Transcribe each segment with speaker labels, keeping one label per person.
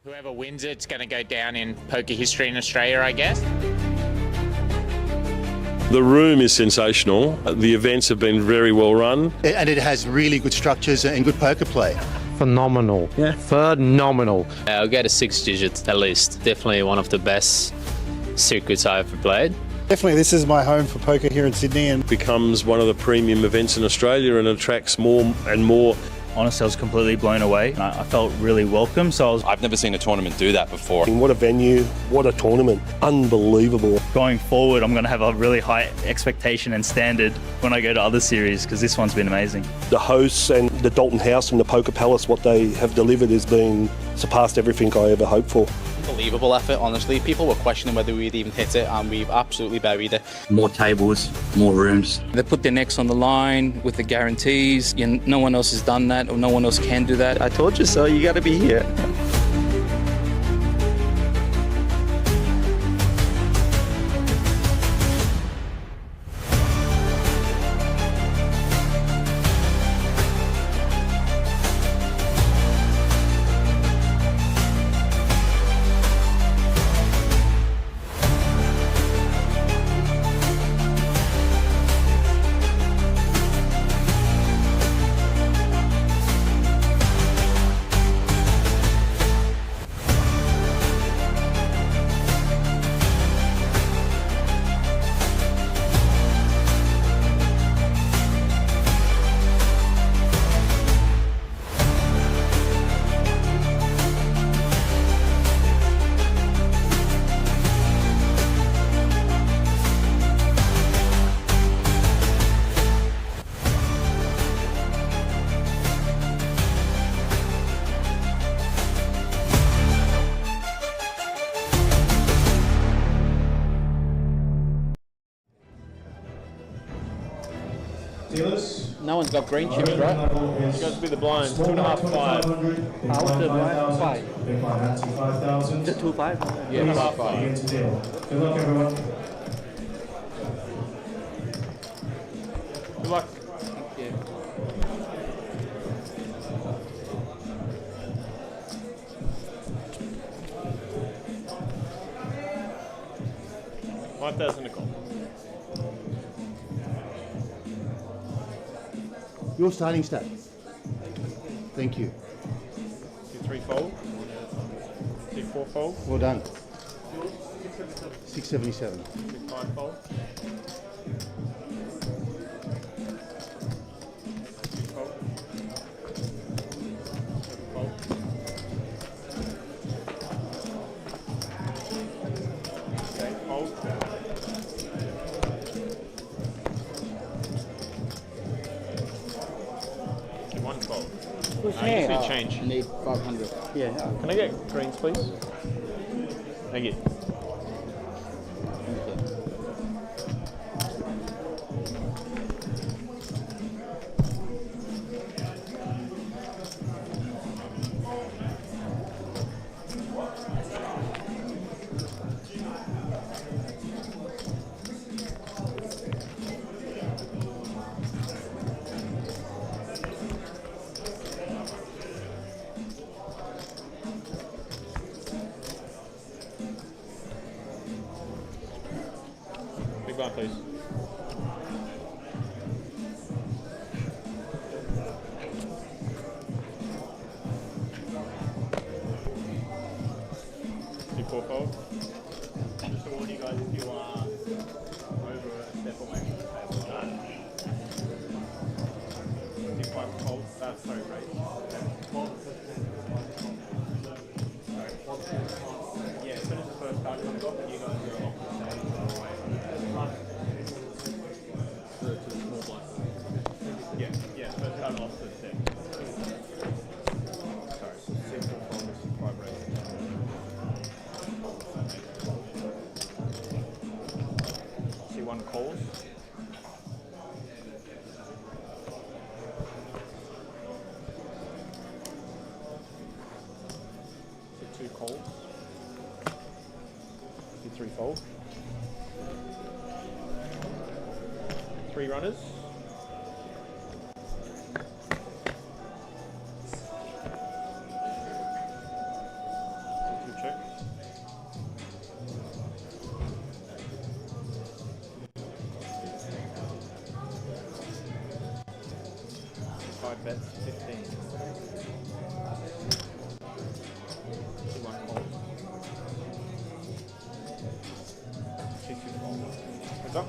Speaker 1: Whoever wins it's going to go down in poker history in Australia, I guess.
Speaker 2: The room is sensational. The events have been very well run.
Speaker 3: And it has really good structures and good poker play.
Speaker 4: Phenomenal. Yeah. Phenomenal.
Speaker 5: I'll get a 6 digits at least. Definitely one of the best circuits I ever played.
Speaker 6: Definitely, this is my home for poker here in Sydney. And
Speaker 2: becomes one of the premium events in Australia and attracts more and more.
Speaker 7: Honestly, I was completely blown away. I felt really welcome.
Speaker 8: I've never seen a tournament do that before.
Speaker 6: what a venue, what a tournament. Unbelievable.
Speaker 7: Going forward, I'm going to have a really high expectation and standard when I go to other series because this one's been amazing.
Speaker 6: The hosts and the Dolton House and the Poker Palace, what they have delivered has been surpassed everything I ever hoped for.
Speaker 8: Unbelievable effort, honestly. People were questioning whether we'd even hit it, and we've absolutely buried it.
Speaker 9: More tables, more rooms.
Speaker 10: They put their necks on the line with the guarantees. No one else has done that, or no one else can do that. I told you so, you got to be here. No one's got green chips, right?
Speaker 2: It goes to be the blind. 2.5, 5.
Speaker 4: How's the blind? 5. Is it 2-5?
Speaker 10: Yeah, 2.5.
Speaker 11: Good luck, everyone.
Speaker 2: Good luck.
Speaker 10: Yeah.
Speaker 2: $5,000 nickel.
Speaker 3: Your starting stat. Thank you.
Speaker 2: 2-3 fold. 2-4 fold.
Speaker 3: Well done. 677.
Speaker 2: 2-5 fold. 2 fold. 7 fold. 8 fold. 1 fold. You just need change.
Speaker 10: I need 500.
Speaker 4: Yeah.
Speaker 2: Can I get greens, please? Thank you. Big blind, please. Four fold. Just to warn you guys, if you are over a step away from the table. 5 fold. Sorry, right. Yeah, as soon as the first card comes off, you guys are off the stage. Yeah, first card off the stage. Sorry, 6 4 fold, 5 raise. See 1 calls. See 2 calls. See 3 fold. 3 runners. 5 bets, 15. 1 call. 2 fold. Heads up.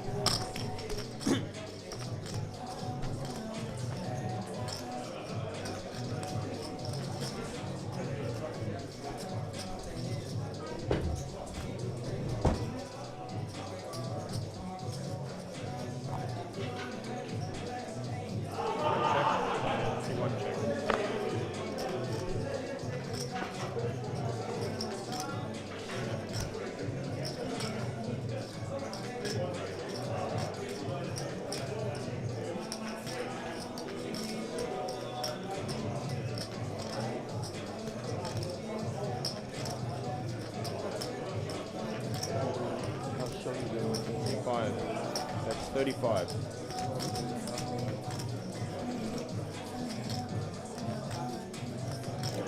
Speaker 2: That's 35.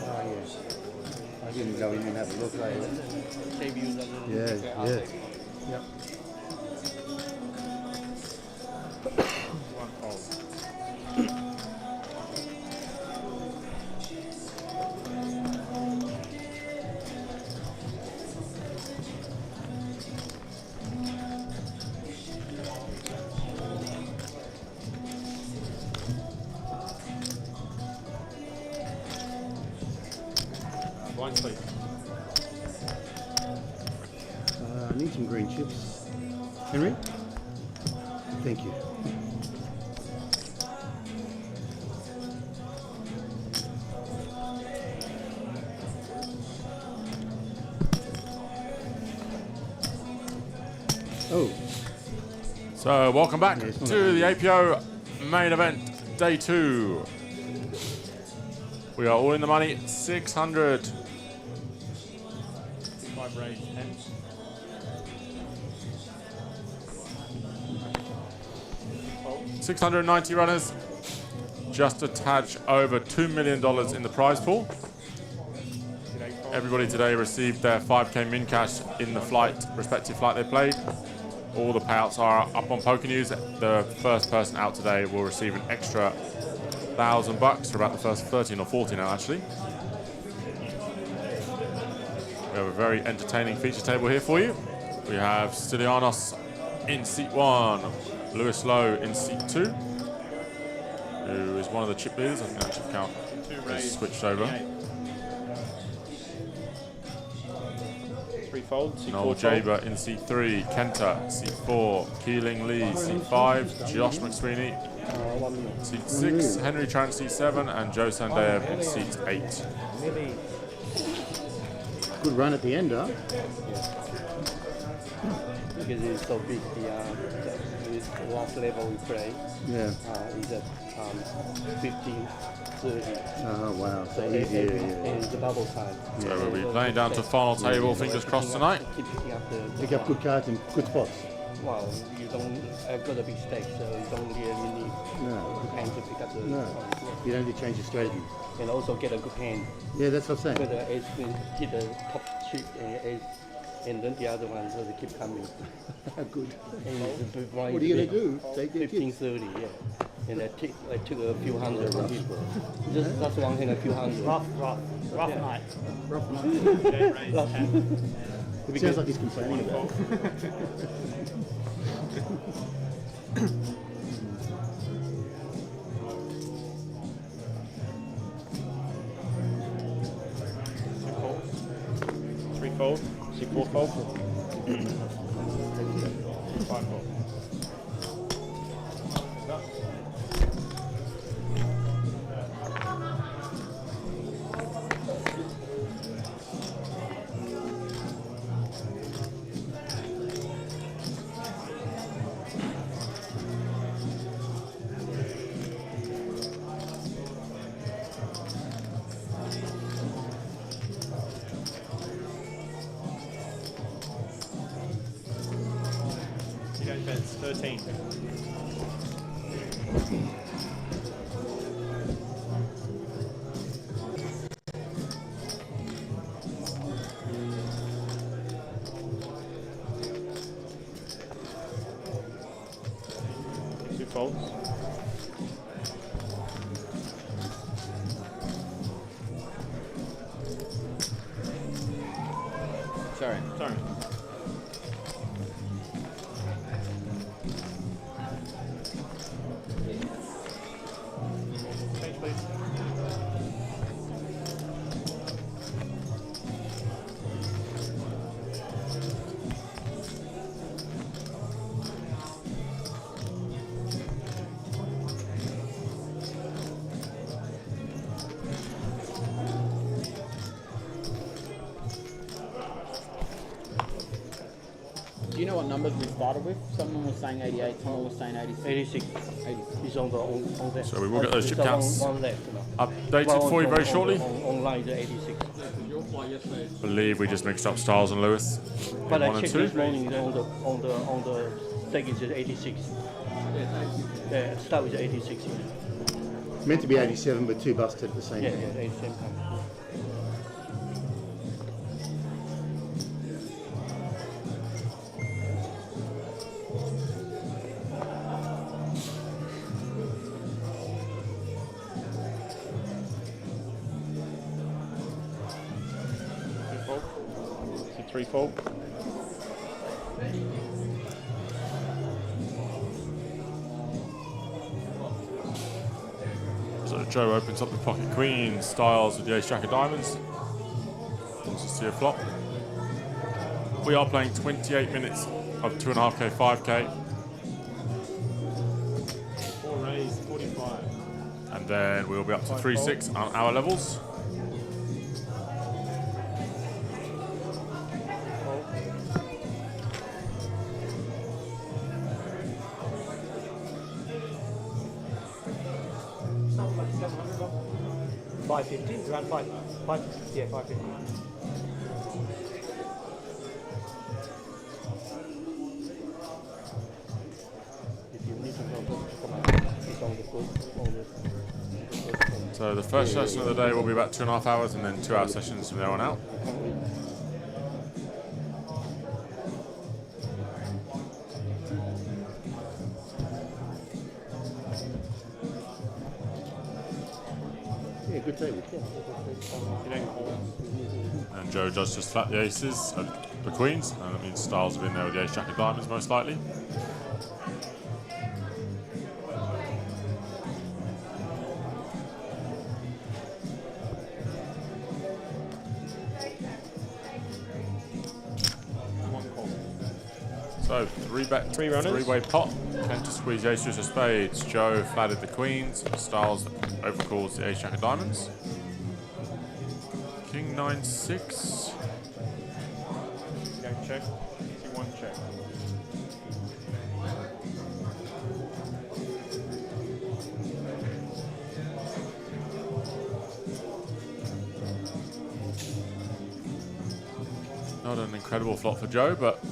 Speaker 3: Oh, yes. I didn't go in and have a look, Yeah, yeah. Yep.
Speaker 2: 1 fold. Blinds, please.
Speaker 3: I need some green chips. Henry? Thank you. Oh.
Speaker 12: So welcome back
Speaker 3: Yeah,
Speaker 12: to the APO main event, day 2. We are all in the money, 600.
Speaker 2: 5 raised, 10. Fold.
Speaker 12: 690 runners, just a touch over $2 million in the prize pool. Everybody today received their 5k min cash in the respective flight they played. All the payouts are up on Poker News. The first person out today will receive an extra $1,000 for about the first 13 or 14 now, actually. We have a very entertaining feature table here for you. We have Stylianos in seat 1, Lewis Lowe in seat 2, who is one of the chip leaders. I think that chip count is switched over.
Speaker 2: 3 folds.
Speaker 12: Noel Jaber in seat 3, Kenta seat 4, Keeling Lee seat 5, Josh McSweeney seat 6, Henry Trant seat 7, and Joe Sandeyev in seat 8.
Speaker 3: Good run at the end, huh?
Speaker 4: Because it's so big, the last level we play
Speaker 3: Yeah.
Speaker 4: is at 15, 30.
Speaker 3: Oh, wow. So
Speaker 4: And
Speaker 3: easy.
Speaker 4: it's the bubble time.
Speaker 12: So we'll be playing down to final table, fingers crossed tonight.
Speaker 4: Keep picking up the
Speaker 3: Pick up good cards and good spots.
Speaker 4: Well, you don't have got a big stake, so you don't really need good hand to pick up the
Speaker 3: No. You don't need to change your strategy.
Speaker 4: and also get a good hand.
Speaker 3: Yeah, that's what I'm saying.
Speaker 4: But the ace queen hit the top chip and ace, and then the other one so they keep coming.
Speaker 3: Good.
Speaker 4: And
Speaker 3: What are you going to do? Take their
Speaker 4: 15,
Speaker 3: chips.
Speaker 4: 30, yeah. And I took a few hundred from people. Just one hand, a few hundred.
Speaker 2: Rough night.
Speaker 3: Rough night.
Speaker 2: Raised 10.
Speaker 3: It sounds like he's complaining about it.
Speaker 2: Three fold. See 4 fold. 5 fold. Bets 13. Two folds. know what numbers we started with? Someone was saying 88, someone was saying 86.
Speaker 4: 86.
Speaker 2: 86.
Speaker 4: It's on there.
Speaker 12: So we will get those chip
Speaker 4: There's
Speaker 12: counts
Speaker 4: one left, you know.
Speaker 12: updated for you very shortly.
Speaker 4: Online, the 86.
Speaker 12: Believe we just mixed up Styles and Lewis.
Speaker 4: But
Speaker 12: in
Speaker 4: I
Speaker 12: 1 and
Speaker 4: checked
Speaker 12: 2.
Speaker 4: this morning on the stake is 86. Start with 86.
Speaker 3: Meant to be 87, but 2 busted at the same
Speaker 4: Yeah,
Speaker 3: time.
Speaker 4: 87 pounds.
Speaker 2: Three-fold.
Speaker 12: So Joe opens up the pocket queen, Styles with the ace jack of diamonds. Wants to see a flop. We are playing 28 minutes of 2.5k, 5k.
Speaker 2: 4 raise, 45.
Speaker 12: And then we'll be up to 3-6 on our levels.
Speaker 4: $550, around 5, yeah, 550. If you need to come out, it's on the foot.
Speaker 12: So the first session of the day will be about 2.5 hours, and then 2-hour sessions from there on out.
Speaker 3: Yeah, good table.
Speaker 12: And Joe does just flat the aces, the queens, and that means Styles have been there with the ace jack of diamonds most likely. So 3-bet,
Speaker 2: 3 runners.
Speaker 12: 3-way pot. Kent to squeeze the ace of spades. Joe flatted the queens. Styles overcalls the ace jack of diamonds. King 9-6.
Speaker 2: Go check. C1 check.
Speaker 12: Not an incredible flop for Joe, but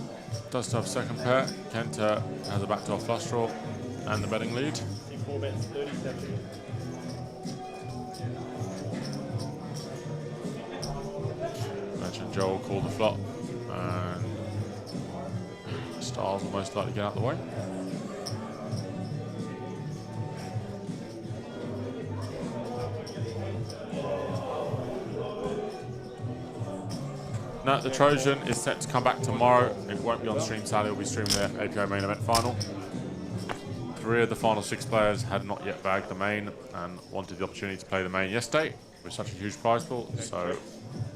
Speaker 12: does still have second pair. Kent has a backdoor flush draw and the betting lead.
Speaker 2: C4 bets 37.
Speaker 12: Mentioned Joe will call the flop, and Styles will most likely get out of the way. Now, the Trojan is set to come back tomorrow. It won't be on stream Saturday, it'll be streaming the APO main event final. 3 of the final 6 players had not yet bagged the main and wanted the opportunity to play the main yesterday with such a huge prize pool. So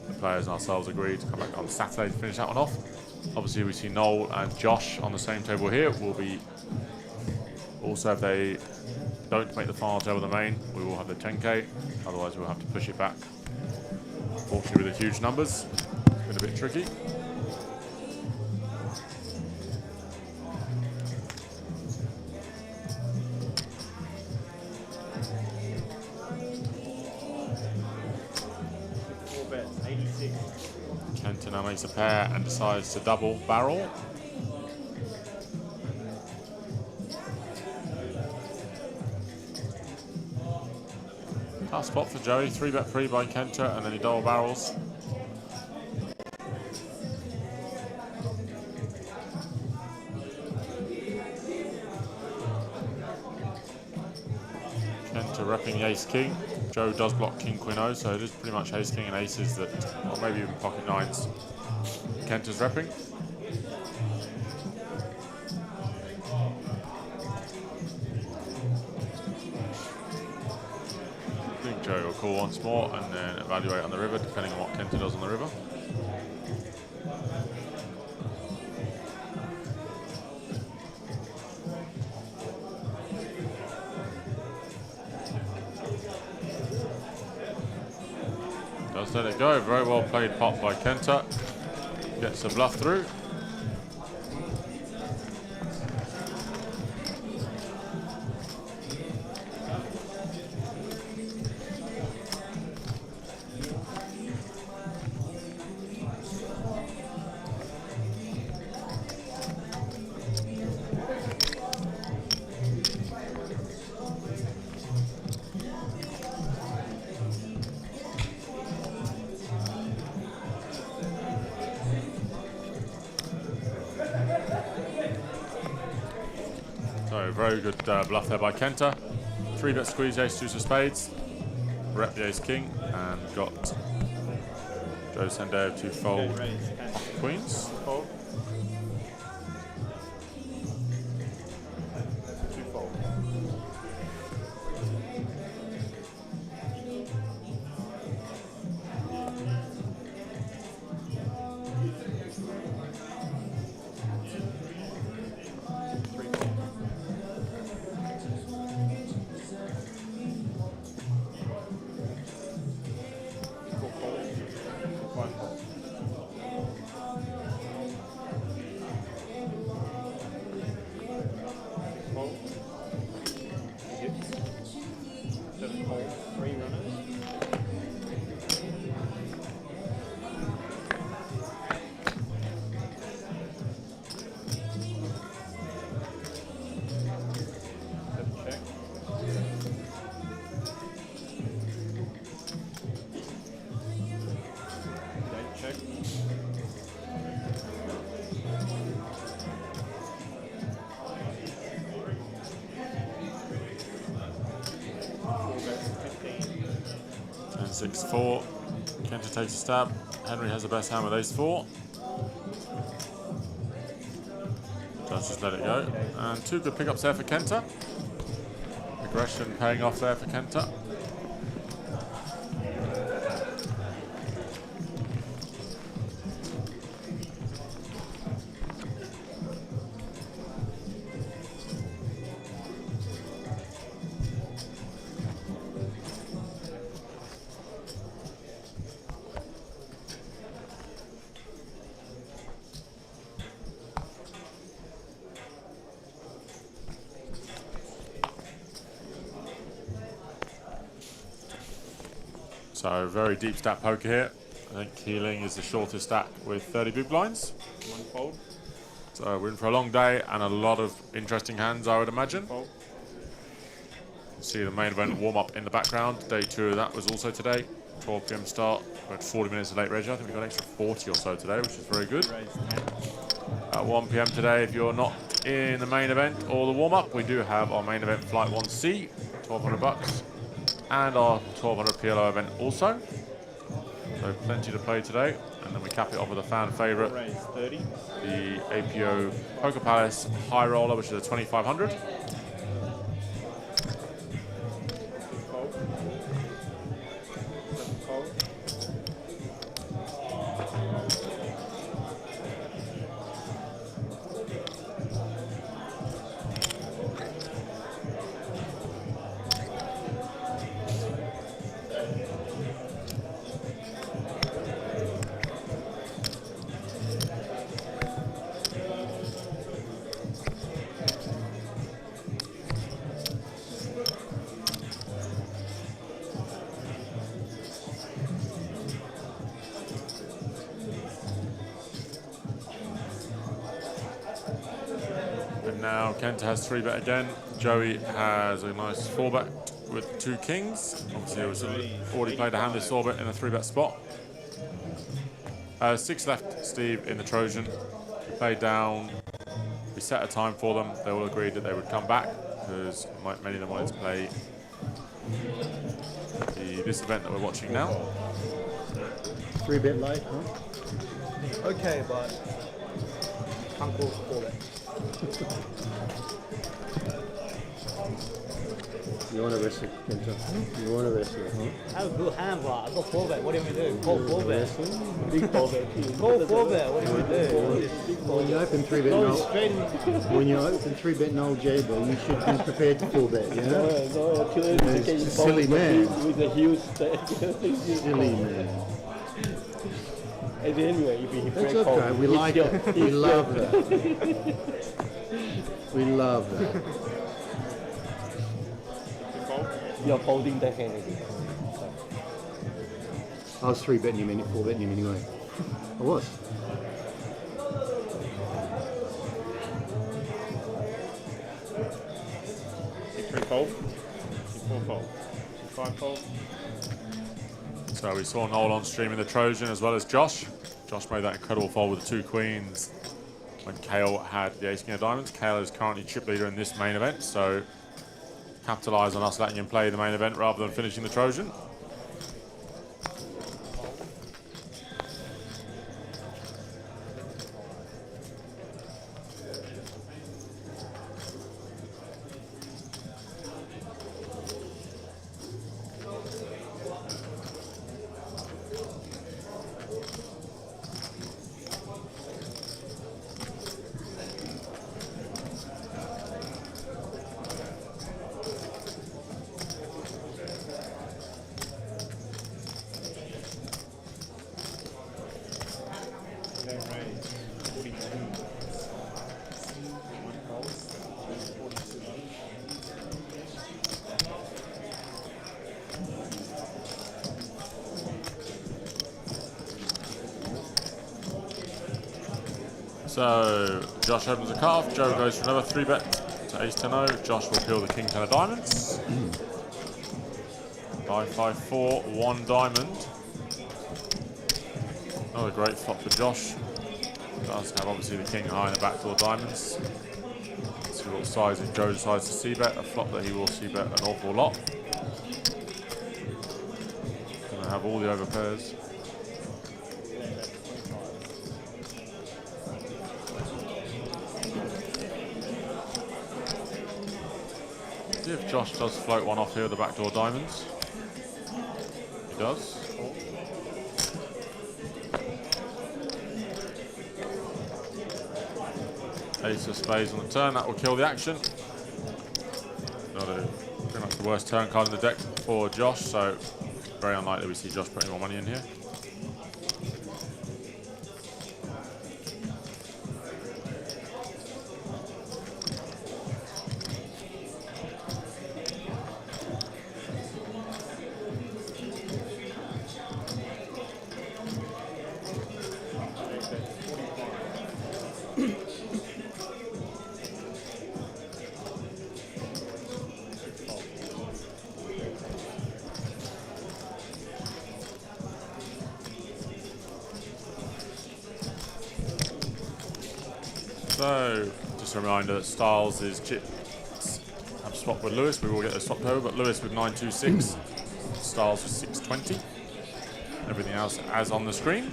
Speaker 12: the players and ourselves agreed to come back on Saturday to finish that one off. Obviously, we see Noel and Josh on the same table here. Will be also, if they don't make the final table of the main, we will have the 10k. Otherwise, we'll have to push it back. Unfortunately, with the huge numbers, it's been a bit tricky. Kenton now makes a pair and decides to double barrel. Tough spot for Joey, 3-bet free by Kenta, and then he double barrels. Kenta repping the ace-king. Joe does block king-queen-o, so it is pretty much ace-king and aces that, or maybe even pocket nines, Kenta's repping. I think Joe will call once more and then evaluate on the river, depending on what Kenta does on the river. Does let it go. Very well played pot by Kenta. Gets the bluff through. So very good bluff there by Kenta. 3-bet squeeze, ace, deuce of spades. Rep the ace king and got Joe Sendeo to fold queens.
Speaker 2: Fold. 2 fold.
Speaker 12: And 6-4. Kenta takes a stab. Henry has the best hand with ace-4. Just let it go. And 2 good pickups there for Kenta. Aggression paying off there for Kenta. So very deep stack poker here. I think Keeling is the shortest stack with 30 big blinds.
Speaker 2: 1 fold.
Speaker 12: So we're in for a long day and a lot of interesting hands, I would imagine.
Speaker 2: Fold.
Speaker 12: You can see the main event warm up in the background. Day 2 of that was also today. 12 PM start. We had 40 minutes of late reg. I think we got an extra 40 or so today, which is very good. At 1 PM today, if you're not in the main event or the warm up, we do have our main event Flight 1C, $1,200. And our 1200 PLO event also. So plenty to play today. And then we cap it off with a fan favourite, the APO Poker Palace High Roller, which is a 2500. Now Kenta has 3-bet again. Joey has a nice 4-bet with 2 kings. Obviously, it was already played a hand this 4-bet in a 3-bet spot. 6 left, Steve, in the Trojan. We played down. We set a time for them. They all agreed that they would come back because many of them wanted to play this event that we're watching now.
Speaker 3: 3-bet late, huh?
Speaker 4: Okay, but can't go for it.
Speaker 3: You want to risk it, Kenta? You want to risk it, huh?
Speaker 2: I have a good hand, but I got 4-bet. What do we do? Go 4-bet.
Speaker 4: Big 4-bet.
Speaker 2: Go 4-bet. What do we do?
Speaker 3: When you open 3-bet when you open 3-bet no J-bet, you should be prepared to 4-bet, you know? Silly man.
Speaker 4: With a huge stake.
Speaker 3: Silly man.
Speaker 4: And anyway, if he
Speaker 3: That's okay, we like it. We love that. We love that.
Speaker 4: You're folding the hand again.
Speaker 3: I was 3-betting him, 4-betting him anyway. I was.
Speaker 2: Fold. 4 fold. 5 fold.
Speaker 12: So we saw Noel on stream in the Trojan as well as Josh. Josh made that incredible fold with the 2 queens when Kale had the ace king of diamonds. Kale is currently chip leader in this main event, so capitalise on us letting him play the main event rather than finishing the Trojan. So Josh opens the cutoff, Joe goes for another 3-bet to ace 10-0. Josh will peel the king 10 of diamonds. 5-5-4, 1 diamond. Another great flop for Josh. Does have obviously the king high in the backdoor diamonds. Let's see what size if Joe decides to c-bet, a flop that he will c-bet an awful lot. Gonna have all the overpairs. See if Josh does float one off here with the backdoor diamonds. He does. Ace of spades on the turn, that will kill the action. Pretty much the worst turn card in the deck for Josh, so very unlikely we see Josh putting more money in here. So, just a reminder that Styles is chips have swapped with Lewis. We will get those swapped over, but Lewis with 926, Styles with 620. Everything else as on the screen.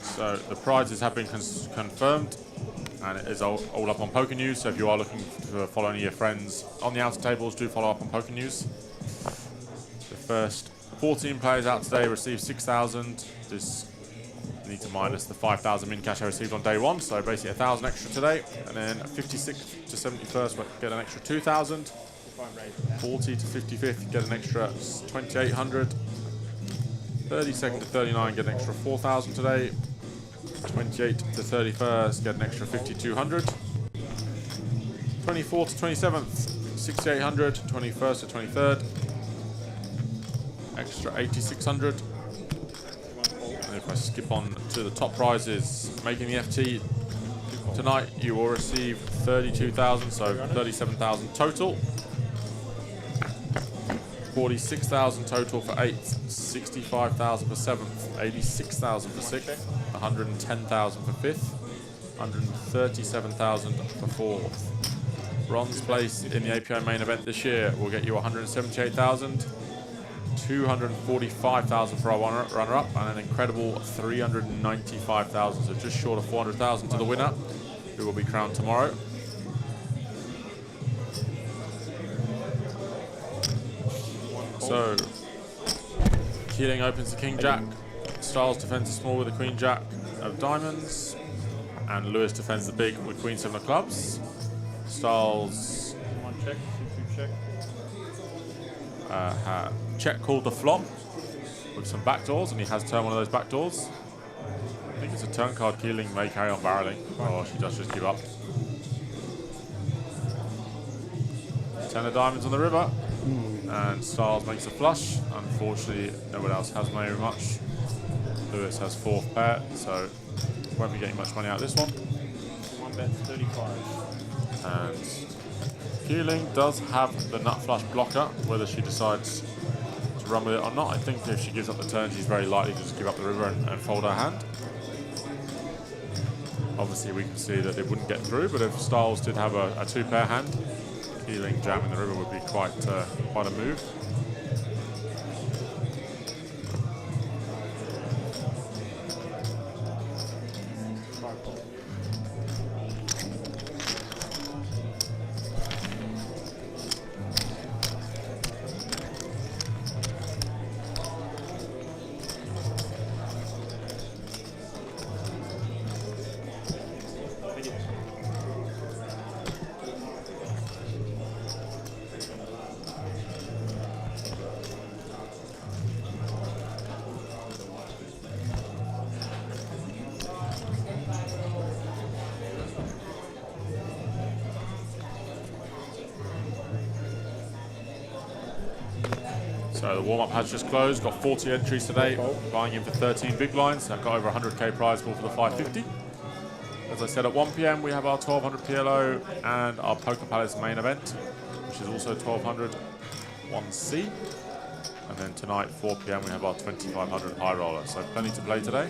Speaker 12: So the prizes have been confirmed, and it is all up on Poker News. So if you are looking to follow any of your friends on the outer tables, do follow up on Poker News. The first 14 players out today receive 6,000. This need to minus the 5,000 min cash I received on day one, so basically 1,000 extra today, and then 56th to 71st will get an extra 2,000. 40 to 55th get an extra 2,800. 32nd to 39 get an extra 4,000 today. 28th to 31st get an extra 5,200. 24th to 27th 6,800. 21st to 23rd extra 8,600. And if I skip on to the top prizes, making the FT tonight, you will receive 32,000, so 37,000 total. 46,000 total for 8th, 65,000 for 7th, 86,000 for 6th, 110,000 for 5th, 137,000 for 4th. Bronze place in the API main event this year will get you 178,000, 245,000 for our runner-up, and an incredible 395,000, so just short of 400,000 to the winner, who will be crowned tomorrow. So, Keeling opens the King Jack, Styles defends the small with the Queen Jack of diamonds, and Lewis defends the big with Queen 7 of clubs. Styles
Speaker 2: check,
Speaker 12: check called the flop with some backdoors, and he has turned one of those backdoors. I think it's a turn card. Keeling may carry on barreling, or she does just give up. 10 of diamonds on the river. And Styles makes a flush. Unfortunately, no one else has very much. Lewis has 4th pair, so won't be getting much money out of this one.
Speaker 2: 1 bet 35.
Speaker 12: And Keeling does have the nut flush blocker. Whether she decides to run with it or not, I think if she gives up the turn, she's very likely to just give up the river and fold her hand. Obviously, we can see that it wouldn't get through, but if Styles did have a two-pair hand, Keeling jamming the river would be quite a move. So the warm-up has just closed, got 40 entries today, buying in for 13 big blinds. I've got over 100k prize pool for the 550. As I said, at 1 PM we have our 1200 PLO and our Poker Palace main event, which is also 1200 1C. And then tonight, 4 PM, we have our 2500 high roller. So plenty to play today.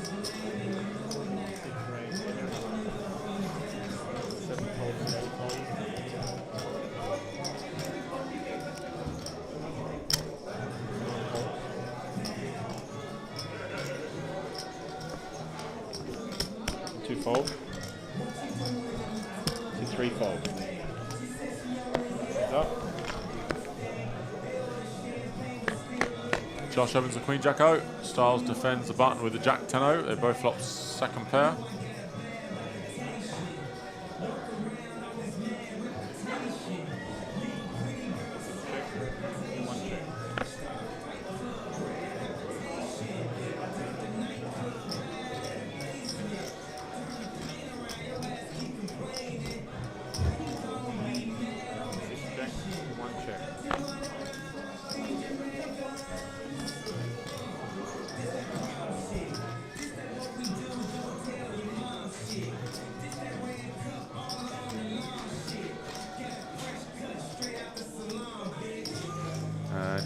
Speaker 2: Fold. To 3 fold. Up.
Speaker 12: Josh opens the Queen Jack O. Styles defends the button with the Jack 10 O. They both flop second pair.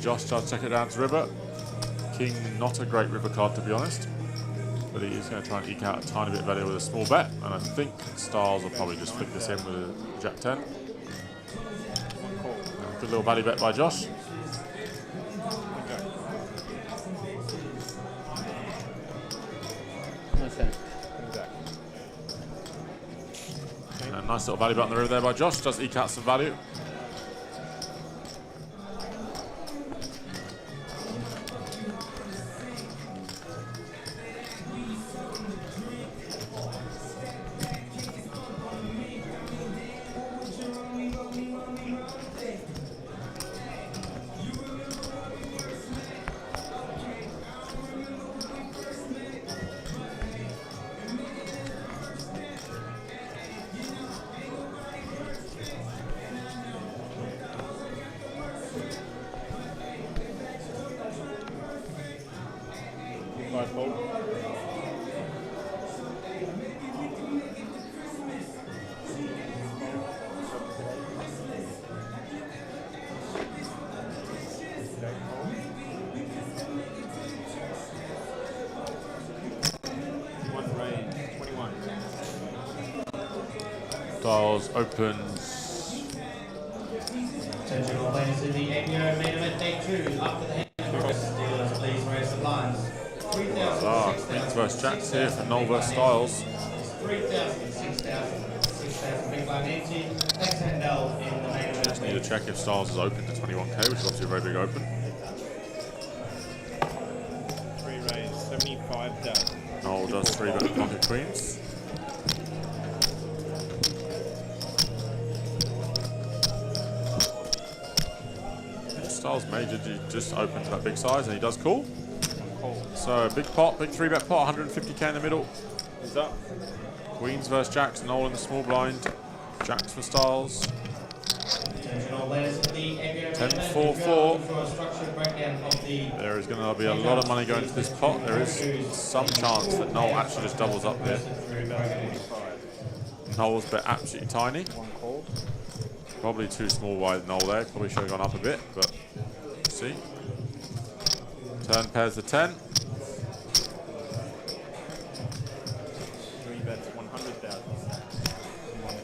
Speaker 12: Josh does check it down to river. King, not a great river card to be honest, but he is going to try and eke out a tiny bit of value with a small bet, and I think Styles will probably just flick this in with a Jack 10. Good little value bet by Josh. And a nice little value bet on the river there by Josh, does eke out some value. Styles opens.
Speaker 11: Attention all players in the APO main event day 2. After the hand, dealers please raise the blinds.
Speaker 12: Queens vs Jacks here for Noel vs Styles.
Speaker 11: 3,000, 6,000, 6,000 big blind empty. Next handle in the main event.
Speaker 12: Just need to check if Styles is open to 21k, which is obviously a very big open.
Speaker 2: 3 raise, 75 down.
Speaker 12: Noel does 3 bet pocket queens. Styles major just open to that big size, and he does call. So big pot, big 3 bet pot, 150k in the middle.
Speaker 2: Is up.
Speaker 12: Queens versus Jacks, Noel in the small blind. Jacks for Styles. 10-4-4. There is going to be a lot of money going to this pot. There is some chance that Noel actually just doubles up here. Noel's bet absolutely tiny. Probably too small wide Noel there. Probably should have gone up a bit, but see. Turn pairs the 10.
Speaker 2: 3 bets 100,000. One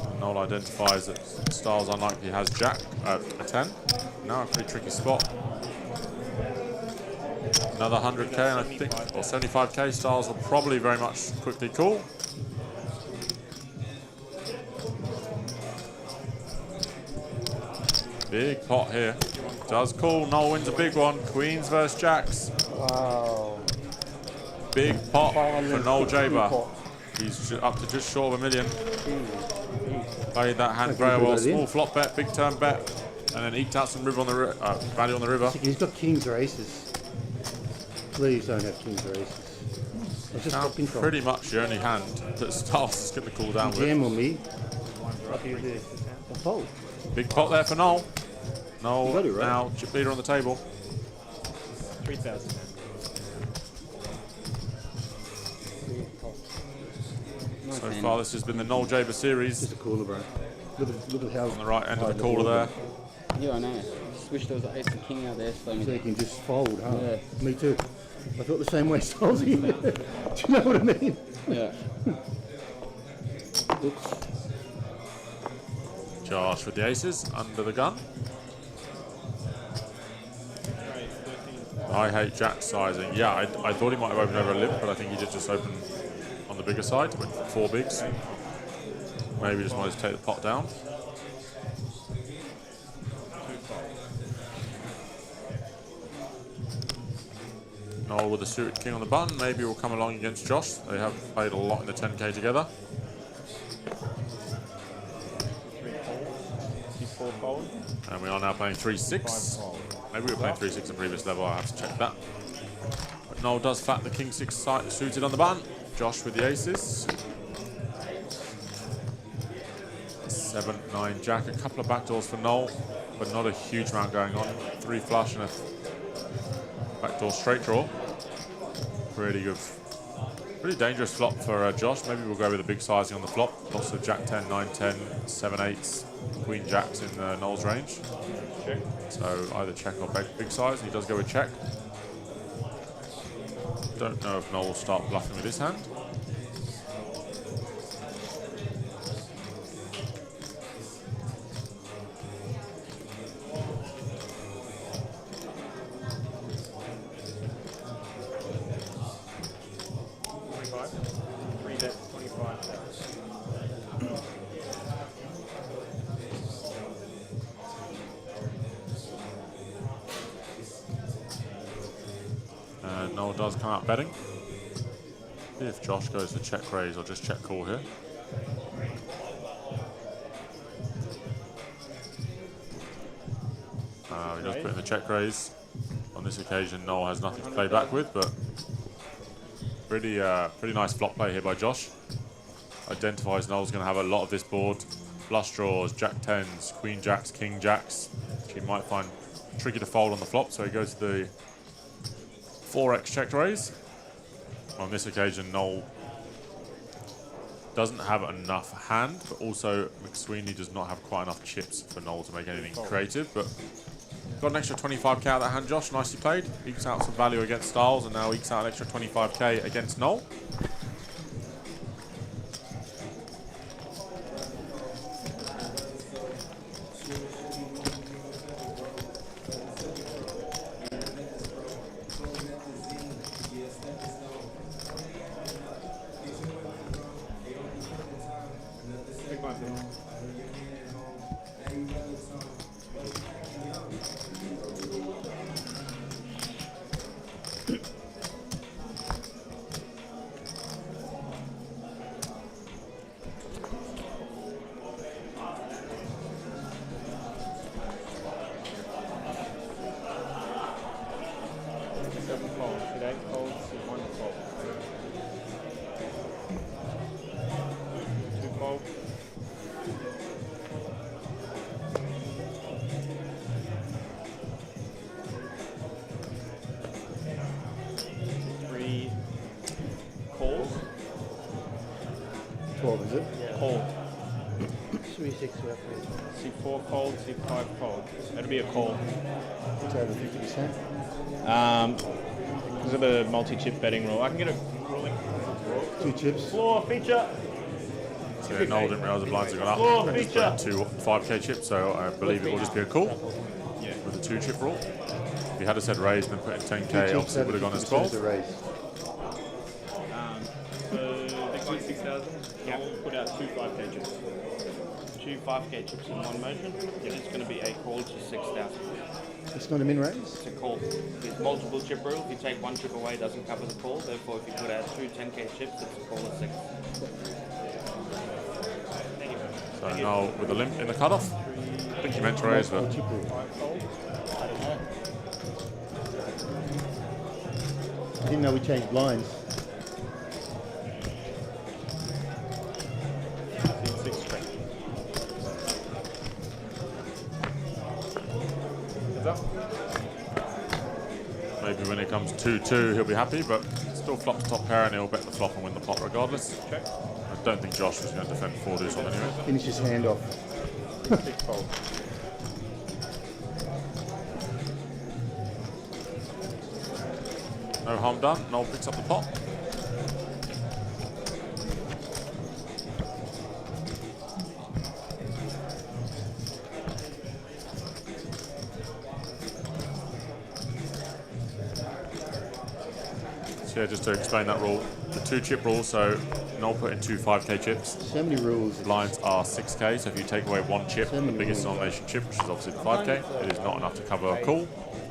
Speaker 2: call.
Speaker 12: Noel identifies that Styles unlikely has Jack a 10. Now a pretty tricky spot. Another 100k and I think, or 75k. Styles will probably very much quickly call. Big pot here. Does call. Noel wins a big one. Queens versus Jacks.
Speaker 4: Wow.
Speaker 12: Big pot for Noel Jaber. He's up to just short of $1 million. Played that hand very well. Small flop bet, big turn bet, and then eked out some river on the value on the river.
Speaker 3: He's got kings or aces. Please don't have kings or aces. It's just popping from.
Speaker 12: Pretty much the only hand that Styles is going to cool down with.
Speaker 3: Jam on me.
Speaker 4: What do you do?
Speaker 3: A fold.
Speaker 12: Big pot there for Noel. Noel
Speaker 3: Got it, right?
Speaker 12: now chip leader on the table.
Speaker 2: 3,000.
Speaker 12: So far, this has been the Noel Jaber series.
Speaker 3: Just a cooler, bro. Look at how
Speaker 12: on the right end of the cooler there.
Speaker 10: Yeah, I know. Just wish there was an ace and king out there. So
Speaker 3: you can just fold, huh?
Speaker 10: Yeah.
Speaker 3: Me too. I thought the same way, Styles. Do you know what I mean?
Speaker 10: Yeah.
Speaker 3: Oops.
Speaker 12: Josh with the aces under the gun. I hate Jack sizing. Yeah, I thought he might have opened over a limp, but I think he did just open on the bigger side. Went for 4 bigs. Maybe just wanted to take the pot down. Noel with the suited king on the button. Maybe will come along against Josh. They have played a lot in the 10k together.
Speaker 2: 4 fold.
Speaker 12: And we are now playing 3-6. Maybe we were playing 3-6 at previous level. I have to check that. But Noel does fat the king 6 suited on the button. Josh with the aces. 7, 9, Jack. A couple of backdoors for Noel, but not a huge amount going on. 3 flush and a backdoor straight draw. Pretty good. Pretty dangerous flop for Josh. Maybe we'll go with a big sizing on the flop. Lots of Jack 10, 9, 10, 7, 8s, Queen Jacks in Noel's range.
Speaker 2: Check.
Speaker 12: So either check or big size. He does go with check. Don't know if Noel will start bluffing with his hand. Noel does come out betting. See if Josh goes for check raise or just check call here. He does put in the check raise. On this occasion, Noel has nothing to play back with, but pretty nice flop play here by Josh. Identifies Noel's going to have a lot of this board. Flush draws, Jack 10s, Queen Jacks, King Jacks. He might find tricky to fold on the flop, so he goes to the 4x check raise. On this occasion, Noel doesn't have enough hand, but also McSweeney does not have quite enough chips for Noel to make anything creative. But got an extra 25k out of that hand, Josh. Nicely played. Ekes out some value against Styles, and now ekes out an extra 25k against Noel.
Speaker 2: call.
Speaker 4: C6 referee.
Speaker 2: C4 cold, C5 cold. That'll be a call.
Speaker 3: It's over 50%.
Speaker 2: Because of the multi-chip betting rule. I can get a ruling.
Speaker 3: 2 chips.
Speaker 2: Floor feature.
Speaker 12: So Noel didn't realise the blinds had gone up.
Speaker 2: Floor
Speaker 12: He's
Speaker 2: feature.
Speaker 12: put 2 5k chips, so I believe it will just be a call with a 2-chip rule. If he had said raise and then put in 10k, obviously it would have gone as 12.
Speaker 3: So
Speaker 2: big one 6,000. Yeah. We'll put out 2 5k chips.
Speaker 4: 2 5k chips in one motion. It's going to be a call to 6,000.
Speaker 3: it's not a min raise?
Speaker 4: It's a call. There's multiple chip rule. If you take 1 chip away, it doesn't cover the call. Therefore, if you put out 2 10k chips, it's a call of 6.
Speaker 12: So Noel with a limp in the cutoff. I think he meant to raise, but
Speaker 3: Chip rule. I didn't know we changed blinds.
Speaker 2: C6 straight. Heads up.
Speaker 12: maybe when it comes 2-2 he'll be happy, but still flops top pair and he'll bet the flop and win the pot regardless.
Speaker 2: Check.
Speaker 12: I don't think Josh was going to defend 4 deuce on anyway.
Speaker 3: Finish his hand off.
Speaker 2: Big fold.
Speaker 12: No harm done. Noel picks up the pot. So yeah, just to explain that rule, the 2-chip rule, so Noel put in 2 5k chips.
Speaker 3: So many rules.
Speaker 12: Blinds are 6k, so if you take away 1 chip,
Speaker 3: So
Speaker 12: the
Speaker 3: many
Speaker 12: biggest
Speaker 3: rules.
Speaker 12: nomination chip, which is obviously the 5k, it is not enough to cover a call.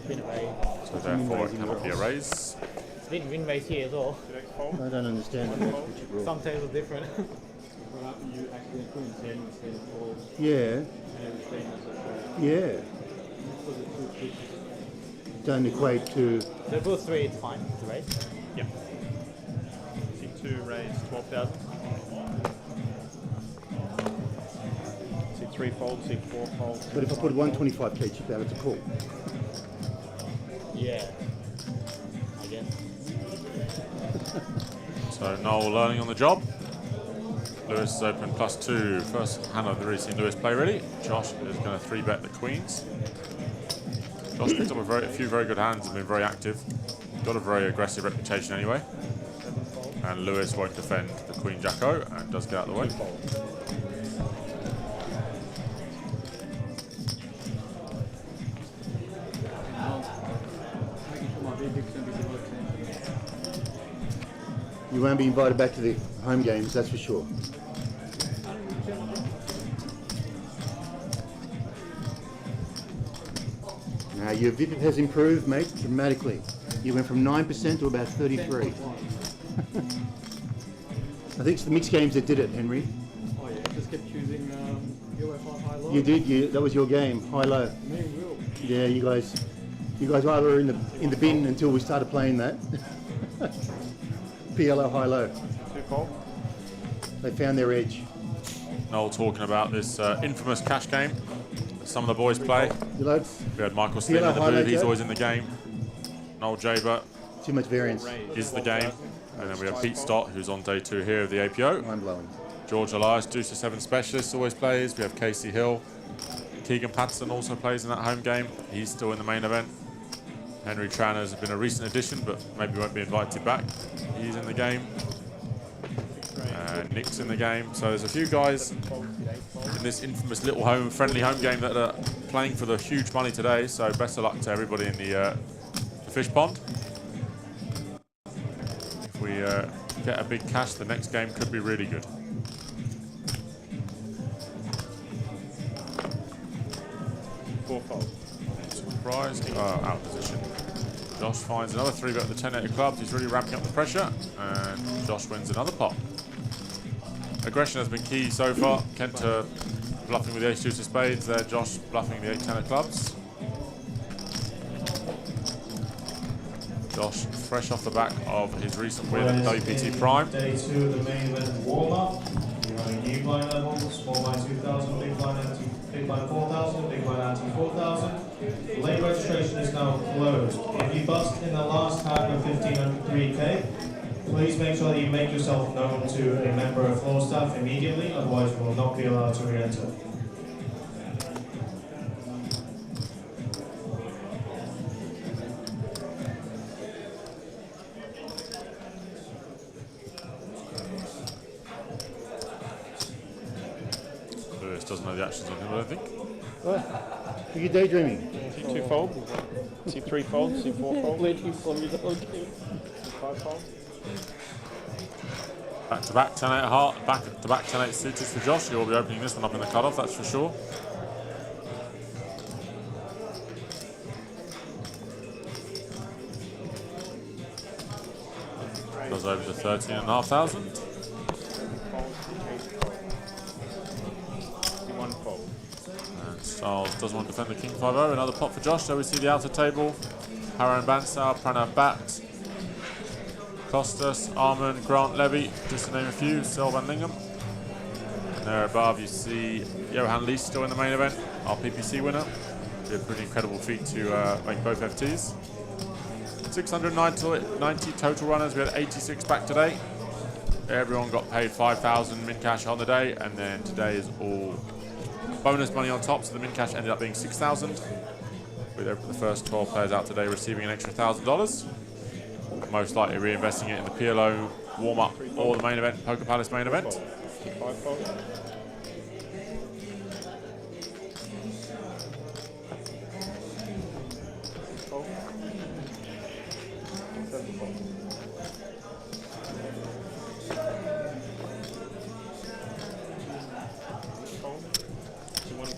Speaker 12: So therefore it cannot be a raise.
Speaker 11: Win race here as well.
Speaker 3: I don't understand the chip rule.
Speaker 11: Some tables are different.
Speaker 3: Yeah. Yeah. Don't equate to.
Speaker 11: So both 3, it's fine. It's a race.
Speaker 2: Yeah. C2 raise 12,000. C3 fold, C4 fold.
Speaker 3: But if I put 125k chip out, it's a call.
Speaker 11: Yeah. I guess.
Speaker 12: So Noel learning on the job. Lewis is open +2. First hand I've really seen Lewis play ready. Josh is going to 3-bet the queens. Josh picked up a few very good hands and been very active. Got a very aggressive reputation anyway. And Lewis won't defend the Queen Jacko and does get out of the way.
Speaker 3: You won't be invited back to the home games, that's for sure. Now your VIP has improved, mate, dramatically. You went from 9% to about 33. I think it's the mixed games that did it, Henry.
Speaker 2: Oh yeah, just kept choosing UFR high low.
Speaker 3: You did. That was your game, high low. Yeah, you guys were in the bin until we started playing that. PLO high low.
Speaker 2: 2 fold.
Speaker 3: They found their edge.
Speaker 12: Noel talking about this infamous cash game that some of the boys play.
Speaker 3: You lads?
Speaker 12: We had Michael Slinn in the booth, he's always in the game. Noel Jaber
Speaker 3: Too much variance.
Speaker 12: is the game. And then we have Pete Stott, who's on day 2 here of the APO.
Speaker 3: Mind blowing.
Speaker 12: George Elias, Deuce to 7 specialist, always plays. We have Casey Hill. Keegan Patterson also plays in that home game. He's still in the main event. Henry Tran has been a recent addition, but maybe won't be invited back. He's in the game. Nick's in the game. So there's a few guys in this infamous little friendly home game that are playing for the huge money today. So best of luck to everybody in the fish pond. If we get a big cash, the next game could be really good. Surprise, out of position. Josh finds another 3-bet with the 10-8 of clubs. He's really ramping up the pressure, and Josh wins another pot. Aggression has been key so far. Kenta bluffing with the ace-deuce of spades there. Josh bluffing the 8-10 of clubs. Josh fresh off the back of his recent win at WPT Prime.
Speaker 13: Day 2 of the main event warm-up. You're running new blind levels, small blind 2,000, big blind 4,000, big blind ante 4,000. Late registration is now closed. If you bust in the last half of 1,503K, Please make sure that you make yourself known to a member of floor staff immediately, otherwise you will not be allowed to re-enter.
Speaker 12: Lewis doesn't know the actions on him, I don't think.
Speaker 3: What? Are you daydreaming?
Speaker 2: See 2 fold, see 3 fold, see 4 fold. Waiting for me to see 5 fold.
Speaker 12: Back to back 10-8 heart, back to back 10-8 suited for Josh. He'll be opening this one up in the cutoff, that's for sure. Goes over to 13,500. And Styles doesn't want to defend the King 5-0. Another pot for Josh. There we see the outer table. Haran Bansal, Pranav Bat, Costas, Armand, Grant Levy, just to name a few, Selvan Lingam. And there above you see Johan Lee still in the main event, our PPC winner. Be a pretty incredible feat to make both FTs. 690 total runners, we had 86 back today. Everyone got paid 5,000 min cash on the day, and then today is all bonus money on top, so the min cash ended up being 6,000. With the first 12 players out today receiving an extra $1,000. Most likely reinvesting it in the PLO warm-up or the main event, Poker Palace main event.
Speaker 2: 5 fold.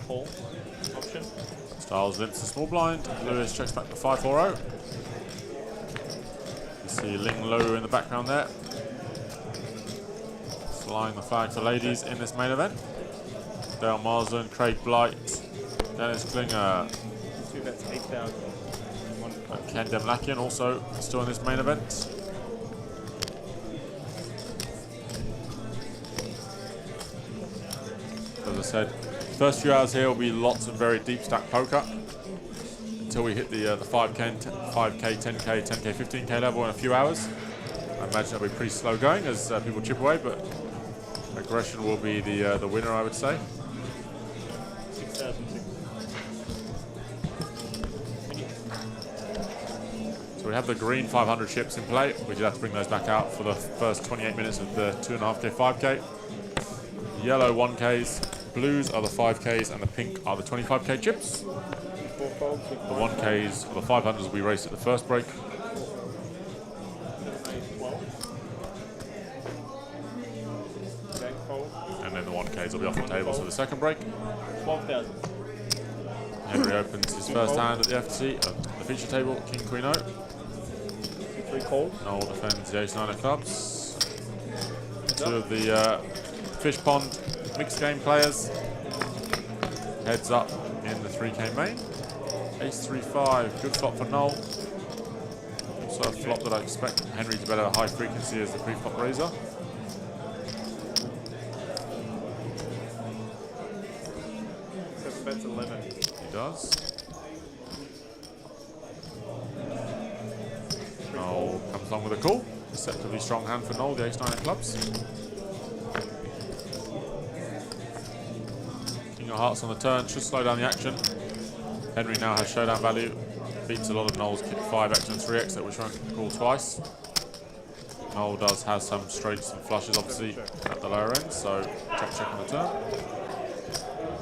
Speaker 2: Call option.
Speaker 12: Styles limps the small blind. Lewis checks back the 5-4-0. You see Ling Lo in the background there. Flying the flag for ladies in this main event. Dale Marsden, Craig Blight, Dennis Klinger.
Speaker 2: 2 bets 8,000.
Speaker 12: And Ken Demlakian also still in this main event. As I said, first few hours here will be lots of very deep stack poker until we hit the 5K, 10K, 10K, 15K level in a few hours. I imagine it'll be pretty slow going as people chip away, but aggression will be the winner, I would say.
Speaker 2: 6,006.
Speaker 12: So we have the green 500 chips in play. We just have to bring those back out for the first 28 minutes of the 2.5K, 5K. Yellow 1Ks. Blues are the 5Ks and the pink are the 25K chips. The 1Ks or the 500s will be raced at the first break. And then the 1Ks will be off the tables for the second break.
Speaker 2: 12,000.
Speaker 12: Henry opens his first hand at the FT, the feature table, King Queen O.
Speaker 2: 3 calls.
Speaker 12: Noel defends the ace 9 of clubs. 2 of the fish pond mixed game players. Heads up in the 3K main. Ace 3-5, good flop for Noel. Also a flop that I expect Henry to bet at a high frequency as the pre-flop raiser.
Speaker 2: Bets 11.
Speaker 12: He does. Noel comes along with a call. Deceptively strong hand for Noel, the ace 9 of clubs. King of hearts on the turn should slow down the action. Henry now has showdown value. Beats a lot of Noel's 5x and 3x, which won't call twice. Noel does have some straights and flushes, obviously, at the lower end, so check on the turn.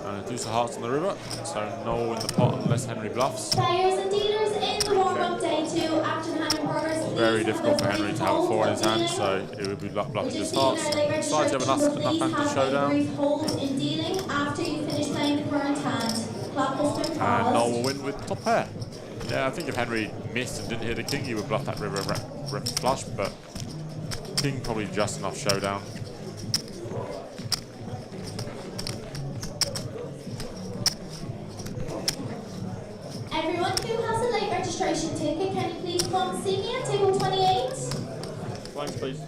Speaker 12: And a deuce of hearts on the river, so Noel in the pot unless Henry bluffs.
Speaker 14: Players and dealers in the warm-up day 2, action hand and burgers.
Speaker 12: Very difficult for Henry to have a 4 in his hand, so it would be bluffing his hearts. Decides to have enough hand to showdown.
Speaker 14: Hold in dealing after you finish playing the current hand. Clock has been paused.
Speaker 12: And Noel will win with top pair. Yeah, I think if Henry missed and didn't hit a king, he would bluff that river rep flush, but king probably just enough showdown.
Speaker 14: Everyone who has a late registration ticket, can you please come see me at table 28?
Speaker 2: Blanks, please.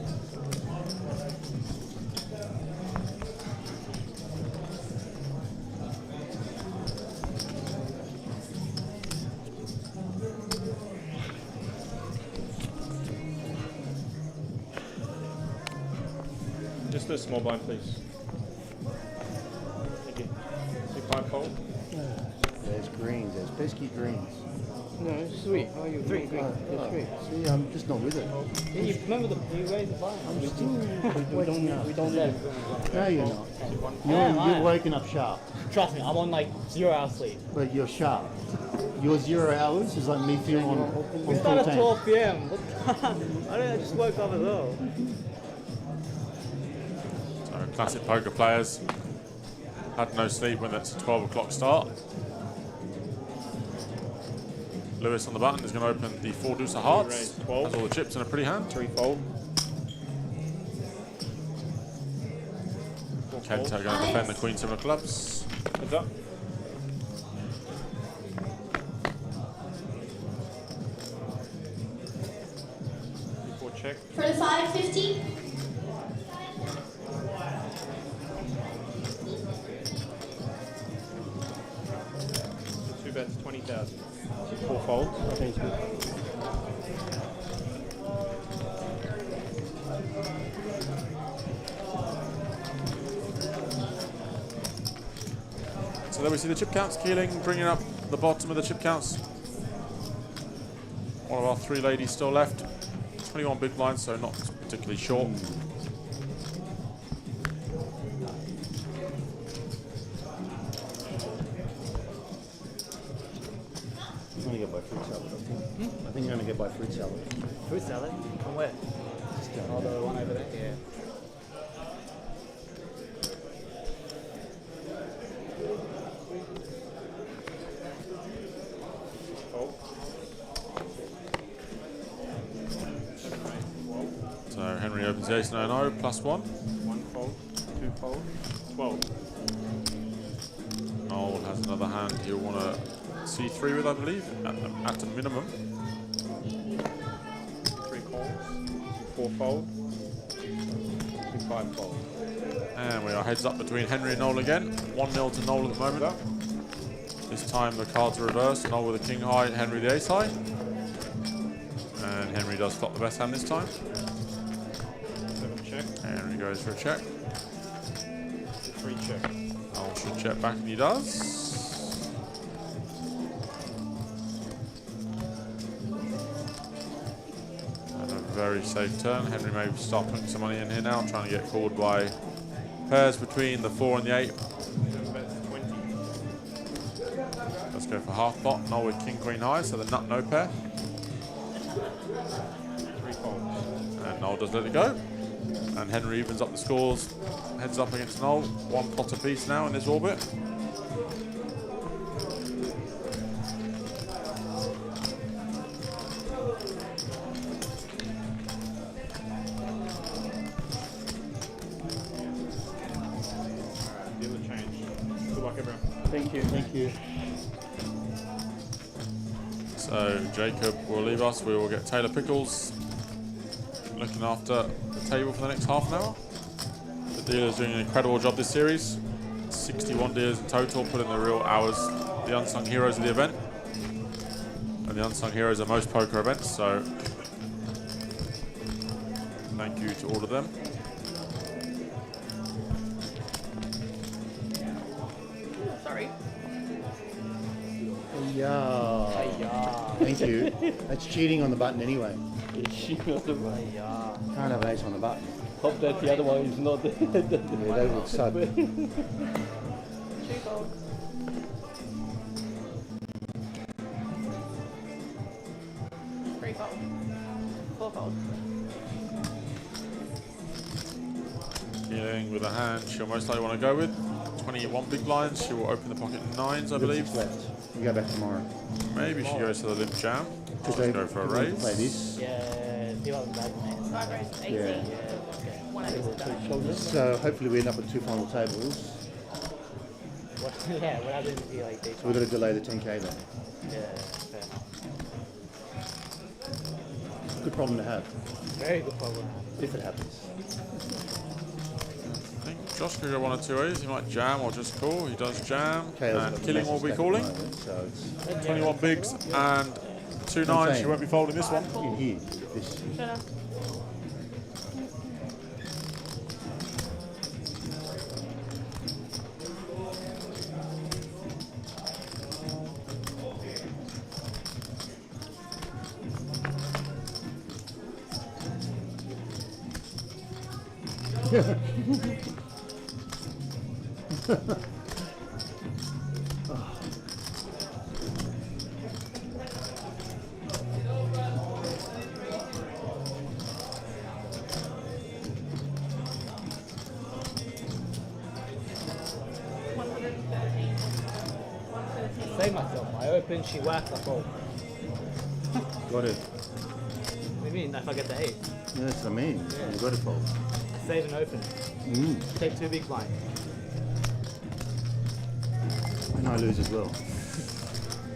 Speaker 2: Just a small blind, please. Thank you. 5 fold.
Speaker 3: There's greens, there's pesky greens.
Speaker 2: No, it's 3. How are you? 3.
Speaker 3: See, I'm just not with it.
Speaker 2: Yeah, you remember you raised the blind.
Speaker 3: I'm still waking up.
Speaker 2: We don't know.
Speaker 3: No, you're not. You're waking up sharp.
Speaker 2: Trust me, I'm on like 0 hours sleep.
Speaker 3: But you're sharp. Your 0 hours is like me feeling on
Speaker 2: We start at
Speaker 3: 14.
Speaker 2: 12 p.m. I just woke up as well.
Speaker 12: So classic poker players had no sleep when it's a 12 o'clock start. Lewis on the button is going to open the 4 deuce of hearts. Has all the chips in a pretty hand.
Speaker 2: 3 fold.
Speaker 12: Kento going to defend the Queen 7 of clubs.
Speaker 2: Heads up. Check.
Speaker 14: For the 550.
Speaker 2: 2 bets, 20,000. 4 folds. Okay, it's good.
Speaker 12: So there we see the chip counts. Keeling bringing up the bottom of the chip counts. One of our 3 ladies still left. 21 big blinds, so not particularly short.
Speaker 3: I'm going to go by fruit salad, I think. I think I'm going to go by fruit salad.
Speaker 2: Fruit salad? From where? Oh, the one over there? Yeah.
Speaker 12: So Henry opens the ace 9-0, +1.
Speaker 2: 1 fold, 2 fold, 12.
Speaker 12: Noel has another hand he'll want to C3 with, I believe, at a minimum.
Speaker 2: 3 calls, 4 fold, 2 5 fold.
Speaker 12: And we are heads up between Henry and Noel again. 1-0 to Noel at the moment. This time the cards are reversed. Noel with a king high, Henry the ace high. And Henry does flop the best hand this time.
Speaker 2: 7 check.
Speaker 12: Henry goes for a check.
Speaker 2: 3 check.
Speaker 12: Noel should check back, and he does. And a very safe turn. Henry may start putting some money in here now, trying to get called by pairs between the 4 and the 8.
Speaker 2: 7 bets, 20.
Speaker 12: Let's go for half pot. Noel with king queen high, so the nut no pair.
Speaker 2: 3 folds.
Speaker 12: And Noel does let it go. And Henry evens up the scores. Heads up against Noel. 1 pot apiece now in this orbit.
Speaker 2: Deal the change. Good luck, everyone.
Speaker 3: Thank you. Thank you.
Speaker 12: So Jacob will leave us. We will get Taylor Pickles looking after the table for the next half an hour. The dealer's doing an incredible job this series. 61 dealers in total, put in the real hours. The unsung heroes of the event. And the unsung heroes of most poker events, so thank you to all of them.
Speaker 2: Sorry.
Speaker 3: Yeah. Thank you. That's cheating on the button anyway. Can't have an ace on the button.
Speaker 2: Hope that the other one is not there.
Speaker 3: Yeah, that would suck.
Speaker 2: 3 fold. 4 fold.
Speaker 12: Dealing with a hand she'll most likely want to go with. 21 big blinds. She will open the pocket 9s, I believe.
Speaker 3: Left. You go back tomorrow.
Speaker 12: Maybe she goes to the limp jam.
Speaker 3: Because
Speaker 12: Let's go for a raise.
Speaker 3: Play this.
Speaker 2: Yeah, people have bad man.
Speaker 3: Yeah. So hopefully we end up with 2 final tables.
Speaker 2: Yeah, what happens if you like they
Speaker 3: So we're going to delay the 10k then.
Speaker 2: Yeah, fair enough.
Speaker 3: Good problem to have.
Speaker 2: Very good problem.
Speaker 3: If it happens.
Speaker 12: I think Josh could go 1 or 2 ways. He might jam or just call. He does jam.
Speaker 3: KO's
Speaker 12: And
Speaker 3: got the
Speaker 12: Killing will be
Speaker 3: massive
Speaker 12: calling.
Speaker 3: stack at the moment, so it's
Speaker 12: 21 bigs and 2 9s. She won't be folding this one.
Speaker 3: in here. This.
Speaker 2: I saved myself. I opened, she whacked, I fold.
Speaker 3: Got it.
Speaker 2: What do you mean if I get the 8?
Speaker 3: Yeah, that's what I mean.
Speaker 2: Yeah.
Speaker 3: You got it, fold.
Speaker 2: Save and open. Take 2 big blind.
Speaker 3: And I lose as well.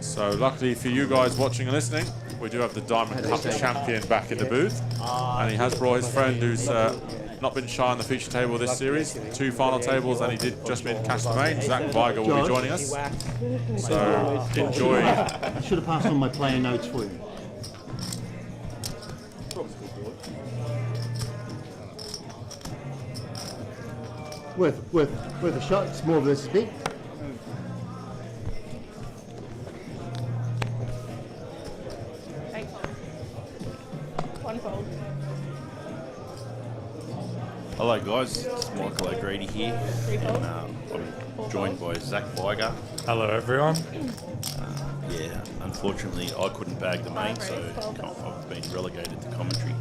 Speaker 12: So luckily for you guys watching and listening, we do have the Diamond Cup champion back in the booth. And he has brought his friend who's not been shy on the feature table this series. 2 final tables, and he did just win Cash the Main. Zach Viger will be joining us. So enjoy.
Speaker 3: I should have passed on my player notes for you. Worth a shot. Small versus big.
Speaker 15: One fold.
Speaker 9: Hello guys, it's Michael O'Grady here, and I'm joined by Zach Viger.
Speaker 16: Hello everyone.
Speaker 9: Yeah, unfortunately I couldn't bag the main, so I've been relegated to commentary.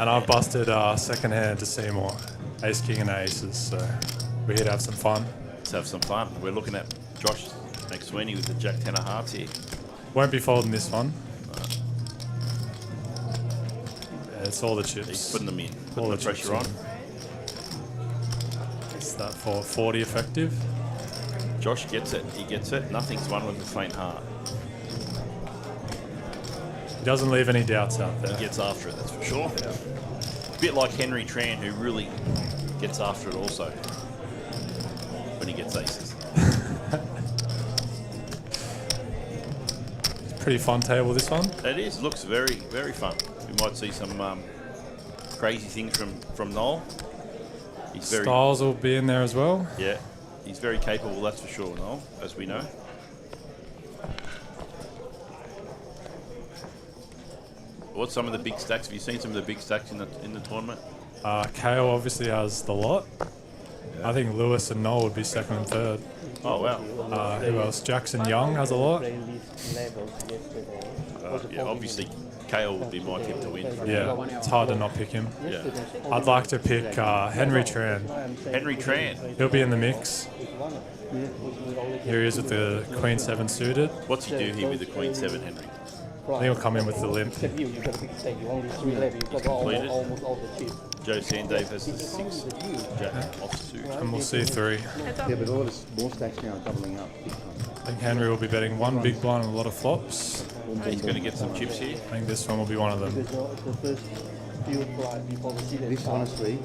Speaker 16: And I busted second hand to Seymour. Ace, King and Aces, so we're here to have some fun.
Speaker 9: Let's have some fun. We're looking at Josh McSweeney with the Jack 10 of hearts here.
Speaker 16: Won't be folding this one. Yeah, it's all the chips.
Speaker 9: He's putting them in,
Speaker 16: All
Speaker 9: putting the pressure on.
Speaker 16: Is that for 40 effective?
Speaker 9: Josh gets it, he gets it. Nothing's won with a faint heart.
Speaker 16: He doesn't leave any doubts out there.
Speaker 9: He gets after it, that's for sure.
Speaker 16: Yeah.
Speaker 9: A bit like Henry Tran, who really gets after it also when he gets aces.
Speaker 16: Pretty fun table, this one.
Speaker 9: It is, looks very, very fun. We might see some crazy things from Noel. He's very,
Speaker 16: Styles will be in there as well.
Speaker 9: yeah, he's very capable, that's for sure, Noel, as we know. What's some of the big stacks? Have you seen some of the big stacks in the tournament?
Speaker 16: Kale obviously has the lot.
Speaker 9: Yeah.
Speaker 16: I think Lewis and Noel would be second and third.
Speaker 9: Oh wow.
Speaker 16: Who else? Jackson Young has a lot.
Speaker 9: Yeah, obviously Kale would be my pick to win.
Speaker 16: Yeah, it's hard to not pick him.
Speaker 9: Yeah.
Speaker 16: I'd like to pick Henry Tran.
Speaker 9: Henry Tran.
Speaker 16: He'll be in the mix. Here he is with the Queen 7 suited.
Speaker 9: What's he do here with the Queen 7, Henry?
Speaker 16: I think he'll come in with the limp.
Speaker 9: Completed. Joe Sandave has the 6 Jack offsuit.
Speaker 16: And we'll see 3.
Speaker 3: Yeah, but all this more stacks now are doubling up.
Speaker 16: I think Henry will be betting 1 big blind and a lot of flops.
Speaker 9: He's going to get some chips here.
Speaker 16: I think this one will be one of them.
Speaker 3: This honestly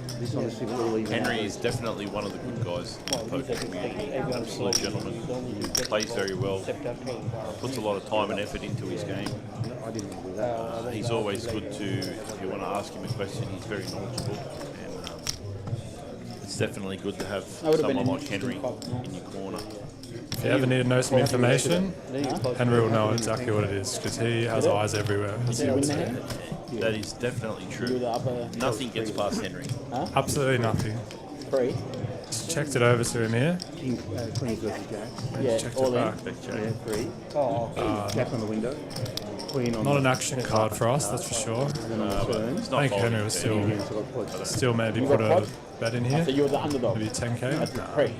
Speaker 3: will even
Speaker 9: Henry is definitely one of the good guys in the poker community. Absolute gentleman. Plays very well. Puts a lot of time and effort into his game. He's always good to, if you want to ask him a question, he's very knowledgeable. And it's definitely good to have someone like Henry in your corner.
Speaker 16: If you ever need to know some information, Henry will know exactly what it is because he has eyes everywhere, as you would say.
Speaker 9: That is definitely true. Nothing gets past Henry.
Speaker 16: Absolutely nothing. Just checked it over to him here.
Speaker 3: Queen versus Jack.
Speaker 16: Yeah, checked it back.
Speaker 3: Yeah, 3. Jack on the window. Queen on
Speaker 16: Not an action card for us, that's for sure. I think Henry will still maybe put a bet in here.
Speaker 2: So you're the underdog.
Speaker 16: Maybe 10k.
Speaker 3: No, I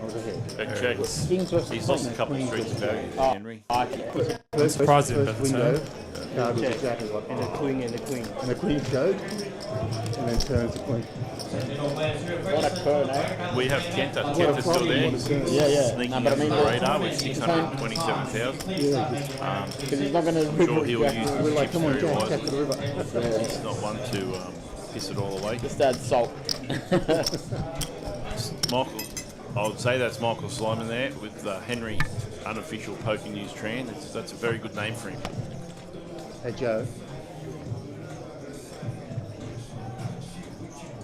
Speaker 3: was ahead.
Speaker 9: Check. He's lost a couple of streets of value, Henry.
Speaker 16: I'm surprised he didn't bet the
Speaker 3: window.
Speaker 16: turn.
Speaker 3: Card with the Jack and the Queen and the Queen. And the Queen showed. And then turns the Queen.
Speaker 2: What a turn, eh?
Speaker 9: We have Kenta. Kenta's still there.
Speaker 2: Yeah.
Speaker 9: Sneaking
Speaker 2: No, but I mean,
Speaker 9: under the radar with 627,000.
Speaker 2: Because he's not going to.
Speaker 9: I'm sure he'll use his
Speaker 3: We're like,
Speaker 9: chips
Speaker 3: come on,
Speaker 9: very
Speaker 3: Jack,
Speaker 9: wisely.
Speaker 3: tap to the river.
Speaker 9: He's not one to piss it all away.
Speaker 2: Just add salt.
Speaker 9: Michael, I would say that's Michael Slyman there with Henry, unofficial Poker News Tran. That's a very good name for him.
Speaker 3: Hey, Joe.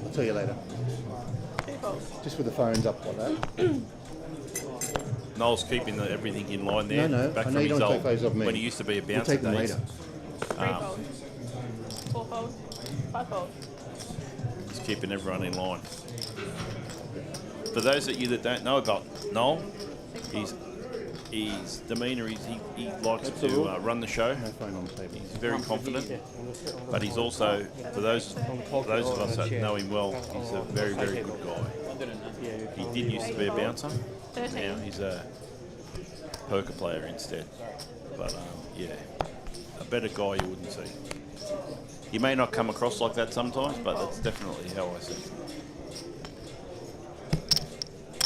Speaker 3: I'll tell you later. Just with the phones up like that.
Speaker 9: Noel's keeping everything in line there.
Speaker 3: No,
Speaker 9: back
Speaker 3: I know
Speaker 9: from
Speaker 3: you
Speaker 9: his
Speaker 3: don't
Speaker 9: old,
Speaker 3: take those off me.
Speaker 9: when he used to be a
Speaker 3: We'll
Speaker 9: bouncer
Speaker 3: take them
Speaker 9: days.
Speaker 3: later.
Speaker 15: 3 fold. 4 fold. 5 fold.
Speaker 9: He's keeping everyone in line. For those of you that don't know about Noel, his demeanour is he likes to run the show. He's very confident, but he's also, for those of us that know him well, he's a very, very good guy. He did used to be a bouncer. Now he's a poker player instead. But yeah, a better guy you wouldn't see. He may not come across like that sometimes, but that's definitely how I see it.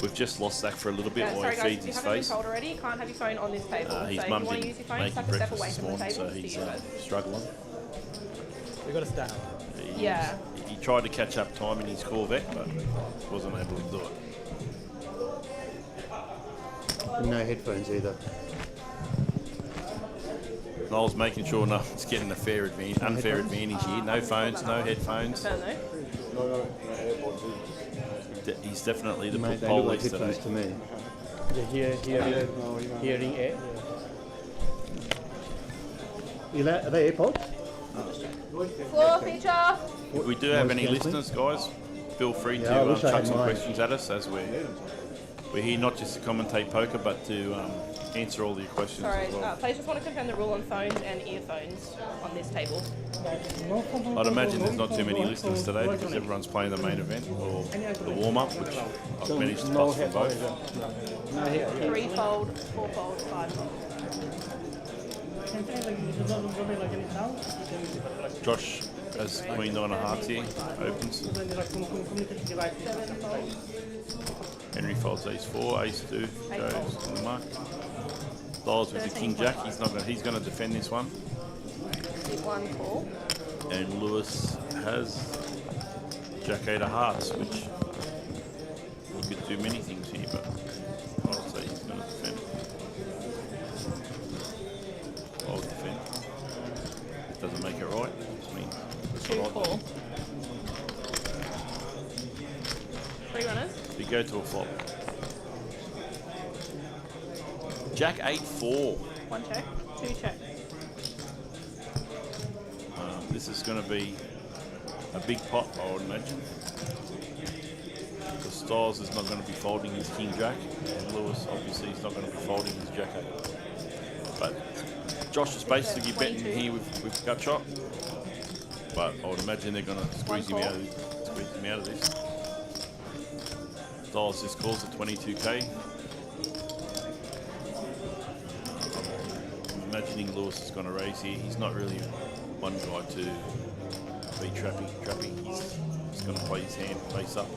Speaker 9: We've just lost Zach for a little bit while he feeds his face.
Speaker 15: Told already, you can't have your phone on this table.
Speaker 9: His
Speaker 15: so
Speaker 9: mum
Speaker 15: if you want to
Speaker 9: didn't
Speaker 15: use your phone,
Speaker 9: make
Speaker 15: just have
Speaker 9: him
Speaker 15: to step
Speaker 9: breakfast
Speaker 15: away
Speaker 9: this
Speaker 15: from the
Speaker 9: morning,
Speaker 15: table.
Speaker 9: so he's struggling.
Speaker 2: We got to start.
Speaker 15: Yeah.
Speaker 9: He tried to catch up time in his Corvette, but wasn't able to do it.
Speaker 3: And no headphones either.
Speaker 9: Noel's making sure no one's getting a fair unfair advantage here. No phones, no headphones. He's definitely the
Speaker 3: Mate, they
Speaker 9: pole
Speaker 3: look like
Speaker 9: today.
Speaker 3: headphones to me.
Speaker 2: Hearing aid.
Speaker 3: Are they AirPods?
Speaker 15: Floor feature.
Speaker 9: If we do have any
Speaker 3: Noise cancelling?
Speaker 9: listeners, guys, feel free
Speaker 3: Yeah, I
Speaker 9: to
Speaker 3: wish I
Speaker 9: chuck
Speaker 3: had
Speaker 9: some
Speaker 3: mine.
Speaker 9: questions at us as we're here not just to commentate poker, but to answer all your questions
Speaker 15: Sorry,
Speaker 9: as well.
Speaker 15: please just want to confirm the rule on phones and earphones on this table.
Speaker 9: I'd imagine there's not too many listeners today because everyone's playing the main event or the warm-up, which I've managed to pass for both.
Speaker 15: 3-fold, 4-fold, 5-fold.
Speaker 9: Josh has Queen Nine of Hearts here, opens. Henry folds Ace 4, Ace 2 goes on the mark. Styles with the King Jack, he's going to defend this one.
Speaker 15: One call.
Speaker 9: And Lewis has Jack 8 of Hearts, which he could do many things here, but I'll say he's going to defend. I'll defend. It doesn't make it right. It means that's what I do.
Speaker 15: 3 runners.
Speaker 9: We go to a flop. Jack 8-4.
Speaker 15: 1 check, 2 check.
Speaker 9: This is going to be a big pot, I would imagine. Because Styles is not going to be folding his King Jack, and Lewis obviously is not going to be folding his Jack 8. But Josh is basically betting here with gut shot. But I would imagine they're going to squeeze him out of this. Styles just calls at 22k. I'm imagining Lewis is going to raise here. He's not really one guy to be trappy. He's going to play his hand face up.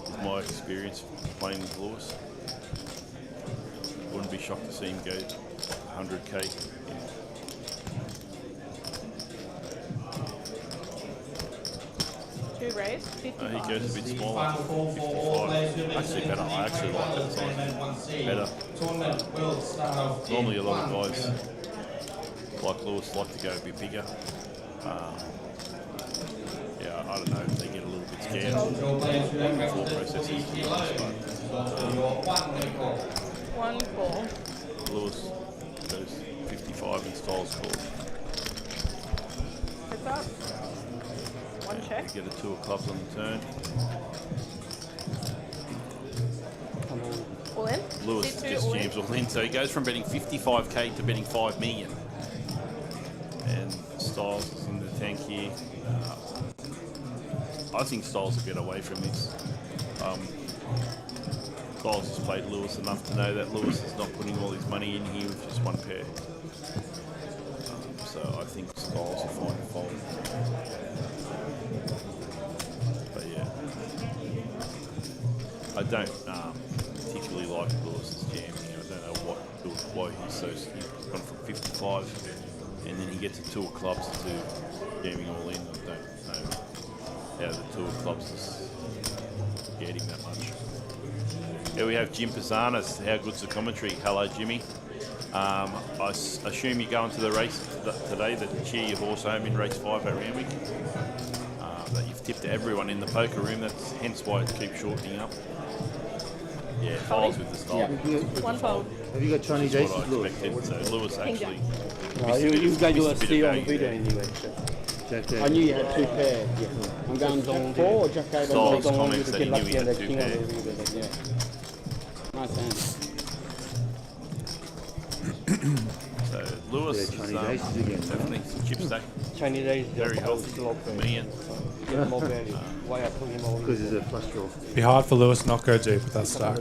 Speaker 9: With my experience playing with Lewis, wouldn't be shocked to see him go 100k.
Speaker 15: Raise, 55.
Speaker 9: He goes a bit smaller, 55. Actually better. I actually like that size. Better. Normally a lot of guys like Lewis like to go a bit bigger. Yeah, I don't know if they get a little bit scared before processes.
Speaker 15: One call.
Speaker 9: Lewis goes 55 and Styles called.
Speaker 15: Pick up. One check.
Speaker 9: Get a 2 of clubs on the turn.
Speaker 15: All in.
Speaker 9: Lewis just jams all in, so he goes from betting 55k to betting 5 million. And Styles is in the tank here. I think Styles will get away from this. Styles has played Lewis enough to know that Lewis is not putting all his money in here with just one pair. So I think Styles will find a fold. But yeah, I don't particularly like Lewis's jamming. I don't know why he's gone from 55 and then he gets a 2 of clubs to jamming all in. I don't know how the 2 of clubs is getting that much. Here we have Jim Pisanas. How good's the commentary? Hello, Jimmy. I assume you're going to the race today to cheer your horse home in race 5 at Randwick. That you've tipped everyone in the poker room. That's hence why it keeps shortening up. Yeah, folds with the style.
Speaker 3: Yeah.
Speaker 15: One fold.
Speaker 3: Have you got Chinese aces,
Speaker 9: Lewis? So Lewis actually.
Speaker 2: You guys will see on video anyway.
Speaker 3: I
Speaker 17: knew you had two pair. Yeah. I'm going Jack 4 or Jack 8.
Speaker 9: Styles comments that he knew he had two pair.
Speaker 17: Yeah. Nice hand.
Speaker 9: So Lewis is definitely some chip stack.
Speaker 2: Chinese days,
Speaker 9: Very healthy. Million.
Speaker 3: Because he's a flush draw.
Speaker 16: Be hard for Lewis not go deep with that stack.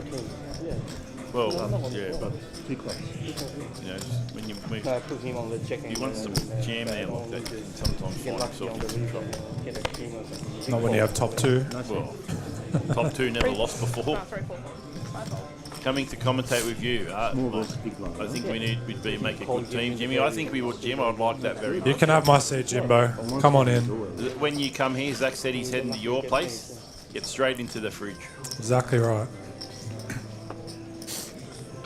Speaker 9: Well, yeah, but
Speaker 3: too close.
Speaker 9: You know, when you he wants to jam there like that, you can sometimes find himself in some trouble.
Speaker 16: Not when you have top two.
Speaker 9: Well, top two never lost before. Coming to commentate with you, I think we'd make a good team, Jimmy. I think we would, Jim. I'd like that very much.
Speaker 16: You can have my seat, Jimbo. Come on in.
Speaker 9: When you come here, Zach said he's heading to your place. Get straight into the fridge.
Speaker 16: Exactly right.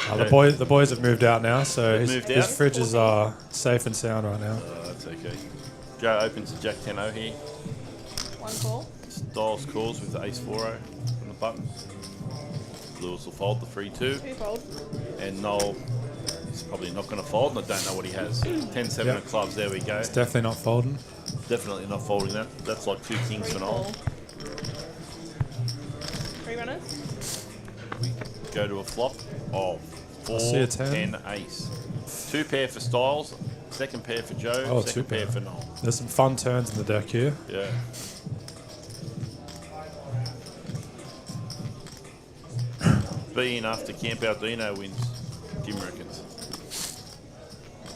Speaker 16: The boys have moved out now, so his fridge is safe and sound right now.
Speaker 9: That's okay. Joe opens the Jack 10-0 here.
Speaker 15: One call.
Speaker 9: Styles calls with the Ace 4-0 on the button. Lewis will fold the 3-2.
Speaker 15: Two fold.
Speaker 9: And Noel is probably not going to fold, and I don't know what he has. 10-7
Speaker 16: Yep.
Speaker 9: of clubs, there we go.
Speaker 16: It's definitely not folding.
Speaker 9: Definitely not folding that. That's like 2 kings for Noel.
Speaker 15: Three runners.
Speaker 9: Go to a flop of 4,
Speaker 16: see a 10.
Speaker 9: 10, ace. 2 pair for Styles, second pair for Joe,
Speaker 16: Oh,
Speaker 9: second
Speaker 16: 2
Speaker 9: pair
Speaker 16: pair.
Speaker 9: for Noel.
Speaker 16: There's some fun turns in the deck here.
Speaker 9: Yeah. Be enough to camp out Dino wins, Jim reckons.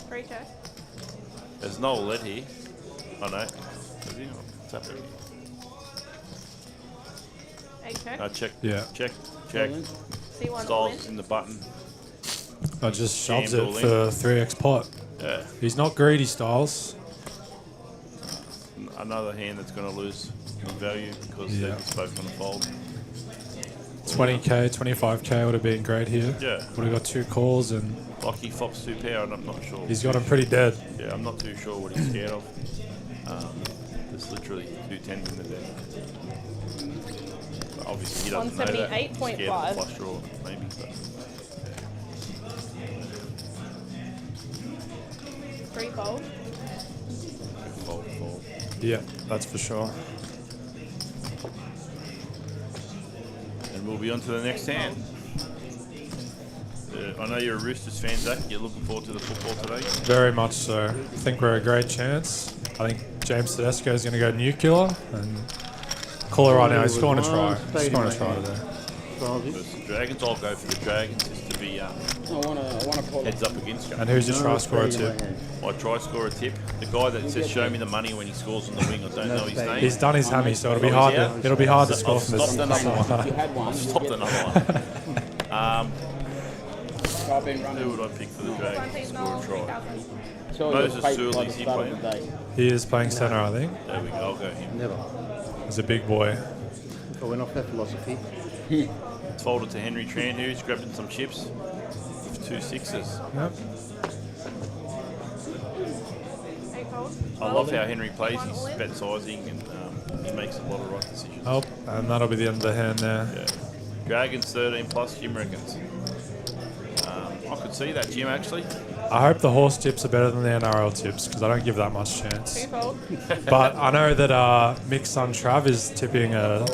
Speaker 15: Three check.
Speaker 9: There's Noel led here. Oh no. What's happening?
Speaker 15: Eight check.
Speaker 9: No, check.
Speaker 16: Yeah.
Speaker 9: Check.
Speaker 15: C1
Speaker 9: Styles in the button.
Speaker 16: I just shoves
Speaker 9: Jammed
Speaker 16: it
Speaker 9: all
Speaker 16: for 3x pot.
Speaker 9: Yeah.
Speaker 16: He's not greedy, Styles.
Speaker 9: Another hand that's going to lose in value because
Speaker 16: Yeah.
Speaker 9: they're just both going to fold.
Speaker 16: 20k, 25k would have been great here.
Speaker 9: Yeah.
Speaker 16: Would have got 2 calls and
Speaker 9: Lucky flops 2 pair, and I'm not sure.
Speaker 16: he's got him pretty dead.
Speaker 9: Yeah, I'm not too sure what he's scared of. There's literally 2 tens in the deck. But obviously he doesn't know that. He's scared of the
Speaker 15: 178.5.
Speaker 9: flush draw, maybe. But
Speaker 15: Three fold.
Speaker 9: fold.
Speaker 16: Yeah, that's for sure.
Speaker 9: And we'll be on to the next hand. I know you're a Roosters fan, Zach. You're looking forward to the football today.
Speaker 16: Very much so. I think we're a great chance. I think James Tedesco is going to go nuclear and call it right now. He's scoring a try. He's scoring a try today.
Speaker 9: Versus the Dragons, I'll go for the Dragons just to be heads up against you.
Speaker 16: And who's your try scorer tip?
Speaker 9: My try scorer tip, the guy that says show me the money when he scores on the wing. I don't know his name.
Speaker 16: He's done his hammy, so it'll be hard. It'll be hard to score from this.
Speaker 9: Stopped another one. Who would I pick for the Dragons to score a try? Moses Sewell, is he playing?
Speaker 16: He is playing centre, I think.
Speaker 9: There we go, I'll go him.
Speaker 3: Never.
Speaker 16: He's a big boy.
Speaker 3: I went off that philosophy.
Speaker 9: It's folded to Henry Tran, who's grabbed in some chips with 2 sixes.
Speaker 16: Yep.
Speaker 15: Eight fold.
Speaker 9: I love how Henry plays his bet sizing and he makes a lot of right decisions.
Speaker 16: Oh, and that'll be the end of the hand there.
Speaker 9: Yeah. Dragons 13 plus, Jim reckons. I could see that, Jim, actually.
Speaker 16: I hope the horse tips are better than the NRL tips because I don't give that much chance.
Speaker 15: Two fold.
Speaker 16: But I know that Mick's son Trav is tipping a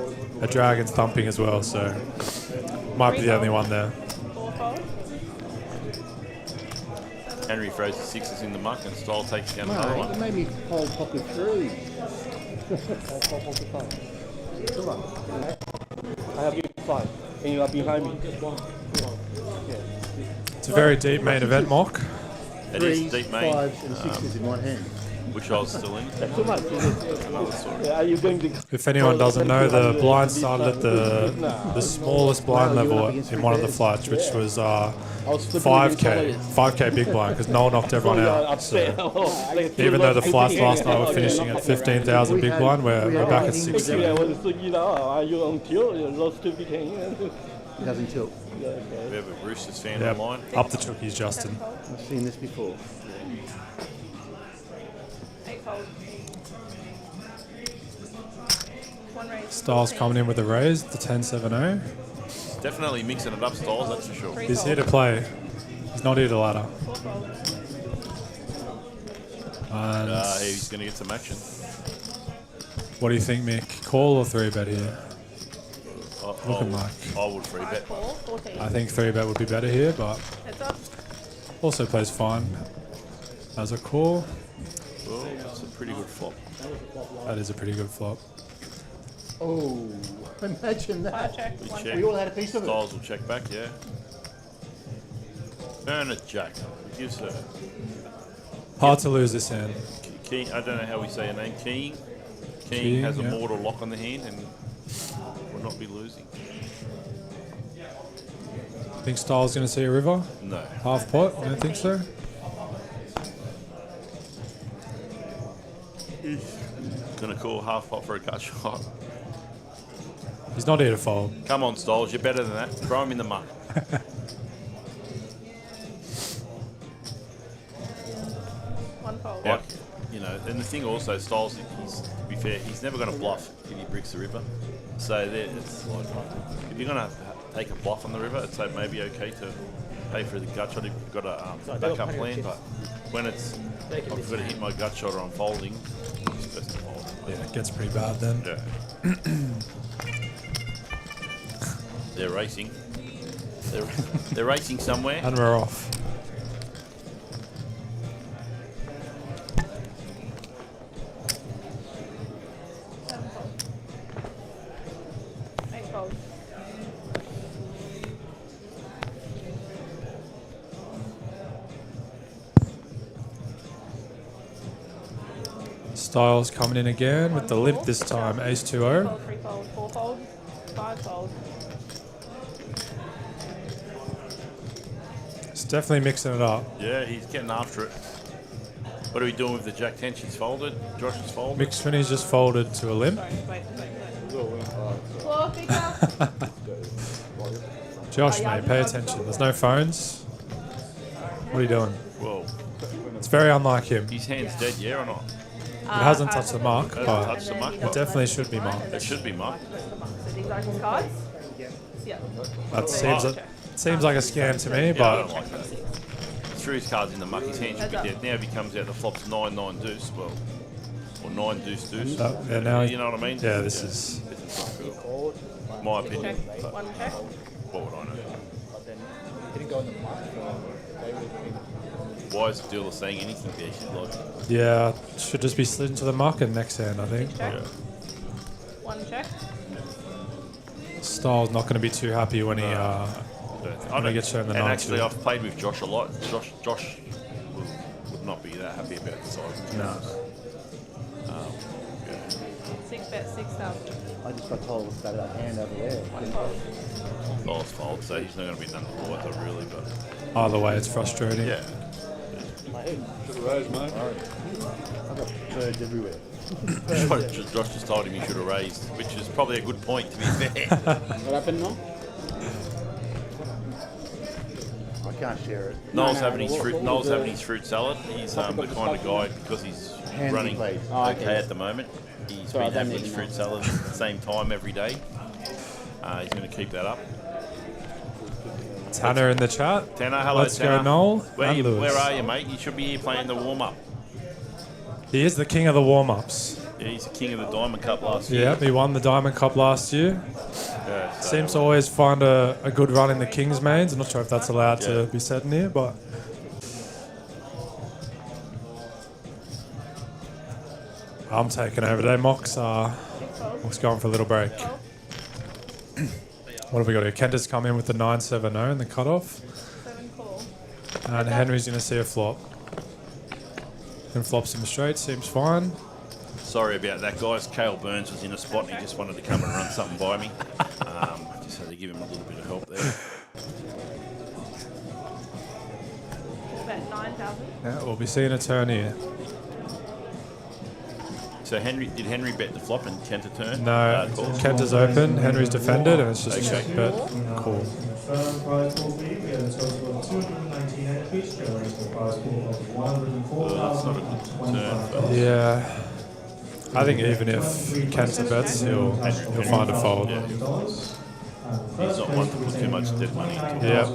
Speaker 16: Dragons thumping as well, so might be the only one there.
Speaker 15: Four fold.
Speaker 9: Henry throws the sixes in the muck and Style takes down
Speaker 3: No,
Speaker 9: another
Speaker 3: it
Speaker 9: one.
Speaker 3: made me hold pocket 3. Come on.
Speaker 2: I have you 5, and you are behind me.
Speaker 16: It's a very deep main event, Mock.
Speaker 9: It is
Speaker 3: 3s,
Speaker 9: deep main,
Speaker 3: 5s and 6s in one hand.
Speaker 9: which I was still in.
Speaker 2: That's too much.
Speaker 9: That's another story.
Speaker 2: Are you going to?
Speaker 16: If anyone doesn't know, the blind started at the smallest blind level in one of the flights, which was 5k big blind, because Noel knocked everyone out. So even though the flights last night were finishing at 15,000 big blind, we're back at 60.
Speaker 2: Are you on tilt? Lost to became.
Speaker 3: It doesn't tilt.
Speaker 9: We have a Roosters fan
Speaker 16: Yep.
Speaker 9: online.
Speaker 16: Up the chookies, Justin.
Speaker 3: I've seen this before.
Speaker 15: Eight fold. One raise.
Speaker 16: Styles coming in with a raise, the 10-7-0.
Speaker 9: Definitely mixing it up, Styles, that's for sure.
Speaker 16: He's here to play. He's not here to ladder.
Speaker 15: Four fold.
Speaker 16: And
Speaker 9: He's going to get some action.
Speaker 16: What do you think, Mick? Call or 3-bet here? Looking like.
Speaker 9: I would 3-bet.
Speaker 16: I think 3-bet would be better here, but
Speaker 15: Heads up.
Speaker 16: also plays fine as a call.
Speaker 9: Well, that's a pretty good flop.
Speaker 16: That is a pretty good flop.
Speaker 3: Oh, imagine that.
Speaker 9: We check.
Speaker 3: We all had a piece of it.
Speaker 9: Styles will check back, yeah. Turn it, Jack. Gives her.
Speaker 16: Hard to lose this hand.
Speaker 9: Keen, I don't know how we say her name. Keen. Keen
Speaker 16: Keen,
Speaker 9: has a
Speaker 16: yeah.
Speaker 9: mortal lock on the hand and will not be losing.
Speaker 16: Think Styles going to see a river?
Speaker 9: No.
Speaker 16: Half pot? I don't think so.
Speaker 9: Gonna call half pot for a gut shot.
Speaker 16: He's not here to fold.
Speaker 9: Come on, Styles, you're better than that. Throw him in the muck.
Speaker 15: One fold.
Speaker 9: Like, you know, and the thing also, Styles, he's, to be fair, he's never going to bluff if he bricks the river. So there, it's like, if you're going to take a bluff on the river, it's like maybe okay to pay for the gut shot if you've got a backup plan. But when it's, I've got to hit my gut shot or I'm folding, it's best to fold.
Speaker 16: Yeah, it gets pretty bad then.
Speaker 9: Yeah. They're racing. They're racing somewhere.
Speaker 16: And we're off. Styles coming in again with the limp this time. Ace 2-0.
Speaker 15: Fold, 3 fold, 4 fold, 5 fold.
Speaker 16: It's definitely mixing it up.
Speaker 9: Yeah, he's getting after it. What are we doing with the Jack 10? She's folded. Josh is folded.
Speaker 16: Mixed Finny's just folded to a limp.
Speaker 15: Floor figure.
Speaker 16: Josh, mate, pay attention. There's no phones. What are you doing?
Speaker 9: Well,
Speaker 16: it's very unlike him.
Speaker 9: his hand's dead, yeah or not?
Speaker 16: It hasn't touched the mark,
Speaker 9: It hasn't
Speaker 16: but
Speaker 9: touched the mark,
Speaker 16: it
Speaker 9: but
Speaker 16: definitely should be marked.
Speaker 9: it should be marked.
Speaker 15: So these are his cards? Yeah.
Speaker 16: That seems like a scam to me,
Speaker 9: Yeah, I
Speaker 16: but
Speaker 9: don't like that. Threw his cards in the muck, his hand should be dead. Now if he comes out, the flop's 9-9 deuce, well, or 9 deuce deuce.
Speaker 16: yeah, now
Speaker 9: You know what I mean?
Speaker 16: Yeah, this is.
Speaker 9: This is not good. My opinion.
Speaker 15: Check.
Speaker 9: But
Speaker 15: One check.
Speaker 9: what would I know?
Speaker 17: Didn't go in the mark.
Speaker 9: Why is the dealer saying anything there? She's like,
Speaker 16: Yeah, should just be slid into the muck in next hand, I think.
Speaker 15: Check. One check.
Speaker 16: Styles not going to be too happy when he gets shown the
Speaker 9: and
Speaker 16: 9-2.
Speaker 9: actually, I've played with Josh a lot. Josh would not be that happy about the size.
Speaker 16: No.
Speaker 15: 6 bet, 6,000.
Speaker 3: I just got told about that hand over there.
Speaker 9: Styles fold, so he's not going to be none of the water really, but
Speaker 16: Either way, it's frustrating.
Speaker 9: yeah.
Speaker 3: Should have raised, mate. I've got birds everywhere.
Speaker 9: Josh just told him he should have raised, which is probably a good point to be fair.
Speaker 17: What happened now?
Speaker 3: I can't share it.
Speaker 9: Noel's having his fruit salad. He's the kind of guy, because he's
Speaker 3: Hands
Speaker 9: running
Speaker 3: he plays.
Speaker 9: okay at the moment. He's
Speaker 17: Sorry, I
Speaker 9: been
Speaker 17: don't
Speaker 9: having
Speaker 17: need
Speaker 9: his
Speaker 17: to
Speaker 9: fruit
Speaker 17: know.
Speaker 9: salad at the same time every day. He's going to keep that up.
Speaker 16: Tanner in the chat.
Speaker 9: Tanner, hello,
Speaker 16: Let's
Speaker 9: Tanner.
Speaker 16: go, Noel.
Speaker 9: Where,
Speaker 16: and Lewis.
Speaker 9: where are you, mate? You should be here playing the warm-up.
Speaker 16: He is the king of the warm-ups.
Speaker 9: Yeah, he's the king of the Diamond Cup last year.
Speaker 16: Yeah, he won the Diamond Cup last year.
Speaker 9: Yeah, so-
Speaker 16: Seems to always find a good run in the King's mains. I'm not sure if that's allowed
Speaker 9: Yeah.
Speaker 16: to be said in here, but I'm taking over today. Mox going for a little break. What have we got here? Kenta's come in with the 9-7-0 in the cutoff.
Speaker 15: 7 call.
Speaker 16: And Henry's going to see a flop. Can flop some straight, seems fine.
Speaker 9: Sorry about that, guys. Cale Burns was in a spot and he just wanted to come and run something by me. Just had to give him a little bit of help there.
Speaker 15: Bet 9,000.
Speaker 16: Yeah, we'll be seeing a turn here.
Speaker 9: So did Henry bet the flop and Kenta turn?
Speaker 16: No, Kenta's open, Henry's defended, and it's just a check bet. Cool.
Speaker 13: Confirmed prize pool fee, we have a total of 219 entries, generating a prize pool of 104,025.
Speaker 16: Yeah. I think even if Kenta bets, he'll find a fold.
Speaker 9: Yeah. He's not one to put too much dead money into.
Speaker 16: Yeah.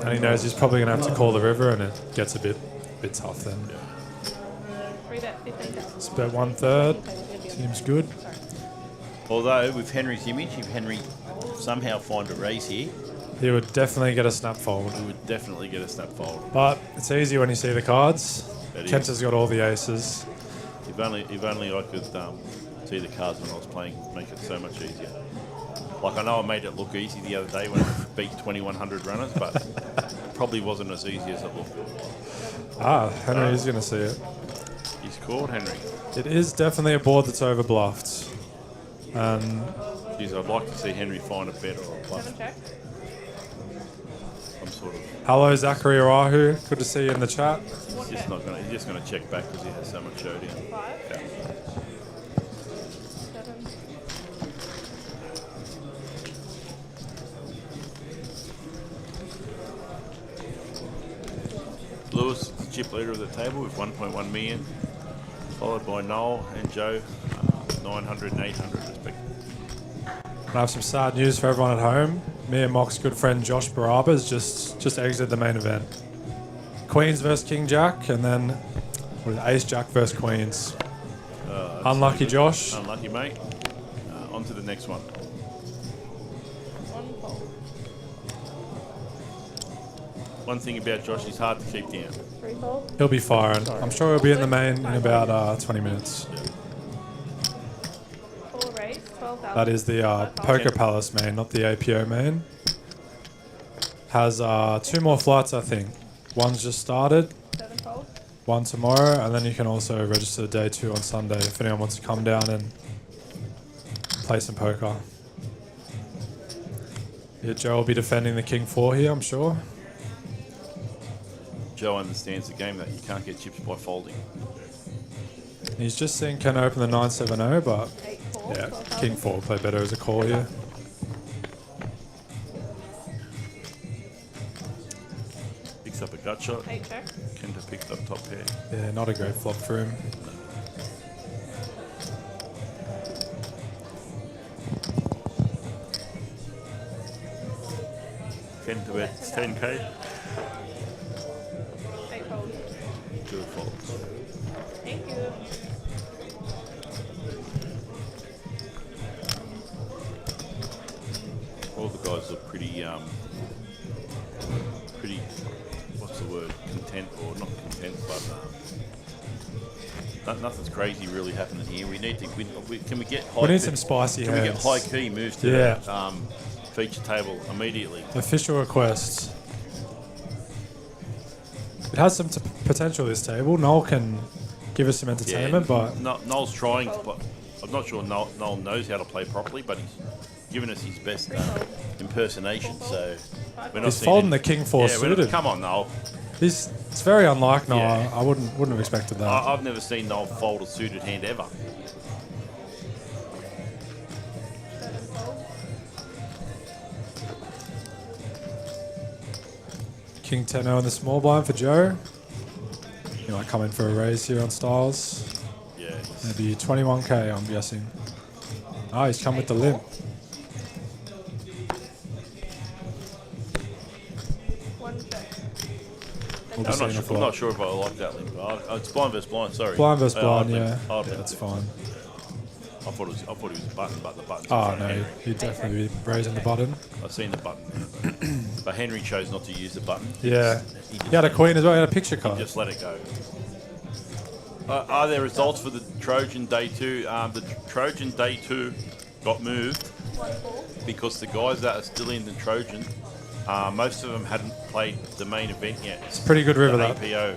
Speaker 16: And he knows he's probably going to have to call the river, and it gets a bit tough then.
Speaker 15: 3 bet 15,000.
Speaker 16: Let's bet 1/3. Seems good.
Speaker 9: Although with Henry's image, if Henry somehow find a raise here,
Speaker 16: He would definitely get a snap fold.
Speaker 9: he would definitely get a snap fold.
Speaker 16: But it's easy when you see the cards.
Speaker 9: It is.
Speaker 16: Kenta's got all the aces.
Speaker 9: If only I could see the cards when I was playing, make it so much easier. Like I know I made it look easy the other day when I beat 2,100 runners, but it probably wasn't as easy as it looked.
Speaker 16: Henry is going to see it.
Speaker 9: He's called Henry.
Speaker 16: It is definitely a board that's over bluffed.
Speaker 9: Geez, I'd like to see Henry find a bet or a bluff.
Speaker 15: 7 check.
Speaker 9: Some sort of.
Speaker 16: Hello, Zachary Arahu. Good to see you in the chat.
Speaker 9: He's just gonna check back because he has so much showdown.
Speaker 15: 5.
Speaker 9: Yeah.
Speaker 15: 7.
Speaker 9: Lewis, the chip leader of the table with 1.1 million, followed by Noel and Joe, 900 and 800 respectively.
Speaker 16: I have some sad news for everyone at home. Me and Mock's good friend Josh Barabbas just exited the main event. Queens versus King Jack, and then Ace Jack versus Queens. Unlucky, Josh.
Speaker 9: Unlucky, mate. On to the next one. One thing about Josh, he's hard to keep down.
Speaker 15: 3 fold.
Speaker 16: He'll be firing. I'm sure he'll be in the main in about 20 minutes.
Speaker 15: 4 raise, 12,000.
Speaker 16: That is the Poker Palace main, not the APO main. Has 2 more flights, I think. One's just started.
Speaker 15: 7 fold.
Speaker 16: One tomorrow, and then you can also register day 2 on Sunday if anyone wants to come down and play some poker. Yeah, Joe will be defending the King 4 here, I'm sure.
Speaker 9: Joe understands the game that you can't get chips by folding.
Speaker 16: He's just seen Ken open the 970, but yeah, King 4 will play better as a call here.
Speaker 9: Picks up a gut shot.
Speaker 15: 8 check.
Speaker 9: Kenta picked up top pair.
Speaker 16: Yeah, not a great flop for him.
Speaker 9: Kenta bets 10k.
Speaker 15: 8 fold.
Speaker 9: Good folds.
Speaker 15: Thank you.
Speaker 9: All the guys look pretty, what's the word, content, or not content, but nothing's crazy really happening here. We need to, can we get high
Speaker 16: We need some spicy
Speaker 9: Can we get
Speaker 16: hands.
Speaker 9: high key moves to the feature table immediately?
Speaker 16: Official requests. It has some potential, this table. Noel can give us some entertainment, but
Speaker 9: Noel's trying, but I'm not sure Noel knows how to play properly, but he's given us his best impersonation, so we're not
Speaker 16: he's
Speaker 9: seeing
Speaker 16: folding
Speaker 9: any-
Speaker 16: the King 4
Speaker 9: yeah, we're not-
Speaker 16: suited.
Speaker 9: Come on, Noel.
Speaker 16: It's very unlike Noel.
Speaker 9: Yeah.
Speaker 16: I wouldn't have expected that.
Speaker 9: I've never seen Noel fold a suited hand ever.
Speaker 16: King 10-0 in the small blind for Joe. He might come in for a raise here on Styles.
Speaker 9: Yeah.
Speaker 16: Maybe 21k, I'm guessing. Ah, he's come with the limp. We'll be seeing a
Speaker 9: I'm
Speaker 16: flop.
Speaker 9: not sure if I like that link. It's blind versus blind. Sorry.
Speaker 16: Blind versus blind,
Speaker 9: I'd
Speaker 16: yeah.
Speaker 9: limp.
Speaker 16: Yeah, that's fine.
Speaker 9: I thought it was a button, but the button's in
Speaker 16: Oh
Speaker 9: front of
Speaker 16: no,
Speaker 9: Henry.
Speaker 16: he'd definitely be raising the button.
Speaker 9: I've seen the button, but Henry chose not to use the button.
Speaker 16: Yeah. He had a queen as well, he had a picture
Speaker 9: He
Speaker 16: card.
Speaker 9: just let it go. Are there results for the Trojan Day 2? The Trojan Day 2 got moved because the guys that are still in the Trojan, most of them hadn't played the main event yet.
Speaker 16: It's a pretty good river,
Speaker 9: the
Speaker 16: that.
Speaker 9: APO.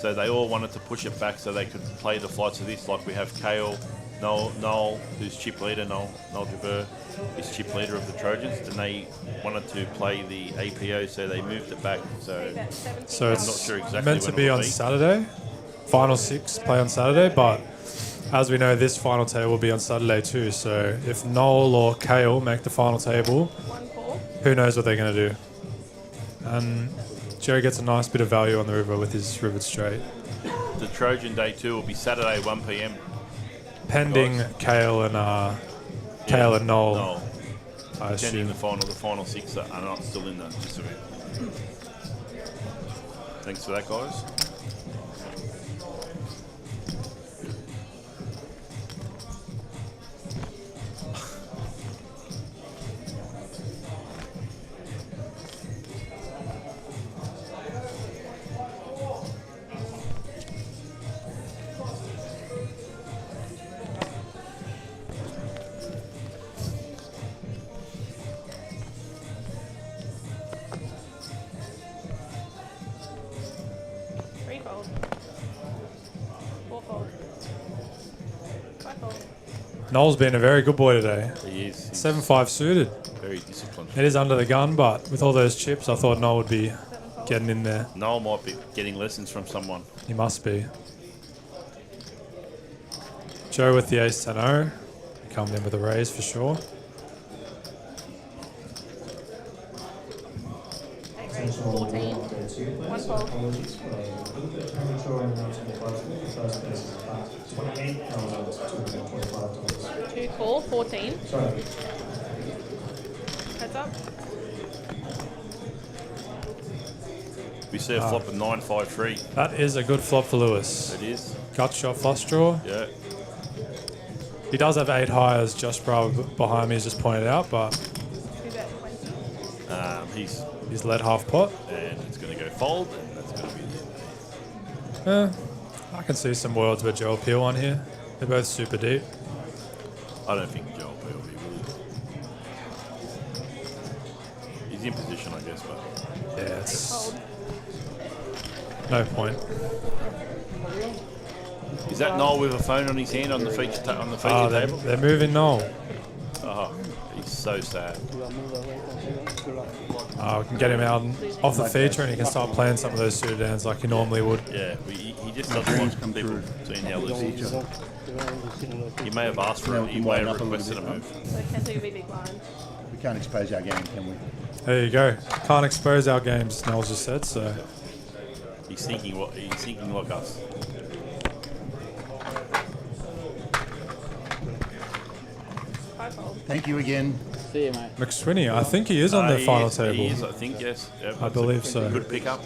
Speaker 9: So they all wanted to push it back so they could play the flights of this. Like we have Kale, Noel, who's chip leader, Noel Javert is chip leader of the Trojans, and they wanted to play the APO, so they moved it back. So
Speaker 16: So
Speaker 9: I'm
Speaker 16: it's
Speaker 9: not sure exactly
Speaker 16: meant to
Speaker 9: when
Speaker 16: be
Speaker 9: it'll
Speaker 16: on Saturday. Final 6 play on Saturday, but as we know, this final table will be on Saturday too. So if Noel or Kale make the final table, who knows what they're going to do. And Joe gets a nice bit of value on the river with his rivered straight.
Speaker 9: The Trojan Day 2 will be Saturday 1 p.m.
Speaker 16: Pending Kale and Noel. I
Speaker 9: Pending
Speaker 16: assume.
Speaker 9: the final 6 are not still in the event. Thanks for that, guys.
Speaker 15: 4-4. 5-4.
Speaker 16: Noel's been a very good boy today.
Speaker 9: He is.
Speaker 16: 7-5 suited.
Speaker 9: Very disciplined.
Speaker 16: It is under the gun, but with all those chips, I thought Noel would be getting in there.
Speaker 9: Noel might be getting lessons from someone.
Speaker 16: He must be. Joe with the ace-10-0. He comes in with a raise for sure.
Speaker 15: Raise 14. 1 fold.
Speaker 13: Apologies for a little bit premature in announcing the prize pool. The first place is back $28,225.
Speaker 15: 2 call, 14.
Speaker 13: Sorry.
Speaker 15: Heads up.
Speaker 9: We see a flop of 9-5-3.
Speaker 16: That is a good flop for Lewis.
Speaker 9: It is.
Speaker 16: Gut shot flush draw.
Speaker 9: Yeah.
Speaker 16: He does have 8 high, as Josh Brower behind me has just pointed out, but he's led half pot.
Speaker 9: And it's going to go fold, and that's going to be the end.
Speaker 16: I can see some worlds where Joe will peel one here. They're both super deep.
Speaker 9: I don't think Joe will be really. He's in position, I guess, but
Speaker 16: yeah, it's no point.
Speaker 9: Is that Noel with a phone on his hand on the feature table?
Speaker 16: They're moving Noel.
Speaker 9: Oh, he's so sad.
Speaker 16: We can get him out off the feature and he can start playing some of those suited hands like he normally would.
Speaker 9: Yeah, he just doesn't want people seeing how loose he is. He may have asked for it, he may have requested a move.
Speaker 15: So can do big blind.
Speaker 3: We can't expose our game, can we?
Speaker 16: There you go. Can't expose our games, Noel just said, so.
Speaker 9: He's thinking like us.
Speaker 3: Thank you again.
Speaker 17: See you, mate.
Speaker 16: McSweeney, I think he is on the final table.
Speaker 9: He is, I think, yes. Yeah,
Speaker 16: I believe so.
Speaker 9: Good pickup.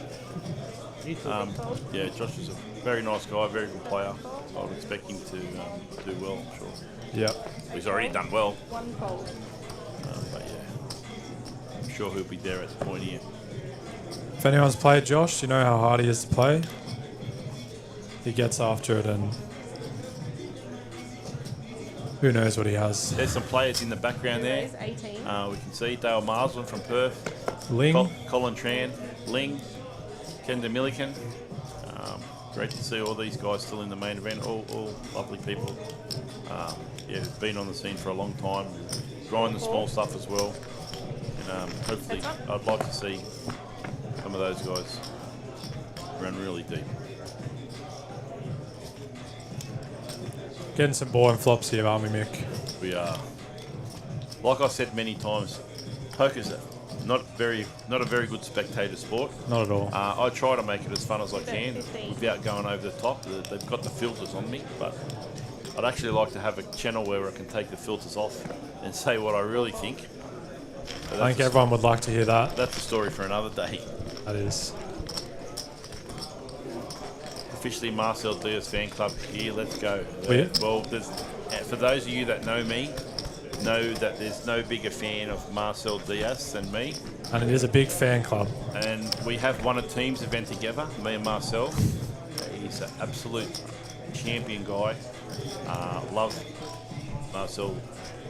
Speaker 9: Yeah, Josh is a very nice guy, very good player. I would expect him to do well, I'm sure.
Speaker 16: Yep.
Speaker 9: He's already done well.
Speaker 15: 1 fold.
Speaker 9: But yeah, I'm sure he'll be there at the point here.
Speaker 16: If anyone's played Josh, you know how hard he is to play. He gets after it and who knows what he has.
Speaker 9: There's some players in the background there.
Speaker 15: Raise 18.
Speaker 9: We can see Dale Marsland from Perth.
Speaker 16: Ling.
Speaker 9: Colin Tran. Ling. Kenda Milliken. Great to see all these guys still in the main event. All lovely people. Yeah, been on the scene for a long time. Grind the small stuff as well. And hopefully, I'd like to see some of those guys run really deep.
Speaker 16: Getting some boring flops here, aren't we, Mick?
Speaker 9: We are. Like I said many times, poker's not a very good spectator sport.
Speaker 16: Not at all.
Speaker 9: I try to make it as fun as I can without going over the top. They've got the filters on me, but I'd actually like to have a channel where I can take the filters off and say what I really think.
Speaker 16: I think everyone would like to hear that.
Speaker 9: That's a story for another day.
Speaker 16: That is.
Speaker 9: Officially Marcel Diaz fan club here, let's go. Well, for those of you that know me, know that there's no bigger fan of Marcel Diaz than me.
Speaker 16: And it is a big fan club.
Speaker 9: And we have won a teams event together, me and Marcel. He's an absolute champion guy. Love Marcel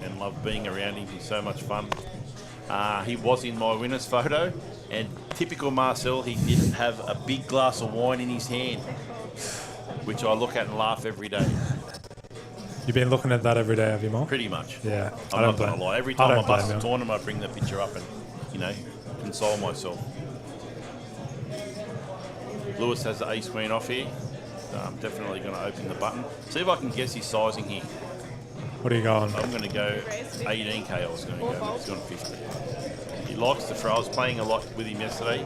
Speaker 9: and love being around him. He's so much fun. He was in my winner's photo, and typical Marcel, he didn't have a big glass of wine in his hand, which I look at and laugh every day.
Speaker 16: You've been looking at that every day, have you, Mark?
Speaker 9: Pretty much.
Speaker 16: Yeah.
Speaker 9: I'm not going to lie. Every time I bust a tournament, I bring the picture up and, console myself. Lewis has the ace queen off here. So I'm definitely going to open the button. See if I can guess his sizing here.
Speaker 16: What are you going?
Speaker 9: I'm going to go 18k. I was going to go, but he's gone 50. He likes to throw. I was playing a lot with him yesterday.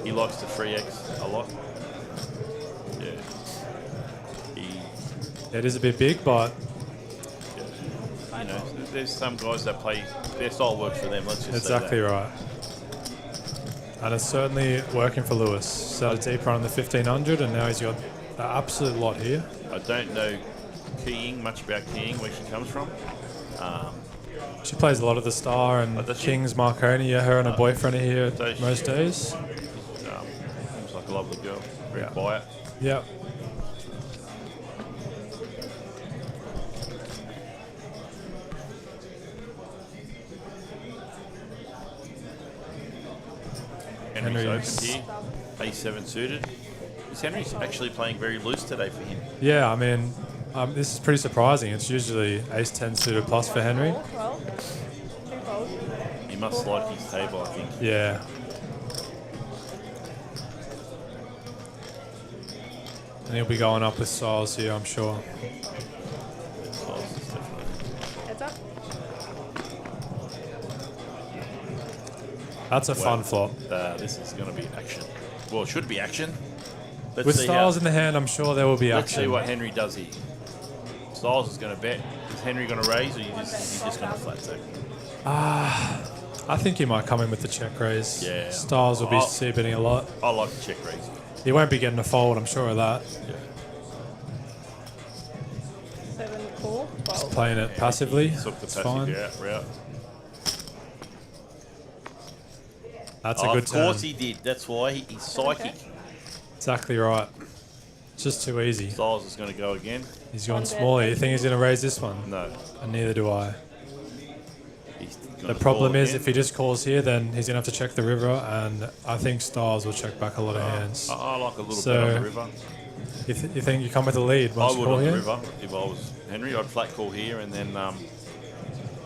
Speaker 9: He likes to 3x a lot. Yeah.
Speaker 16: It is a bit big, but
Speaker 9: there's some guys that play, their style works for them. Let's just
Speaker 16: exactly
Speaker 9: say that.
Speaker 16: right. And it's certainly working for Lewis. Started deeper on the 1500, and now he's got an absolute lot here.
Speaker 9: I don't know much about keying, where she comes from.
Speaker 16: She plays a lot of the Star and King's Marconi. Yeah, her and her boyfriend are here most days.
Speaker 9: Seems like a lovely girl. Very quiet.
Speaker 16: Yep.
Speaker 9: Henry's open here. A7 suited. This Henry's actually playing very loose today for him.
Speaker 16: Yeah, I mean, this is pretty surprising. It's usually ace-10 suited plus for Henry.
Speaker 9: He must like his table, I think.
Speaker 16: Yeah. And he'll be going up with Styles here, I'm sure.
Speaker 15: Heads up.
Speaker 16: That's a fun flop.
Speaker 9: This is going to be action. Well, it should be action. Let's
Speaker 16: With
Speaker 9: see
Speaker 16: Styles
Speaker 9: how-
Speaker 16: in the hand, I'm sure there will be
Speaker 9: Let's see
Speaker 16: action.
Speaker 9: what Henry does here. Styles is going to bet. Is Henry going to raise, or is he just going to flat take?
Speaker 16: I think he might come in with the check raise.
Speaker 9: Yeah.
Speaker 16: Styles will be c-betting a lot.
Speaker 9: I like the check raise.
Speaker 16: He won't be getting a fold, I'm sure of that.
Speaker 9: Yeah.
Speaker 15: 7, 4, 12.
Speaker 16: Just playing it passively.
Speaker 9: He took the
Speaker 16: It's
Speaker 9: passive
Speaker 16: fine.
Speaker 9: route.
Speaker 16: That's a good
Speaker 9: Of course
Speaker 16: turn.
Speaker 9: he did. That's why he's psychic.
Speaker 16: Exactly right. It's just too easy.
Speaker 9: Styles is going to go again.
Speaker 16: He's gone smaller. You think he's going to raise this one?
Speaker 9: No.
Speaker 16: And neither do I.
Speaker 9: He's
Speaker 16: The
Speaker 9: gonna
Speaker 16: problem
Speaker 9: call
Speaker 16: is
Speaker 9: again.
Speaker 16: if he just calls here, then he's going to have to check the river, and I think Styles will check back a lot of hands.
Speaker 9: I like a little
Speaker 16: So,
Speaker 9: bit on the river.
Speaker 16: You think you come with the lead
Speaker 9: I
Speaker 16: once you
Speaker 9: would
Speaker 16: call
Speaker 9: on the
Speaker 16: here?
Speaker 9: river if I was Henry. I'd flat call here, and then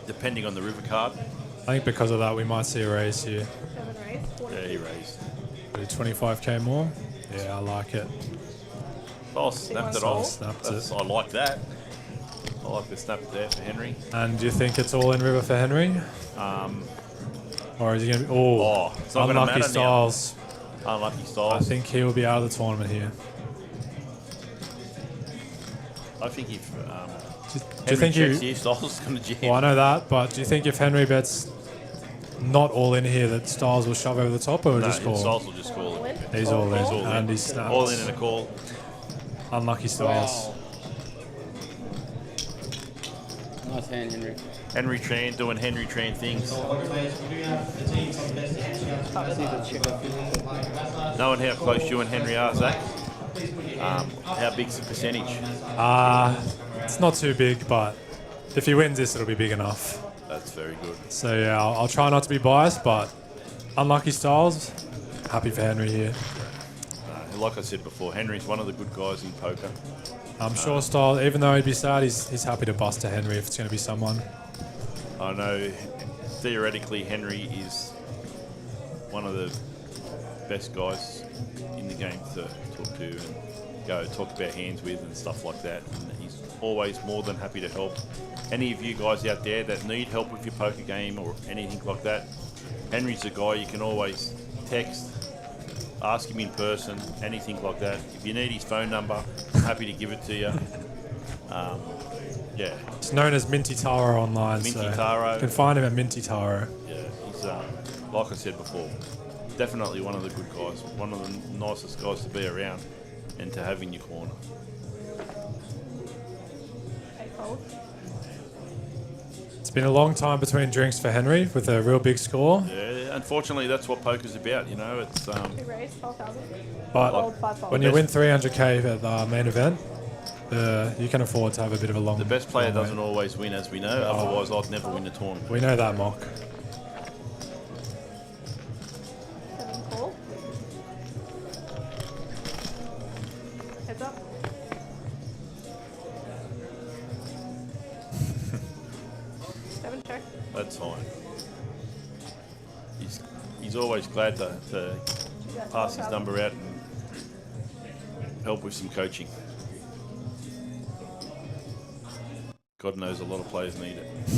Speaker 9: depending on the river card.
Speaker 16: I think because of that, we might see a raise here.
Speaker 15: 7 raise.
Speaker 9: Yeah, he raised.
Speaker 16: Do 25k more. Yeah, I like it.
Speaker 9: Oh, snapped it off.
Speaker 16: Snapped it.
Speaker 9: I like that. I like the snap there for Henry.
Speaker 16: And do you think it's all in river for Henry? Or is he going to be... Oh,
Speaker 9: it's not gonna
Speaker 16: unlucky
Speaker 9: matter
Speaker 16: Styles.
Speaker 9: now. Unlucky
Speaker 16: I
Speaker 9: Styles.
Speaker 16: think he will be out of the tournament here.
Speaker 9: I think if
Speaker 16: Do you
Speaker 9: Henry
Speaker 16: think
Speaker 9: checks
Speaker 16: you...
Speaker 9: here, Styles is going to jam.
Speaker 16: Well, I know that, but do you think if Henry bets not all in here, that Styles will shove over the top, or
Speaker 9: No,
Speaker 16: just call?
Speaker 9: Styles will just call it.
Speaker 16: He's all in,
Speaker 9: He's all
Speaker 16: and
Speaker 9: in.
Speaker 16: he snaps.
Speaker 9: All in and a call.
Speaker 16: Unlucky Styles.
Speaker 17: Nice hand, Henry.
Speaker 9: Henry Tran doing Henry Tran things. Knowing how close you and Henry are, Zach, how big's the percentage?
Speaker 16: It's not too big, but if he wins this, it'll be big enough.
Speaker 9: That's very good.
Speaker 16: So yeah, I'll try not to be biased, but unlucky Styles, happy for Henry here.
Speaker 9: Like I said before, Henry's one of the good guys in poker.
Speaker 16: I'm sure Styles, even though he'd be sad, he's happy to bust to Henry if it's going to be someone.
Speaker 9: I know theoretically Henry is one of the best guys in the game to talk to and go talk about hands with and stuff like that. And he's always more than happy to help. Any of you guys out there that need help with your poker game or anything like that, Henry's the guy you can always text, ask him in person, anything like that. If you need his phone number, I'm happy to give it to you. Yeah.
Speaker 16: It's known as Minty Taro online,
Speaker 9: Minty
Speaker 16: so
Speaker 9: Taro.
Speaker 16: you can find him at Minty Taro.
Speaker 9: Yeah, he's like I said before, definitely one of the good guys, one of the nicest guys to be around and to have in your corner.
Speaker 16: It's been a long time between drinks for Henry with a real big score.
Speaker 9: Yeah, unfortunately, that's what poker's about. You know, it's
Speaker 15: 2 raise, 12,000.
Speaker 16: But
Speaker 15: Fold, 5 fold.
Speaker 16: when you win 300k at the main event, you can afford to have a bit of a long.
Speaker 9: the best player
Speaker 16: long wait.
Speaker 9: doesn't always win, as we know. Otherwise, I'd never win a tournament.
Speaker 16: We know that, Mock.
Speaker 15: 7 call. Heads up. Seven check.
Speaker 9: That's fine. He's always glad to pass his number out and help with some coaching. God knows a lot of players need it.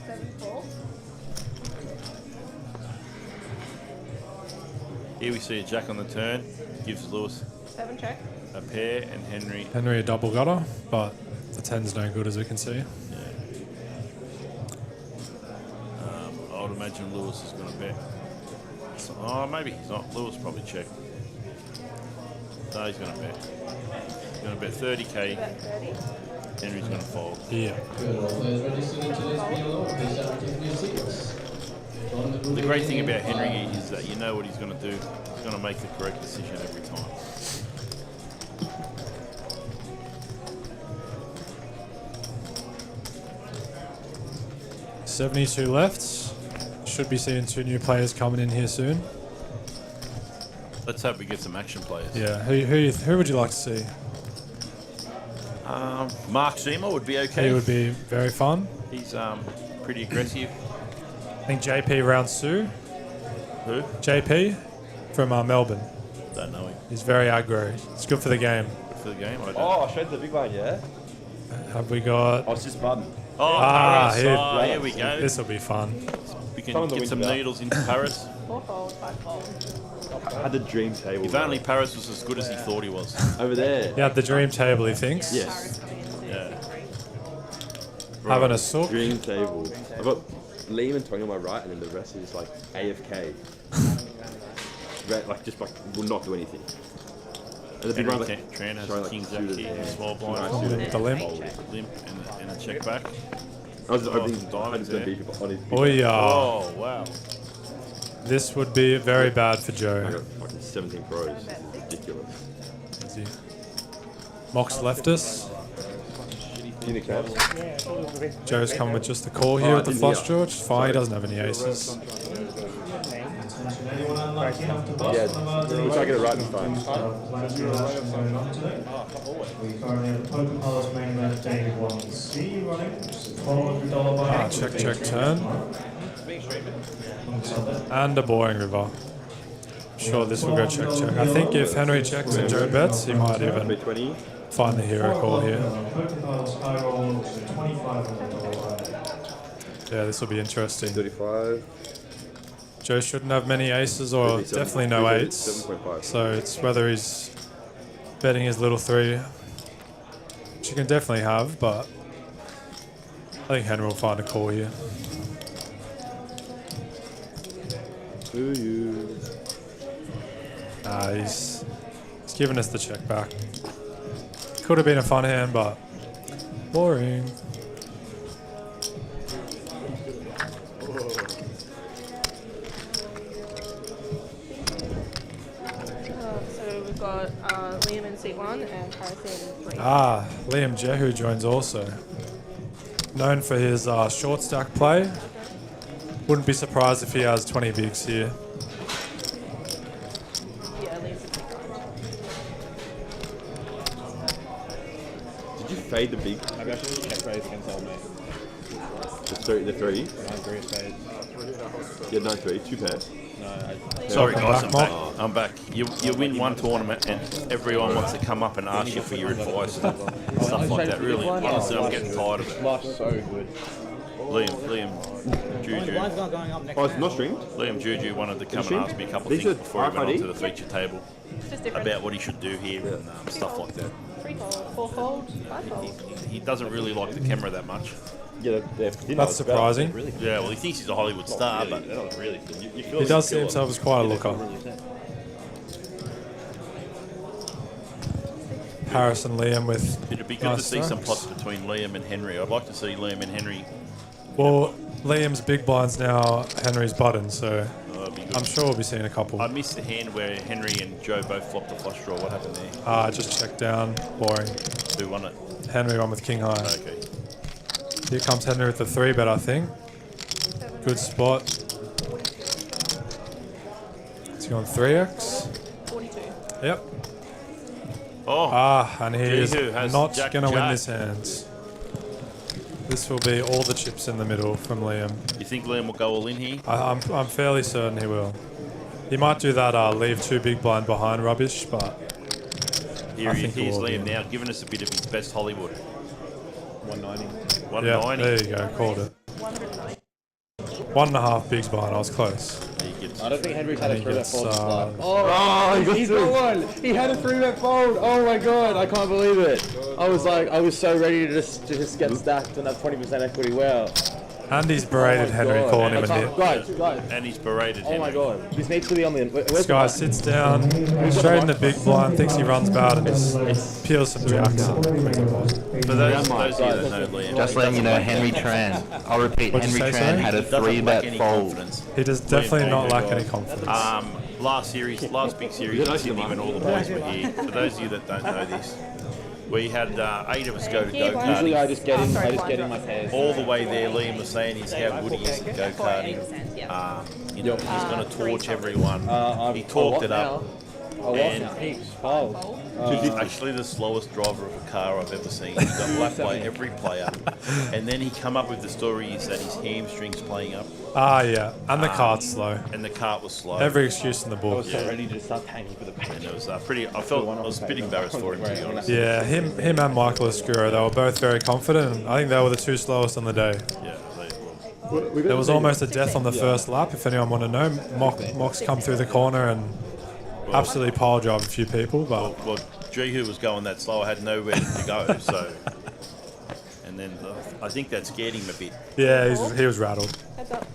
Speaker 15: 7 call.
Speaker 9: Here we see a jack on the turn, gives Lewis
Speaker 15: 7 check.
Speaker 9: a pair and Henry.
Speaker 16: Henry a double gutter, but the 10's no good as we can see.
Speaker 9: I would imagine Lewis is going to bet. Oh, maybe he's not. Lewis probably check. No, he's going to bet. He's going to bet 30k.
Speaker 15: Bet 30.
Speaker 9: Henry's going to fold.
Speaker 16: Yeah.
Speaker 9: The great thing about Henry is that you know what he's going to do. He's going to make the correct decision every time. .72 left. Should be seeing 2 new players coming in here soon. Let's hope we get some action players.
Speaker 16: Yeah, who would you like to see?
Speaker 9: Mark Zima would be okay.
Speaker 16: He would be very fun.
Speaker 9: He's pretty aggressive.
Speaker 16: I think JP Roundsue.
Speaker 9: Who?
Speaker 16: JP from Melbourne.
Speaker 9: Don't know him.
Speaker 16: He's very aggro. It's good for the game.
Speaker 9: Good for the game. I don't
Speaker 18: I showed the big one, yeah?
Speaker 16: Have we got...
Speaker 18: Oh, it's just Bud.
Speaker 9: Here we go.
Speaker 16: This will be fun.
Speaker 9: We can get some needles into Paris.
Speaker 15: 4-fold, 5-fold.
Speaker 18: I had the dream table.
Speaker 9: If only Paris was as good as he thought he was.
Speaker 18: Over there.
Speaker 16: He had the dream table, he thinks.
Speaker 18: Yes.
Speaker 9: Yeah.
Speaker 16: Having a sook.
Speaker 18: Dream table. I've got Liam and Tony on my right, and then the rest is like AFK. Will not do anything. And the big one,
Speaker 9: Tran has King Jack here, small blind.
Speaker 16: The limp.
Speaker 9: Limp and a check back.
Speaker 18: I was hoping
Speaker 9: diamonds
Speaker 18: to
Speaker 9: there.
Speaker 18: be on his
Speaker 16: Oh yeah.
Speaker 9: Oh, wow.
Speaker 16: This would be very bad for
Speaker 18: I
Speaker 16: Joe.
Speaker 18: got fucking 17 pros. This is ridiculous.
Speaker 16: Is he? Mox left us. Joe's coming with just the call here with the flush draw, which is fine. He doesn't have any aces.
Speaker 18: We'll try to get it right this time.
Speaker 13: We currently have the Poker Palace main event day 1C running, which is $400
Speaker 16: Check, check, turn. And a boring river. Sure, this will go check, check. I think if Henry checks and Joe bets, he might even find the hero call here. Yeah, this will be interesting.
Speaker 18: 35.
Speaker 16: Joe shouldn't have many aces, or definitely no eights. So it's whether he's betting his little three, which he can definitely have, but I think Henry will find a call here. He's giving us the check back. Could have been a fun hand, but boring.
Speaker 15: So we've got Liam in seat 1 and Paris in 3.
Speaker 16: Liam Jehu joins also. Known for his short stack play. Wouldn't be surprised if he has 20 bigs here.
Speaker 15: Yeah, Liam's in seat 1.
Speaker 18: Did you fade the big?
Speaker 2: Maybe I should check raise against old mate.
Speaker 18: The three?
Speaker 2: 9-3 of spades.
Speaker 18: Yeah, 9-3, 2 pairs.
Speaker 2: No,
Speaker 9: Sorry guys, I'm back. You win one tournament and everyone wants to come up and ask you for your advice and stuff like that. Really, honestly, I'm getting tired of it.
Speaker 2: Flush so good.
Speaker 9: Liam Juju.
Speaker 18: Oh, it's not streamed?
Speaker 9: Liam Juju wanted to come and ask me a couple of things before he went onto the feature table about what he should do here and stuff like that.
Speaker 15: 3-fold, 4-fold, 5-fold.
Speaker 9: He doesn't really like the camera that much.
Speaker 18: Yeah,
Speaker 16: That's surprising.
Speaker 9: Yeah, well, he thinks he's a Hollywood star, but
Speaker 16: He does see himself as quite a looker. Paris and Liam with
Speaker 9: it'd be good to see some pots between Liam and Henry. I'd like to see Liam and Henry.
Speaker 16: Well, Liam's big blind's now Henry's button, so I'm sure we'll be seeing a couple.
Speaker 9: I missed the hand where Henry and Joe both flopped the flush draw. What happened there?
Speaker 16: Just check down. Boring.
Speaker 9: Who won it?
Speaker 16: Henry won with king high.
Speaker 9: Okay.
Speaker 16: Here comes Henry with the 3-bet, I think. Good spot. Is he on 3x?
Speaker 15: 42.
Speaker 16: Yep.
Speaker 9: Oh.
Speaker 16: And he is not going to win
Speaker 9: Jack.
Speaker 16: this hand. This will be all the chips in the middle from Liam.
Speaker 9: You think Liam will go all in here?
Speaker 16: I'm fairly certain he will. He might do that leave 2 big blind behind rubbish, but
Speaker 9: Here's Liam now, giving us a bit of his best Hollywood.
Speaker 2: 190.
Speaker 9: 190.
Speaker 16: Yeah, there you go, called it. 1.5 bigs behind, I was close.
Speaker 2: I don't think Henry's had a 3-bet fold this life.
Speaker 18: He's got one! He had a 3-bet fold! Oh my god, I can't believe it! I was so ready to just get stacked and have 20% equity. Wow.
Speaker 16: And he's berated Henry, calling him a nit.
Speaker 18: Guys.
Speaker 9: And he's berated Henry.
Speaker 18: Oh my god. This needs to be on the...
Speaker 16: This guy sits down, straight in the big blind, thinks he runs bad, and just peels some jacks.
Speaker 9: For those of you that know Liam,
Speaker 19: Just letting you know, Henry Tran. I'll repeat,
Speaker 16: What'd you
Speaker 19: Henry
Speaker 16: say,
Speaker 19: Tran
Speaker 16: sorry?
Speaker 19: had a
Speaker 9: doesn't lack
Speaker 19: 3-bet
Speaker 9: any
Speaker 19: fold.
Speaker 9: confidence.
Speaker 16: He does definitely not lack any confidence.
Speaker 9: Last big series in Sydney when all the boys were here. For those of you that don't know this, we had 8 of us go to go-karting.
Speaker 2: Usually I just get in my pairs.
Speaker 9: All the way there, Liam was saying how good he is at go-karting. He's going to torch everyone. He talked it up. And
Speaker 18: Fold.
Speaker 9: he's actually the slowest driver of a car I've ever seen. He got lapped by every player. And then he come up with the story is that his hamstring's playing up.
Speaker 16: Ah, yeah. And the cart's slow.
Speaker 9: And the cart was slow.
Speaker 16: Every excuse in the book.
Speaker 18: I was so ready to start hanging for the pack.
Speaker 9: And it was pretty. I was a bit embarrassed for him, to be honest.
Speaker 16: Yeah, him and Michael Escuro, they were both very confident. And I think they were the two slowest on the day.
Speaker 9: Yeah,
Speaker 16: There was almost a death on the first lap, if anyone want to know. Mox come through the corner and absolutely pile drive a few people. But
Speaker 9: well, Jihu was going that slow. I had nowhere to go, so. And then I think that scared him a bit.
Speaker 16: Yeah, he was rattled.
Speaker 15: Heads up.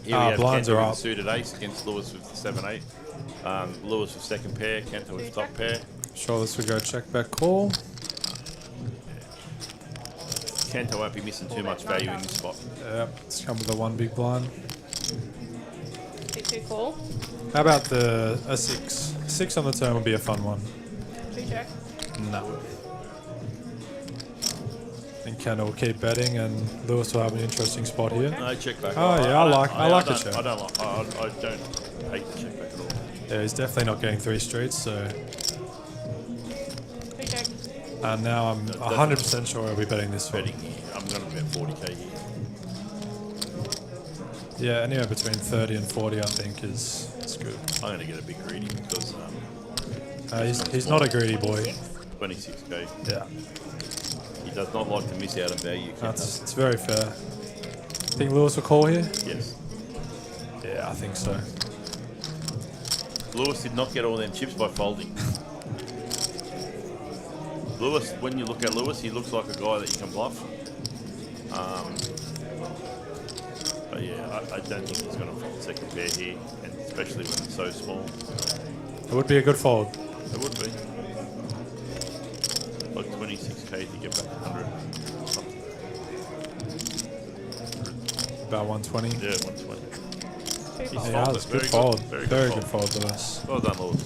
Speaker 9: Here we have
Speaker 16: blinds
Speaker 9: Kento
Speaker 16: are
Speaker 9: with
Speaker 16: up.
Speaker 9: the suited ace against Lewis with the 7-8. Lewis with second pair, Kento with top pair.
Speaker 16: Sure, this would go check back call.
Speaker 9: Kento won't be missing too much value in this spot.
Speaker 16: Yeah, let's come with the one big blind.
Speaker 15: 2-2 call.
Speaker 16: How about a 6? 6 on the turn would be a fun one.
Speaker 15: 2 check.
Speaker 16: No. I think Ken will keep betting and Lewis will have an interesting spot here.
Speaker 9: No, check back.
Speaker 16: Oh yeah, I like the
Speaker 9: don't-
Speaker 16: check.
Speaker 9: I don't hate the check back at all.
Speaker 16: Yeah, he's definitely not getting 3 streets, so.
Speaker 15: 3 check.
Speaker 16: And now I'm 100% sure I'll be betting this one.
Speaker 9: Betting here. I'm going to bet 40k here.
Speaker 16: Yeah, anywhere between 30 and 40 I think is good.
Speaker 9: I'm going to get a bit greedy because
Speaker 16: he's not a greedy boy.
Speaker 9: 26k.
Speaker 16: Yeah.
Speaker 9: He does not like to miss out on value.
Speaker 16: It's very fair. Think Lewis will call here?
Speaker 9: Yes.
Speaker 16: Yeah, I think so.
Speaker 9: Lewis did not get all them chips by folding. Lewis, when you look at Lewis, he looks like a guy that you can bluff. But yeah, I don't think he's going to fold second pair here, and especially when it's so small.
Speaker 16: It would be a good fold.
Speaker 9: It would be. Like 26k to get back 100.
Speaker 16: About 120.
Speaker 9: Yeah, 120.
Speaker 16: Yeah, that's a good fold. Very good fold, Lewis.
Speaker 9: Well done, Lewis.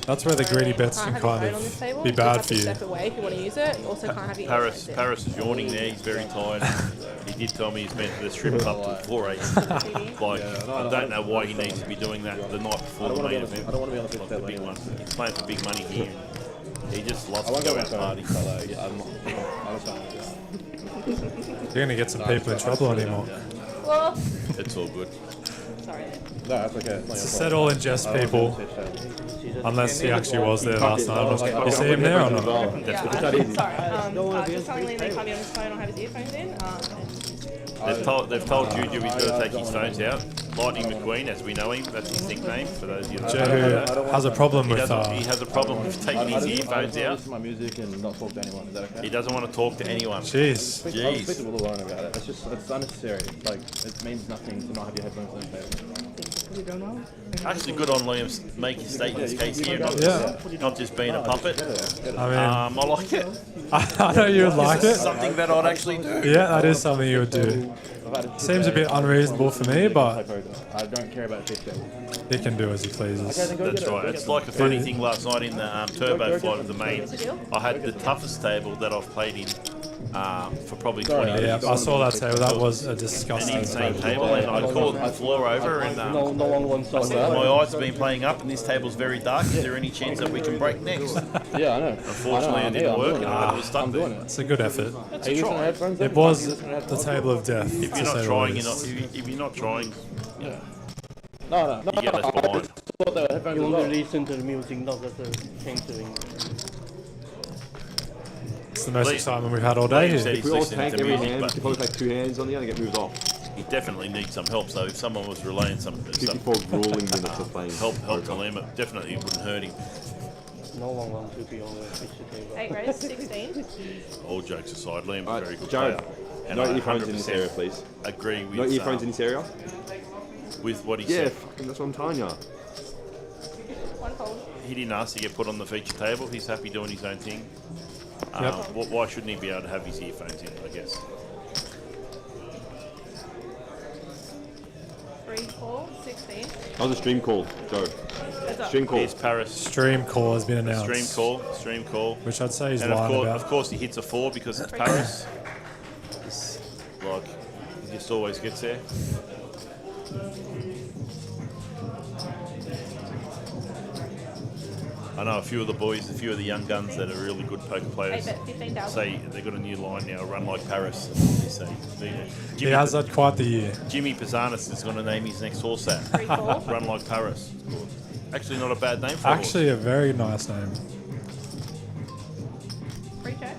Speaker 16: That's where the greedy bets can kind of be bad for you.
Speaker 15: Step away if you want to use it. You also can't have your
Speaker 9: Paris is yawning there. He's very tired. He did tell me he's been to the strip club till 4:08. Like, I don't know why he needs to be doing that the night before the main event.
Speaker 18: I don't want to be on the
Speaker 9: Like the big one. He's playing for big money here. He just loves to go out party.
Speaker 16: You're going to get some people in trouble anymore.
Speaker 15: Well,
Speaker 9: It's all good.
Speaker 15: sorry.
Speaker 18: No, that's okay.
Speaker 16: It's a set all in jest, people. Unless he actually was there last night. You see him there or not?
Speaker 15: Yeah, sorry. Just telling Liam they can't be on his phone or have his earphones in.
Speaker 9: They've told Juju he's got to take his phones out. Lightning McQueen, as we know him, that's his nickname for those of you that don't know that.
Speaker 16: Has a problem with
Speaker 9: He has a problem with taking his earphones out.
Speaker 18: Listen to my music and not talk to anyone. Is that okay?
Speaker 9: He doesn't want to talk to anyone.
Speaker 16: Jeez.
Speaker 18: I'll speak to Will alone about it. It's unnecessary. Like, it means nothing to not have your headphones on.
Speaker 9: Actually, good on Liam making statements case here, not just being a puppet.
Speaker 16: I mean,
Speaker 9: I like it.
Speaker 16: I know you would like it.
Speaker 9: Something that I'd actually do.
Speaker 16: Yeah, that is something you would do. Seems a bit unreasonable for me, but
Speaker 18: I don't care about fixed tables.
Speaker 16: he can do as he pleases.
Speaker 9: That's right. It's like a funny thing last night in the turbo fight of the main. I had the toughest table that I've played in for probably 20 years.
Speaker 16: Yeah, I saw that table. That was a disgusting
Speaker 9: An insane table, and I called the floor over, and I said, my eyes have been playing up, and this table's very dark. Is there any chance that we can break next?
Speaker 18: Yeah, I know.
Speaker 9: Unfortunately, it didn't work, and I was stuck there.
Speaker 16: It's a good effort.
Speaker 9: It's a try.
Speaker 16: It was the table of death.
Speaker 9: If you're not trying, if you're not trying,
Speaker 18: No.
Speaker 9: you get left behind.
Speaker 18: You
Speaker 17: want to listen to the music, not just censoring.
Speaker 16: It's the most excitement we've had all day here.
Speaker 9: If we all take
Speaker 20: every hand, we could probably take 2 hands on the other and get moved off.
Speaker 9: He definitely needs some help, so if someone was relaying some
Speaker 20: 54 grueling minutes of playing.
Speaker 9: help to him, it definitely wouldn't hurt him.
Speaker 17: No one wants to be on the picture table.
Speaker 15: 8 race, 16.
Speaker 9: All jokes aside, Liam's a very good
Speaker 20: Jared,
Speaker 9: player. And
Speaker 20: no
Speaker 9: I
Speaker 20: earphones in this
Speaker 9: 100%
Speaker 20: area, please.
Speaker 9: Agree with
Speaker 20: No earphones in this area?
Speaker 9: with what he
Speaker 20: Yeah,
Speaker 9: said.
Speaker 20: fucking that's what I'm telling you.
Speaker 15: One fold.
Speaker 9: He didn't ask to get put on the feature table. He's happy doing his own thing. Why shouldn't he be able to have his earphones in, I guess?
Speaker 15: 3, 4, 16.
Speaker 20: That was a stream call, Joe. Stream call.
Speaker 9: Here's Paris.
Speaker 16: Stream call has been announced.
Speaker 9: Stream call.
Speaker 16: Which I'd say he's
Speaker 9: and
Speaker 16: lying about.
Speaker 9: of course, he hits a 4 because it's Paris. It's like, he just always gets there. I know a few of the boys, a few of the young guns that are really good poker players.
Speaker 15: 15,000.
Speaker 9: Say they've got a new line now, run like Paris. They say.
Speaker 16: He has had quite the year.
Speaker 9: Jimmy Pisanis is going to name his next horse that. Run like Paris. Actually, not a bad name for
Speaker 16: Actually, a very nice name.
Speaker 15: Free check.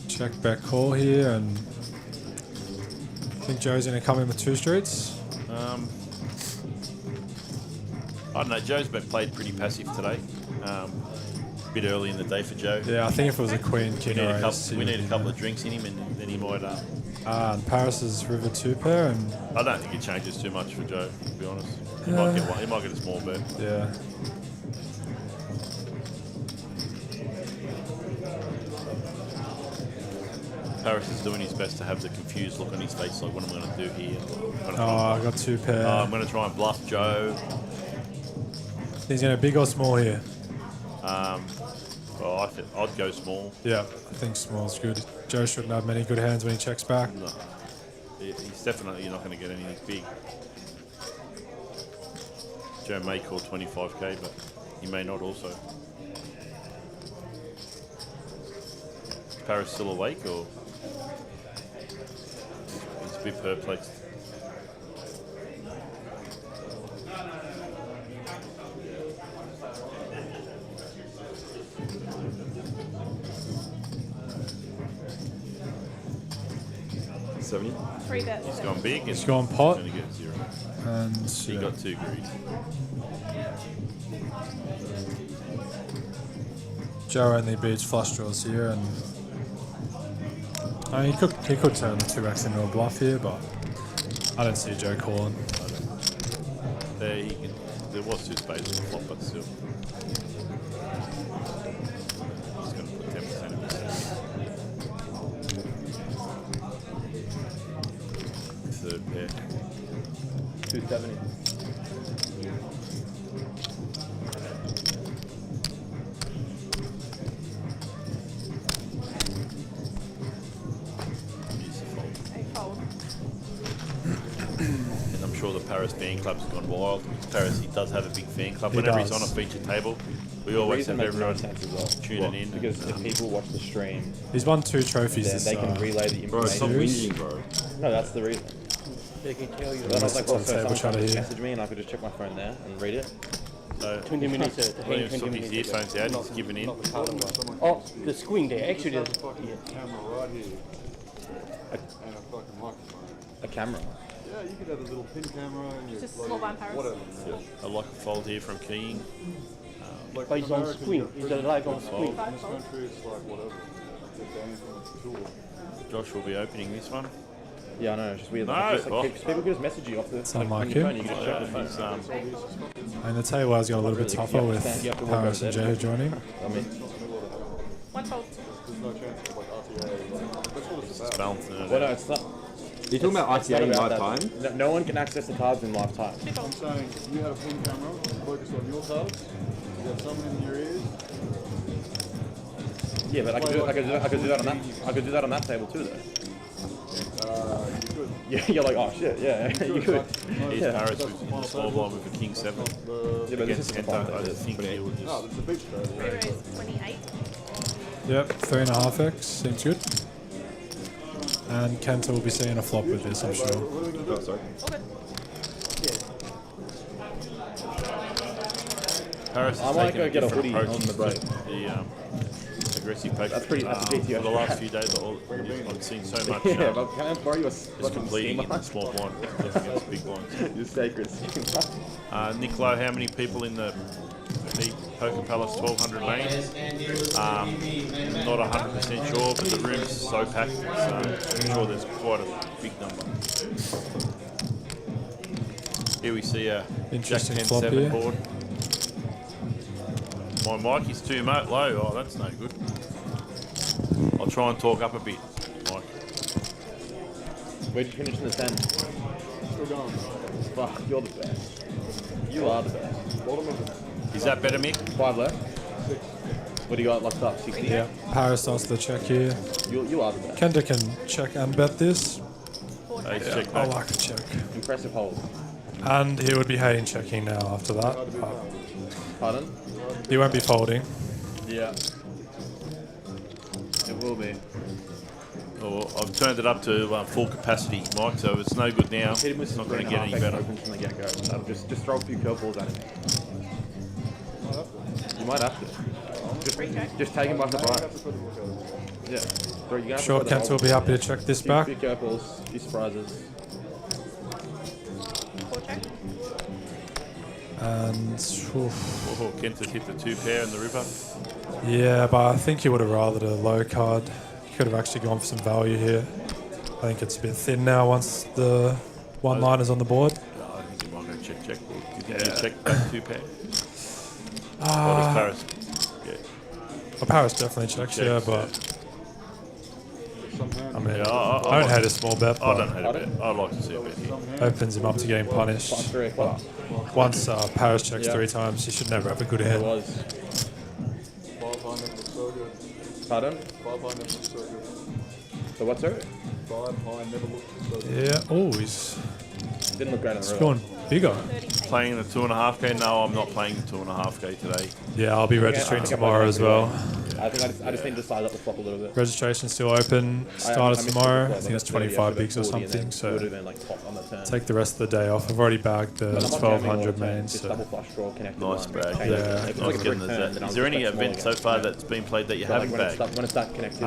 Speaker 16: Check back call here, and I think Joe's going to come in with 2 streets.
Speaker 9: I don't know. Joe's been played pretty passive today. A bit early in the day for Joe.
Speaker 16: Yeah, I think if it was a Queen King race,
Speaker 9: we need a couple of drinks in him, and then he might.
Speaker 16: And Paris is River 2 pair, and
Speaker 9: I don't think it changes too much for Joe, to be honest. He might get a small bet.
Speaker 16: Yeah.
Speaker 9: Paris is doing his best to have the confused look on his face, like, what am I going to do here?
Speaker 16: I got 2 pair.
Speaker 9: I'm going to try and bluff Joe.
Speaker 16: He's going to big or small here?
Speaker 9: Well, I'd go small.
Speaker 16: Yeah, I think small's good. Joe shouldn't have many good hands when he checks back.
Speaker 9: No. He's definitely not going to get anything big. Joe may call 25k, but he may not also. Paris still awake, or he's a bit perplexed?
Speaker 15: Free bet.
Speaker 9: He's gone big.
Speaker 16: He's gone pot.
Speaker 9: He's going to get 0.
Speaker 16: And
Speaker 9: he got 2 greedy.
Speaker 16: Joe only beats flush draws here, and I mean, he could turn the 2x into a bluff here, but I don't see Joe calling.
Speaker 9: There was 2 spades on the flop, but still. He's going to put 10% of his third pair.
Speaker 18: 270.
Speaker 9: And I'm sure the Paris fan club's gone wild. Paris, he does have a big fan club. Whenever he's on a feature table, we always have everyone tuning in.
Speaker 18: Because if people watch the stream,
Speaker 16: he's won 2 trophies this
Speaker 18: they can relay the information.
Speaker 20: Stop whinging, bro.
Speaker 18: No, that's the reason.
Speaker 17: They can tell you.
Speaker 18: Then I was like, well, so
Speaker 16: table
Speaker 18: someone
Speaker 16: here.
Speaker 18: can message me and I could just check my phone there and read it.
Speaker 9: So
Speaker 17: 20 minutes.
Speaker 9: Williams took his earphones out, he's giving in.
Speaker 17: Oh, the screen there. Actually, there's
Speaker 3: camera right here. And a fucking microphone.
Speaker 18: A camera?
Speaker 3: Yeah, you could have a little pin camera and your
Speaker 15: Just small blind Paris.
Speaker 3: whatever.
Speaker 9: I like a fold here from Keying.
Speaker 3: Like
Speaker 17: But it's on screen. It's live on screen.
Speaker 3: in this country, it's like whatever. They're banned from the tool.
Speaker 9: Josh will be opening this one.
Speaker 18: Yeah, I know, it's just weird.
Speaker 9: No,
Speaker 18: Like, people could just message you off the
Speaker 16: not
Speaker 18: on
Speaker 16: like
Speaker 18: your
Speaker 16: him.
Speaker 18: phone, you can just check the phone.
Speaker 16: And the table has got a little bit tougher with Paris and Joe joining.
Speaker 18: I mean,
Speaker 15: One fold.
Speaker 3: There's no chance of like RTA. That's what it's about.
Speaker 9: Balancing it
Speaker 18: well, no,
Speaker 9: out.
Speaker 18: it's not.
Speaker 20: You're talking about
Speaker 18: It's not
Speaker 20: RTA in
Speaker 18: about
Speaker 20: live
Speaker 18: that.
Speaker 20: time?
Speaker 18: No one can access the cards in live time.
Speaker 3: I'm saying you had a pin camera, focus on your cards, you have someone in your ears.
Speaker 18: Yeah, but I could do that on that. I could do that on that table too, though.
Speaker 3: You could.
Speaker 18: Yeah, you're like, oh shit, yeah, you could.
Speaker 9: Here's
Speaker 18: Yeah.
Speaker 9: Paris with the small blind with a King 7.
Speaker 18: Yeah, but this
Speaker 9: Against
Speaker 18: is the
Speaker 9: Kenta,
Speaker 18: fun
Speaker 9: I
Speaker 18: bit.
Speaker 9: think he would
Speaker 3: No,
Speaker 9: just...
Speaker 3: it's a beach card.
Speaker 15: Free raise 28.
Speaker 16: Yep, 3.5x seems good. And Kenta will be seeing a flop with this, I'm sure.
Speaker 3: What are we going to do?
Speaker 20: Sorry.
Speaker 15: Okay.
Speaker 9: Paris
Speaker 18: I
Speaker 9: has
Speaker 18: might
Speaker 9: taken
Speaker 18: go
Speaker 9: a
Speaker 18: get a
Speaker 9: different
Speaker 18: hoodie
Speaker 9: approach
Speaker 18: on the break.
Speaker 9: to the aggressive poker.
Speaker 18: That's pretty- that's a GTO.
Speaker 9: For the last few days, I've seen so much.
Speaker 18: Yeah, but can I borrow you a
Speaker 9: It's
Speaker 18: fucking
Speaker 9: completing in
Speaker 18: steamer?
Speaker 9: the small blind against big blinds.
Speaker 18: You're sacred.
Speaker 9: Niccolo, how many people in the Poker Palace 1200 lane? Not 100% sure, but the room's so packed, so I'm sure there's quite a big number. Here we see a Jack
Speaker 16: Interesting
Speaker 9: 10
Speaker 16: flop
Speaker 9: 7
Speaker 16: here.
Speaker 9: board. My mic is too low. Oh, that's no good. I'll try and talk up a bit, Mike.
Speaker 18: Where'd you finish in the 10?
Speaker 3: Still going.
Speaker 18: Fuck, you're the best. You are the best.
Speaker 3: Bottom of it.
Speaker 9: Is that better, Mick?
Speaker 18: 5 left. What do you got locked up? 60?
Speaker 16: Yeah, Paris starts the check here.
Speaker 18: You are the best.
Speaker 16: Kenta can check and bet this.
Speaker 9: Ace
Speaker 16: Yeah,
Speaker 9: check
Speaker 16: I
Speaker 9: back.
Speaker 16: like a check.
Speaker 18: Impressive hold.
Speaker 16: And he would be hating checking now after that.
Speaker 18: Pardon?
Speaker 16: He won't be folding.
Speaker 18: Yeah. It will be.
Speaker 9: Oh, I've turned it up to full capacity, Mike, so it's no good now.
Speaker 18: Hit him with
Speaker 9: It's
Speaker 18: some
Speaker 9: not going to get any better.
Speaker 18: Opens from the get-go. Just throw a few curveballs at him. You might have to. Just take him by surprise. Yeah. Throw, you
Speaker 16: Sure, Kent will be happy to check this back.
Speaker 18: Few curveballs, few surprises.
Speaker 16: And
Speaker 9: Oh, Kent has hit the 2 pair in the river.
Speaker 16: yeah, but I think he would have rathered a low card. He could have actually gone for some value here. I think it's a bit thin now once the one-liner's on the board.
Speaker 9: I think you might go check. Do you think you check that 2 pair? Or does Paris? Yeah.
Speaker 16: Well, Paris definitely checks, yeah, but I mean, I don't hate a small bet.
Speaker 9: I don't hate a bet. I'd like to see a bet here.
Speaker 16: Opens him up to getting punished. But once Paris checks 3 times, he should never have a good hand.
Speaker 18: Pardon? So what's it?
Speaker 16: Yeah. Oh, he's
Speaker 18: didn't look great on the river.
Speaker 16: going bigger.
Speaker 9: Playing the 2.5k? No, I'm not playing the 2.5k today.
Speaker 16: Yeah, I'll be registering tomorrow as well.
Speaker 18: I think I just need to size up the flop a little bit.
Speaker 16: Registration's still open. Started tomorrow. I think it's 25 bigs or
Speaker 18: 40 and
Speaker 16: something.
Speaker 18: then
Speaker 16: So
Speaker 18: would have been like top on the turn.
Speaker 16: take the rest of the day off. I've already bagged the
Speaker 18: But I'm not
Speaker 16: 1200
Speaker 18: jamming all the
Speaker 16: mains.
Speaker 18: Just
Speaker 16: So
Speaker 18: double flush draw, connected
Speaker 9: Nice
Speaker 18: line.
Speaker 9: brag.
Speaker 18: Change it.
Speaker 16: Yeah.
Speaker 18: If it's
Speaker 9: Nice
Speaker 18: like a
Speaker 9: getting
Speaker 18: brick
Speaker 9: that.
Speaker 18: turn, then I'll
Speaker 9: Is there
Speaker 18: just
Speaker 9: any
Speaker 18: bet small
Speaker 9: event so
Speaker 18: again.
Speaker 9: far that's been played that you
Speaker 18: But
Speaker 9: haven't
Speaker 18: like
Speaker 9: bagged?
Speaker 18: when it's that connected,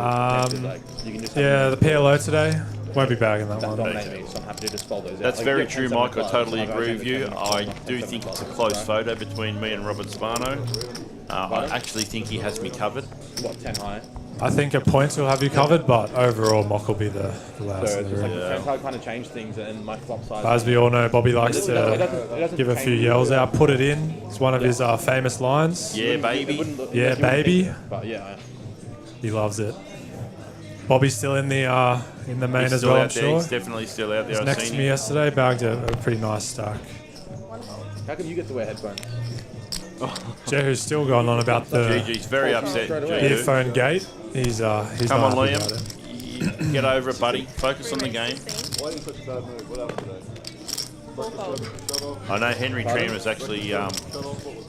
Speaker 18: like, you can just
Speaker 16: yeah, the PLO today. Won't be bagging that one.
Speaker 18: dominate me, so I'm happy to just fold those out.
Speaker 9: That's
Speaker 18: Like,
Speaker 9: very
Speaker 18: if
Speaker 9: true,
Speaker 18: you have 10,
Speaker 9: Mike. I
Speaker 18: 7
Speaker 9: totally
Speaker 18: clubs,
Speaker 9: agree
Speaker 18: I'll
Speaker 9: with
Speaker 18: go
Speaker 9: you.
Speaker 18: 10,
Speaker 9: I
Speaker 18: 10,
Speaker 9: do
Speaker 18: 7
Speaker 9: think it's a
Speaker 18: clubs,
Speaker 9: close
Speaker 18: right?
Speaker 9: photo between me and Robert Spano. I actually think he has me covered.
Speaker 18: What, 10 high?
Speaker 16: I think at points will have you covered, but overall Mock will be the last
Speaker 18: So
Speaker 16: in
Speaker 18: it's
Speaker 16: the
Speaker 18: just like
Speaker 16: room.
Speaker 18: depends how I kind of change things and my flop size.
Speaker 16: As we all know, Bobby likes
Speaker 18: It
Speaker 16: to
Speaker 18: doesn't
Speaker 16: give a
Speaker 18: change
Speaker 16: few
Speaker 18: the
Speaker 16: yells
Speaker 18: order.
Speaker 16: out. Put it in. It's one of his famous lines.
Speaker 9: Yeah, baby.
Speaker 16: Yeah, baby.
Speaker 18: But yeah.
Speaker 16: He loves it. Bobby's still in the main
Speaker 9: He's
Speaker 16: as
Speaker 9: still
Speaker 16: well, I'm
Speaker 9: out there.
Speaker 16: sure.
Speaker 9: He's definitely still out there.
Speaker 16: He was
Speaker 9: I've
Speaker 16: next
Speaker 9: seen
Speaker 16: to me
Speaker 9: him.
Speaker 16: yesterday, bagged a pretty nice stack.
Speaker 18: How come you get to wear headphones?
Speaker 16: Jehu's still going on about the
Speaker 9: Gigi's very upset. Jehu.
Speaker 16: earphone gate. He's
Speaker 9: Come
Speaker 16: not
Speaker 9: on,
Speaker 16: happy
Speaker 9: Liam.
Speaker 16: about it.
Speaker 9: Get over it, buddy. Focus on the game.
Speaker 20: Why are you in such a bad mood? What happened today?
Speaker 9: I know Henry Tran was actually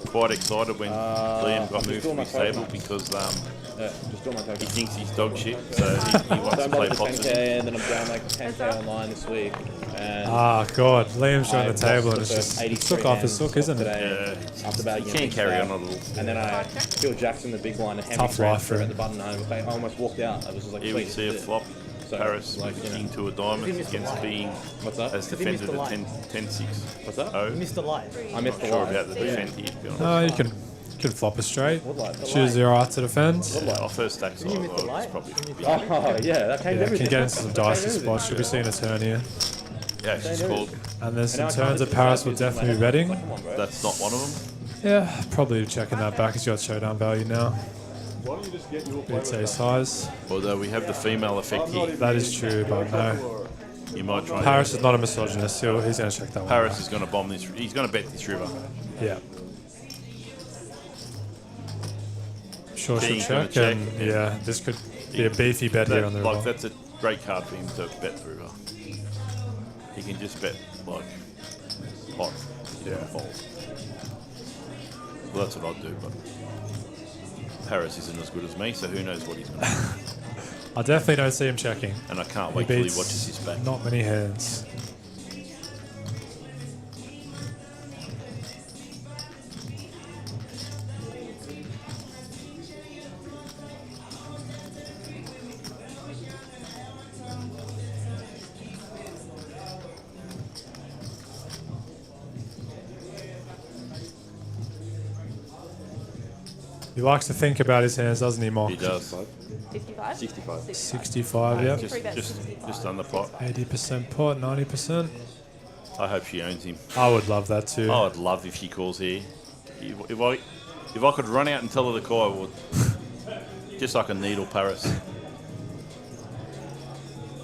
Speaker 9: quite excited when Liam got moved from his table because
Speaker 18: just do my
Speaker 9: he thinks he's dog shit, so he wants
Speaker 18: So
Speaker 9: to
Speaker 18: I'm
Speaker 9: play
Speaker 18: up to
Speaker 9: pots with
Speaker 18: 10k
Speaker 9: him.
Speaker 18: and then I'm down like 10k online this week. And
Speaker 16: God, Liam's showing the
Speaker 18: I've
Speaker 16: table
Speaker 18: lost
Speaker 16: and it's
Speaker 18: the
Speaker 16: just
Speaker 18: first
Speaker 16: it's
Speaker 18: 83
Speaker 16: sook after
Speaker 18: hands
Speaker 16: sook, isn't it?
Speaker 18: today after about
Speaker 9: You can't carry on a little.
Speaker 18: And then I Phil Jackson, the big line, and Henry
Speaker 16: Tough life for
Speaker 18: at
Speaker 16: him.
Speaker 18: the button home. I almost walked out. I was just like,
Speaker 9: Here we
Speaker 18: please,
Speaker 9: see a
Speaker 18: this is it.
Speaker 9: flop.
Speaker 18: So,
Speaker 9: Paris
Speaker 18: like,
Speaker 9: with
Speaker 18: you know.
Speaker 9: king to a diamond against being
Speaker 18: What's that?
Speaker 9: as defended at 10-6.
Speaker 18: What's that?
Speaker 9: Oh,
Speaker 18: Missed the light. I missed
Speaker 9: not
Speaker 18: the
Speaker 9: sure
Speaker 18: light.
Speaker 9: about the defend here, to be honest.
Speaker 16: No, you can flop it straight.
Speaker 18: What light? The
Speaker 16: Choose your art to defend.
Speaker 9: Yeah, our first stack size was probably a bit.
Speaker 18: Oh yeah, that changed
Speaker 16: Yeah,
Speaker 18: everything.
Speaker 16: can get into some dicey spots. Should be seeing a turn here.
Speaker 9: Yeah, she's called.
Speaker 16: And there's some turns that Paris will definitely be betting.
Speaker 9: That's not one of them.
Speaker 16: Yeah, probably checking that back. He's got showdown value now.
Speaker 20: Why don't you just get your
Speaker 16: It's a size.
Speaker 9: Although we have the female effect here.
Speaker 16: That is true, but no.
Speaker 9: You might try.
Speaker 16: Paris is not a misogynist. He's going to check that one.
Speaker 9: Paris is going to bomb this. He's going to bet this river.
Speaker 16: Yeah. Sure,
Speaker 9: Being
Speaker 16: should
Speaker 9: gonna
Speaker 16: check. And yeah, this could be a beefy bet here on the river.
Speaker 9: Like that's a great card for him to bet the river. He can just bet like pot. Yeah. Fold. Well, that's what I'd do, but Paris isn't as good as me, so who knows what he's going to do.
Speaker 16: I definitely don't see him checking.
Speaker 9: And I can't
Speaker 16: He
Speaker 9: wait till he
Speaker 16: beats
Speaker 9: watches his back.
Speaker 16: Not many hands. He likes to think about his hands, doesn't he, Mock?
Speaker 9: He does.
Speaker 15: 55?
Speaker 20: 65.
Speaker 16: 65, yep.
Speaker 9: Just on the pot.
Speaker 16: 80% pot, 90%.
Speaker 9: I hope she owns him.
Speaker 16: I would love that too.
Speaker 9: I would love if she calls here. If I could run out and tell her to call, I would. Just like a needle Paris.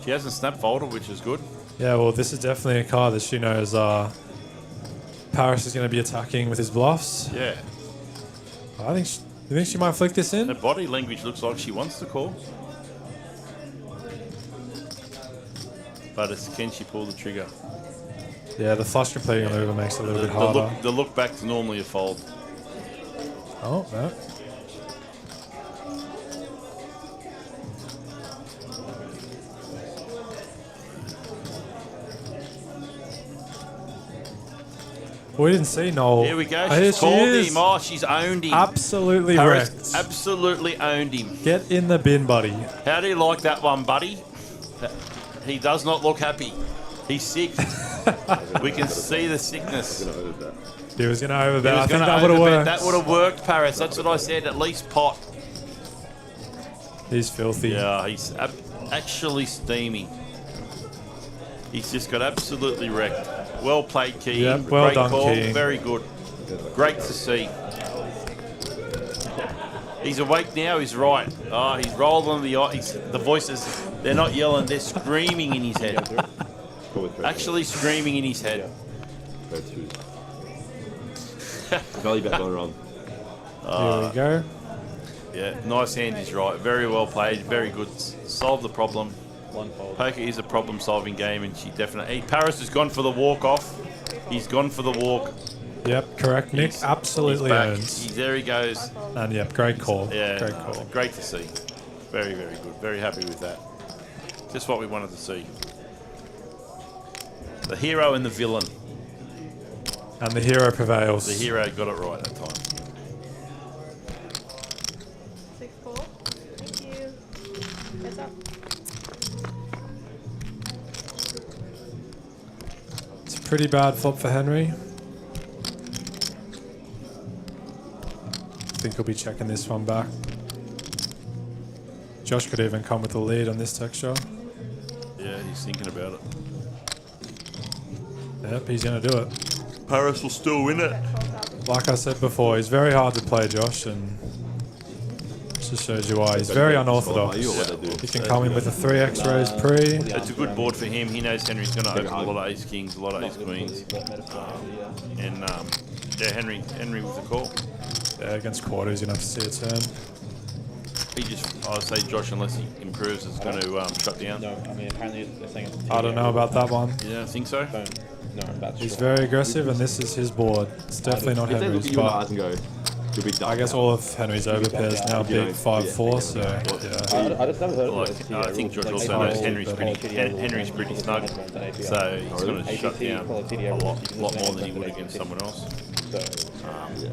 Speaker 9: She hasn't snap folded, which is good.
Speaker 16: Yeah, well, this is definitely a card that she knows Paris is going to be attacking with his bluffs.
Speaker 9: Yeah.
Speaker 16: You think she might flick this in?
Speaker 9: Her body language looks like she wants to call. But it's can she pull the trigger?
Speaker 16: Yeah, the flush completing on the river makes it a little bit harder.
Speaker 9: The look back to normally a fold.
Speaker 16: Oh, no. We didn't see Noel.
Speaker 9: Here we go.
Speaker 16: Oh, here
Speaker 9: She's
Speaker 16: she
Speaker 9: called
Speaker 16: is.
Speaker 9: him. Oh, she's owned him.
Speaker 16: Absolutely
Speaker 9: Paris
Speaker 16: wrecked.
Speaker 9: absolutely owned him.
Speaker 16: Get in the bin, buddy.
Speaker 9: How do you like that one, buddy? He does not look happy. He's sick. We can see the sickness.
Speaker 16: He was going to overbet.
Speaker 9: He was
Speaker 16: I think
Speaker 9: gonna
Speaker 16: that would have
Speaker 9: overbet.
Speaker 16: worked.
Speaker 9: That would have worked, Paris. That's what I said. At least pot.
Speaker 16: He's filthy.
Speaker 9: Yeah, he's actually steamy. He's just got absolutely wrecked. Well played, Keane.
Speaker 16: Yep, well
Speaker 9: Great
Speaker 16: done,
Speaker 9: call.
Speaker 16: Keane.
Speaker 9: Very good. Great to see. He's awake now. He's right. Oh, he's rolling the eyes. The voices, they're not yelling. They're screaming in his head. Actually screaming in his head.
Speaker 20: Value bet going wrong.
Speaker 16: Here we go.
Speaker 9: Yeah, nice hand. He's right. Very well played. Very good. Solve the problem. Poker is a problem-solving game, and she definitely. Paris has gone for the walk-off. He's gone for the walk.
Speaker 16: Yep, correct, Nick. Absolutely
Speaker 9: He's back.
Speaker 16: owns.
Speaker 9: There he goes.
Speaker 16: And yep, great call.
Speaker 9: Yeah,
Speaker 16: Great call.
Speaker 9: Great to see. Very, very good. Very happy with that. Just what we wanted to see. The hero and the villain.
Speaker 16: And the hero prevails.
Speaker 9: The hero got it right that time.
Speaker 15: 6-4. Thank you. Heads up.
Speaker 16: It's a pretty bad flop for Henry. I think he'll be checking this one back. Josh could even come with the lead on this texture.
Speaker 9: Yeah, he's thinking about it.
Speaker 16: Yep, he's going to do it.
Speaker 9: Paris will still win it.
Speaker 16: Like I said before, he's very hard to play, Josh, and this just shows you why. He's very unorthodox. He can come in with a 3x raise pre.
Speaker 9: It's a good board for him. He knows Henry's going to open a lot of ace kings, a lot of ace queens. And yeah, Henry with the call.
Speaker 16: Yeah, against quarters, you're going to have to see a turn.
Speaker 9: He just, I would say Josh, unless he improves, is going to shut down.
Speaker 2: No, I mean apparently they're saying it's
Speaker 16: I don't know about that one.
Speaker 9: You don't think so?
Speaker 2: No, that's
Speaker 16: He's very aggressive, and this is his board. It's definitely not
Speaker 20: If they look
Speaker 16: Henry's,
Speaker 20: at you in the
Speaker 16: but
Speaker 20: eyes and go, you'll be done.
Speaker 16: I guess all of Henry's overpairs now big 5-4, so yeah.
Speaker 2: I just never heard
Speaker 9: Like,
Speaker 2: of it.
Speaker 9: I think George also knows Henry's pretty snug, so he's going to shut down a lot more than he would against someone else.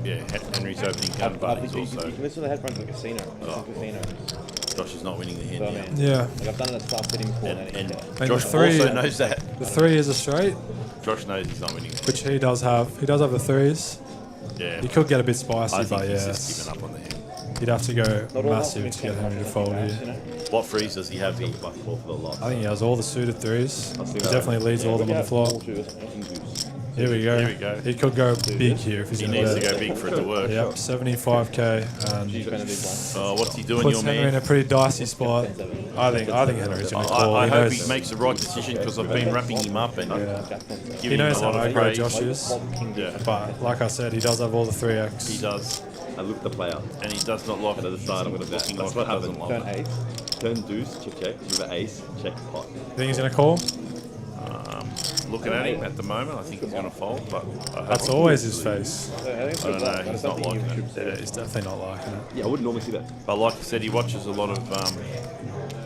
Speaker 9: Yeah, Henry's opening gun, but he's also.
Speaker 2: You can listen to the headphones in the casino. Casino.
Speaker 9: Josh is not winning the hand now.
Speaker 16: Yeah.
Speaker 2: Like I've done it at Star City before.
Speaker 9: And Josh also knows that.
Speaker 16: The 3 is a straight.
Speaker 9: Josh knows he's not winning.
Speaker 16: Which he does have. He does have the 3s.
Speaker 9: Yeah.
Speaker 16: He could get a bit spicy,
Speaker 9: I think
Speaker 16: but
Speaker 9: he's
Speaker 16: yeah.
Speaker 9: just given up on the hand.
Speaker 16: He'd have to go massive to get Henry to fold here.
Speaker 9: What freeze does he have here?
Speaker 16: I think he has all the suited 3s. He definitely leads all of them on the floor. Here we go.
Speaker 9: Here we go.
Speaker 16: He could go big here if he's
Speaker 9: He
Speaker 16: going
Speaker 9: needs
Speaker 16: to
Speaker 9: to go big for it to work.
Speaker 16: Yep, 75k. And
Speaker 9: what's he doing,
Speaker 16: puts
Speaker 9: your
Speaker 16: Henry
Speaker 9: man?
Speaker 16: in a pretty dicey spot. I think Henry's going to call.
Speaker 9: I
Speaker 16: He
Speaker 9: hope
Speaker 16: knows-
Speaker 9: he makes the right decision because I've been wrapping him up and
Speaker 16: He
Speaker 9: giving
Speaker 16: knows
Speaker 9: him a
Speaker 16: how
Speaker 9: lot of
Speaker 16: aggro
Speaker 9: praise.
Speaker 16: Josh is.
Speaker 9: Yeah.
Speaker 16: But like I said, he does have all the 3x.
Speaker 9: He does.
Speaker 20: I look at the player.
Speaker 9: And he does not like
Speaker 20: And I decide I'm going to bet.
Speaker 9: looking
Speaker 20: That's
Speaker 9: like
Speaker 20: what
Speaker 9: he doesn't
Speaker 20: happened.
Speaker 9: like
Speaker 20: Turn
Speaker 9: it.
Speaker 20: ace, turn deuce, check, river ace, check pot.
Speaker 16: Think he's going to call?
Speaker 9: Looking at him at the moment, I think he's going to fold, but I hope
Speaker 16: That's always his face.
Speaker 9: I don't know. He's not liking it.
Speaker 16: Yeah, he's definitely not liking it.
Speaker 20: Yeah, I wouldn't normally see that.
Speaker 9: But like I said, he watches a lot of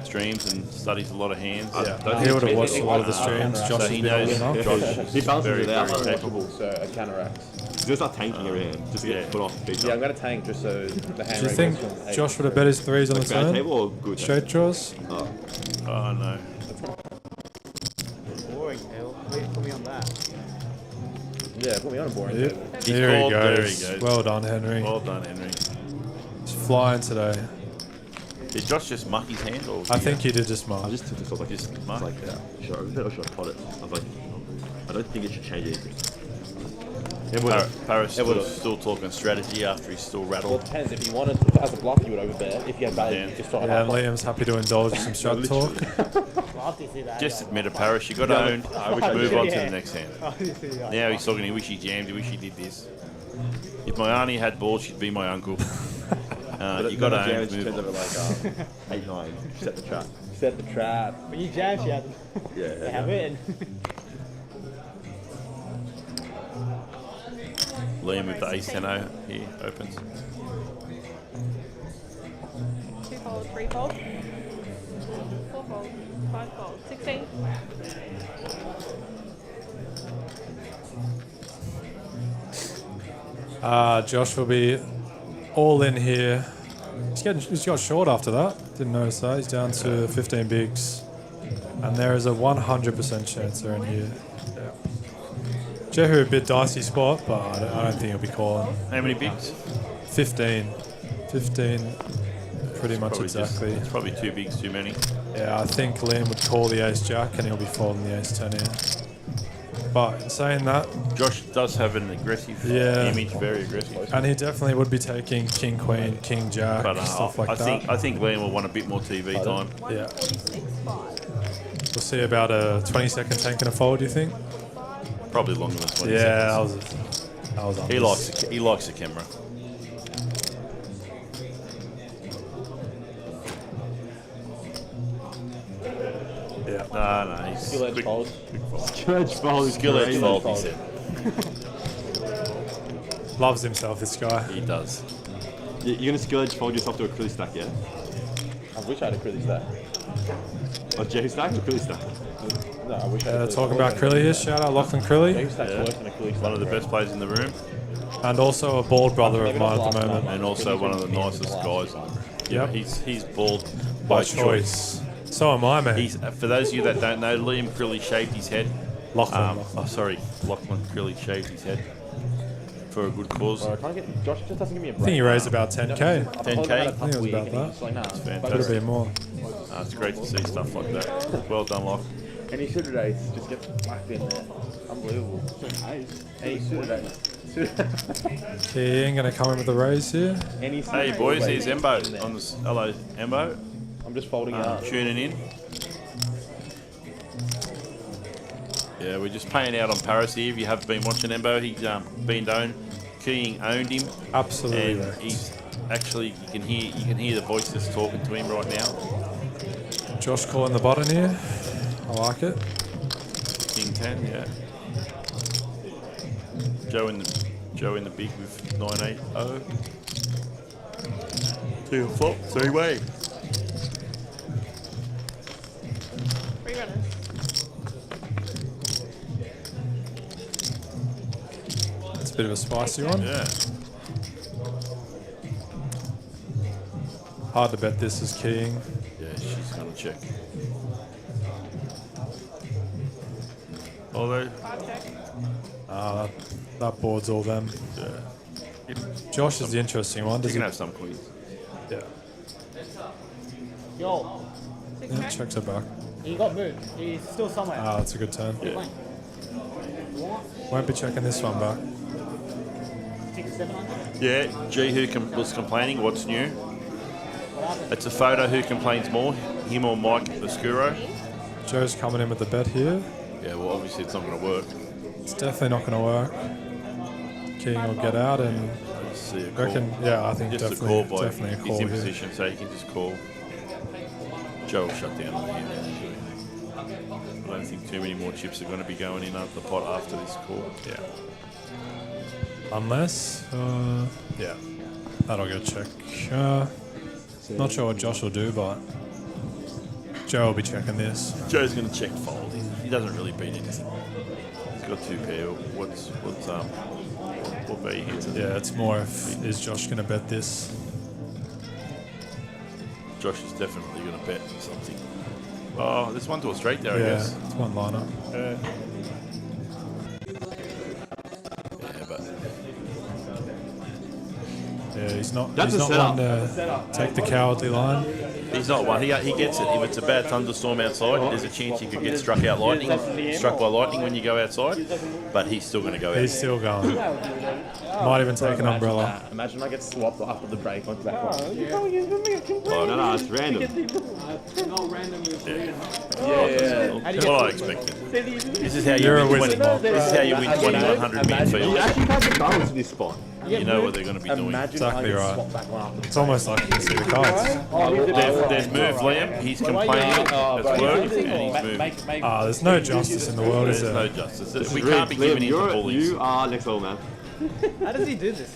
Speaker 9: streams and studies a lot of hands.
Speaker 16: Yeah, he would have watched a lot of the streams. Josh
Speaker 9: So
Speaker 16: has
Speaker 9: he
Speaker 16: been
Speaker 9: knows
Speaker 16: old enough.
Speaker 9: Josh
Speaker 20: He
Speaker 9: is
Speaker 20: balances
Speaker 9: very,
Speaker 20: it out.
Speaker 9: very
Speaker 20: Like,
Speaker 9: capable.
Speaker 2: So it counteracts.
Speaker 20: He's going to start tanking every hand. Just to get put off.
Speaker 2: Yeah, I'm going to tank just so the hand
Speaker 16: Do you
Speaker 2: rate
Speaker 16: think
Speaker 2: goes from 8
Speaker 16: Josh would have bet his 3s on the
Speaker 20: Like bad
Speaker 16: turn?
Speaker 20: table or good?
Speaker 16: Straight draws?
Speaker 20: Oh.
Speaker 9: Oh, no.
Speaker 2: Boring, Hale. Put me on that. Yeah, put me on a boring
Speaker 16: Yep.
Speaker 2: table.
Speaker 16: Here he
Speaker 9: called, there
Speaker 16: goes.
Speaker 9: he goes.
Speaker 16: Well done, Henry.
Speaker 9: Well done, Henry.
Speaker 16: He's flying today.
Speaker 9: Did Josh just muck his hand? Or
Speaker 16: I think he did just mark.
Speaker 20: I just took this off like
Speaker 9: Just
Speaker 20: this.
Speaker 9: mark?
Speaker 20: Like, should I open it or should I pot it? I was like, I don't think it should change anything.
Speaker 9: Paris still talking strategy after he's still
Speaker 2: Well,
Speaker 9: rattled.
Speaker 2: it depends. If you wanted to, as a bluff, you would overbet. If you had value, you just try
Speaker 16: Yeah, and Liam's happy to indulge in some strat talk.
Speaker 9: Just admit it, Paris. You got owned. Move on to the next hand. Now he's talking. He wish he jammed. He wish he did this. If my auntie had balls, she'd be my uncle. You got owned. Move on.
Speaker 20: Like 8-9. Set the trap.
Speaker 2: Set the trap.
Speaker 11: When you jam, she had them.
Speaker 20: Yeah.
Speaker 11: They have it.
Speaker 9: Liam with the ace 10 here opens.
Speaker 15: 2-fold, 3-fold, 4-fold, 5-fold, 16.
Speaker 16: Josh will be all in here. He's got short after that. Didn't notice that. He's down to 15 bigs. And there is a 100% chance they're in here. Yeah. Jehu a bit dicey spot, but I don't think he'll be calling.
Speaker 9: How many bigs?
Speaker 16: 15. 15, pretty much exactly.
Speaker 9: It's probably 2 bigs too many.
Speaker 16: Yeah, I think Liam would call the ace jack and he'll be folding the ace 10 here. But in saying that,
Speaker 9: Josh does have an aggressive image, very aggressive.
Speaker 16: And he definitely would be taking king, queen, king, jack,
Speaker 9: But
Speaker 16: stuff like that.
Speaker 9: I think Liam will want a bit more TV time.
Speaker 16: Yeah. We'll see about a 20-second tank and a fold, do you think?
Speaker 9: Probably longer than 20
Speaker 16: yeah,
Speaker 9: seconds.
Speaker 16: that was
Speaker 9: He likes the camera.
Speaker 16: Yeah.
Speaker 9: No, he's
Speaker 18: Skill edge fold.
Speaker 20: Skill edge fold.
Speaker 9: Skill edge fold, he said.
Speaker 16: Loves himself, this guy.
Speaker 9: He does.
Speaker 20: You're going to skill edge fold yourself to a crilly stack, yeah?
Speaker 18: I wish I had a crilly stack.
Speaker 20: A Jehu stack or crilly stack?
Speaker 18: No, I wish I had
Speaker 16: Talking about Crilly here, shout out Lachlan Crilly.
Speaker 9: One of the best players in the room.
Speaker 16: And also a bald brother of mine at the moment.
Speaker 9: And also one of the nicest guys in the room.
Speaker 16: Yep.
Speaker 9: He's bald
Speaker 16: By choice. So am I, man.
Speaker 9: For those of you that don't know, Liam Crilly shaved his head.
Speaker 16: Lachlan.
Speaker 9: Lachlan Crilly shaved his head for a good cause.
Speaker 18: Josh just doesn't give me a break.
Speaker 16: I think he raised about 10k.
Speaker 9: 10k?
Speaker 16: I think it was about that.
Speaker 9: That's
Speaker 16: Could have
Speaker 9: fantastic.
Speaker 16: been more.
Speaker 9: It's great to see stuff like that. Well done, Lach.
Speaker 18: And he should have ace, just get whacked in there. Unbelievable. Ace should have ace.
Speaker 16: King gonna come in with a raise here.
Speaker 9: Hey boys, here's Embo. On this, hello, Embo.
Speaker 18: I'm just folding out.
Speaker 9: Tuning in. Yeah, we're just paying out on Paris here. If you have been watching Embo, he's been down. King owned him.
Speaker 16: Absolutely.
Speaker 9: And he's actually, you can hear the voice that's talking to him right now.
Speaker 16: Josh calling the button here. I like it.
Speaker 9: King 10, yeah. Joe in the big with 9-8-0. 2 flop, 3-way.
Speaker 15: Free runners.
Speaker 16: It's a bit of a spicy one.
Speaker 9: Yeah.
Speaker 16: Hard to bet this is king.
Speaker 9: Yeah, she's gonna check. Although,
Speaker 16: that board's all them.
Speaker 9: yeah.
Speaker 16: Josh is the interesting one.
Speaker 9: You
Speaker 16: Does
Speaker 9: can
Speaker 16: he?
Speaker 9: have some queens.
Speaker 16: Yeah.
Speaker 2: Yo,
Speaker 16: Yeah, checks it back.
Speaker 2: he got moved. He's still somewhere.
Speaker 16: Ah, that's a good turn.
Speaker 9: Yeah.
Speaker 16: Won't be checking this one back.
Speaker 2: 600-700.
Speaker 9: Yeah, G was complaining. What's new? It's a photo. Who complains more, him or Mike Oscuro?
Speaker 16: Joe's coming in with the bet here.
Speaker 9: Yeah, well, obviously it's not going to work.
Speaker 16: It's definitely not going to work. King will get out and
Speaker 9: See a
Speaker 16: reckon.
Speaker 9: call.
Speaker 16: Yeah, I think
Speaker 9: Just
Speaker 16: definitely,
Speaker 9: a call by.
Speaker 16: definitely a
Speaker 9: He's
Speaker 16: call
Speaker 9: in
Speaker 16: here.
Speaker 9: position, so he can just call. Joe will shut down on him. I don't think too many more chips are going to be going in the pot after this call.
Speaker 16: Yeah. Unless, yeah, that'll get check. Not sure what Josh will do, but Joe will be checking this.
Speaker 9: Joe's going to check fold. He doesn't really beat anything. He's got 2 pair. What bet he hits?
Speaker 16: Yeah, it's more if is Josh going to bet this.
Speaker 9: Josh is definitely going to bet something. Oh, there's one to a straight there, I
Speaker 16: Yeah,
Speaker 9: guess.
Speaker 16: it's one liner.
Speaker 9: Yeah, but
Speaker 16: Yeah, he's not.
Speaker 20: That's
Speaker 16: he's
Speaker 20: a
Speaker 16: not
Speaker 20: setup.
Speaker 16: one to take the cowardly line.
Speaker 9: he's not one. He gets it. If it's a bad thunderstorm outside, there's a chance you could get struck by lightning when you go outside. But he's still going to go out.
Speaker 16: He's still going. Might even take an umbrella.
Speaker 18: Imagine I get swapped after the break onto that one.
Speaker 20: Oh, no, it's random.
Speaker 9: What I expected. This is how you
Speaker 16: You're a
Speaker 9: win.
Speaker 16: wizard, Bob.
Speaker 9: This is how you win 2100
Speaker 20: You
Speaker 9: midfield.
Speaker 20: actually have the balance in this spot.
Speaker 9: You know what they're going to be doing.
Speaker 16: Exactly right. It's almost like you can see the cards.
Speaker 9: There's move Liam. He's complaining as work, and he's moved.
Speaker 16: There's no justice in the world, is
Speaker 9: There's
Speaker 16: there?
Speaker 9: no justice. We can't be giving in to bullies.
Speaker 20: You are next level, man.
Speaker 18: How does he do this?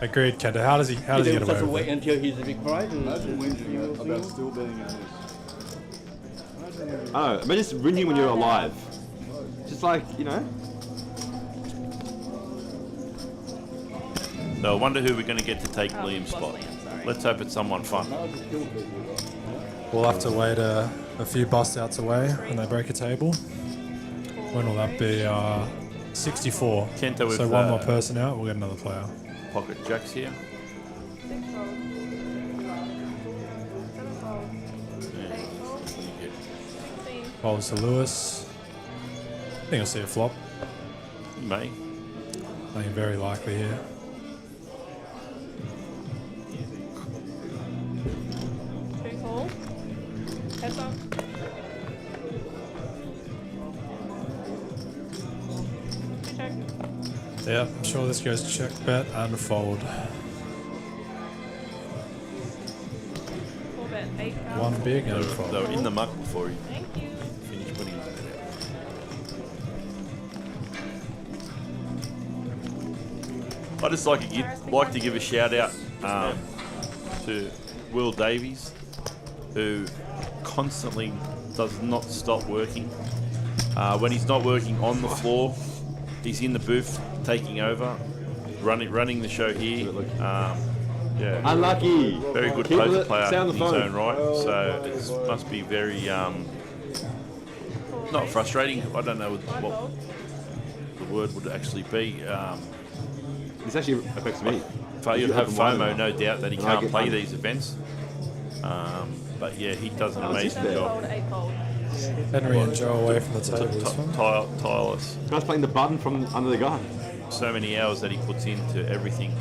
Speaker 16: Agreed, Kenta. How does he get away
Speaker 17: Just
Speaker 16: with
Speaker 17: wait
Speaker 16: it?
Speaker 17: until he's a big prize.
Speaker 3: Imagine whinging about still betting on this.
Speaker 20: I don't know, imagine just whinging when you're alive. Just like, you know.
Speaker 9: So I wonder who we're going to get to take Liam's spot. Let's hope it's someone fun.
Speaker 16: We'll have to wait a few bust outs away when they break a table. When will that be? 64.
Speaker 9: Kenta with,
Speaker 16: so one more person out, we'll get another player.
Speaker 9: Pocket jacks here.
Speaker 16: Folds to Lewis. I think you'll see a flop.
Speaker 9: May.
Speaker 16: I think very likely here.
Speaker 15: Too tall. Heads up. Check.
Speaker 16: Yeah, I'm sure this goes check, bet, and fold.
Speaker 15: Four bet, 8,000.
Speaker 16: One big and
Speaker 9: They
Speaker 16: fold.
Speaker 9: were in the muck before he
Speaker 15: Thank you.
Speaker 9: finished putting his bet out. I just like to give a shout out to Will Davies, who constantly does not stop working. When he's not working on the floor, he's in the booth taking over, running the show here. Yeah,
Speaker 20: Unlucky.
Speaker 9: Very good
Speaker 20: Keep
Speaker 9: poker
Speaker 20: it-
Speaker 9: player
Speaker 20: stay on
Speaker 9: in
Speaker 20: the
Speaker 9: his
Speaker 20: phone.
Speaker 9: own right. So it must be very not frustrating. I don't know what the word would actually be.
Speaker 20: This actually affects me.
Speaker 9: You'd have FOMO, no doubt, that he
Speaker 20: And I
Speaker 9: can't
Speaker 20: get
Speaker 9: play
Speaker 20: money.
Speaker 9: these events. But yeah, he does an
Speaker 20: Oh, it's
Speaker 9: amazing
Speaker 20: just
Speaker 9: job.
Speaker 15: Fold, 8 fold.
Speaker 16: Henry and Joe away from the table this one.
Speaker 9: Tireless.
Speaker 20: Guy's playing the button from under the gun.
Speaker 9: So many hours that he puts into everything.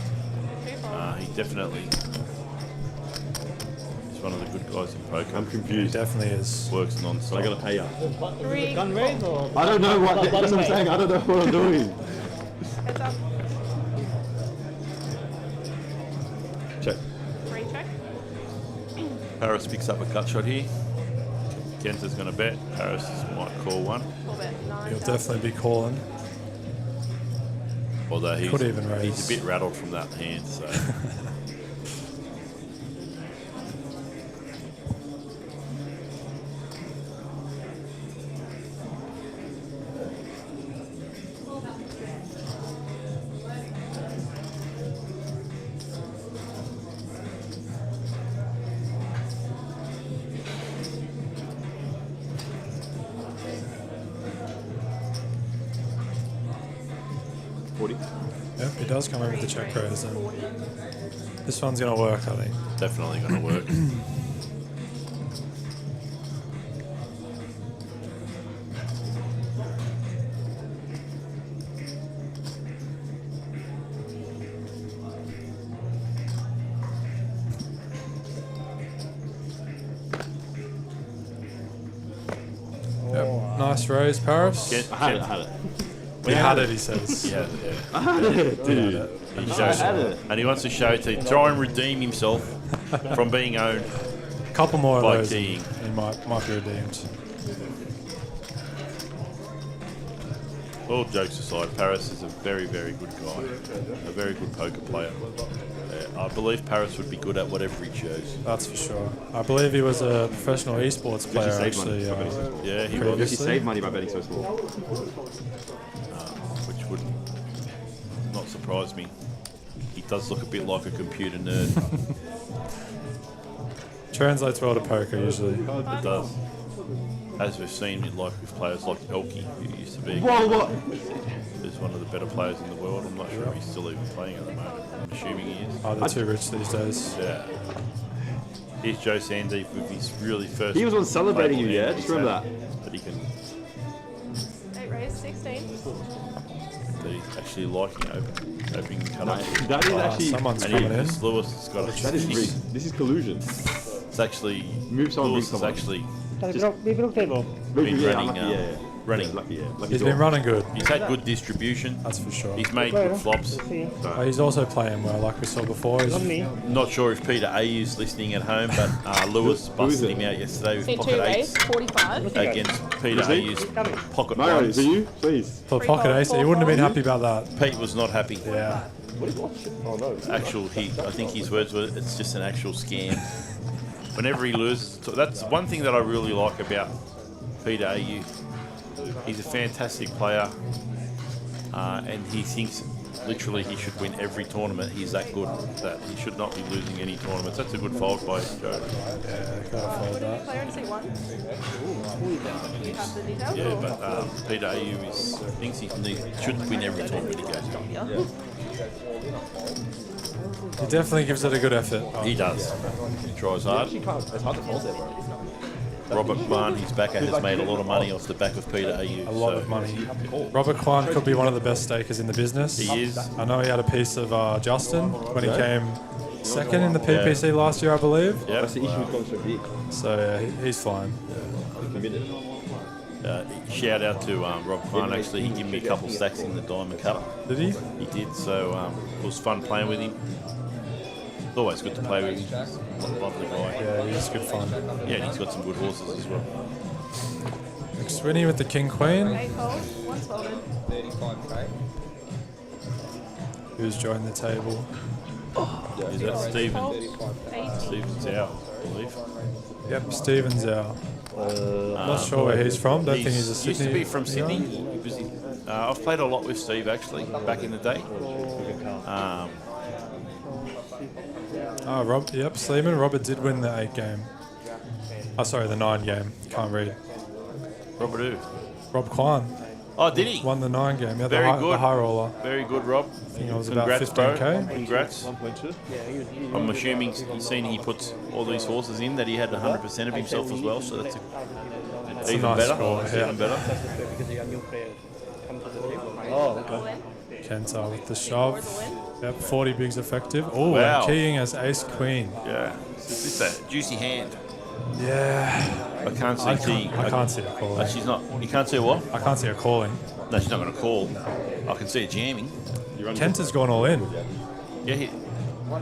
Speaker 9: He definitely is one of the good guys in poker.
Speaker 20: I'm confused.
Speaker 16: He definitely is.
Speaker 9: Works non-stop.
Speaker 20: I gotta pay you.
Speaker 15: Three.
Speaker 3: Gun raise or?
Speaker 20: I don't know what. That's what I'm saying. I don't know what I'm doing.
Speaker 15: Heads up.
Speaker 20: Check.
Speaker 15: Three check.
Speaker 9: Paris picks up a gut shot here. Kenta's going to bet. Paris might call one.
Speaker 15: Four bet, 9,000.
Speaker 16: He'll definitely be calling.
Speaker 9: Although
Speaker 16: Could even raise.
Speaker 9: he's a bit rattled from that hand, so.
Speaker 16: Yep, he does come over with the check raise, and this one's going to work, I think.
Speaker 9: Definitely going to work.
Speaker 16: Yep, nice raise, Paris.
Speaker 20: I had it.
Speaker 16: He had it, he says.
Speaker 9: Yeah,
Speaker 20: I had it, dude.
Speaker 9: He shows, and he wants to show to try and redeem himself from being owned.
Speaker 16: Couple more of
Speaker 9: by
Speaker 16: those,
Speaker 9: keying.
Speaker 16: and he might be redeemed.
Speaker 9: All jokes aside, Paris is a very, very good guy. A very good poker player. I believe Paris would be good at whatever he chose.
Speaker 16: That's for sure. I believe he was a professional esports player, actually.
Speaker 9: Yeah, he
Speaker 20: He
Speaker 16: previously.
Speaker 20: saved money by betting so small.
Speaker 9: Which would not surprise me. He does look a bit like a computer nerd.
Speaker 16: Translates well to poker, usually.
Speaker 9: It does. As we've seen, with players like Elke, who used to be is one of the better players in the world. I'm not sure if he's still even playing at the moment. I'm assuming he is.
Speaker 16: Oh, they're too rich these days.
Speaker 9: Yeah. Here's Joe Sandeep with his really first.
Speaker 20: He was on celebrating you, yeah?
Speaker 9: hand
Speaker 20: Just
Speaker 9: he's
Speaker 20: remember
Speaker 9: had, that he can.
Speaker 15: 8 raise, 16.
Speaker 9: That he's actually liking opening cut off.
Speaker 20: That is actually.
Speaker 16: Someone's
Speaker 9: And
Speaker 16: coming in.
Speaker 9: Lewis has got a.
Speaker 20: That is rigged. This is collusion.
Speaker 9: It's actually
Speaker 20: Move someone,
Speaker 9: Lewis
Speaker 20: bring
Speaker 9: has
Speaker 20: someone.
Speaker 9: actually
Speaker 3: Big table.
Speaker 9: been
Speaker 20: Yeah,
Speaker 9: running
Speaker 20: unlucky, yeah.
Speaker 9: running.
Speaker 20: Lucky
Speaker 16: He's been running good.
Speaker 9: He's had good distribution.
Speaker 16: That's for sure.
Speaker 9: He's made good flops.
Speaker 16: He's also playing well, like we saw before.
Speaker 9: Not sure if Peter Ayu's listening at home, but Lewis busted him out yesterday with
Speaker 15: See,
Speaker 9: pocket
Speaker 15: 2
Speaker 9: eights
Speaker 15: 45.
Speaker 9: against Peter Ayu's pocket
Speaker 20: Mario,
Speaker 9: ones.
Speaker 20: is it you? Please.
Speaker 16: For pocket ace, he wouldn't have been happy about that.
Speaker 9: Pete was not happy.
Speaker 16: Yeah.
Speaker 20: Oh no.
Speaker 9: I think his words were, it's just an actual scam. Whenever he loses, that's one thing that I really like about Peter Ayu. He's a fantastic player, and he thinks literally he should win every tournament. He's that good that he should not be losing any tournaments. That's a good fold by Joe.
Speaker 16: Yeah, gotta fold that.
Speaker 15: Player in C1. Do you have the details?
Speaker 9: Yeah,
Speaker 15: or-
Speaker 9: but Peter Ayu thinks he should win every tournament he goes to.
Speaker 16: He definitely gives it a good effort.
Speaker 9: He does. He tries hard.
Speaker 20: It's hard to fold there, bro.
Speaker 9: Robert Kwan, his backer, has made a lot of money off the back of Peter Ayu.
Speaker 16: A lot of money. Robert Kwan could be one of the best stakers in the business.
Speaker 9: He is.
Speaker 16: I know he had a piece of Justin when he came second in the PPC last year, I believe.
Speaker 9: Yeah.
Speaker 20: That's the issue with going so big.
Speaker 16: So yeah, he's fine.
Speaker 20: Committed.
Speaker 9: Shout out to Rob Kwan. Actually, he gave me a couple stacks in the Diamond Cup.
Speaker 16: Did he?
Speaker 9: He did. So it was fun playing with him. It's always good to play with him. Lovely guy.
Speaker 16: Yeah, he's good fun.
Speaker 9: Yeah, and he's got some good horses as well.
Speaker 16: Swinny with the King Queen.
Speaker 15: 8 fold, 1 folded.
Speaker 18: 35k.
Speaker 16: Who's joined the table?
Speaker 9: Is that Stephen?
Speaker 15: 8.
Speaker 9: Stephen's out, I believe.
Speaker 16: Yep, Stephen's out. Not sure where he's from. Don't think he's a Sydney.
Speaker 9: Used to be from Sydney.
Speaker 16: guy.
Speaker 9: I've played a lot with Steve actually back in the day.
Speaker 16: Rob. Yep, Sleeman. Robert did win the 8 game. Oh, sorry, the 9 game. Can't read.
Speaker 9: Robert who?
Speaker 16: Rob Kwan.
Speaker 9: Oh, did he?
Speaker 16: Won the 9 game. Yeah,
Speaker 9: Very good.
Speaker 16: The high roller.
Speaker 9: Very good, Rob.
Speaker 16: I think it was
Speaker 9: Congrats,
Speaker 16: about 15k.
Speaker 9: bro. Congrats. I'm assuming he's seen he puts all these horses in that he had 100% of himself as well, so that's even
Speaker 16: nice
Speaker 9: better.
Speaker 16: score,
Speaker 9: That's
Speaker 16: yeah.
Speaker 9: even better.
Speaker 20: Oh, okay.
Speaker 16: Kenta with the shove. Yep, 40 bigs effective. Oh,
Speaker 9: Wow.
Speaker 16: and keying as ace queen.
Speaker 9: Yeah. Is this a juicy hand?
Speaker 16: Yeah.
Speaker 9: I can't see
Speaker 16: I can't see her calling.
Speaker 9: She's not. You can't see what?
Speaker 16: I can't see her calling.
Speaker 9: No, she's not going to call. I can see her jamming.
Speaker 16: Kenta's gone all in.
Speaker 9: Yeah,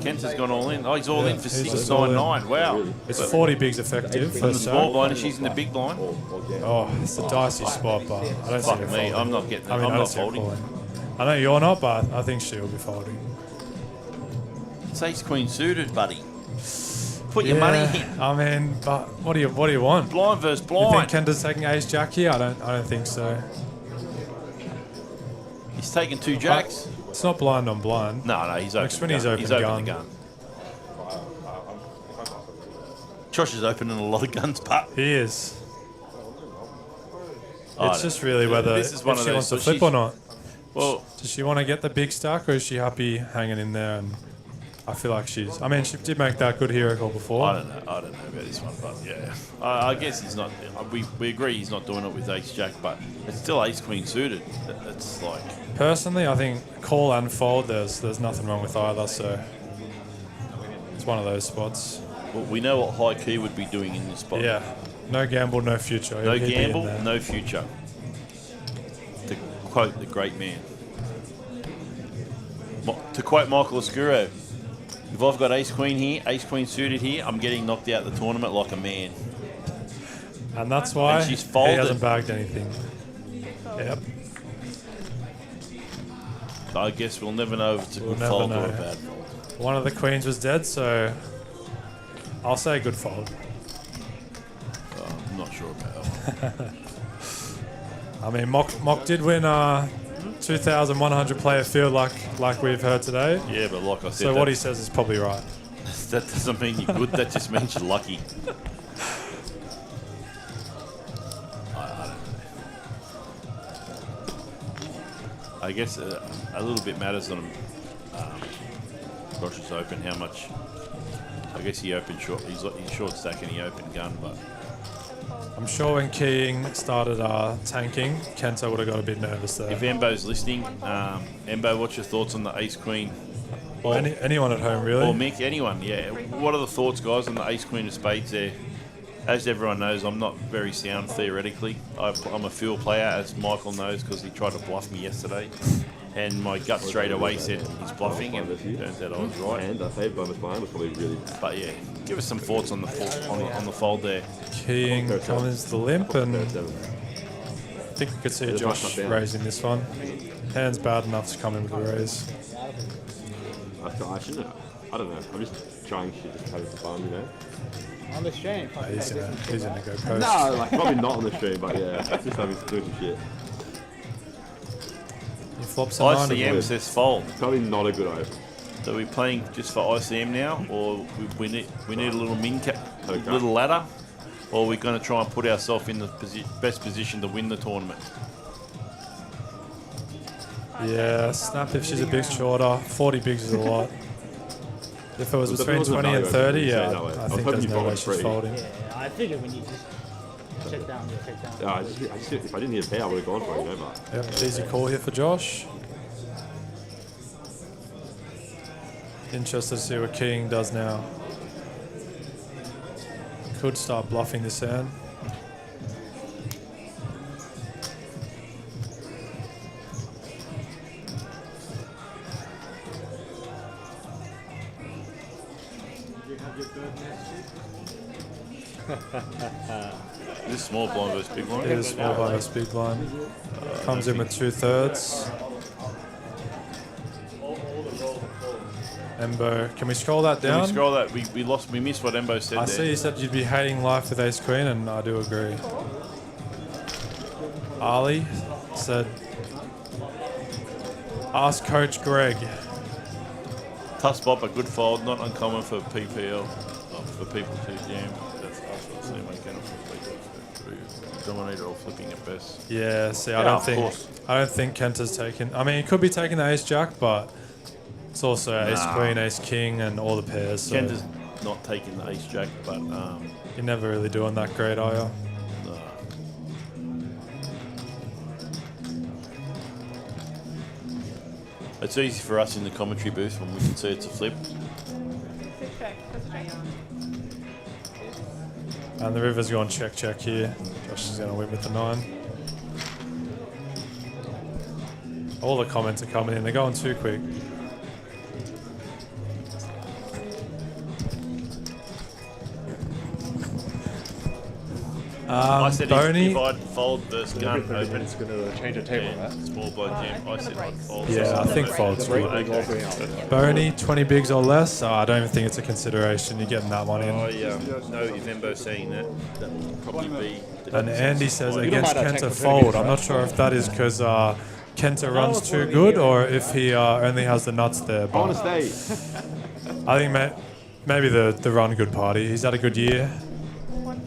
Speaker 9: Kent has gone all in. Oh, he's all in for
Speaker 16: he's just all in.
Speaker 9: 699. Wow.
Speaker 16: It's 40 bigs effective.
Speaker 9: From the
Speaker 16: first
Speaker 9: small
Speaker 16: out.
Speaker 9: blind, and she's in the big blind.
Speaker 16: Oh, it's a dicey spot, but I don't
Speaker 9: Fuck
Speaker 16: see her
Speaker 9: me,
Speaker 16: folding.
Speaker 9: I'm not getting.
Speaker 16: I mean,
Speaker 9: I'm
Speaker 16: I don't
Speaker 9: not
Speaker 16: see her
Speaker 9: folding.
Speaker 16: calling. I know you're not, but I think she'll be folding.
Speaker 9: It's ace queen suited, buddy. Put your money in.
Speaker 16: I mean, but what do you want?
Speaker 9: Blind versus
Speaker 16: You
Speaker 9: blind.
Speaker 16: think Kenta's taking ace jack here? I don't think so.
Speaker 9: He's taking 2 jacks.
Speaker 16: It's not blind on blind.
Speaker 9: No, he's open.
Speaker 16: Next when he's
Speaker 9: gun.
Speaker 16: open
Speaker 9: He's open
Speaker 16: gun.
Speaker 9: the gun. Josh is opening a lot of guns, but
Speaker 16: He is.
Speaker 9: I
Speaker 16: It's
Speaker 9: don't
Speaker 16: just
Speaker 9: know.
Speaker 16: really whether
Speaker 9: This is
Speaker 16: if
Speaker 9: one
Speaker 16: she
Speaker 9: of those-
Speaker 16: wants to
Speaker 9: so
Speaker 16: flip
Speaker 9: she's-
Speaker 16: or not.
Speaker 9: Well,
Speaker 16: Does she want to get the big stack, or is she happy hanging in there? And I feel like she's. I mean, she did make that good hero call before.
Speaker 9: I don't know about this one, but yeah, I guess he's not. We agree he's not doing it with ace jack, but it's still ace queen suited. It's like
Speaker 16: Personally, I think call and fold. There's nothing wrong with either. So it's one of those spots.
Speaker 9: well, we know what high key would be doing in this spot.
Speaker 16: Yeah. No gamble, no future.
Speaker 9: No
Speaker 16: He'd be in
Speaker 9: gamble,
Speaker 16: there.
Speaker 9: no future. To quote the great man. To quote Michael Oscuro, if I've got ace queen here, ace queen suited here, I'm getting knocked out of the tournament like a man.
Speaker 16: And that's why
Speaker 9: And she's
Speaker 16: he
Speaker 9: folded.
Speaker 16: hasn't bagged anything. Yep.
Speaker 9: I guess we'll never know if it's a
Speaker 16: We'll
Speaker 9: good
Speaker 16: never
Speaker 9: fold or
Speaker 16: know.
Speaker 9: a bad fold.
Speaker 16: One of the queens was dead, so I'll say good fold.
Speaker 9: I'm not sure about that.
Speaker 16: I mean, Mock did win 2,100 player field like we've heard today.
Speaker 9: Yeah, but like I said,
Speaker 16: So what he says is probably right.
Speaker 9: That doesn't mean you're good. That just means you're lucky. I don't know. I guess a little bit matters on Josh's open. How much? I guess he opened short. He's short stack and he opened gun, but
Speaker 16: I'm sure when keying started tanking, Kenta would have got a bit nervous there.
Speaker 9: if Embo's listening, Embo, what's your thoughts on the ace queen?
Speaker 16: Or anyone at home, really.
Speaker 9: Or Mick, anyone, yeah. What are the thoughts, guys, on the ace queen of spades there? As everyone knows, I'm not very sound theoretically. I'm a fuel player, as Michael knows, because he tried to bluff me yesterday. And my gut straight away said he's bluffing, and it turns out I was right.
Speaker 20: And I saved by my was probably really.
Speaker 9: But yeah, give us some thoughts on the fold there.
Speaker 16: Keying comes the limp, and I think you could see Josh raising this one. Hand's bad enough to come in with a raise.
Speaker 20: I shouldn't have. I don't know. I'm just trying shit, just having some fun, you know.
Speaker 2: On the stream.
Speaker 16: He's gonna go post.
Speaker 20: No, like probably not on the stream, but yeah, just having to do some shit.
Speaker 16: You flop some
Speaker 9: ICM says fold.
Speaker 20: Probably not a good open.
Speaker 9: So are we playing just for ICM now, or we need a little little ladder, or are we going to try and put ourselves in the best position to win the tournament?
Speaker 16: Yeah, snap if she's a big shorter. 40 bigs is a lot. If it was between 20 and 30, yeah, I think there's no way she's folding.
Speaker 2: Yeah, I figured when you just check down, you check down.
Speaker 20: Yeah, I just if I didn't hit a pair, I would have gone for it, you know, but.
Speaker 16: Yep, easy call here for Josh. Interested to see what King does now. Could start bluffing this hand.
Speaker 9: This small blind versus big blind?
Speaker 16: It is small blind versus big blind. Comes in with 2/3. Embo, can we scroll that down?
Speaker 9: Can we scroll that? We missed what Embo said
Speaker 16: I
Speaker 9: there.
Speaker 16: see you said you'd be hating life with ace queen, and I do agree. Ali said, ask Coach Greg.
Speaker 9: Tough spot, but good fold. Not uncommon for PPL, for people to jam. That's obviously making it dominator or flipping at best.
Speaker 16: Yeah, see, I don't think Kenta's taken. I mean, he could be taking the ace jack, but it's also ace queen, ace king, and all the pairs. So
Speaker 9: Kenta's not taking the ace jack, but
Speaker 16: you're never really doing that great, are you?
Speaker 9: No. It's easy for us in the commentary booth when we can see it's a flip.
Speaker 16: And the river's gone check here. Josh is going to win with the 9. All the comments are coming in. They're going too quick.
Speaker 9: I said
Speaker 16: Boney.
Speaker 9: if I'd fold versus gun open,
Speaker 12: it's going to change the table, right?
Speaker 9: Small blind jam. I said I'd fold.
Speaker 16: Yeah, I think fold's good.
Speaker 9: Okay.
Speaker 16: Boney, 20 bigs or less. I don't even think it's a consideration. You're getting that one in.
Speaker 9: No, if Embo's saying that would probably be.
Speaker 16: And Andy says against Kenta fold. I'm not sure if that is because Kenta runs too good or if he only has the nuts there. But
Speaker 20: I want to stay.
Speaker 16: I think maybe the run good party. He's had a good year.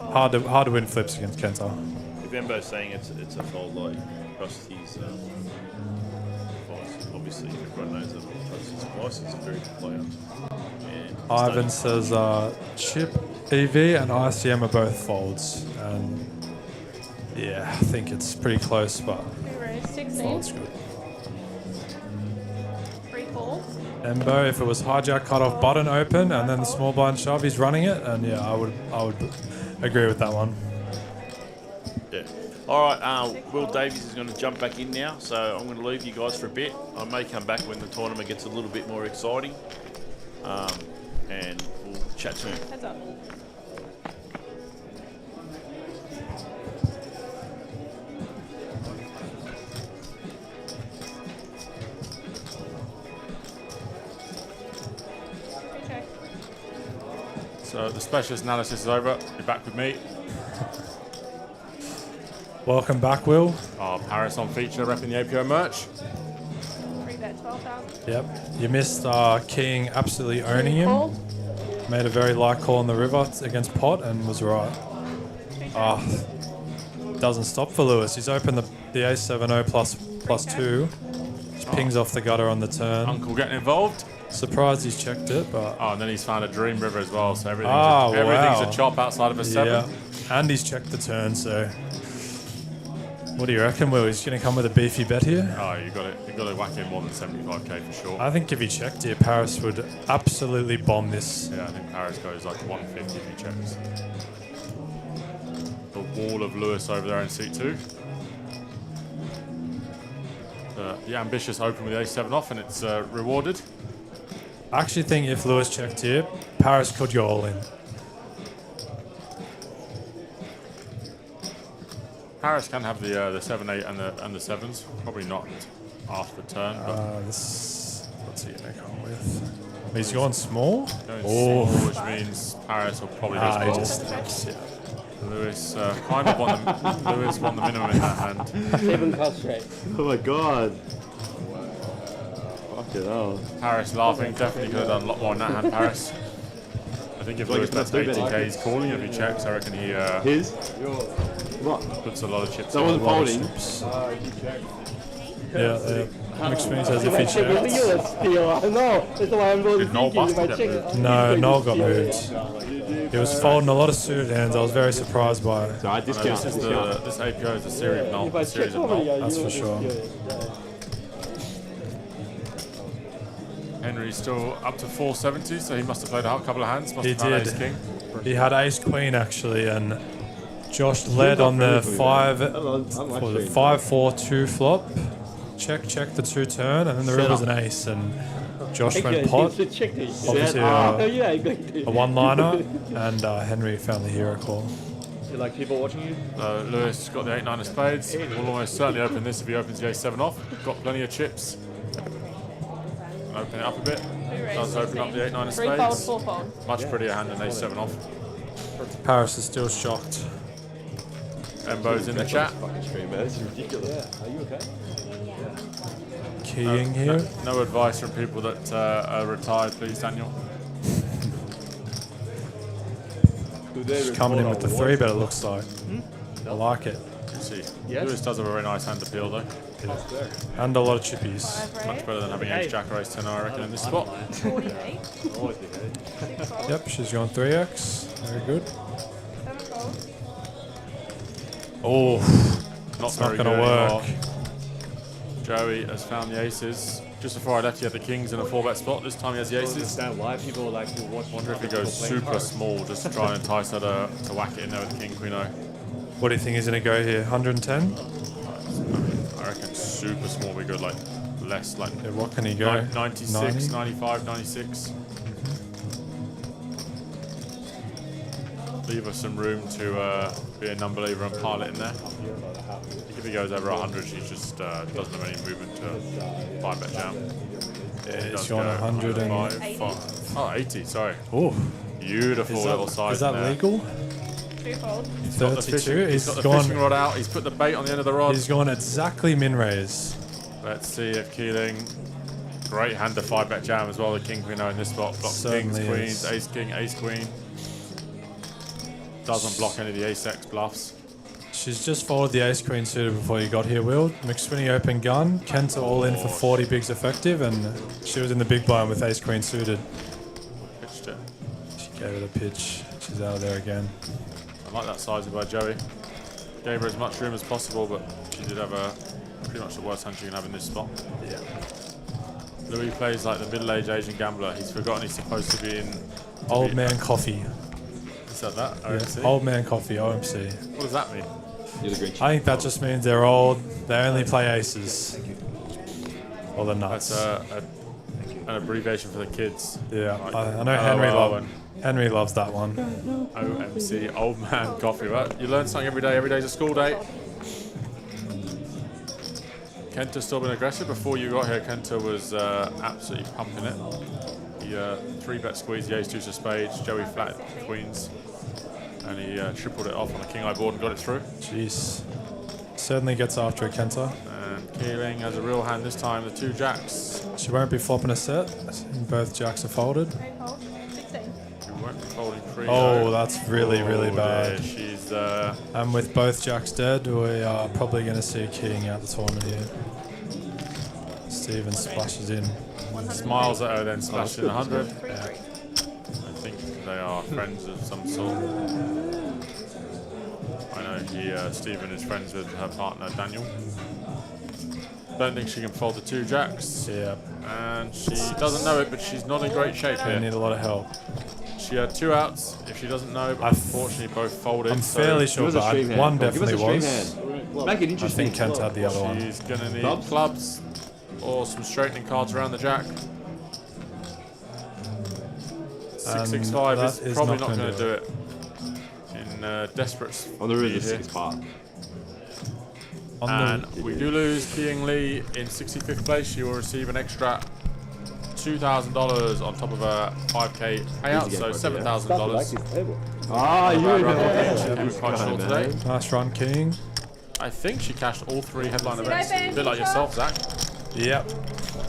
Speaker 16: Hard to win flips against Kenta.
Speaker 9: If Embo's saying it's a fold like across his advice, obviously everyone knows that across his advice is a very good player. And
Speaker 16: Ivan says Chip, EV and ICM are both folds. And yeah, I think it's pretty close, but fold's good.
Speaker 15: 3 calls.
Speaker 16: Embo, if it was hijack cut off button open and then the small blind shove, he's running it, and yeah, I would agree with that one.
Speaker 9: Yeah. All right. Will Davies is going to jump back in now, so I'm going to leave you guys for a bit. I may come back when the tournament gets a little bit more exciting, and we'll chat soon.
Speaker 15: Heads up.
Speaker 12: So the specialist analysis is over. Be back with me.
Speaker 16: Welcome back, Will.
Speaker 12: Paris on feature, repping the APO merch.
Speaker 15: 3-bet 12,000.
Speaker 16: Yep. You missed King absolutely owning him. Made a very light call on the river against pot and was right. Doesn't stop for Lewis. He's opened the ace-7-0 plus 2. Just pings off the gutter on the turn.
Speaker 12: Uncle getting involved.
Speaker 16: Surprised he's checked it, but...
Speaker 12: Oh, and then he's found a dream river as well, so everything's a chop outside of a 7.
Speaker 16: Yeah, and he's checked the turn, so... What do you reckon, Will? He's going to come with a beefy bet here?
Speaker 12: Oh, you got to whack in more than 75k for sure.
Speaker 16: I think if he checked here, Paris would absolutely bomb this.
Speaker 12: Yeah, I think Paris goes like 150 if he checks. all of Lewis over there in seat 2. The ambitious open with a7 off, and it's rewarded.
Speaker 16: I actually think if Lewis checked here, Paris could go all in.
Speaker 12: Paris can have the 7-8 and the 7s. Probably not after the turn. But
Speaker 16: What's he gonna come with? He's going small.
Speaker 12: going small, which means Paris will probably just
Speaker 16: he
Speaker 12: fold.
Speaker 16: just snaps, yeah.
Speaker 12: Lewis kind of won the Lewis won the minimum in that hand.
Speaker 18: 7 cuts straight.
Speaker 20: Oh my god. Fucking hell.
Speaker 12: Paris laughing. Definitely could have done a lot more in that hand, Paris. I think if Lewis bets 80k, he's calling. If he checks, I reckon he
Speaker 20: His? What?
Speaker 12: puts a lot of chips
Speaker 20: That
Speaker 12: in.
Speaker 20: wasn't folding.
Speaker 16: Yeah, Mixed Swing says if he checks.
Speaker 18: No, that's why I'm going
Speaker 12: Did Noel
Speaker 18: thinking if I
Speaker 12: Buster
Speaker 18: check
Speaker 12: get
Speaker 18: it.
Speaker 12: moved?
Speaker 16: No, Noel got moved. He was folding a lot of suited hands. I was very surprised by it.
Speaker 20: So I discount.
Speaker 12: This APO is a series of null.
Speaker 18: If I check
Speaker 12: Series of
Speaker 18: somebody,
Speaker 12: null.
Speaker 16: That's for sure.
Speaker 12: Henry's still up to 470, so he must have played a couple of hands. Must
Speaker 16: He
Speaker 12: have found
Speaker 16: did.
Speaker 12: Ace King.
Speaker 16: He had Ace Queen actually, and Josh led on the 5-4-2 flop. Check the 2 turn, and then the river was an ace, and Josh went pot. Obviously a one-liner, and Henry found the hero call.
Speaker 18: You like people watching you?
Speaker 12: Lewis got the 8-9 of spades. Will almost certainly open this if he opens the A7 off. Got plenty of chips. Open it up a bit. Does open up the 8-9 of spades.
Speaker 15: 3-fold, 4-fold.
Speaker 12: Much prettier hand than A7 off.
Speaker 16: Paris is still shocked.
Speaker 12: Embo's in the chat.
Speaker 20: That's ridiculous.
Speaker 18: Are you okay?
Speaker 16: Keying here.
Speaker 12: No advice from people that are retired, please, Daniel.
Speaker 16: She's coming in with the 3-bet, it looks like. I like it.
Speaker 12: See, Lewis does have a very nice hand appeal though.
Speaker 16: And a lot of chippies.
Speaker 12: Much better than having ace jack or ace 10, I reckon, in this spot.
Speaker 15: 48.
Speaker 16: Yep, she's going 3x. Very good.
Speaker 15: 7-fold.
Speaker 16: Oh,
Speaker 12: Not
Speaker 16: it's
Speaker 12: very
Speaker 16: not going to
Speaker 12: good
Speaker 16: work.
Speaker 12: anymore. Joey has found the aces. Just before I left, he had the kings in a 4-bet spot. This time he has the aces.
Speaker 18: Understand why people like to watch.
Speaker 12: Wonder if he goes super small, just to try and entice her to whack it in there with king, queen O.
Speaker 16: What do you think he's going to go here? 110?
Speaker 12: I reckon super small would be good, like less, like
Speaker 16: Yeah, what can he go?
Speaker 12: 96,
Speaker 16: 90?
Speaker 12: 95, 96. Leave us some room to be a non-believer and pile it in there. If he goes over 100, she just doesn't have any movement to 5-bet jam.
Speaker 16: Yeah,
Speaker 12: He
Speaker 16: he's
Speaker 12: does
Speaker 16: going
Speaker 12: go
Speaker 16: 105.
Speaker 12: Oh, 80, sorry.
Speaker 16: Oh,
Speaker 12: Beautiful little size.
Speaker 16: is that
Speaker 12: in there.
Speaker 16: legal?
Speaker 15: 2-fold.
Speaker 16: 32.
Speaker 12: He's got the fishing rod out. He's put the bait on the end of the rod.
Speaker 16: He's gone exactly min raise.
Speaker 12: Let's see if Keeling. Great hand to 5-bet jam as well. The king queen O in this spot. Blocks kings,
Speaker 16: Certainly
Speaker 12: queens,
Speaker 16: is.
Speaker 12: ace king, ace queen. Doesn't block any of the ace-x bluffs.
Speaker 16: She's just folded the ace queen suited before you got here, Will. McSwinny open gun. Kenta all in for 40 bigs effective, and she was in the big blind with ace queen suited.
Speaker 12: Pitched it.
Speaker 16: She gave it a pitch. She's out of there again.
Speaker 12: I like that sizing by Joey. Gave her as much room as possible, but she did have pretty much the worst hand she can have in this spot.
Speaker 16: Yeah.
Speaker 12: Louis plays like the middle-aged Asian gambler. He's forgotten he's supposed to be in...
Speaker 16: Old man coffee.
Speaker 12: Is that that?
Speaker 16: Yeah.
Speaker 12: OMC?
Speaker 16: Old man coffee, OMC.
Speaker 12: What does that mean?
Speaker 16: I think that just means they're old. They only play aces. Or the nuts.
Speaker 12: That's an abbreviation for the kids.
Speaker 16: Yeah,
Speaker 12: Like
Speaker 16: I know Henry,
Speaker 12: LOL and
Speaker 16: Henry loves that one.
Speaker 12: OMC, old man coffee. Right? You learn something every day. Every day's a school day. Kenta's still been aggressive. Before you got here, Kenta was absolutely pumping it. He 3-bet squeezed the ace-deuce of spades. Joey flatted queens. And he tripled it off on the king-eye board and got it through.
Speaker 16: Jeez. Certainly gets after it, Kenta.
Speaker 12: And Keeling has a real hand this time, the 2 jacks.
Speaker 16: She won't be flopping a set. Both jacks are folded.
Speaker 15: 8-fold. 16.
Speaker 12: She won't be folding free.
Speaker 16: Oh, that's really, really bad.
Speaker 12: Yeah, she's...
Speaker 16: And with both jacks dead, we are probably going to see a king out the tournament here. Steven splashes in.
Speaker 12: Smiles at her, then splashes in 100.
Speaker 15: 3-3.
Speaker 12: I think they are friends of some sort. I know Stephen is friends with her partner Daniel. Don't think she can fold the 2 jacks.
Speaker 16: Yeah.
Speaker 12: And she doesn't know it, but she's not in great shape
Speaker 16: They
Speaker 12: here.
Speaker 16: need a lot of help.
Speaker 12: She had 2 outs. If she doesn't know, but unfortunately both folded.
Speaker 16: I'm fairly sure, but one definitely was.
Speaker 20: Make it
Speaker 16: I
Speaker 20: interesting.
Speaker 16: think Kent had the other one.
Speaker 12: She's going to need clubs or some straightening cards around the jack. 665 is probably not going to do it. In desperate
Speaker 20: On the route
Speaker 12: speed
Speaker 20: of
Speaker 12: here.
Speaker 20: 6 part.
Speaker 12: And we do lose Kiing Lee in 65th place. She will receive an extra $2,000 on top of a 5K payout, so $7,000.
Speaker 20: Ah, you
Speaker 12: came quite short today.
Speaker 16: Nice run, King.
Speaker 12: I think she cashed all 3 headline events. A bit like yourself, Zach.
Speaker 16: Yep.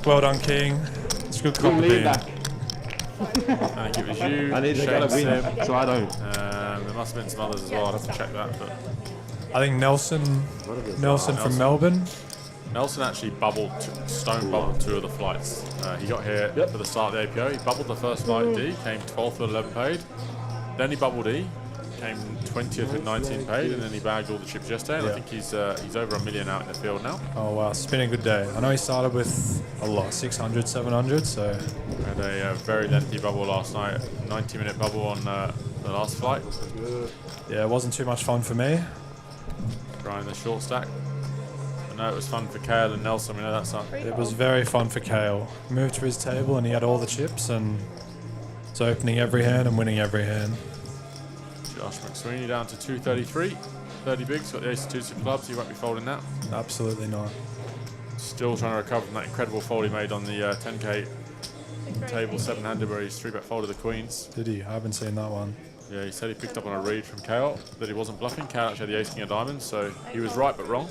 Speaker 16: Well done, King. It's a good copy.
Speaker 12: I think it was you.
Speaker 20: I need to
Speaker 12: Shane,
Speaker 20: win,
Speaker 12: Sim.
Speaker 20: so I don't.
Speaker 12: There must have been some others as well. I'll have to check that. But
Speaker 16: I think Nelson from Melbourne.
Speaker 12: Nelson actually stone bubbled 2 of the flights. He got here for the start of the APO. He bubbled the first flight D, came 12th with 11 paid. Then he bubbled E, came 20th with 19 paid, and then he bagged all the chips yesterday. And I think he's over $1 million out in the field now.
Speaker 16: Oh wow, it's been a good day. I know he started with a lot, 600, 700. So
Speaker 12: had a very lengthy bubble last night, 90-minute bubble on the last flight.
Speaker 16: Yeah, it wasn't too much fun for me.
Speaker 12: Grinding the short stack. I know it was fun for Kale and Nelson. We know that, son.
Speaker 16: It was very fun for Kale. He moved to his table and he had all the chips and was opening every hand and winning every hand.
Speaker 12: Josh McSweeney down to 233. 30 bigs, got the ace of 2 of clubs. He won't be folding that.
Speaker 16: Absolutely not.
Speaker 12: Still trying to recover from that incredible fold he made on the 10K table 7-handed where he's 3-bet folded the queens.
Speaker 16: Did he? I haven't seen that one.
Speaker 12: Yeah, he said he picked up on a read from Kale that he wasn't bluffing. Kale actually had the ace king of diamonds, so he was right but wrong.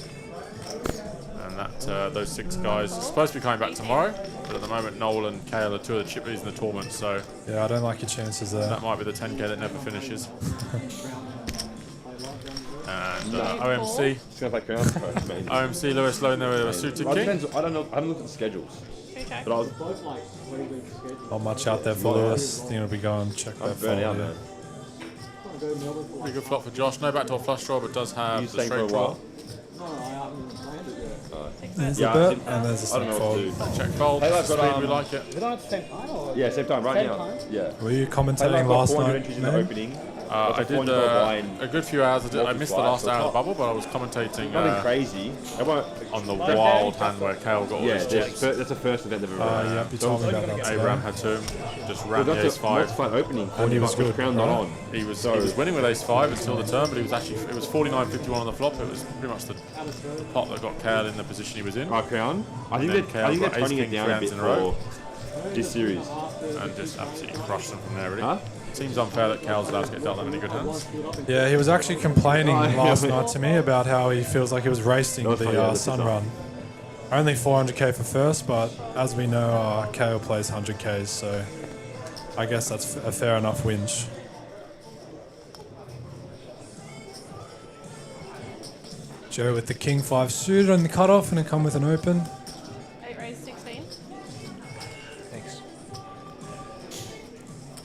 Speaker 12: And that those 6 guys are supposed to be coming back tomorrow, but at the moment Noel and Kale are 2 of the chip leads in the tournament, so
Speaker 16: yeah, I don't like your chances there.
Speaker 12: That might be the 10K that never finishes. And OMC. OMC Lewis Lowe in there with a suited king.
Speaker 20: Depends, I don't know. I haven't looked at the schedules. But I was
Speaker 16: Not much out there for Lewis. I think it'll be going check that
Speaker 20: burnt out,
Speaker 16: yeah.
Speaker 12: Pretty good flop for Josh. No backdoor flush draw, but does have the straight draw.
Speaker 16: There's the bet, and there's the same fold.
Speaker 12: Check fold.
Speaker 20: Hey, I've got,
Speaker 12: Speed, we like it.
Speaker 18: Is it on at the same time? Or?
Speaker 20: Yeah, same time, right now. Yeah.
Speaker 16: Were you
Speaker 20: Hey,
Speaker 16: commentating
Speaker 20: I've got
Speaker 16: last
Speaker 20: 400
Speaker 16: night?
Speaker 20: entries in the
Speaker 16: man?
Speaker 20: opening.
Speaker 12: I did a good few hours. I missed the last hour of the bubble, but I was commentating
Speaker 20: Nothing crazy.
Speaker 12: on the wild hand where Kale got all his chips.
Speaker 20: That's the first event they've ever run.
Speaker 16: Yeah, you told me about that.
Speaker 12: Abraham had to just ran the
Speaker 20: That's
Speaker 12: ace
Speaker 20: a
Speaker 12: 5.
Speaker 20: fight opening.
Speaker 16: And he was good,
Speaker 20: Crown not
Speaker 16: right?
Speaker 20: on.
Speaker 12: He was winning with ace 5 until the turn, but he was actually it was 49.51 on the flop. It was pretty much the pot that got Kale in the position he was in.
Speaker 20: Crown. I think they're toning it down a bit for this series.
Speaker 12: And just absolutely crushed them from there, really. Seems unfair that Kale's allowed to get dealt that many good hands.
Speaker 16: Yeah, he was actually complaining last night to me about how he feels like he was racing the Sun Run. Only 400k for first, but as we know, Kale plays 100ks, so I guess that's a fair enough whinge. Joe with the King 5 suited on the cutoff and it come with an open.
Speaker 15: 8 raise 16.
Speaker 16: Thanks.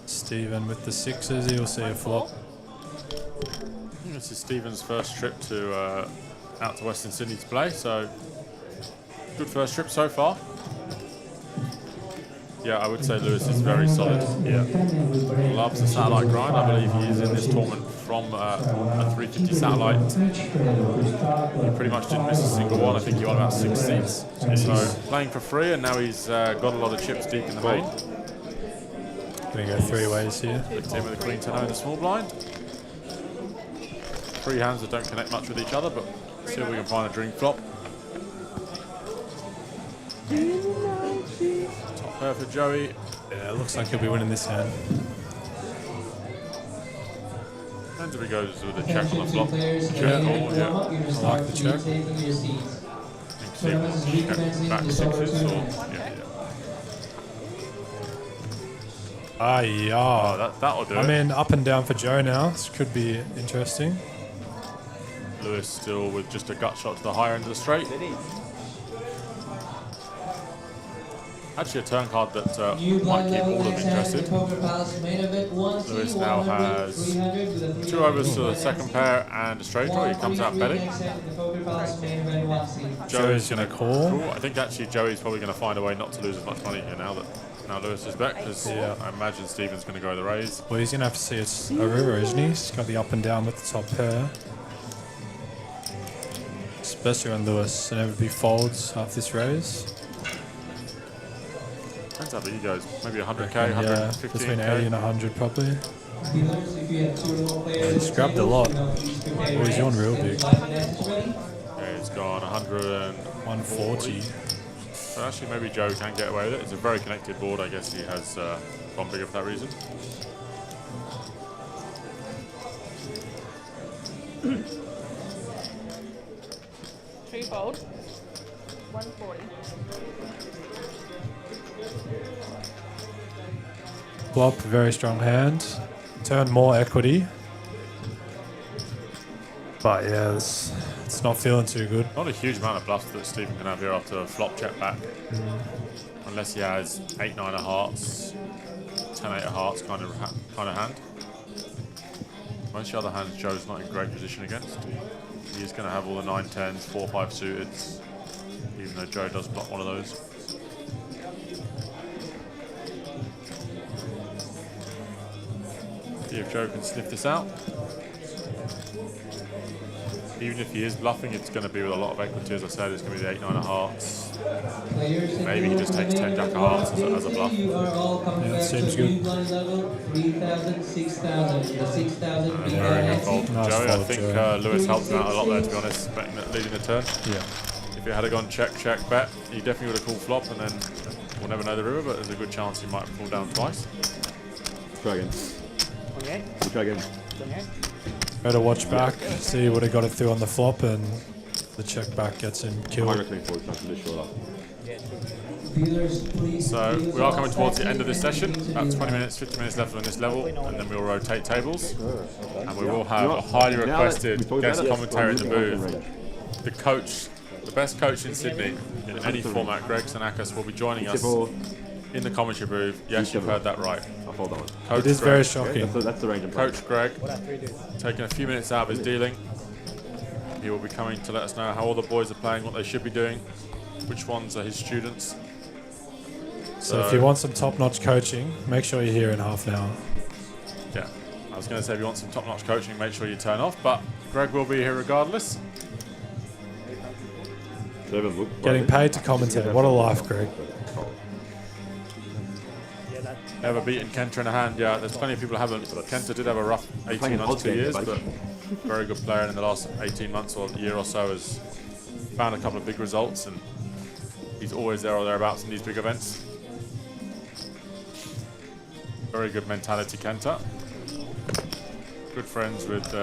Speaker 16: Stephen with the 6s, he'll see a flop.
Speaker 12: This is Stephen's first trip to out to Western Sydney to play, so good first trip so far. Yeah, I would say Lewis is very solid. Yeah, loves the satellite grind. I believe he is in this tournament from a 350 satellite. He pretty much didn't miss a single one. I think he won about 6 seats. So playing for free, and now he's got a lot of chips deep in the main.
Speaker 16: Gonna go 3 ways here.
Speaker 12: Licked in with a queen 10 in the small blind. 3 hands that don't connect much with each other, but see if we can find a dream flop. Top pair for Joey.
Speaker 16: Yeah, it looks like he'll be winning this hand.
Speaker 12: Depends if he goes with a check on the flop. Check, yeah.
Speaker 16: I like the check.
Speaker 12: Back 6s or
Speaker 16: yeah.
Speaker 12: Oh, that'll do
Speaker 16: I mean, up and down for Joe now. This could be interesting.
Speaker 12: Lewis still with just a gut shot to the higher end of the straight. Actually, a turn card that
Speaker 11: New
Speaker 12: might
Speaker 11: blind
Speaker 12: keep
Speaker 11: level
Speaker 12: all of them
Speaker 11: next time, the
Speaker 12: interested.
Speaker 11: Poker Palace main event 1T,
Speaker 12: Lewis now
Speaker 11: 100,
Speaker 12: has
Speaker 11: 300 with a
Speaker 12: 2 overs to the
Speaker 11: 300
Speaker 12: second pair and a straight draw. He comes out
Speaker 11: 133
Speaker 12: betting.
Speaker 11: next time, the Poker Palace main event 1C.
Speaker 12: Joey's going to call. I think actually Joey's probably going to find a way not to lose as much money here now that Lewis is back, because I imagine Stephen's going to go the raise.
Speaker 16: Well, he's going to have to see it's a river, isn't he? He's got the up and down with the top pair. Especially when Lewis inevitably folds after this raise.
Speaker 12: Depends how big he goes. Maybe 100k,
Speaker 16: Yeah,
Speaker 12: 115k.
Speaker 16: between 80 and 100 probably.
Speaker 11: If you have 2 or more players,
Speaker 16: He's grabbed a lot. Oh, he's going real big.
Speaker 12: Yeah, he's gone 100 and
Speaker 16: 140.
Speaker 12: So actually maybe Joe can get away with it. It's a very connected board. I guess he has gone bigger for that reason.
Speaker 15: Twofold. 140.
Speaker 16: Flop, very strong hand. Turn more equity. But yeah, it's not feeling too good.
Speaker 12: Not a huge amount of bluffs that Stephen can have here after a flop check back. Unless he has 8-9 of hearts, 10-8 of hearts kind of hand. Most of the other hands Joe's not in great position against. He's going to have all the 9-10s, 4-5 suited, even though Joe does block one of those. See if Joe can sniff this out. Even if he is bluffing, it's going to be with a lot of equity. As I said, it's going to be the 8-9 of hearts. Maybe he just takes 10 jack of hearts as a bluff.
Speaker 16: Yeah, it seems good.
Speaker 11: 3,000, 6,000, 6,000
Speaker 12: Very good fold from
Speaker 16: Nice
Speaker 12: Joey. I
Speaker 16: fold,
Speaker 12: think
Speaker 16: Joey.
Speaker 12: Lewis helped him out a lot there, to be honest, leading the turn.
Speaker 16: Yeah.
Speaker 12: If it had gone check, bet, he definitely would have called flop, and then we'll never know the river, but there's a good chance he might fall down twice.
Speaker 20: Try again.
Speaker 2: 28.
Speaker 20: We'll try again.
Speaker 2: 28.
Speaker 16: Better watch back, see what he got it through on the flop, and the check back gets him killed.
Speaker 20: 124 is something to short up.
Speaker 12: So we are coming towards the end of this session. About 20 minutes, 50 minutes left on this level, and then we'll rotate tables. And we will have a highly requested guest commentator in the booth. The coach, the best coach in Sydney in any format, Greg Sanakis, will be joining us in the commentary booth. Yes, you've heard that right.
Speaker 20: I'll fold that one.
Speaker 12: Coach
Speaker 16: It is
Speaker 12: Greg.
Speaker 16: very shocking.
Speaker 20: That's the range of
Speaker 12: Coach Greg, taking a few minutes out of his dealing. He will be coming to let us know how all the boys are playing, what they should be doing, which ones are his students.
Speaker 16: So if you want some top-notch coaching, make sure you're here in half an hour.
Speaker 12: Yeah, I was going to say if you want some top-notch coaching, make sure you turn off, but Greg will be here regardless.
Speaker 16: Getting paid to commentate. What a life, Greg.
Speaker 12: Never beaten Kenta in a hand. Yeah, there's plenty of people who haven't. Kenta did have a rough 18 months, 2 years, but very good player in the last 18 months or a year or so has found a couple of big results, and he's always there or thereabouts in these big events. Very good mentality, Kenta. Good friends with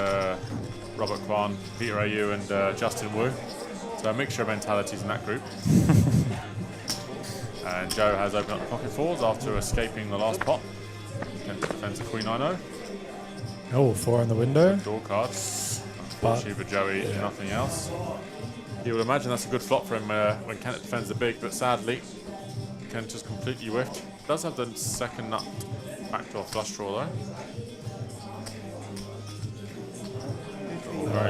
Speaker 12: Robert Kwan, Peter Ayew, and Justin Wu. So a mixture of mentalities in that group. And Joe has opened up the pocket fours after escaping the last pot. Kenta defends the Queen 9-0.
Speaker 16: Oh, 4 in the window.
Speaker 12: Draw card. Unfortunately for Joey, nothing else. You would imagine that's a good flop for him when Kenta defends the big, but sadly, Kenta's completely whiffed. Does have the second nut backdoor flush draw though.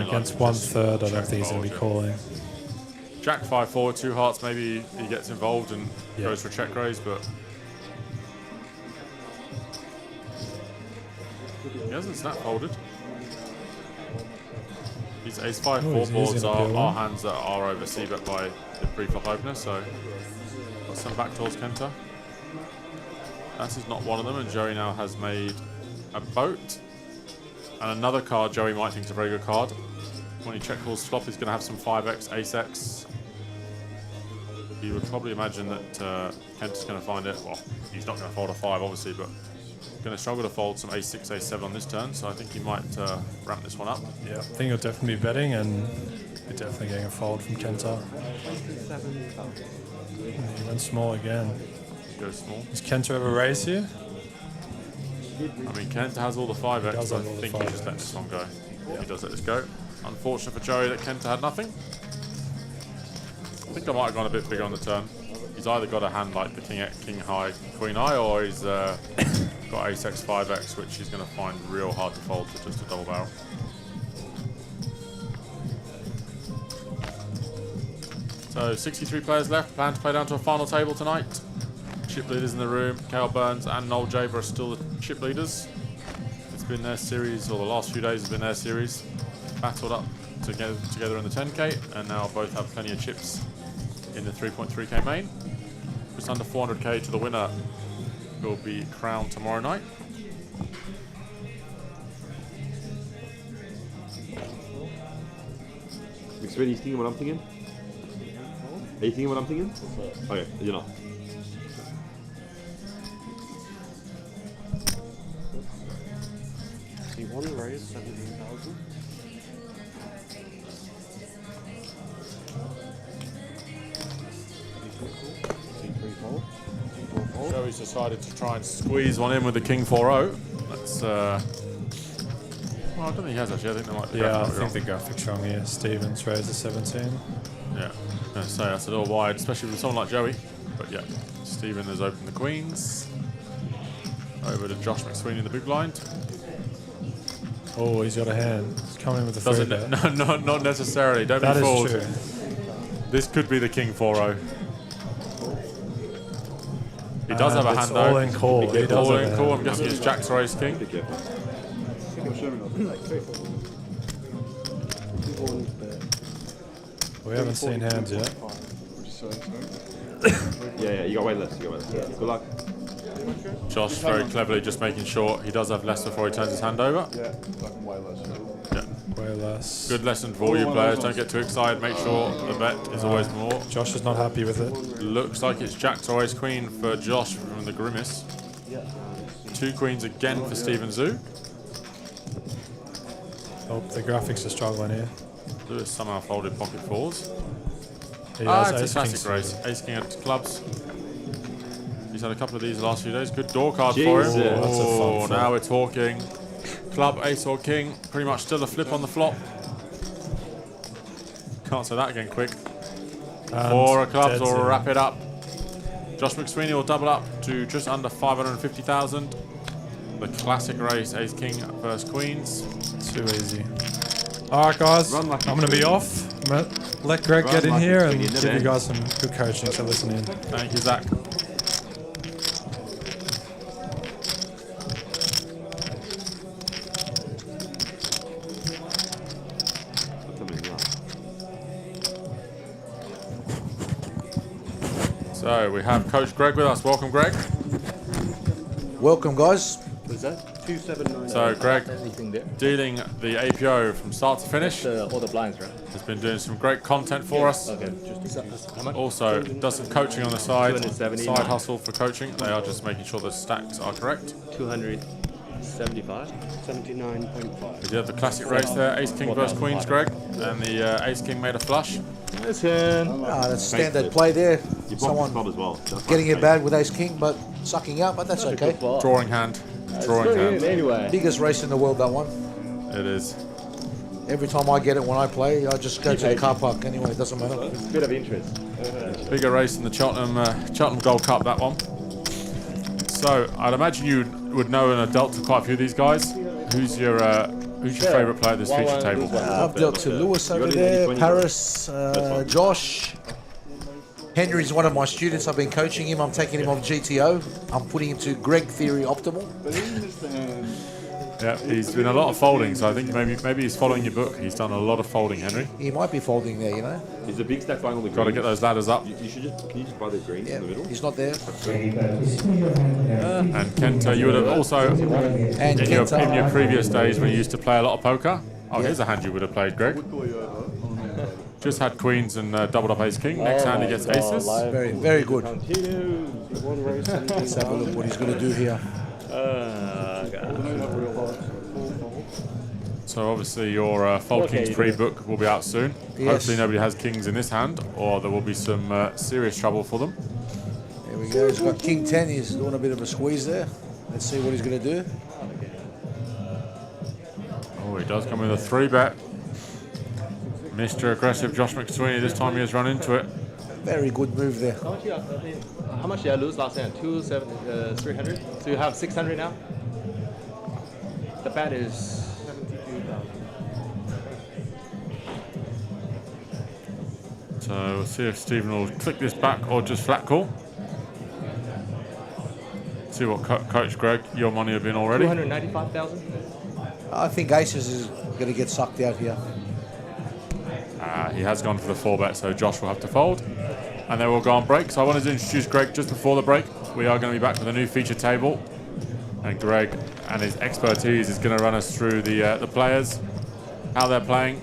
Speaker 16: Against 1/3, I don't think he's going to be calling.
Speaker 12: Jack 5 forward, 2 hearts, maybe he gets involved and goes for a check raise, but he hasn't snap folded. These ace 5-4 boards are hands that are over c-bet by the pre-flop opener, so got some backdoors, Kenta. That is not one of them, and Joey now has made a boat. And another card Joey might think is a very good card. When he check calls flop, he's going to have some 5x, ace-x. You would probably imagine that Kenta's going to find it. Well, he's not going to fold a 5, obviously, but going to struggle to fold some ace-6, ace-7 on this turn, so I think he might ramp this one up.
Speaker 16: Yeah, I think he'll definitely be betting, and you're definitely getting a fold from Kenta. He went small again.
Speaker 12: Go small.
Speaker 16: Does Kenta ever raise here?
Speaker 12: I mean, Kenta has all the 5x, I think he just lets this one go. He does let this go. Unfortunate for Joey that Kenta had nothing. I think I might have gone a bit bigger on the turn. he's either got a hand like the King High, Queen High, or he's got Ace X 5X, which he's going to find real hard to fold to just a double barrel. So 63 players left, plan to play down to a final table tonight. Chip leaders in the room, Kale Burns and Noel Jaber are still the chip leaders. It's been their series, or the last few days have been their series. Battled up together in the 10k, and now both have plenty of chips in the 3.3k main. Just under 400k to the winner will be crowned tomorrow night.
Speaker 20: Are you thinking what I'm thinking? Are you thinking what I'm thinking? Okay, you're not.
Speaker 4: He won the raise 17,000.
Speaker 12: Joey's decided to try and squeeze one in with the King 4-0. That's well, I don't think he has actually. I think there might be.
Speaker 16: Yeah, I think the graphic's wrong here. Stevens raised to 17.
Speaker 12: Yeah, I was going to say that's a little wide, especially with someone like Joey. But yeah, Stephen has opened the queens. Over to Josh McSweeney in the big blind.
Speaker 16: Oh, he's got a hand. He's coming in with the 3-bet.
Speaker 12: No, not necessarily. Don't
Speaker 16: That
Speaker 12: be
Speaker 16: is
Speaker 12: fooled.
Speaker 16: true.
Speaker 12: This could be the King 4-0. He does have a hand though.
Speaker 16: All in call. He does
Speaker 12: all
Speaker 16: have
Speaker 12: in
Speaker 16: a
Speaker 12: call.
Speaker 16: hand.
Speaker 12: I'm guessing it's Jack's race King.
Speaker 16: We haven't seen hands yet.
Speaker 20: Yeah, you got way less. Good luck.
Speaker 12: Josh very cleverly just making sure he does have less before he turns his hand over.
Speaker 21: Yeah, fucking way less.
Speaker 12: Yeah.
Speaker 16: Way less.
Speaker 12: Good lesson for all you players. Don't get too excited. Make sure the bet is always more.
Speaker 16: Josh is not happy with it.
Speaker 12: Looks like it's Jack's always queen for Josh from the Grimace. 2 queens again for Stephen Zhu.
Speaker 16: Oh, the graphics are struggling here.
Speaker 12: Lewis somehow folded pocket fours.
Speaker 16: He has
Speaker 12: It's
Speaker 16: ace
Speaker 12: a classic
Speaker 16: king
Speaker 12: race. Ace King at clubs. He's had a couple of these the last few days. Good door card for him.
Speaker 16: Jesus. That's a fun
Speaker 12: Oh,
Speaker 16: flop.
Speaker 12: now we're talking. Club, ace or king. Pretty much still a flip on the flop. Can't say that again quick.
Speaker 16: And
Speaker 12: 4 of clubs
Speaker 16: dead
Speaker 12: or
Speaker 16: zero.
Speaker 12: wrap it up. Josh McSweeney will double up to just under 550,000. The classic race, ace king versus queens.
Speaker 16: Too easy. Alright guys, I'm going to be off. I'm going to let Greg get in here and give you guys some good coaching, so listen in.
Speaker 12: Thank you, Zach. So we have Coach Greg with us. Welcome, Greg.
Speaker 22: Welcome, guys.
Speaker 4: Was that 279?
Speaker 12: So Greg,
Speaker 4: Anything there?
Speaker 12: dealing the APO from start to finish.
Speaker 4: All the blinds, right?
Speaker 12: Has been doing some great content for us.
Speaker 4: Okay. How much?
Speaker 12: Also does some coaching on the side.
Speaker 4: 270.
Speaker 12: Side hustle for coaching. They are just making sure the stacks are correct.
Speaker 4: 275. 79.5.
Speaker 12: We did have the classic race there. Ace King versus Queens, Greg. And the Ace King made a flush.
Speaker 22: Listen. That's standard play there. Someone
Speaker 20: as well.
Speaker 22: getting it bad with ace king, but sucking out, but that's okay.
Speaker 12: Drawing hand. Drawing hand.
Speaker 4: Anyway.
Speaker 22: Biggest race in the world, that one.
Speaker 12: It is.
Speaker 22: Every time I get it when I play, I just go to the car park anyway, it doesn't matter.
Speaker 4: It's a bit of interest.
Speaker 12: Bigger race in the Cheltenham Gold Cup, that one. So I'd imagine you would know and have dealt to quite a few of these guys. Who's your favourite player at this feature table?
Speaker 22: I've dealt to Lewis over there, Paris, Josh. Henry's one of my students. I've been coaching him. I'm taking him on GTO. I'm putting him to Greg Theory Optimal.
Speaker 12: Yeah, he's been a lot of folding, so I think maybe he's following your book. He's done a lot of folding, Henry.
Speaker 22: He might be folding there, you know.
Speaker 20: Is the big stack buying all the greens?
Speaker 12: Got to get those ladders up.
Speaker 20: You should just, can you just buy the greens in the middle?
Speaker 22: He's not there.
Speaker 12: And Kenta, you would have also, in your previous days when you used to play a lot of poker, here's a hand you would have played, Greg. Just had queens and doubled up ace king. Next hand he gets aces.
Speaker 22: Very, very good. Let's have a look what he's going to do here.
Speaker 12: So obviously your Fold Kings pre-book will be out soon.
Speaker 22: Yes.
Speaker 12: Hopefully nobody has kings in this hand, or there will be some serious trouble for them.
Speaker 22: There we go. He's got king 10. He's doing a bit of a squeeze there. Let's see what he's going to do.
Speaker 12: Oh, he does come with a 3-bet. Mr. Aggressive Josh McSweeney, this time he has run into it.
Speaker 22: Very good move there.
Speaker 18: How much did I lose last time? 300. So you have 600 now. The bet is 72,000.
Speaker 12: So we'll see if Stephen will click this back or just flat call. See what Coach Greg, your money have been already.
Speaker 18: 295,000.
Speaker 22: I think Aces is going to get sucked out here.
Speaker 12: He has gone for the 4-bet, so Josh will have to fold. And then we'll go on break. So I wanted to introduce Greg just before the break. We are going to be back with a new feature table. And Greg and his expertise is going to run us through the players, how they're playing,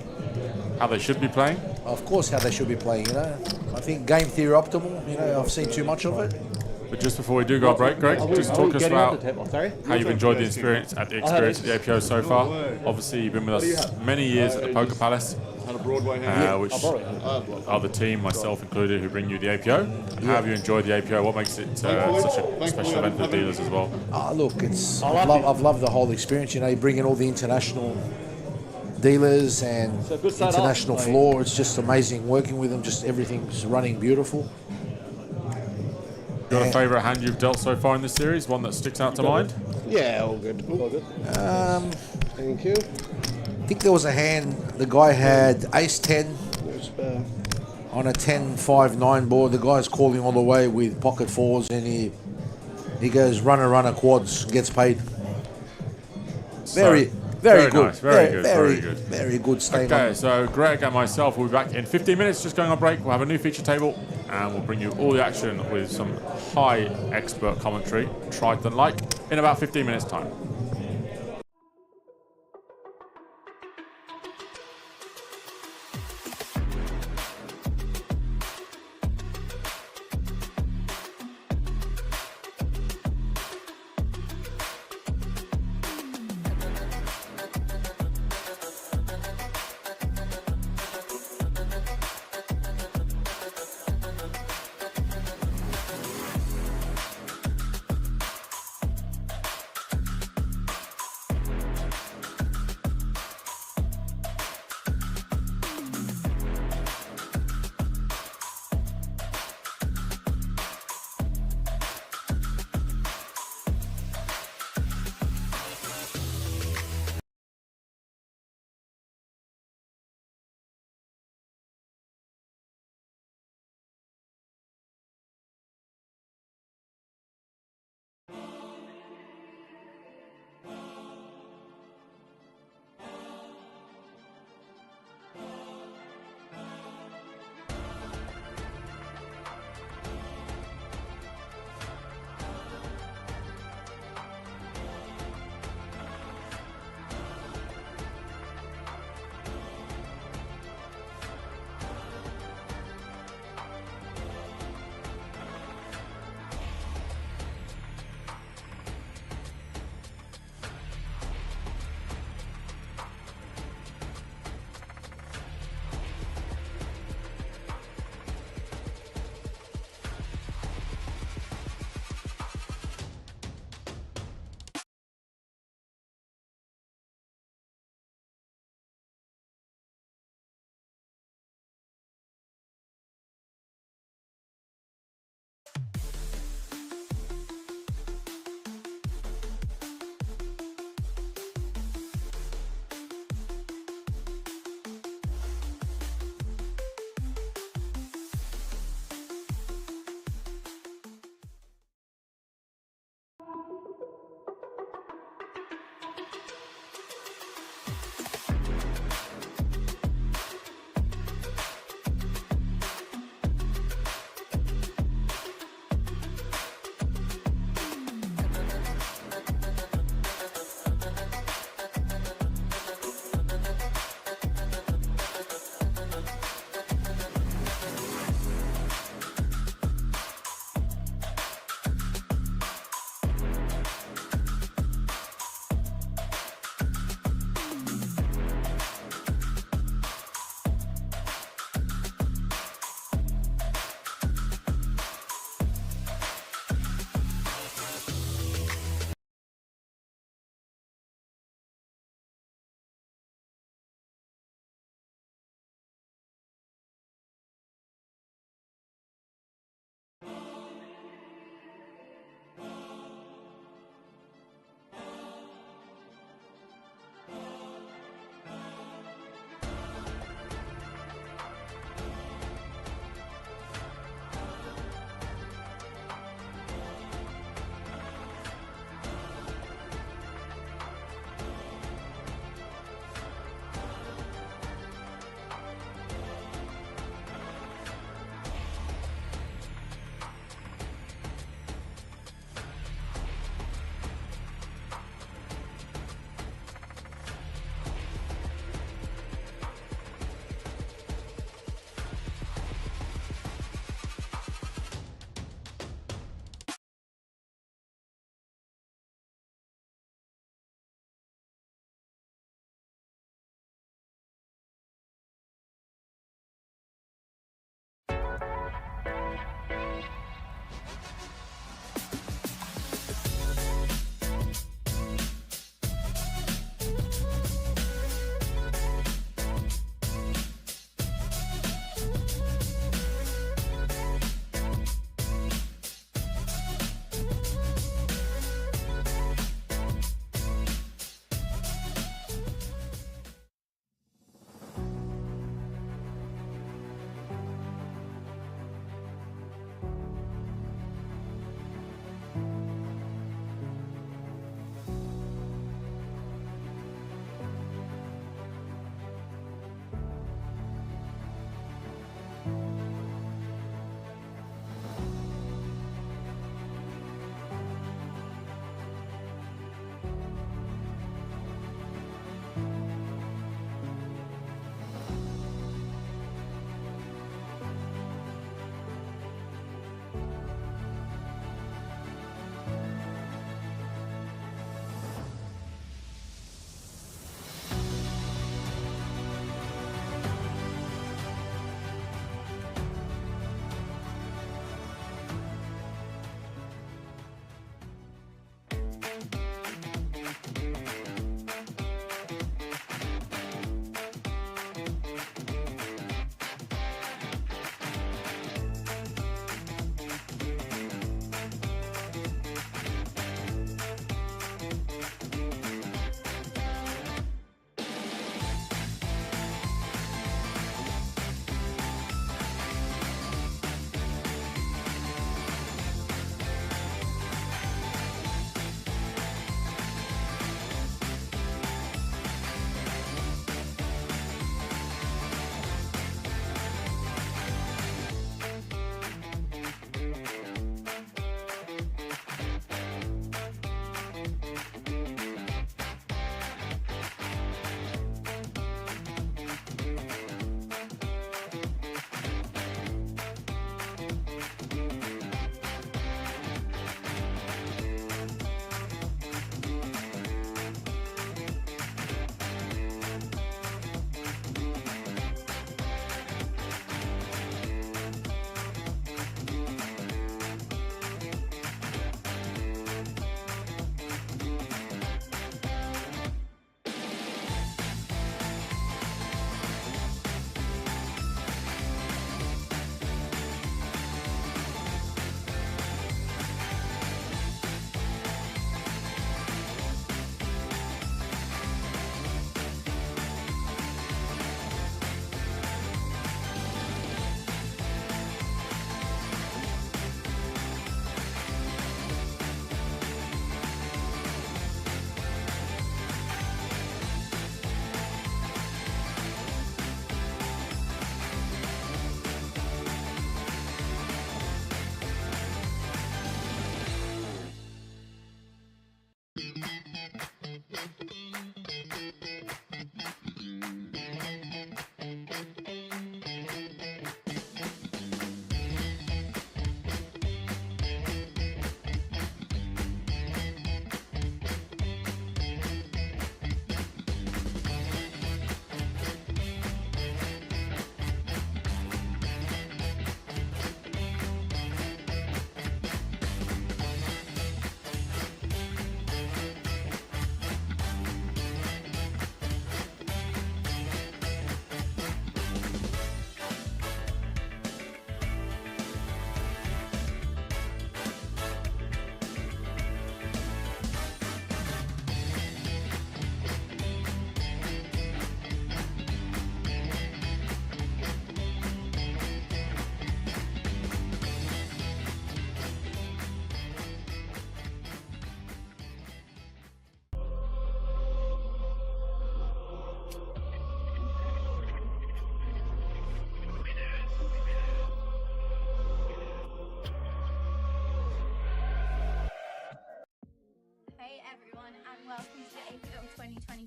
Speaker 12: how they should be playing.
Speaker 22: Of course, how they should be playing, you know. I think game theory optimal, you know, I've seen too much of it.
Speaker 12: But just before we do go on break, Greg, just talk us about
Speaker 18: Sorry?
Speaker 12: how you've enjoyed the experience at the APO so far. Obviously, you've been with us many years at the Poker Palace, which are the team, myself included, who bring you the APO. How have you enjoyed the APO? What makes it such a special event for dealers as well?
Speaker 22: Look, I've loved the whole experience. You know, you bring in all the international dealers and international floor. It's just amazing working with them. Just everything's running beautiful.
Speaker 12: Got a favourite hand you've dealt so far in this series? One that sticks out to mind?
Speaker 17: Yeah, all good. All good. Thank you.
Speaker 22: I think there was a hand, the guy had ace 10 on a 10-5-9 board. The guy's calling all the way with pocket fours, and he goes runner quads, gets paid. Very good.
Speaker 12: Nice. Very good.
Speaker 22: Very good staying
Speaker 12: Okay,
Speaker 22: on.
Speaker 12: so Greg and myself will be back in 15 minutes, just going on break. We'll have a new feature table and we'll bring you all the action with some high expert commentary, Triton-like, in about 15 minutes' time.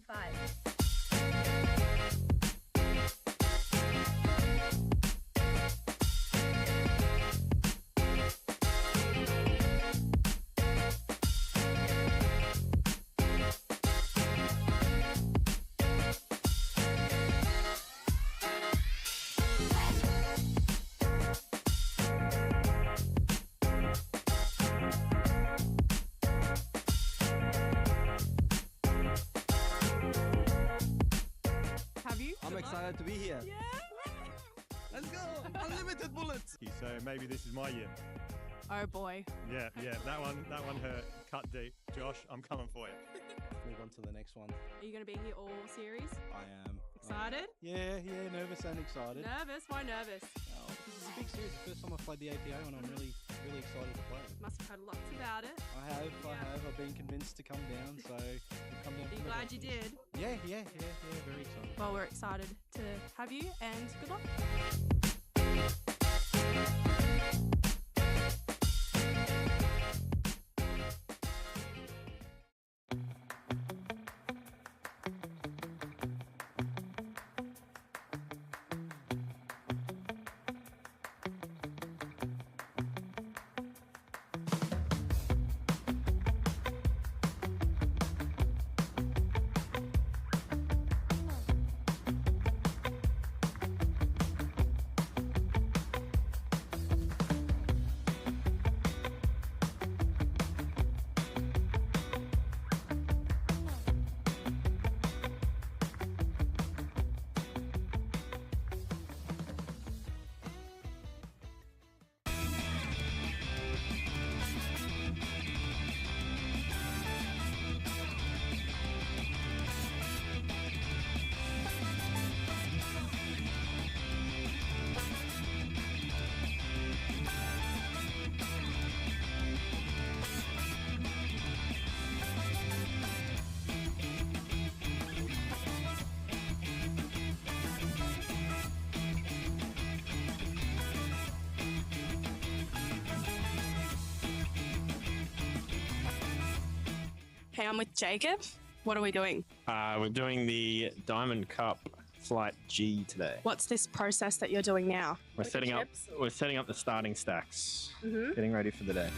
Speaker 15: 5. Have you?
Speaker 1: I'm excited to be here. Yeah. Let's go. Unlimited bullets.
Speaker 21: So maybe this is my year.
Speaker 15: Oh boy.
Speaker 21: Yeah, that one hurt. Cut deep. Josh, I'm coming for you.
Speaker 1: Move on to the next one.
Speaker 15: Are you going to be here all series?
Speaker 1: I am.
Speaker 15: Excited?
Speaker 1: Yeah, nervous and excited.
Speaker 15: Nervous? Why nervous?
Speaker 1: Oh, this is a big series. The first time I've played the APO and I'm really excited to play it.
Speaker 15: Must have heard lots about it.
Speaker 1: I have. I've been convinced to come down, so I've come down.
Speaker 15: Are you glad you did?
Speaker 1: Yeah, very excited.
Speaker 15: Well, we're excited to have you and good luck. Hey, I'm with Jacob. What are we doing?
Speaker 23: We're doing the Diamond Cup Flight G today.
Speaker 15: What's this process that you're doing now?
Speaker 23: We're setting up the starting stacks.
Speaker 15: Mhm.
Speaker 23: Getting ready for the day.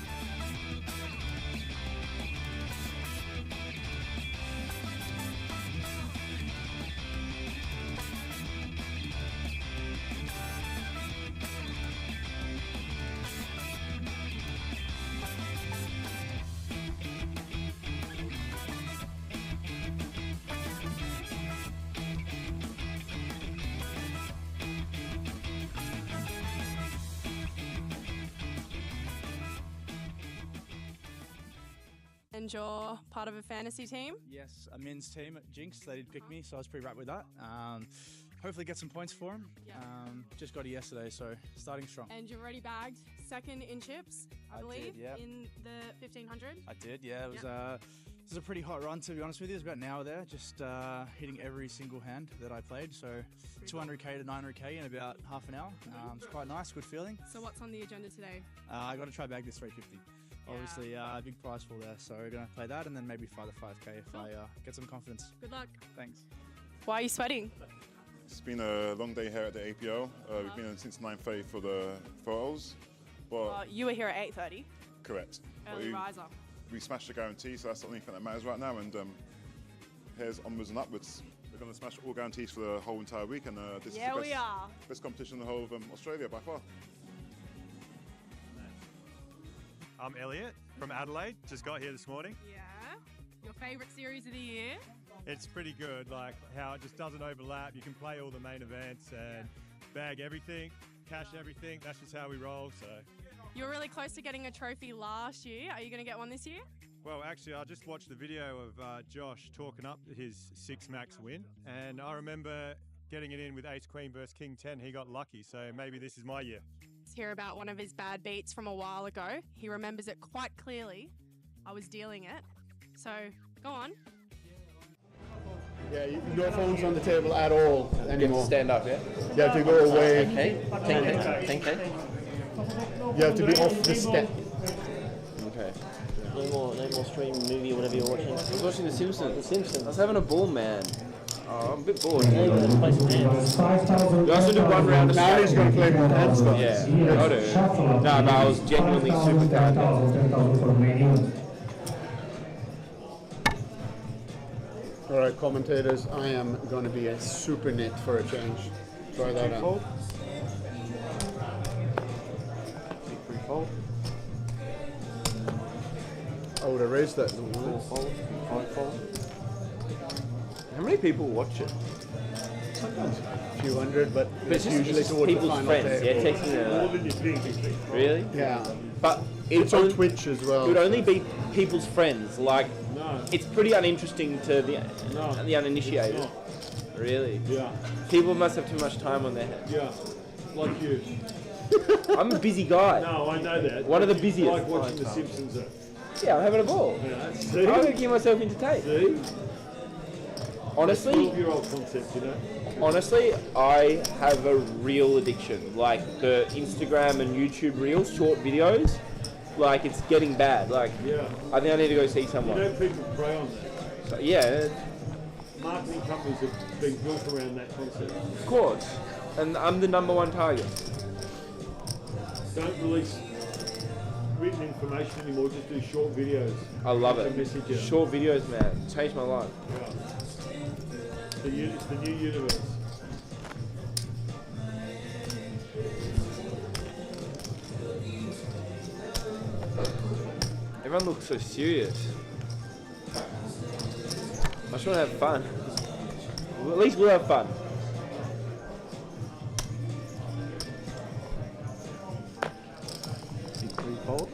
Speaker 15: And you're part of a fantasy team?
Speaker 24: Yes, a men's team at Jinx. They did pick me, so I was pretty wrapped with that. Hopefully get some points for them. Just got it yesterday, so starting strong.
Speaker 15: And you've already bagged second in chips, I believe,
Speaker 24: did, yeah.
Speaker 15: in the 1500.
Speaker 24: I did, yeah. It was a pretty hot run, to be honest with you. It was about an hour there, just hitting every single hand that I played. So 200k to 900k in about half an hour. It's quite nice, good feeling.
Speaker 15: So what's on the agenda today?
Speaker 24: I got to try bag this 350. Obviously, a big prize pool there, so we're going to play that and then maybe fly the 5k if I get some confidence.
Speaker 15: Good luck.
Speaker 24: Thanks.
Speaker 15: Why are you sweating?
Speaker 25: It's been a long day here at the APO. We've been in since 9:30 for the photos. But
Speaker 15: You were here at 8:30.
Speaker 25: correct.
Speaker 15: Early riser.
Speaker 25: We smashed the guarantee, so that's the only thing that matters right now. And here's onwards and upwards. We're going to smash all guarantees for the whole entire week, and this
Speaker 15: Yeah,
Speaker 25: is
Speaker 15: we
Speaker 25: the
Speaker 15: are.
Speaker 25: best competition in the whole of Australia by far.
Speaker 21: I'm Elliot from Adelaide. Just got here this morning.
Speaker 15: Yeah. Your favourite series of the year?
Speaker 21: It's pretty good, like how it just doesn't overlap. You can play all the main events and bag everything, cash everything. That's just how we roll. So.
Speaker 15: You were really close to getting a trophy last year. Are you going to get one this year?
Speaker 21: Well, actually, I just watched the video of Josh talking up his 6 max win, and I remember getting it in with Ace Queen versus King 10. He got lucky, so maybe this is my year.
Speaker 15: Let's hear about one of his bad beats from a while ago. He remembers it quite clearly. I was dealing it. So, go on.
Speaker 17: Yeah, no phones on the table at all anymore.
Speaker 10: You have to stand up, yeah?
Speaker 17: You have to go away.
Speaker 10: 10K.
Speaker 17: You have to be off the step.
Speaker 10: Okay. No more
Speaker 18: stream, movie, or whatever you're watching? I was watching The Simpsons. The Simpsons. I was having a ball, man. Oh, I'm a bit bored. Yeah, you gotta play some hands. You also do one round of
Speaker 3: Now he's going to play more hand stuff.
Speaker 18: Yeah, I do. No, I was genuinely super bad.
Speaker 3: All right, commentators, I am going to be a super net for a change. Try that out.
Speaker 18: Fold.
Speaker 3: I would have raised that.
Speaker 18: Fold. How many people watch it?
Speaker 3: Sometimes a few hundred, but
Speaker 18: it's just,
Speaker 3: usually
Speaker 18: it's
Speaker 3: towards the
Speaker 18: people's
Speaker 3: final
Speaker 18: friends.
Speaker 3: table.
Speaker 18: Yeah, it takes me Really?
Speaker 3: Yeah.
Speaker 18: But
Speaker 3: It's on Twitch as well.
Speaker 18: It would only be people's friends. Like, it's pretty uninteresting to the uninitiated. Really?
Speaker 5: Yeah.
Speaker 18: People must have too much time on their hands.
Speaker 5: Yeah, like you.
Speaker 18: I'm a busy guy.
Speaker 5: No, I know that.
Speaker 18: One of the busiest.
Speaker 5: Like watching The Simpsons.
Speaker 18: Yeah, I'm having a ball.
Speaker 5: Yeah,
Speaker 18: I'm going to keep myself entertained.
Speaker 5: See?
Speaker 18: Honestly,
Speaker 5: 12-year-old concept, you know.
Speaker 18: Honestly, I have a real addiction. Like the Instagram and YouTube reels, short videos. Like it's getting bad. Like I think I need to go see someone.
Speaker 5: You know people prey on that.
Speaker 18: So, yeah.
Speaker 5: Marketing companies have been built around that concept.
Speaker 18: Of course. And I'm the #1 target.
Speaker 5: Don't release written information anymore, just do short videos.
Speaker 18: I love it.
Speaker 5: Message out.
Speaker 18: Short videos, man. Changed my life.
Speaker 5: Yeah. It's the new universe.
Speaker 18: Everyone looks so serious. I just want to have fun. Well, at least we'll have fun. Fold.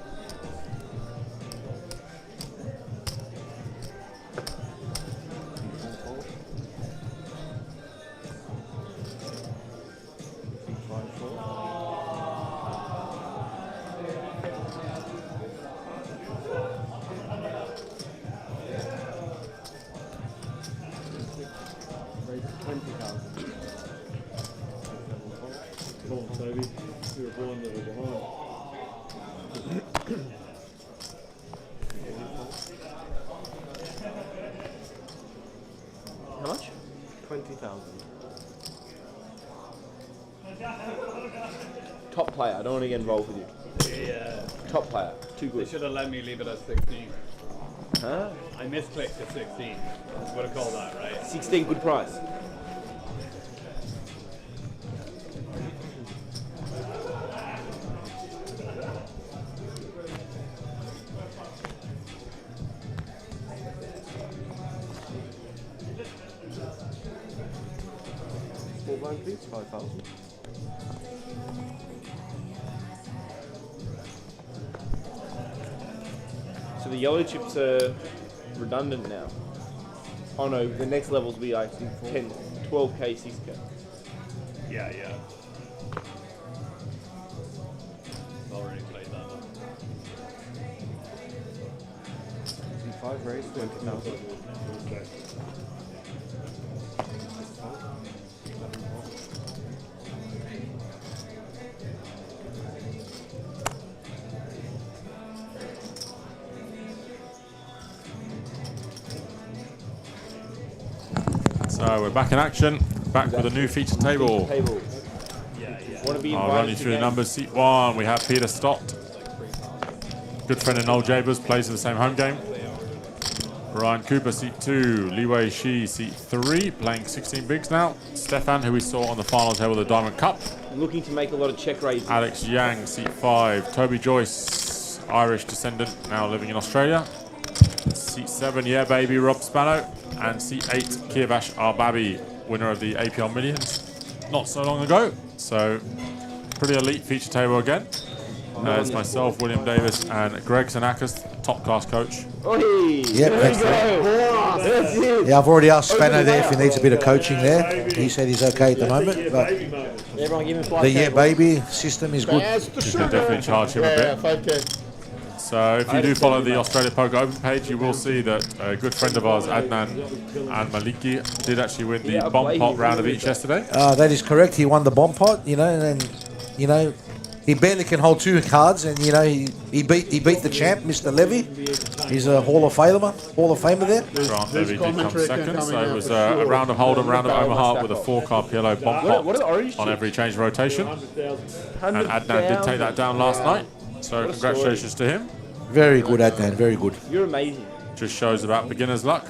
Speaker 5: Come on, Toby. You're a blind level behind.
Speaker 18: How much?
Speaker 23: 20,000.
Speaker 18: Top player. I don't want to get involved with you.
Speaker 2: Yeah.
Speaker 18: Top player. Too good.
Speaker 2: They should have let me leave it at 16.
Speaker 18: Huh?
Speaker 2: I misclicked at 16. What do you call that, right?
Speaker 18: 16, good price.
Speaker 23: Small blind, please. 5,000.
Speaker 18: So the yellow chips are redundant now. Oh no, the next levels will be like 10, 12k, 6k.
Speaker 2: Yeah, yeah. Already played that one.
Speaker 23: 5 raise, 20,000.
Speaker 12: So we're back in action, back with a new feature table. I'll run you through the numbers. Seat 1, we have Peter Stott. Good friend of Noel Jabers, plays in the same home game. Ryan Cooper, seat 2. Li Wei Shi, seat 3, playing 16 bigs now. Stefan, who we saw on the final table of the Diamond Cup.
Speaker 18: Looking to make a lot of check raises.
Speaker 12: Alex Yang, seat 5. Toby Joyce, Irish descendant, now living in Australia. Seat 7, yeah baby, Rob Spano. And seat 8, Kirvash Arbabi, winner of the APL Millions not so long ago. So, pretty elite feature table again. It's myself, William Davis, and Greg Xenakis, top class coach.
Speaker 22: Yep, that's it. Yeah, I've already asked Spano there if he needs a bit of coaching there. He said he's okay at the moment, but the yeah baby system is good.
Speaker 12: You can definitely charge him a bit. So if you do follow the Australia Poker Open page, you will see that a good friend of ours, Adnan and Maliki, did actually win the bomb pot round of each yesterday.
Speaker 22: That is correct. He won the bomb pot, you know, and then, you know, he barely can hold 2 cards, and you know he beat the champ, Mr. Levy. He's a Hall of Famer there.
Speaker 12: Grant Levy did come second, so it was a round of Hold'em, round of Omaha with a 4-card PLO bomb pot on every change rotation. And Adnan did take that down last night, so congratulations to him.
Speaker 22: Very good, Adnan, very good.
Speaker 18: You're amazing.
Speaker 12: Just shows about beginner's luck.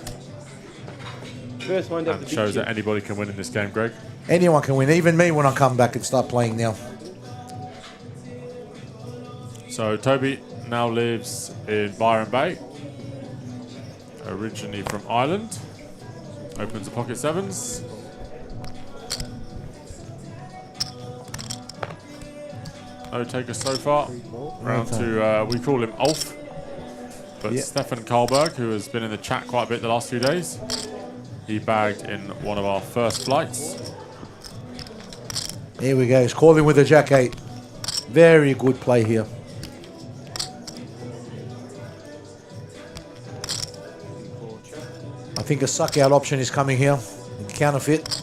Speaker 18: First one
Speaker 12: And shows that anybody can win in this game, Greg.
Speaker 22: Anyone can win, even me when I come back and start playing now.
Speaker 12: So Toby now lives in Byron Bay, originally from Ireland. Opens the pocket sevens. No takers so far. Round to, we call him Ulf, but Stefan Karlberg, who has been in the chat quite a bit the last few days. He bagged in one of our first flights.
Speaker 22: Here we go. He's calling with a Jack 8. Very good play here. I think a suck out option is coming here. Counterfeit.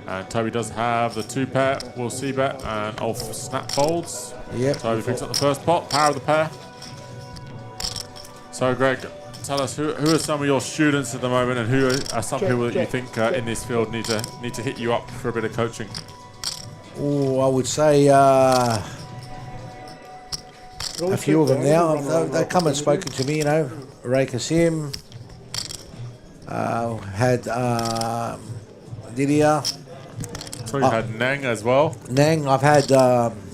Speaker 12: And Toby does have the 2-pair, we'll see bet, and Ulf snap folds.
Speaker 22: Yep.
Speaker 12: Toby picks up the first pot, power of the pair. So Greg, tell us who are some of your students at the moment, and who are some people that you think in this field need to hit you up for a bit of coaching?
Speaker 22: Oh, I would say a few of them now. They've come and spoken to me, you know. Ray Kasim, had Didier.
Speaker 12: So you've had Nang as well.
Speaker 22: Nang, I've had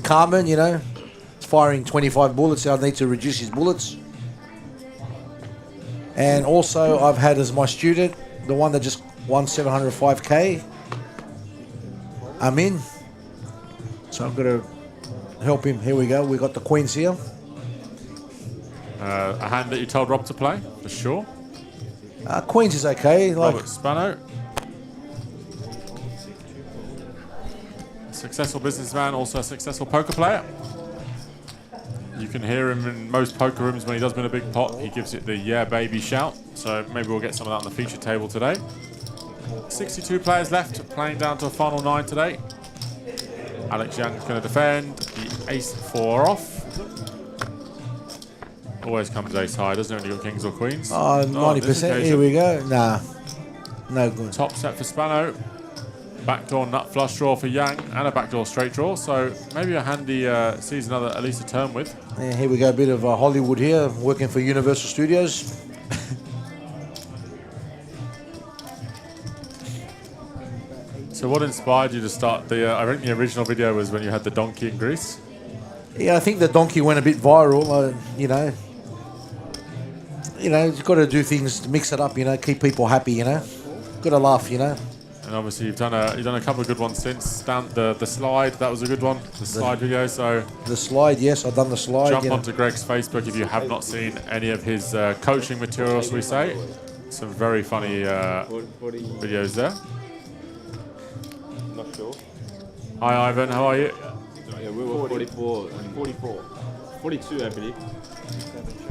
Speaker 22: Carmen, you know. He's firing 25 bullets. I need to reduce his bullets. And also I've had as my student, the one that just won 705K. I'm in. So I'm going to help him. Here we go. We got the queens here.
Speaker 12: A hand that you told Rob to play, for sure.
Speaker 22: Queens is okay. Like
Speaker 12: Robert Spano. Successful businessman, also a successful poker player. You can hear him in most poker rooms when he does win a big pot. He gives it the yeah baby shout. So maybe we'll get some of that on the feature table today. 62 players left, playing down to a final 9 today. Alex Young's going to defend. The ace-4 off. Always comes ace high, doesn't it, when you've got kings or queens?
Speaker 22: 90%. Here we go. Nah. No good.
Speaker 12: Top set for Spano. Backdoor nut flush draw for Yang, and a backdoor straight draw. So maybe a handy sees another at least a turn with.
Speaker 22: Yeah, here we go. A bit of Hollywood here, working for Universal Studios.
Speaker 12: So what inspired you to start the, I think the original video was when you had the donkey in Greece?
Speaker 22: Yeah, I think the donkey went a bit viral, you know. You've got to do things to mix it up, you know, keep people happy, you know. Got to laugh, you know.
Speaker 12: And obviously you've done a couple of good ones since. The slide, that was a good one. The slide video, so...
Speaker 22: The slide, yes, I've done the slide.
Speaker 12: Jump onto Greg's Facebook if you have not seen any of his coaching materials, we say. Some very funny videos there.
Speaker 20: Not sure.
Speaker 12: Hi Ivan, how are you?
Speaker 20: Yeah, we were 44 and 44. 42, I believe.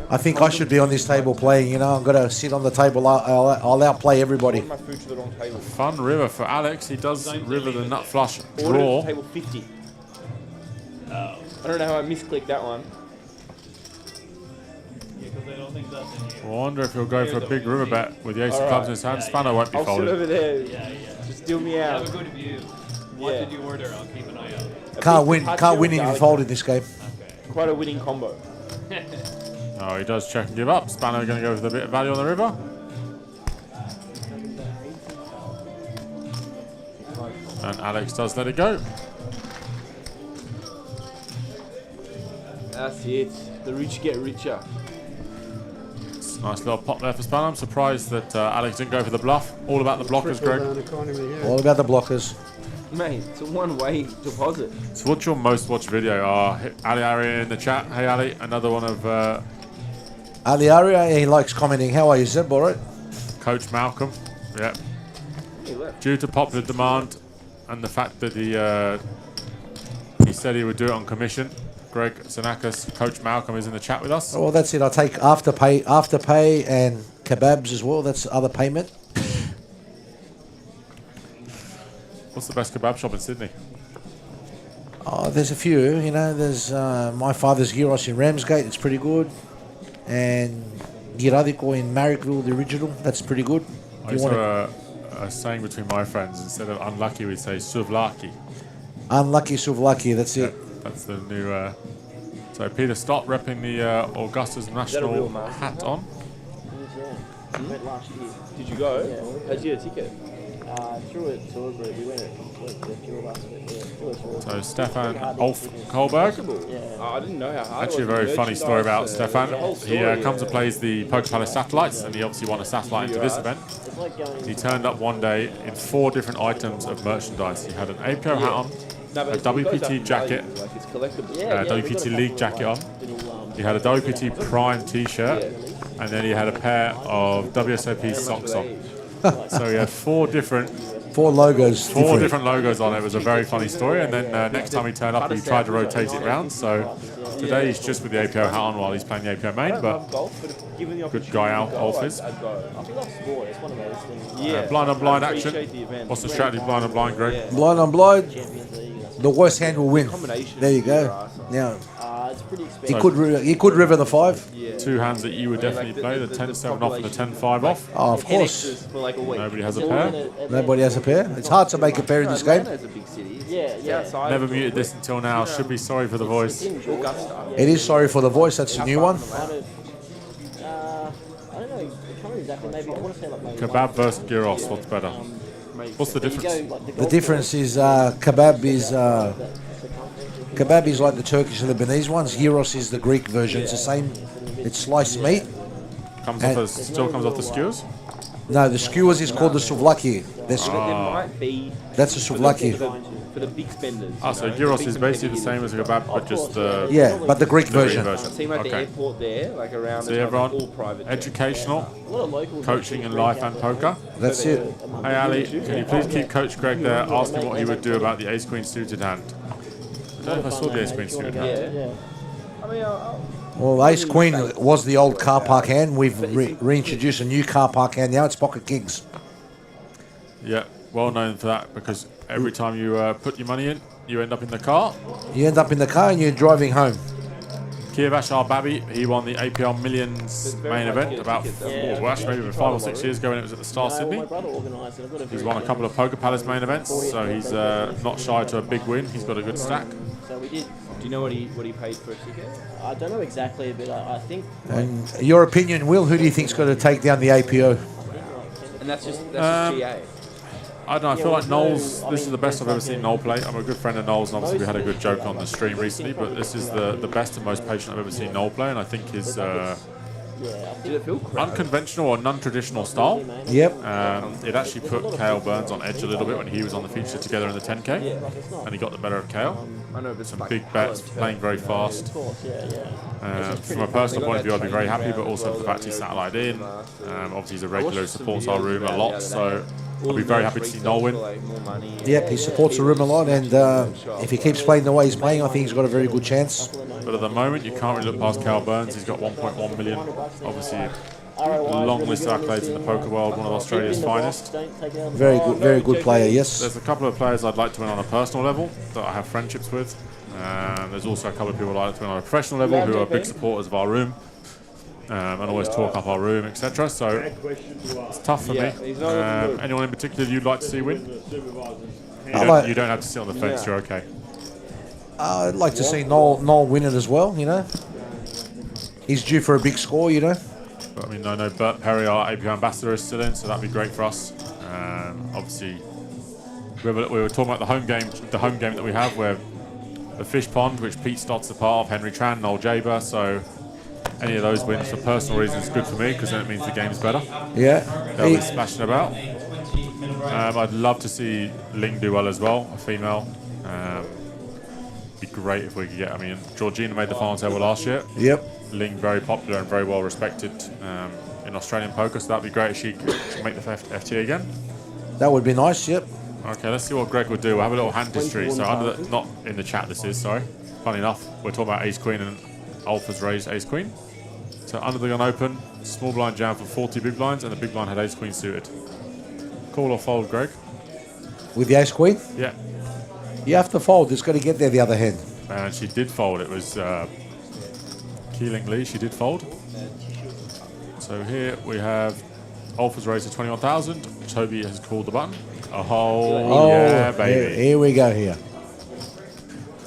Speaker 22: I think I should be on this table playing, you know. I'm going to sit on the table. I'll outplay everybody.
Speaker 12: Fun river for Alex. He does river the nut flush draw.
Speaker 18: Table 50. I don't know how I misclicked that one.
Speaker 12: I wonder if he'll go for a big river bet with the ace of clubs in his hand. Spano won't be
Speaker 18: I'll
Speaker 12: folded.
Speaker 18: sit over there. Just deal me out.
Speaker 2: Have a good view. What did you order? I'll keep an eye out.
Speaker 22: Can't win if you fold in this game.
Speaker 18: Quite a winning combo.
Speaker 12: Oh, he does check and give up. Spano going to go with a bit of value on the river. And Alex does let it go.
Speaker 18: That's it. The rich get richer.
Speaker 12: It's a nice little pop there for Spano. I'm surprised that Alex didn't go for the bluff. All about the blockers, Greg.
Speaker 22: All about the blockers.
Speaker 18: Mate, it's a one-way deposit.
Speaker 12: So what's your most watched video? Ali Aria in the chat. Hey Ali, another one of...
Speaker 22: Ali Aria, he likes commenting. How are you, Zeb? All right?
Speaker 12: Coach Malcolm. Yep. Due to popular demand and the fact that he said he would do it on commission, Greg Xenakis, Coach Malcolm is in the chat with us.
Speaker 22: Well, that's it. I take afterpay and kebabs as well. That's other payment.
Speaker 12: What's the best kebab shop in Sydney?
Speaker 22: Oh, there's a few. You know, there's my father's gyros in Ramsgate. It's pretty good, and Giradiko in Marrickville, the original. That's pretty good.
Speaker 12: I used to a saying between my friends. Instead of unlucky, we say suvlaki.
Speaker 22: Unlucky, suvlaki. That's it.
Speaker 12: That's the new. So Peter, stop repping the Augustus National hat on.
Speaker 18: Went last year. Did you go? Yeah. How'd you get a ticket?
Speaker 17: Through it to a group. We went a few of us.
Speaker 12: So Stefan Ulf Kohlberg.
Speaker 18: I didn't know how hard
Speaker 12: Actually, a very funny story about Stefan. He comes and plays the Poker Palace satellites, and he obviously won a satellite into this event. He turned up one day in 4 different items of merchandise. He had an APO hat on, a WPT jacket, a WPT League jacket on. He had a WPT Prime T-shirt, and then he had a pair of WSOP socks on. So he had 4 different
Speaker 22: 4 logos.
Speaker 12: 4 different logos on it. It was a very funny story. And then next time he turned up, he tried to rotate it round. So today he's just with the APO hat on while he's playing the APO main. But good guy, Ulf is. Blind on blind action. What's the strategy, blind on blind, Greg?
Speaker 22: Blind on blind. The worst hand will win. There you go. Now, he could river the 5.
Speaker 12: 2 hands that you would definitely play, the 10-7 off and the 10-5 off.
Speaker 22: Oh, of course.
Speaker 12: Nobody has a pair.
Speaker 22: Nobody has a pair. It's hard to make a pair in this game.
Speaker 12: Never muted this until now. Should be sorry for the voice.
Speaker 22: It is sorry for the voice. That's a new one.
Speaker 12: Kebab versus gyros. What's better? What's the difference?
Speaker 22: The difference is kebab is like the Turkish and Lebanese ones. Gyros is the Greek version. It's the same. It's sliced meat.
Speaker 12: Still comes off the skewers?
Speaker 22: No, the skewers is called the souvlaki.
Speaker 18: That's
Speaker 22: the souvlaki.
Speaker 18: For the big spenders.
Speaker 12: So gyros is basically the same as a kebab, but just the
Speaker 22: but the Greek version.
Speaker 18: It seemed like the airport there, like around
Speaker 12: the everyone, all private. Educational, coaching in life and poker.
Speaker 22: That's it.
Speaker 12: Hey Ali, can you please keep Coach Greg there? Ask him what he would do about the Ace Queen suited hand. I don't know if I saw the Ace Queen suited hand.
Speaker 22: Well, Ace Queen was the old car park hand. We've reintroduced a new car park hand now. It's pocket kings.
Speaker 12: Yeah, well known for that because every time you put your money in, you end up in the car.
Speaker 22: You end up in the car and you're driving home.
Speaker 12: Kievash Al-Babi, he won the APL Millions main event about maybe 5 or 6 years ago when it was at the Star Sydney. He's won a couple of Poker Palace main events, so he's not shy to a big win. He's got a good stack.
Speaker 17: So we did.
Speaker 18: Do you know what he paid for a ticket?
Speaker 17: I don't know exactly, but I think.
Speaker 22: And your opinion, Will, who do you think's going to take down the APO?
Speaker 18: And that's just GA.
Speaker 12: I don't know, I feel like Noel's, this is the best I've ever seen Noel play. I'm a good friend of Noel's, and obviously we had a good joke on the stream recently, but this is the best and most patient I've ever seen Noel play, and I think his unconventional or non-traditional style.
Speaker 22: Yep.
Speaker 12: It actually put Cale Burns on edge a little bit when he was on the feature together in the 10K, and he got the better of Cale. Some big bets, playing very fast. From a personal point of view, I'd be very happy, but also for the fact he's satellite in. Obviously, he's a regular who supports our room a lot, so I'll be very happy to see Noel win.
Speaker 22: Yep, he supports the room a lot, and if he keeps playing the way he's playing, I think he's got a very good chance.
Speaker 12: But at the moment, you can't really look past Cale Burns. He's got 1.1 million. Obviously, a long list of accolades in the poker world, one of Australia's finest.
Speaker 22: Very good player, yes.
Speaker 12: There's a couple of players I'd like to win on a personal level that I have friendships with. There's also a couple of people I'd like to win on a professional level who are big supporters of our room. And always talk up our room, etc. So it's tough for me. Anyone in particular you'd like to see win? You don't have to sit on the fence. You're okay.
Speaker 22: I'd like to see Noel win it as well. You know, he's due for a big score. You know.
Speaker 12: But, I mean, I know Bert Perry, our APO ambassador, is still in, so that'd be great for us. Obviously, we were talking about the home game that we have, where the Fish Pond, which Pete Stott's a part of, Henry Tran, Noel Jaber. So any of those wins for personal reasons is good for me because then it means the game's better.
Speaker 22: Yeah.
Speaker 12: They'll be smashing about. I'd love to see Ling do well as well, a female. Be great if we could get. I mean, Georgina made the final table last year.
Speaker 22: Yep.
Speaker 12: Ling very popular and very well respected in Australian poker, so that'd be great if she could make the FTA again.
Speaker 22: That would be nice. Yep.
Speaker 12: Okay, let's see what Greg would do. We'll have a little hand history. So under not in the chat, this is sorry. Funny enough, we're talking about Ace Queen and Ulf has raised Ace Queen. So under the gun open, small blind jam for 40 big blinds, and the big blind had ace queen suited. Call or fold, Greg?
Speaker 22: With the ace queen?
Speaker 12: Yeah.
Speaker 22: You have to fold. It's got to get there the other hand.
Speaker 12: And she did fold. It was Keeling Lee. She did fold. So here we have Alpha's raised to 21,000. Toby has called the button. Oh, yeah, baby.
Speaker 22: Here we go here.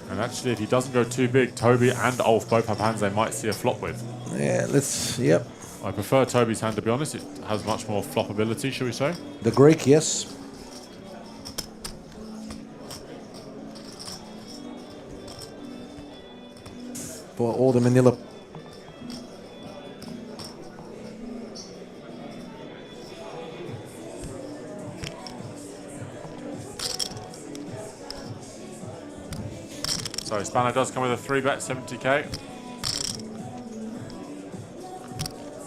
Speaker 12: And actually, if he doesn't go too big, Toby and Ulf both have hands they might see a flop with.
Speaker 22: Yeah, let's, yep.
Speaker 12: I prefer Toby's hand, to be honest. It has much more flop ability, shall we say.
Speaker 22: The Greek, yes. For all the Manila.
Speaker 12: So Spano does come with a 3-bet, 70k.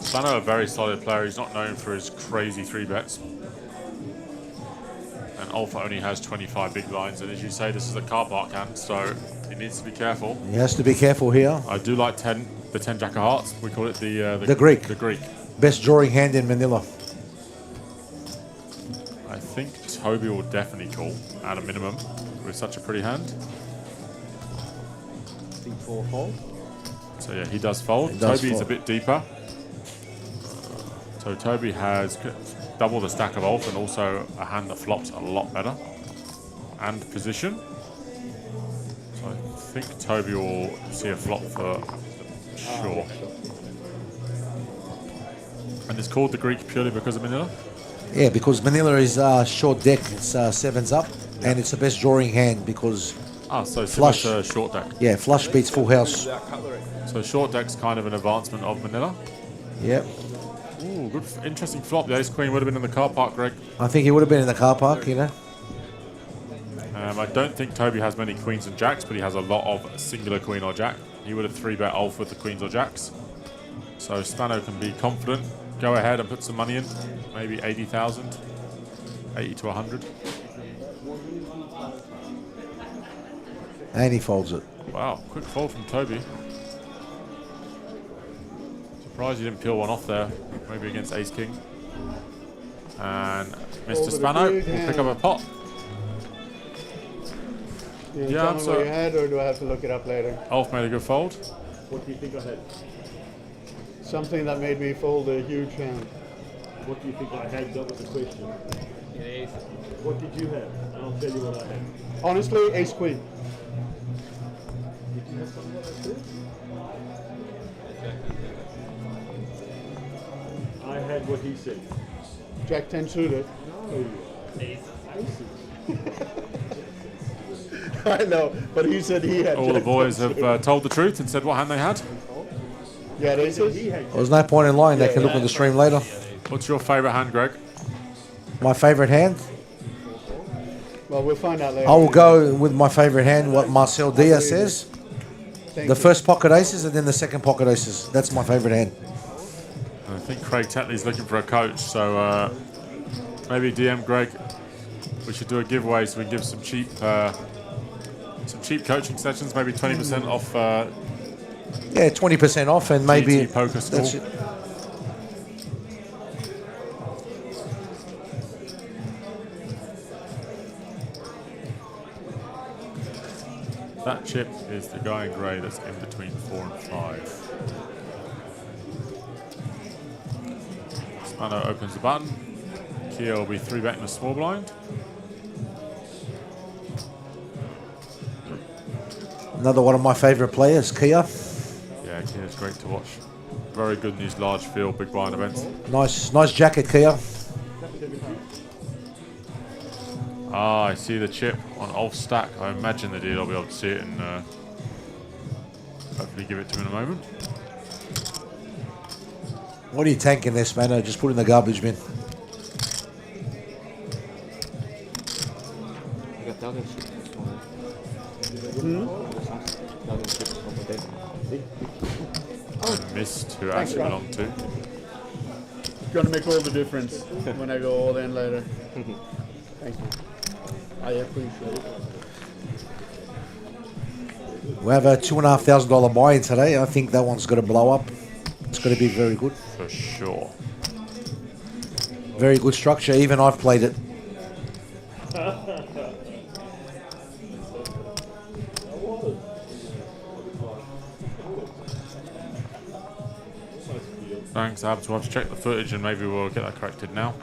Speaker 12: Spano, a very solid player. He's not known for his crazy 3-bets. And Alpha only has 25 big blinds. And as you say, this is a car park hand, so he needs to be careful.
Speaker 22: He has to be careful here.
Speaker 12: I do like the 10 jack of hearts. We call it
Speaker 22: the Greek.
Speaker 12: The Greek.
Speaker 22: Best drawing hand in Manila.
Speaker 12: I think Toby will definitely call at a minimum with such a pretty hand.
Speaker 3: Fold.
Speaker 12: So yeah, he does fold.
Speaker 22: Does
Speaker 12: Toby's
Speaker 22: fold.
Speaker 12: a bit deeper. So Toby has double the stack of Ulf and also a hand that flops a lot better. And position. So I think Toby will see a flop for sure. And it's called the Greek purely because of Manila?
Speaker 22: Yeah, because Manila is short deck. It's 7s up. And it's the best drawing hand because
Speaker 12: so
Speaker 22: flush.
Speaker 12: similar to short deck.
Speaker 22: Yeah, flush beats full house.
Speaker 12: So short deck's kind of an advancement of Manila.
Speaker 22: Yep.
Speaker 12: Ooh, good, interesting flop. The ace queen would have been in the car park, Greg.
Speaker 22: I think he would have been in the car park, you know.
Speaker 12: I don't think Toby has many queens and jacks, but he has a lot of singular queen or jack. He would have 3-bet Ulf with the queens or jacks. So Spano can be confident. Go ahead and put some money in. Maybe 80,000. 80 to 100.
Speaker 22: And he folds it.
Speaker 12: Wow, quick fold from Toby. Surprised you didn't peel one off there. Maybe against Ace King. And Mr. Spano will pick up a pot.
Speaker 5: Yeah, I'm sorry. Or do I have to look it up later?
Speaker 12: Ulf made a good fold.
Speaker 5: What do you think I had? Something that made me fold a huge hand. What do you think I had? That was the question.
Speaker 17: Yes.
Speaker 5: What did you have? I'll tell you what I had. Honestly, ace queen. Did you have something like this? I had what he said. Jack 10 suited. No. Aces. I know, but he said he had.
Speaker 12: All the boys have told the truth and said what hand they had.
Speaker 5: Yeah, aces.
Speaker 22: There's no point in lying. They can look at the stream later.
Speaker 12: What's your favourite hand, Greg?
Speaker 22: My favourite hand?
Speaker 5: Well, we'll find out later.
Speaker 22: I will go with my favourite hand, what Marcel Diaz says.
Speaker 5: Thank
Speaker 22: The
Speaker 5: you.
Speaker 22: first pocket aces and then the second pocket aces. That's my favourite hand.
Speaker 12: I think Craig Tetley's looking for a coach, so maybe DM Greg. We should do a giveaway so we can give some cheap coaching sessions, maybe 20% off.
Speaker 22: Yeah, 20% off and maybe
Speaker 12: GT poker school.
Speaker 22: that's it.
Speaker 12: That chip is the guy in grey that's in between 4 and 5. Spano opens the button. Kia will be 3-betting a small blind.
Speaker 22: Another one of my favourite players, Kia.
Speaker 12: Yeah, Kia's great to watch. Very good in these large field, big blind events.
Speaker 22: Nice jacket, Kia.
Speaker 12: Ah, I see the chip on Ulf's stack. I imagine the deal. I'll be able to see it and hopefully give it to him in a moment.
Speaker 22: What are you tanking there, Spano? Just put it in the garbage bin.
Speaker 12: I missed who
Speaker 5: Thanks,
Speaker 12: actually
Speaker 5: Rob.
Speaker 12: belonged to.
Speaker 5: It's going to make all the difference when I go all in later. Thank you. I appreciate it.
Speaker 22: We have a $2,500 buy-in today. I think that one's going to blow up. It's going to be very good.
Speaker 12: For sure.
Speaker 22: Very good structure. Even I've played it.
Speaker 12: Thanks, Abs. We'll have to check the footage and maybe we'll get that corrected now.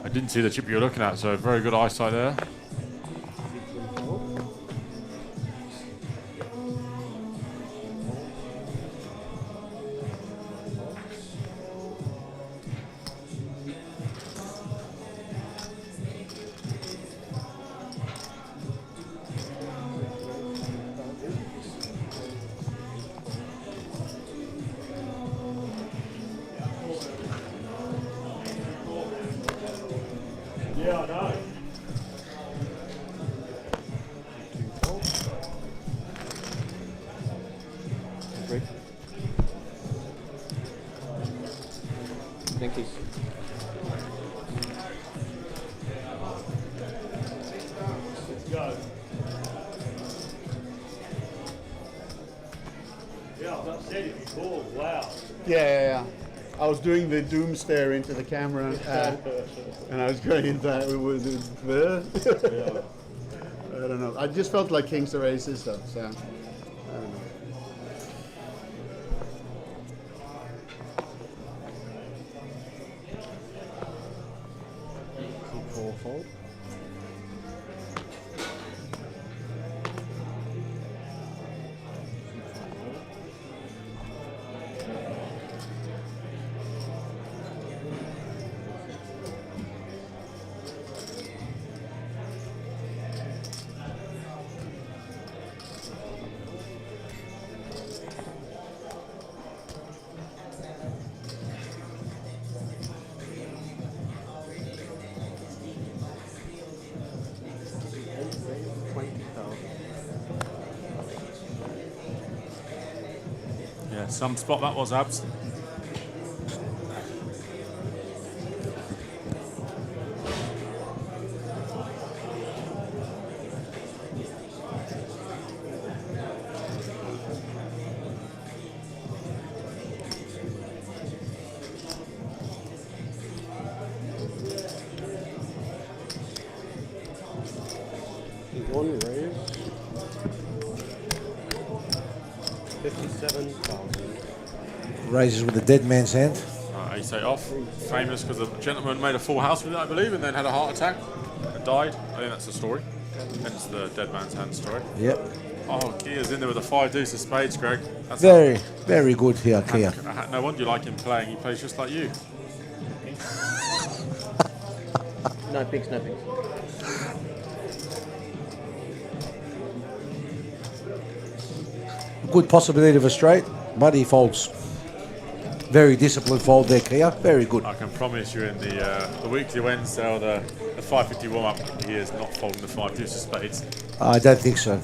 Speaker 12: I didn't see the chip you were looking at, so very good eyesight there.
Speaker 21: Yeah, I know.
Speaker 17: Thank you.
Speaker 21: Let's go. Yeah, I've upset it before. Wow.
Speaker 5: Yeah. I was doing the doom stare into the camera, and I was going into that. It was I don't know. I just felt like kings or aces, though. So I don't know.
Speaker 17: Fold.
Speaker 12: Yeah, some spot that was, Abs.
Speaker 17: One raise. 57,000.
Speaker 22: Raises with a dead man's hand.
Speaker 12: Ace 8 off. Famous because the gentleman made a full house with it, I believe, and then had a heart attack and died. I think that's the story. Hence the dead man's hand story.
Speaker 22: Yep.
Speaker 12: Oh, Kia's in there with a 5 deuce of spades, Greg. That's
Speaker 22: Very good here, Kia.
Speaker 12: No wonder you like him playing. He plays just like you.
Speaker 17: No pigs.
Speaker 22: Good possibility of a straight, but he folds. Very disciplined fold there, Kia. Very good.
Speaker 12: I can promise you in the weekly Wednesday or the 550 warm-up, he is not folding the 5 deuce of spades.
Speaker 22: I don't think so.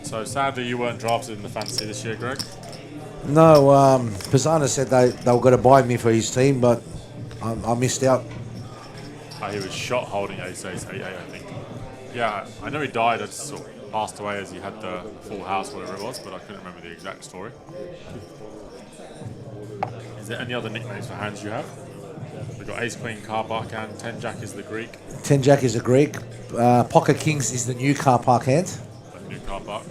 Speaker 12: So sadly you weren't drafted in the fantasy this year, Greg.
Speaker 22: No, Pisana said they were going to buy me for his team, but I missed out.
Speaker 12: He was shot holding ace 8, I think. Yeah, I know he died. I just sort of passed away as he had the full house, whatever it was, but I couldn't remember the exact story. Is there any other nicknames for hands you have? We've got ace queen, car park hand, 10 jack is the Greek.
Speaker 22: 10 jack is a Greek. Pocket kings is the new car park hand.
Speaker 12: New car park.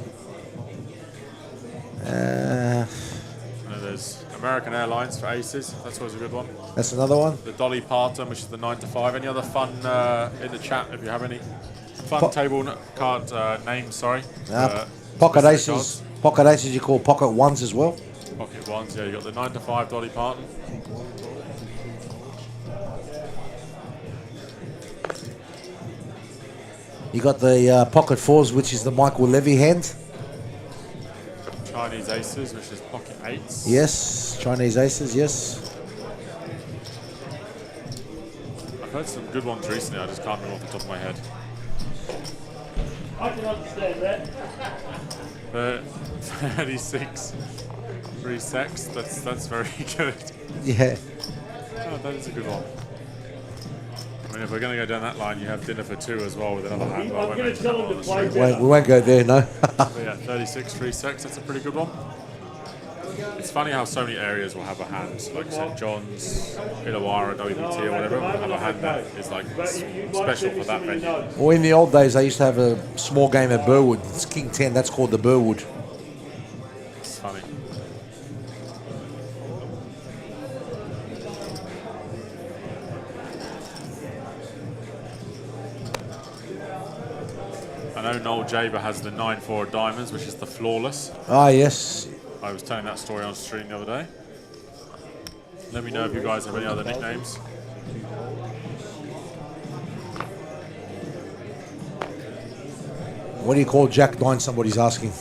Speaker 22: Uh,
Speaker 12: And then there's American Airlines for aces. That's always a good one.
Speaker 22: That's another one.
Speaker 12: The Dolly Parton, which is the 9 to 5. Any other fun in the chat if you have any? Fun table card names, sorry.
Speaker 22: Pocket aces. Pocket aces you call pocket ones as well.
Speaker 12: Pocket ones, yeah. You got the 9 to 5 Dolly Parton.
Speaker 22: You got the pocket fours, which is the Michael Levy hand.
Speaker 12: Chinese aces, which is pocket eights.
Speaker 22: Yes, Chinese aces, yes.
Speaker 12: I've heard some good ones recently, I just can't remember off the top of my head.
Speaker 21: I can understand that.
Speaker 12: 36 3-sex, that's very good.
Speaker 22: Yeah.
Speaker 12: Oh, that is a good one. I mean, if we're going to go down that line, you have dinner for two as well with another hand. I won't mention that one on the stream.
Speaker 22: We won't go there, no.
Speaker 12: But yeah, 36 free sex, that's a pretty good one. It's funny how so many areas will have a hand, like St. John's, Illawarra, WPT or whatever, will have a hand that is like special for that venue.
Speaker 22: Well, in the old days, they used to have a small game at Burwood. It's King 10, that's called the Burwood.
Speaker 12: It's funny. I know Noel Jaber has the 9-4 diamonds, which is the flawless.
Speaker 22: Ah, yes.
Speaker 12: I was telling that story on stream the other day. Let me know if you guys have any other nicknames.
Speaker 22: What do you call Jack 9? Somebody's asking.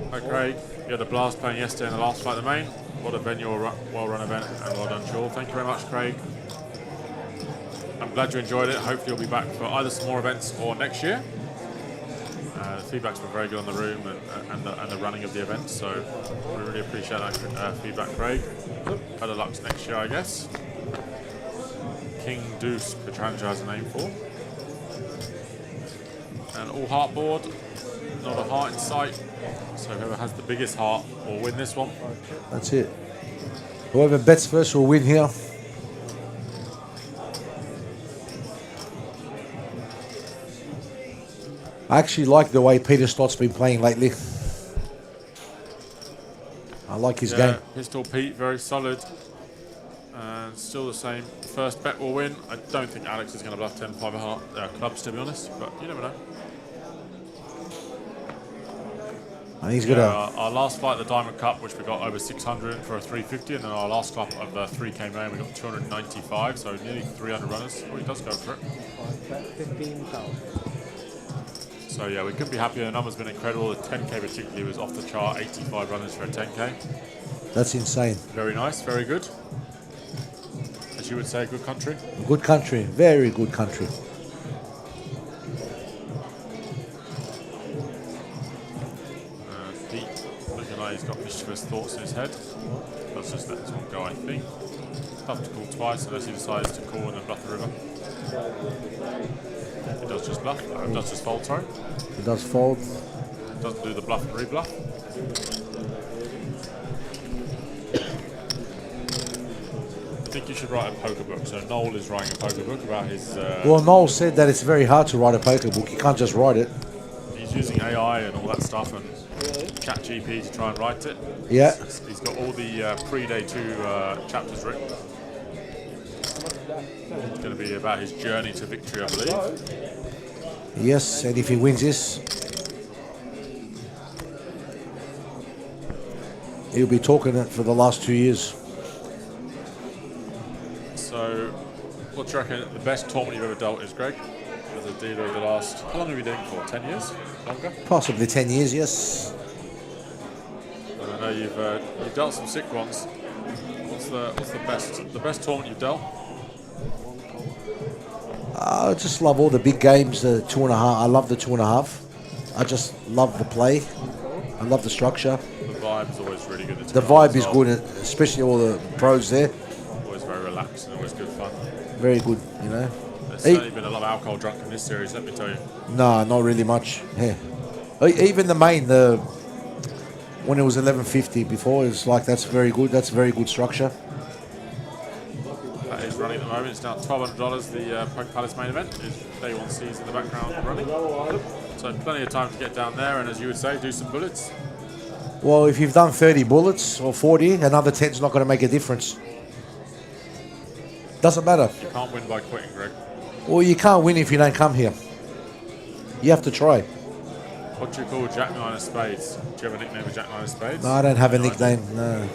Speaker 12: Hi Craig, you had a blast playing yesterday in the last fight of the main. What a venue, well-run event, and well done, Joel. Thank you very much, Craig. I'm glad you enjoyed it. Hopefully you'll be back for either some more events or next year. The feedback's been very good on the room and the running of the event, so we really appreciate that feedback, Craig. Better luck next year, I guess. King Deuce Petranja has a name for. And all heart board, not a heart in sight, so whoever has the biggest heart will win this one.
Speaker 22: That's it. Whoever bets first will win here. I actually like the way Peter Stott's been playing lately. I like his game.
Speaker 12: Pistol Pete, very solid. And still the same. First bet will win. I don't think Alex is going to bluff 10-5 heart clubs, to be honest, but you never know.
Speaker 22: And he's got
Speaker 12: our last fight at the Diamond Cup, which we got over 600 for a 350, and then our last club of the 3K main, we got 295, so nearly 300 runners. Well, he does go for it.
Speaker 17: 15,000.
Speaker 12: So yeah, we couldn't be happier. The number's been incredible. The 10K particularly was off the chart, 85 runners for a 10K.
Speaker 22: That's insane.
Speaker 12: Very nice, very good. As you would say, good country.
Speaker 22: Good country, very good country.
Speaker 12: Pete, looking like he's got mischievous thoughts in his head. Let's just let this one go, I think. Tough to call twice unless he decides to call and then bluff the river. He does just bluff, does just fold, sorry.
Speaker 22: He does fold.
Speaker 12: Doesn't do the bluff and rebluff. I think you should write a poker book. So Noel is writing a poker book about his...
Speaker 22: Well, Noel said that it's very hard to write a poker book. You can't just write it.
Speaker 12: He's using AI and all that stuff and ChatGPT to try and write it.
Speaker 22: Yeah.
Speaker 12: He's got all the pre-day 2 chapters written. It's going to be about his journey to victory, I believe.
Speaker 22: Yes, and if he wins this, he'll be talking it for the last 2 years.
Speaker 12: So, what do you reckon the best tournament you've ever dealt is, Greg? As a dealer of the last... How long have you been doing it for? 10 years? Longer?
Speaker 22: Possibly 10 years, yes.
Speaker 12: And I know you've dealt some sick ones. What's the best tournament you've dealt?
Speaker 22: I just love all the big games, the 2.5. I love the 2.5. I just love the play. I love the structure.
Speaker 12: The vibe's always really good.
Speaker 22: The vibe is good, especially all the pros there.
Speaker 12: Always very relaxed and always good fun.
Speaker 22: Very good, you know.
Speaker 12: There's certainly been a lot of alcohol drunk in this series, let me tell you.
Speaker 22: No, not really much. Yeah. Even the main, when it was 1150 before, it's like that's very good. That's very good structure.
Speaker 12: That is running at the moment. It's now $1,200. The Poker Palace main event is Day 1C's in the background running. So plenty of time to get down there and, as you would say, do some bullets.
Speaker 22: Well, if you've done 30 bullets or 40, another 10's not going to make a difference. Doesn't matter.
Speaker 12: You can't win by quitting, Greg.
Speaker 22: Well, you can't win if you don't come here. You have to try.
Speaker 12: What do you call Jack 9 of Spades? Do you have a nickname for Jack 9 of Spades?
Speaker 22: No, I don't have a nickname, no.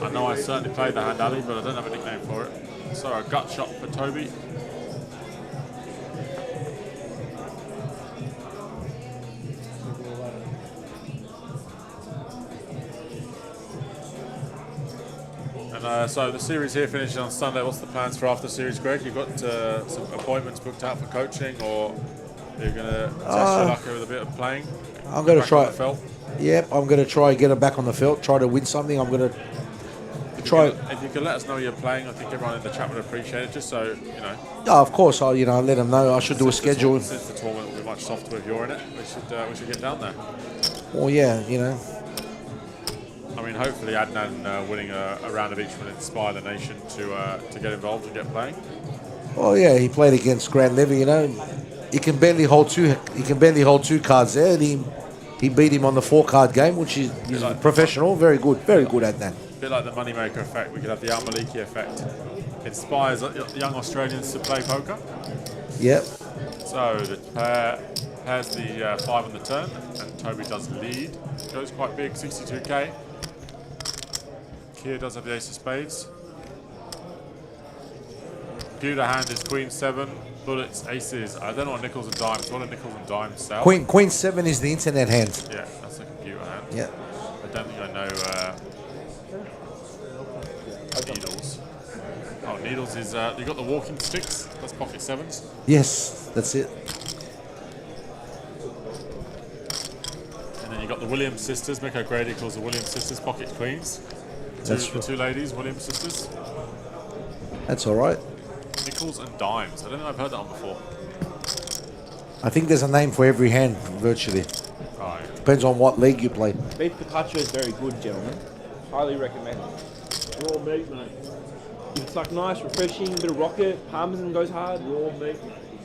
Speaker 12: I know I certainly played the hand alley, but I don't have a nickname for it. So a gut shot for Toby. And so the series here finishes on Sunday. What's the plans for after the series, Greg? You've got some appointments booked out for coaching, or you're going to test your luck with a bit of playing?
Speaker 22: I'm going to try.
Speaker 12: The felt?
Speaker 22: Yep, I'm going to try and get it back on the felt, try to win something. I'm going to try.
Speaker 12: If you could let us know you're playing, I think everyone in the chat would appreciate it. Just so you know.
Speaker 22: Yeah, of course. I'll let them know. I should do a schedule.
Speaker 12: Since the tournament will be much softer if you're in it, we should get down there.
Speaker 22: Well, yeah,
Speaker 12: I mean, hopefully Adnan winning a round of each will inspire the nation to get involved and get playing.
Speaker 22: Oh yeah, he played against Grant Levy. He can barely hold two. He can barely hold two cards there. And he beat him on the 4-card game, which is he's a professional. Very good at that.
Speaker 12: A bit like the moneymaker effect. We could have the Al Maliki effect. Inspires young Australians to play poker.
Speaker 22: Yep.
Speaker 12: So the pair has the 5 on the turn, and Toby does lead. Goes quite big, 62k. Kia does have the ace of spades. Computer hand is queen 7, bullets, aces. I don't know what nickels and dimes. What are nickels and dimes sell?
Speaker 22: Queen 7 is the internet hand.
Speaker 12: Yeah, that's a computer hand.
Speaker 22: Yeah.
Speaker 12: I don't think I know needles. Oh, needles is you got the walking sticks. That's pocket 7s.
Speaker 22: Yes, that's it.
Speaker 12: And then you got the Williams sisters. Mick O'Grady calls the Williams sisters pocket queens. The two ladies, Williams sisters.
Speaker 22: That's all right.
Speaker 12: Nickels and dimes. I don't think I've heard that one before.
Speaker 22: I think there's a name for every hand, virtually.
Speaker 12: Right.
Speaker 22: Depends on what league you play.
Speaker 18: Beef focaccia is very good, gentlemen. Highly recommend.
Speaker 5: Raw meat, mate.
Speaker 18: It's like nice, refreshing, bit of rocket. Parmesan goes hard. Raw meat.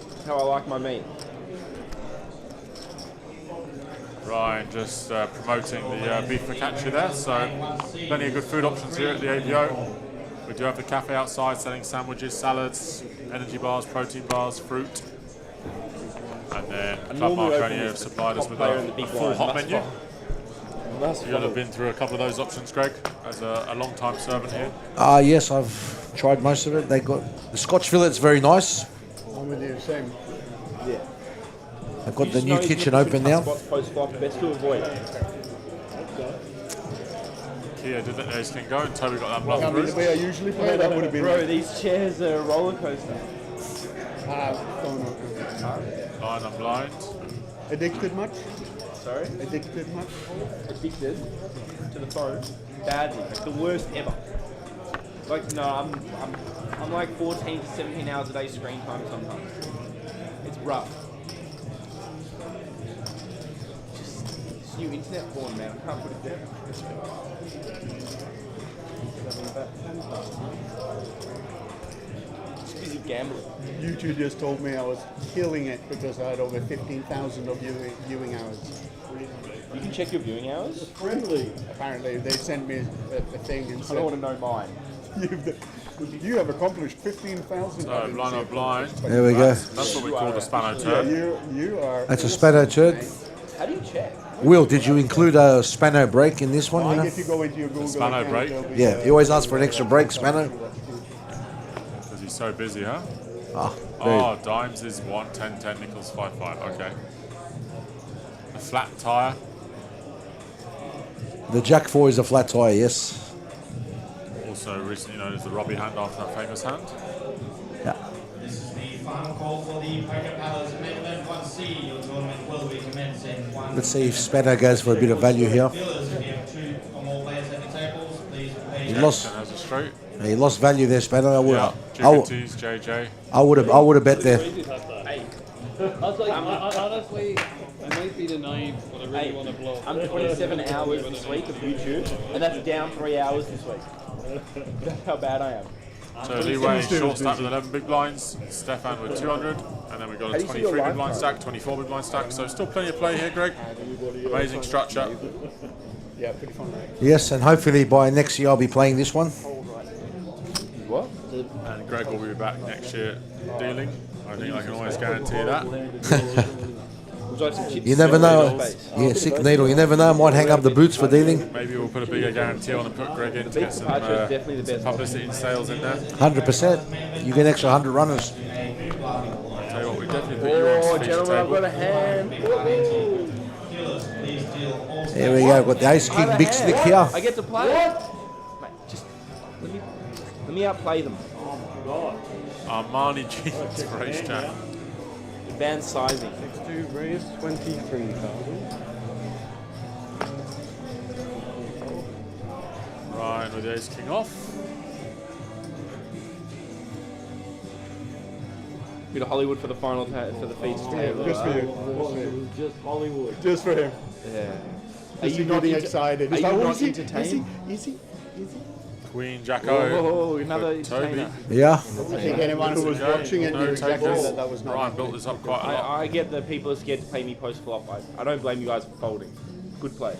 Speaker 18: That's how I like my meat.
Speaker 12: Ryan just promoting the beef focaccia there. So plenty of good food options here at the APO. We do have the cafe outside selling sandwiches, salads, energy bars, protein bars, fruit. And then Club Marconi have supplied us with a full hot menu. You'll have been through a couple of those options, Greg, as a long-time servant here.
Speaker 22: Yes, I've tried most of it. They got the Scotch fillet's very nice.
Speaker 5: I'm with you, same. Yeah.
Speaker 22: I've got the new kitchen open now.
Speaker 18: Best to avoid.
Speaker 12: Kia did the ace king go, and Toby got that
Speaker 5: Well,
Speaker 12: bluff
Speaker 5: the way I usually play, that would have been.
Speaker 18: Bro, these chairs are a roller coaster.
Speaker 12: Blind, I'm blind.
Speaker 5: Addicted much?
Speaker 18: Sorry?
Speaker 5: Addicted much?
Speaker 18: Addicted to the phone. Badly. Like the worst ever. Like, no, I'm like 14 to 17 hours a day screen time sometimes. It's rough. Just new internet porn, man. I can't put it down. Just busy gambling.
Speaker 5: YouTube just told me I was killing it because I had over 15,000 of viewing hours.
Speaker 18: You can check your viewing hours?
Speaker 5: It's friendly. Apparently, they sent me a thing and said...
Speaker 18: I don't want to know mine.
Speaker 5: You have accomplished 15,000.
Speaker 12: So, blind or blind.
Speaker 22: There we go.
Speaker 12: That's what we call the Spano turn.
Speaker 5: Yeah, you are...
Speaker 22: That's a Spano turn.
Speaker 18: How do you check?
Speaker 22: Will, did you include a Spano break in this one?
Speaker 5: If you go into your Google
Speaker 12: Spano
Speaker 5: account,
Speaker 12: break?
Speaker 5: there'll be,
Speaker 22: Yeah, he always asks for an extra break, Spano.
Speaker 12: Because he's so busy, huh?
Speaker 22: Oh,
Speaker 12: dimes is 1, 10, 10, nickels 5, 5. Okay. A flat tyre.
Speaker 22: the Jack 4 is a flat tyre, yes.
Speaker 12: Also recently known as the Robbie hand after that famous hand.
Speaker 22: Yeah.
Speaker 11: This is the final call for the Poker Palace main event 1C. Your tournament will be commencing one.
Speaker 22: Let's see if Spano goes for a bit of value here.
Speaker 11: Dealers, if you have 2 or more players at the tables, please pay.
Speaker 22: He lost.
Speaker 12: Has a straight.
Speaker 22: He lost value there, Spano. I would.
Speaker 12: JJ.
Speaker 22: I would have bet there.
Speaker 2: Honestly, I might be the naive, but I really want to blow.
Speaker 18: I'm 27 hours this week of YouTube, and that's down 3 hours this week. That's how bad I am.
Speaker 12: So Leeway short stack with 11 big blinds, Stefan with 200, and then we've got a 23 big blind stack, 24 big blind stack. So still plenty of play here, Greg. Amazing structure.
Speaker 5: Yeah, pretty fun.
Speaker 22: Yes, and hopefully by next year I'll be playing this one.
Speaker 18: What?
Speaker 12: And Greg will be back next year dealing. I think I can always guarantee that.
Speaker 22: You never know. Yeah, sick needle. You never know. Might hang up the boots for dealing.
Speaker 12: Maybe we'll put a bigger guarantee on and put Greg in to get some publicity and sales in there.
Speaker 22: 100%. You get extra 100 runners.
Speaker 12: I'll tell you what, we definitely put you on feature
Speaker 18: gentlemen, I've got
Speaker 12: table.
Speaker 18: a hand.
Speaker 22: There we go. Got the Ace King Big Slick here.
Speaker 18: I get to play. Mate, just let me outplay them.
Speaker 12: Armani jeans for Ace Jack.
Speaker 18: Advanced sizing.
Speaker 2: 6-2 raise 23,000.
Speaker 12: Ryan with the ace king off.
Speaker 18: Bit of Hollywood for the final for the feature table.
Speaker 5: Just for you.
Speaker 18: Just Hollywood.
Speaker 5: Just for him.
Speaker 18: Yeah.
Speaker 5: Are you getting excited?
Speaker 18: Are you
Speaker 5: Like,
Speaker 18: not entertained?
Speaker 5: Is he?
Speaker 12: Queen, Jacko.
Speaker 18: Oh, another
Speaker 12: Toby.
Speaker 18: entertainer.
Speaker 22: Yeah.
Speaker 5: I think anyone who was watching it knew exactly that was not.
Speaker 12: Brian built this up quite a lot.
Speaker 18: I get that people are scared to pay me post flop. I don't blame you guys for folding. Good play.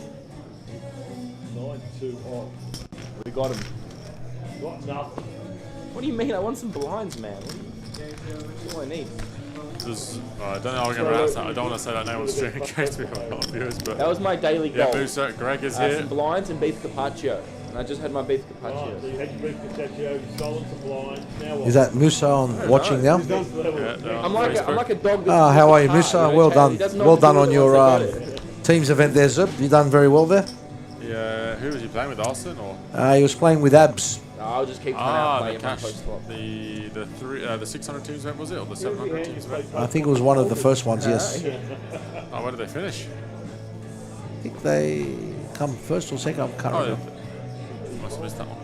Speaker 2: 9-2 off.
Speaker 18: We got him.
Speaker 2: Got nothing.
Speaker 18: What do you mean? I want some blinds, man. That's all I need.
Speaker 12: I don't know how we're going to pronounce that. I don't want to say that name on stream in case we have a lot of viewers. But
Speaker 18: That was my daily
Speaker 12: yeah,
Speaker 18: goal.
Speaker 12: Musa, Greg is
Speaker 18: Some
Speaker 12: here.
Speaker 18: blinds and beef carpaccio. And I just had my beef carpaccio.
Speaker 2: So you had your beef carpaccio, you sold some blind. Now what?
Speaker 22: Is that Musa on watching now?
Speaker 18: I'm like a dog.
Speaker 22: Ah, how are you,
Speaker 18: that's
Speaker 22: Musa?
Speaker 18: hard,
Speaker 22: Well
Speaker 18: He
Speaker 22: done.
Speaker 18: doesn't know
Speaker 22: Well
Speaker 18: what to
Speaker 22: done
Speaker 18: do
Speaker 22: on
Speaker 18: with it
Speaker 22: your
Speaker 18: once they got it.
Speaker 22: team's event there, Zub. You done very well there.
Speaker 12: Yeah, who was he playing with, Arson or?
Speaker 22: He was playing with Abs.
Speaker 18: I'll just keep trying to play
Speaker 12: the
Speaker 18: him
Speaker 12: cash,
Speaker 18: post flop.
Speaker 12: the 600 teams event was it, or the 700 teams event?
Speaker 22: I think it was one of the first ones. Yes.
Speaker 12: Oh, where did they finish?
Speaker 22: I think they come first or second. I can't
Speaker 12: Oh,
Speaker 22: remember.
Speaker 12: yeah. Must have missed that one.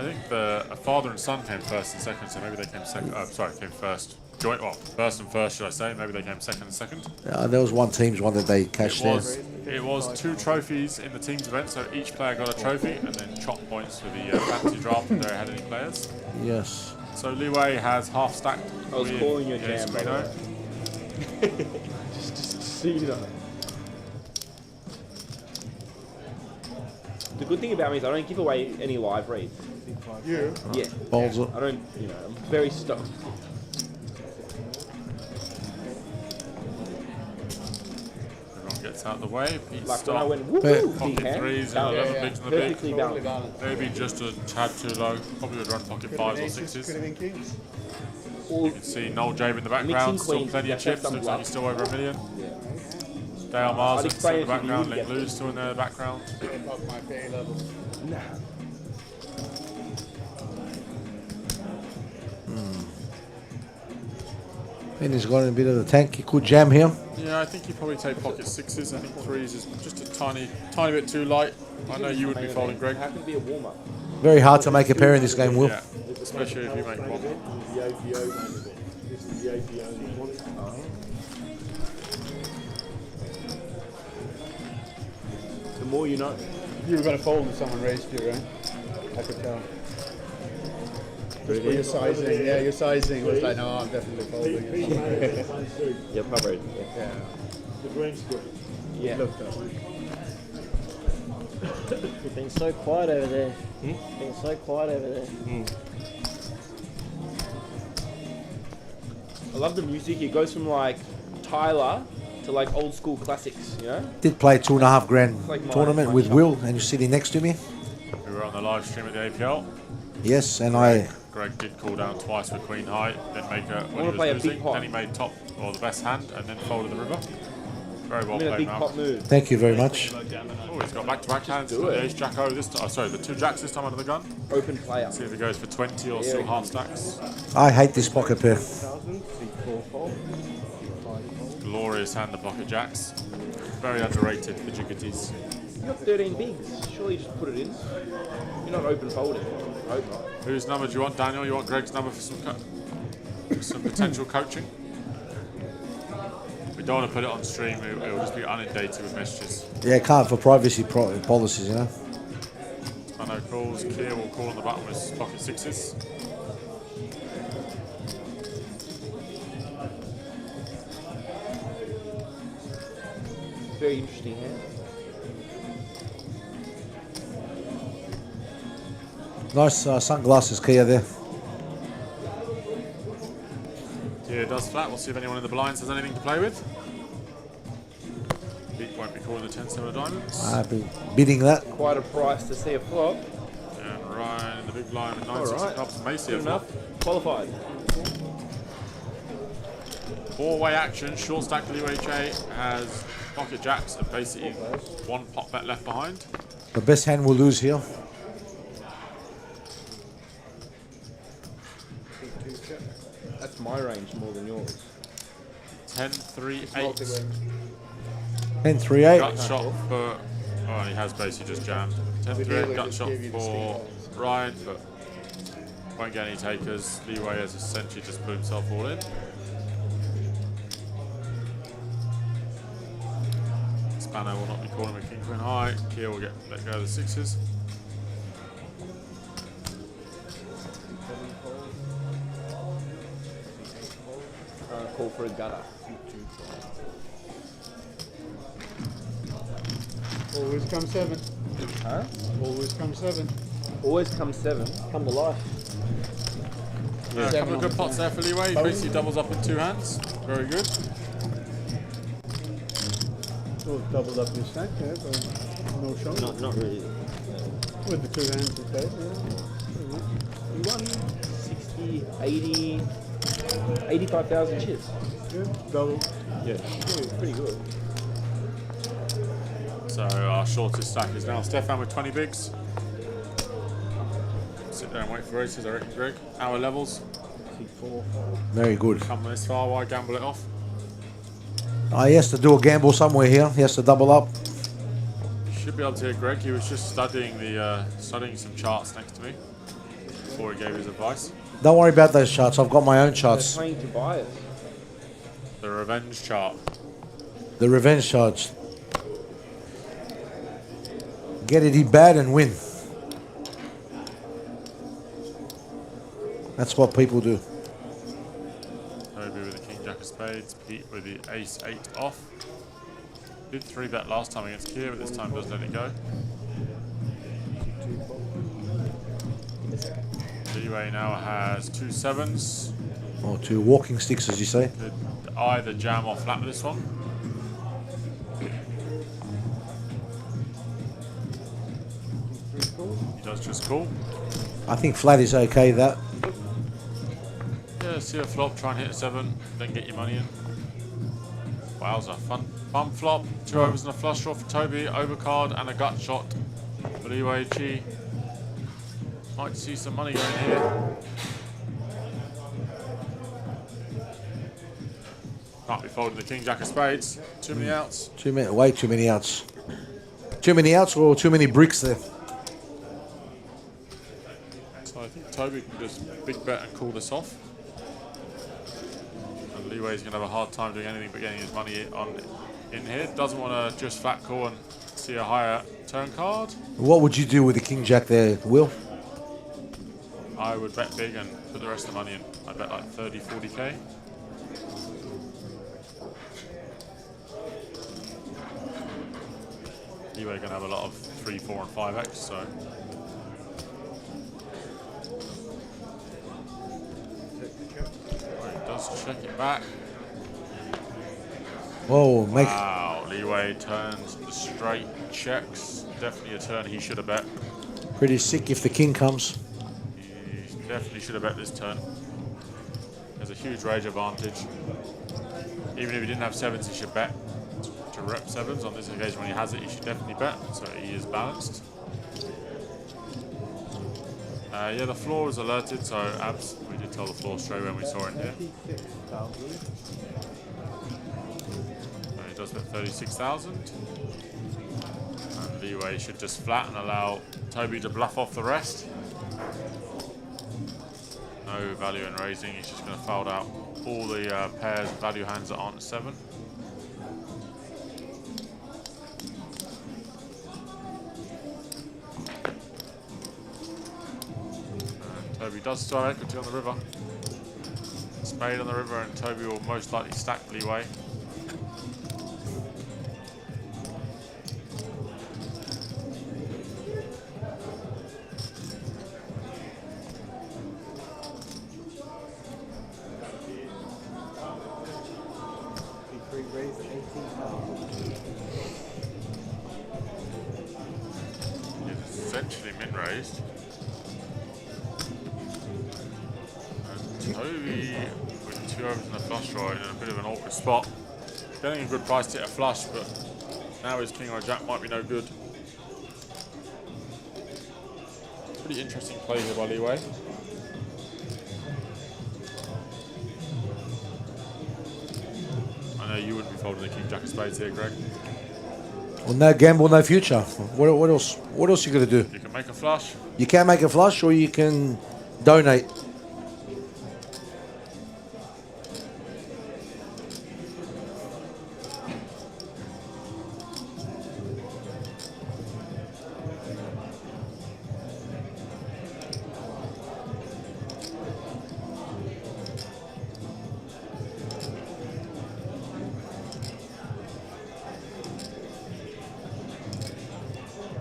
Speaker 12: I think a father and son came first and second, so maybe they came second. Came first. Joint, well, first and first, should I say? Maybe they came second and second.
Speaker 22: There was one team's one that they cashed in.
Speaker 12: It was 2 trophies in the team's event, so each player got a trophy, and then chop points for the fantasy draft if they had any players.
Speaker 22: Yes.
Speaker 12: So Liwei has half stacked.
Speaker 18: I was calling your jam, by the way.
Speaker 2: Just see that.
Speaker 18: The good thing about me is I don't give away any live reads.
Speaker 5: You?
Speaker 18: Yeah.
Speaker 22: Balls up.
Speaker 18: I don't, I'm very stoked.
Speaker 12: Everyone gets out of the way. Pete
Speaker 18: Like
Speaker 12: stop.
Speaker 18: when I went woohoo,
Speaker 12: Pocket
Speaker 18: big hand.
Speaker 12: threes and 11 bigs in the
Speaker 18: Perfectly
Speaker 12: big.
Speaker 18: balanced.
Speaker 12: Maybe just a tad too low. Probably would run pocket 5s or 6s.
Speaker 5: Could have been kings.
Speaker 12: You can see Noel Jabe in the background, still
Speaker 18: queens,
Speaker 12: plenty of
Speaker 18: yeah,
Speaker 12: chips,
Speaker 18: some
Speaker 12: looks like
Speaker 18: bluff.
Speaker 12: he's still over $1 million. Dale Marsden
Speaker 18: I'd
Speaker 12: still in the
Speaker 18: explain it to you,
Speaker 12: background,
Speaker 18: you
Speaker 12: Link
Speaker 18: get
Speaker 12: Lou's still in the background.
Speaker 5: Above my pay level.
Speaker 18: Nah.
Speaker 22: And he's got a bit of the tank. He could jam here.
Speaker 12: Yeah, I think you probably take pocket 6s. I think 3s is just a tiny bit too light. I know you would be folding, Greg.
Speaker 18: How can it be a warm up?
Speaker 22: Very hard to make a pair in this game, Will.
Speaker 12: Yeah, especially if you make one.
Speaker 2: This is the APO main event. This is the APO main event.
Speaker 18: The more you know.
Speaker 5: You were going to fold if someone raised you, right? I could tell. Just for your sizing. Yeah, your sizing was like, no, I'm definitely folding.
Speaker 18: Yeah, probably.
Speaker 5: Yeah.
Speaker 2: The green screen.
Speaker 18: Yeah.
Speaker 5: Looked that way.
Speaker 17: You've been so quiet over there. Been so quiet over there.
Speaker 18: I love the music. It goes from like Tyler to like old school classics, you know?
Speaker 22: Did play $2.5 grand
Speaker 18: Like my-
Speaker 22: tournament
Speaker 18: my
Speaker 22: with
Speaker 18: shop.
Speaker 22: Will, and you're sitting next to me.
Speaker 12: We were on the live stream at the APL.
Speaker 22: Yes, and I.
Speaker 12: Greg did call down twice with Queen High, then make a when
Speaker 18: wanna
Speaker 12: he
Speaker 18: play a
Speaker 12: was
Speaker 18: big
Speaker 12: losing,
Speaker 18: pot.
Speaker 12: then he made top or the best hand, and then folded the river. Very well
Speaker 18: I'm in a
Speaker 12: played,
Speaker 18: big
Speaker 12: Mal.
Speaker 18: pot mood.
Speaker 22: Thank you very much.
Speaker 12: Oh, he's got back-to-back hands.
Speaker 18: do
Speaker 12: Got the
Speaker 18: it.
Speaker 12: ace jack O this time. Sorry, the 2 jacks this time under the gun.
Speaker 18: Open player.
Speaker 12: See if he goes for 20 or still half stacks.
Speaker 22: I hate this pocket pair.
Speaker 12: Glorious hand, the pocket jacks. Very underrated, the jiggities.
Speaker 18: You got 13 bigs. Surely you just put it in. You're not open folding. I hope not.
Speaker 12: Whose number do you want, Daniel? You want Greg's number for some potential coaching? We don't want to put it on stream. It will just be inundated with messages.
Speaker 22: Yeah, can't for privacy policies, you know.
Speaker 12: I know calls. Kier will call on the button with pocket 6s.
Speaker 18: Very interesting hand.
Speaker 22: Nice sunglasses, Kia, there.
Speaker 12: Yeah, it does flat. We'll see if anyone in the blinds has anything to play with. Pete won't be calling the 10-7 of diamonds.
Speaker 22: I've been bidding that.
Speaker 18: Quite a price to see a flop.
Speaker 12: And Ryan in the big blind with 9-6
Speaker 18: Alright.
Speaker 12: clubs and Macy
Speaker 18: Good
Speaker 12: a flop.
Speaker 18: enough. Qualified.
Speaker 12: 4-way action. Short stack Liwei Che has pocket jacks and basically one pot bet left behind.
Speaker 22: The best hand will lose here.
Speaker 18: That's my range more than yours.
Speaker 12: 10-3-8.
Speaker 22: 10-3-8.
Speaker 12: Gut shot for. Oh, he has basically just jammed. 10-3-8 gut shot for Ryan, but won't get any takers. Leeway has essentially just put himself all in. Spano will not be calling with King Queen High. Kia will let go of the sixes.
Speaker 18: Call for a gutter.
Speaker 5: Always come 7.
Speaker 18: Huh?
Speaker 5: Always come 7.
Speaker 18: Always come 7. Come to life.
Speaker 12: A couple of good pots there for Leeway. He basically doubles up in 2 hands. Very good.
Speaker 5: Sort of doubled up your stack there, but no shot.
Speaker 20: Not really.
Speaker 5: With the 2 hands he played,
Speaker 18: He won 60, 80, 85,000 chips.
Speaker 5: Yeah, double.
Speaker 18: Yeah, pretty good.
Speaker 12: So our shortest stack is now Stefan with 20 bigs. Sit there and wait for races, I reckon, Greg. Hour levels.
Speaker 22: Very good.
Speaker 12: Come this far, why gamble it off?
Speaker 22: He has to do a gamble somewhere here. He has to double up.
Speaker 12: You should be able to hear Greg. He was just studying some charts next to me before he gave his advice.
Speaker 22: Don't worry about those charts. I've got my own charts.
Speaker 18: They're playing Tobias.
Speaker 12: The revenge chart.
Speaker 22: The revenge charts. Get it bad and win. That's what people do.
Speaker 12: Toby with the King Jack of Spades. Pete with the Ace 8 off. Did 3-bet last time against Kia, but this time does let it go. Leeway now has 2 7s.
Speaker 22: Or 2 walking sticks, as you say.
Speaker 12: Could either jam or flat with this one. He does just call.
Speaker 22: I think flat is okay, that.
Speaker 12: Yeah, see a flop, try and hit a 7, then get your money in. Wowza, fun flop. 2 overs and a flush draw for Toby, overcard and a gut shot for Leeway Chi. Might see some money going here. Can't be folding the King Jack of Spades. Too many outs.
Speaker 22: Way too many outs. Too many outs or too many bricks there.
Speaker 12: So I think Toby can just big bet and call this off. And Leeway's going to have a hard time doing anything but getting his money in here. Doesn't want to just flat call and see a higher turn card.
Speaker 22: What would you do with the King Jack there, Will?
Speaker 12: I would bet big and put the rest of the money in. I bet like 30, 40k. Leeway going to have a lot of 3, 4 and 5x, so. Oh, he does check it back.
Speaker 22: Whoa,
Speaker 12: Wow, Leeway turns the straight checks. Definitely a turn he should have bet.
Speaker 22: Pretty sick if the king comes.
Speaker 12: He definitely should have bet this turn. There's a huge rage advantage. Even if he didn't have 7s, he should bet to rep 7s. On this occasion, when he has it, he should definitely bet. So he is balanced. Yeah, the floor was alerted, so abs. We did tell the floor straight when we saw it here. He does bet 36,000. And Leeway should just flat and allow Toby to bluff off the rest. No value in raising, he's just going to fold out all the pairs value hands that aren't 7. And Toby does still have equity on the river. Spade on the river, and Toby will most likely stack Leeway. Essentially min-raised. And Toby with 2 overs and a flush draw in a bit of an awkward spot. Getting a good price to hit a flush, but now his king or jack might be no good. Pretty interesting play here by Leeway. I know you wouldn't be folding the king jack of spades here, Greg.
Speaker 22: Well, no gamble, no future. What else? What else you got to do?
Speaker 12: You can make a flush.
Speaker 22: You can make a flush, or you can donate.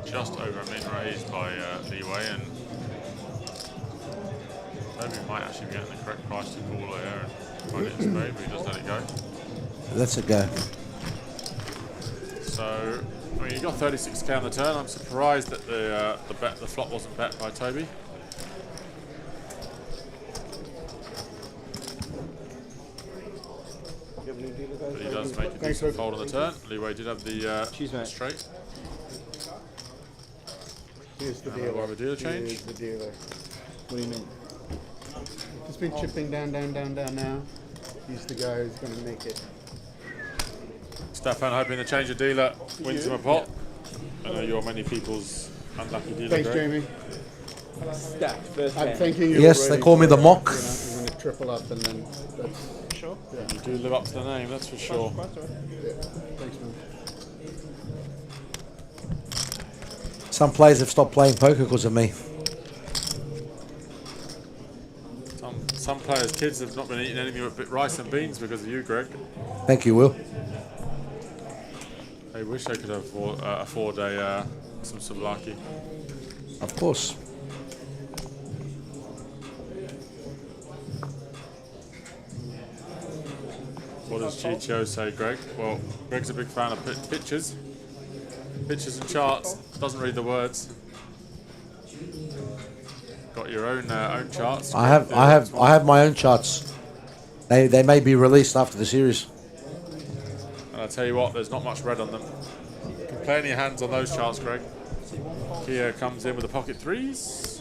Speaker 12: Just over a min raised by Leeway, and Toby might actually be getting the correct price to call here and put it in spade, but he just let it go.
Speaker 22: Let's it go.
Speaker 12: So, I mean, you got 36k on the turn. I'm surprised that the flop wasn't bet by Toby. But he does make a decent fold on the turn. Leeway did have the straight.
Speaker 5: Here's the
Speaker 12: We'll
Speaker 5: dealer.
Speaker 12: have a dealer change.
Speaker 5: Here's the dealer. What do you mean? It's been chipping down now. He's the guy who's going to make it.
Speaker 12: Stefan hoping the change of dealer wins him a pot. I know you're many people's unlucky dealer.
Speaker 5: Thanks,
Speaker 12: Greg.
Speaker 5: Jamie.
Speaker 18: Stacked first
Speaker 5: I'm
Speaker 18: hand.
Speaker 5: thanking you.
Speaker 22: Yes,
Speaker 5: already
Speaker 22: they call me the
Speaker 5: for,
Speaker 22: mock.
Speaker 5: You're going to triple up and then.
Speaker 12: Sure. Yeah. You do live up to the name, that's for sure.
Speaker 5: Yeah. Thanks, man.
Speaker 22: Some players have stopped playing poker because of me.
Speaker 12: Some players' kids have not been eating anything but rice and beans because of you, Greg.
Speaker 22: Thank you, Will.
Speaker 12: They wish they could afford some souvlaki.
Speaker 22: Of course.
Speaker 12: What does Chicho say, Greg? Well, Greg's a big fan of pictures. Pictures and charts. Doesn't read the words. Got your own charts.
Speaker 22: I have my own charts. They may be released after the series.
Speaker 12: And I tell you what, there's not much red on them. You can play any hands on those charts, Greg. Kia comes in with the pocket threes.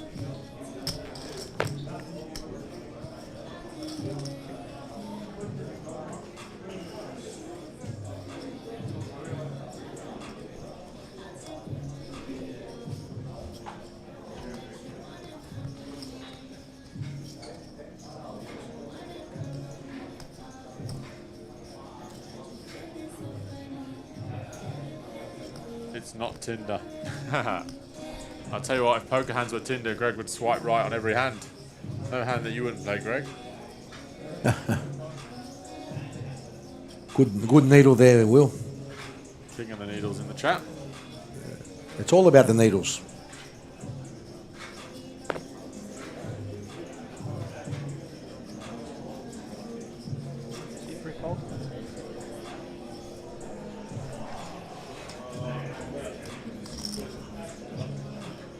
Speaker 12: It's not Tinder. I'll tell you what, if poker hands were Tinder, Greg would swipe right on every hand. No hand that you wouldn't play, Greg.
Speaker 22: Good needle there, Will.
Speaker 12: King of the needles in the chat.
Speaker 22: It's all about the needles.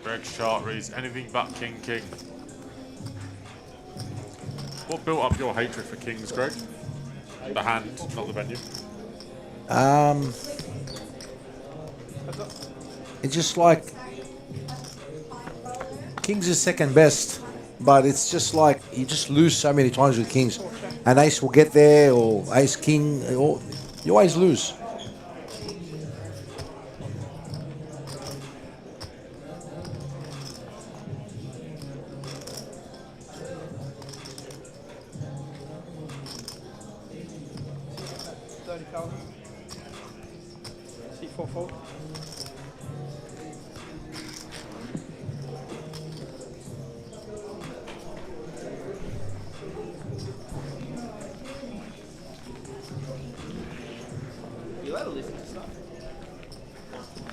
Speaker 12: Greg's chart reads anything but king. What built up your hatred for kings, Greg? The hand, not the venue.
Speaker 22: It's just like kings is second best, but it's just like you just lose so many times with kings. An ace will get there, or ace king, or you always lose.
Speaker 1: C4 fold.
Speaker 18: You allowed to listen to stuff?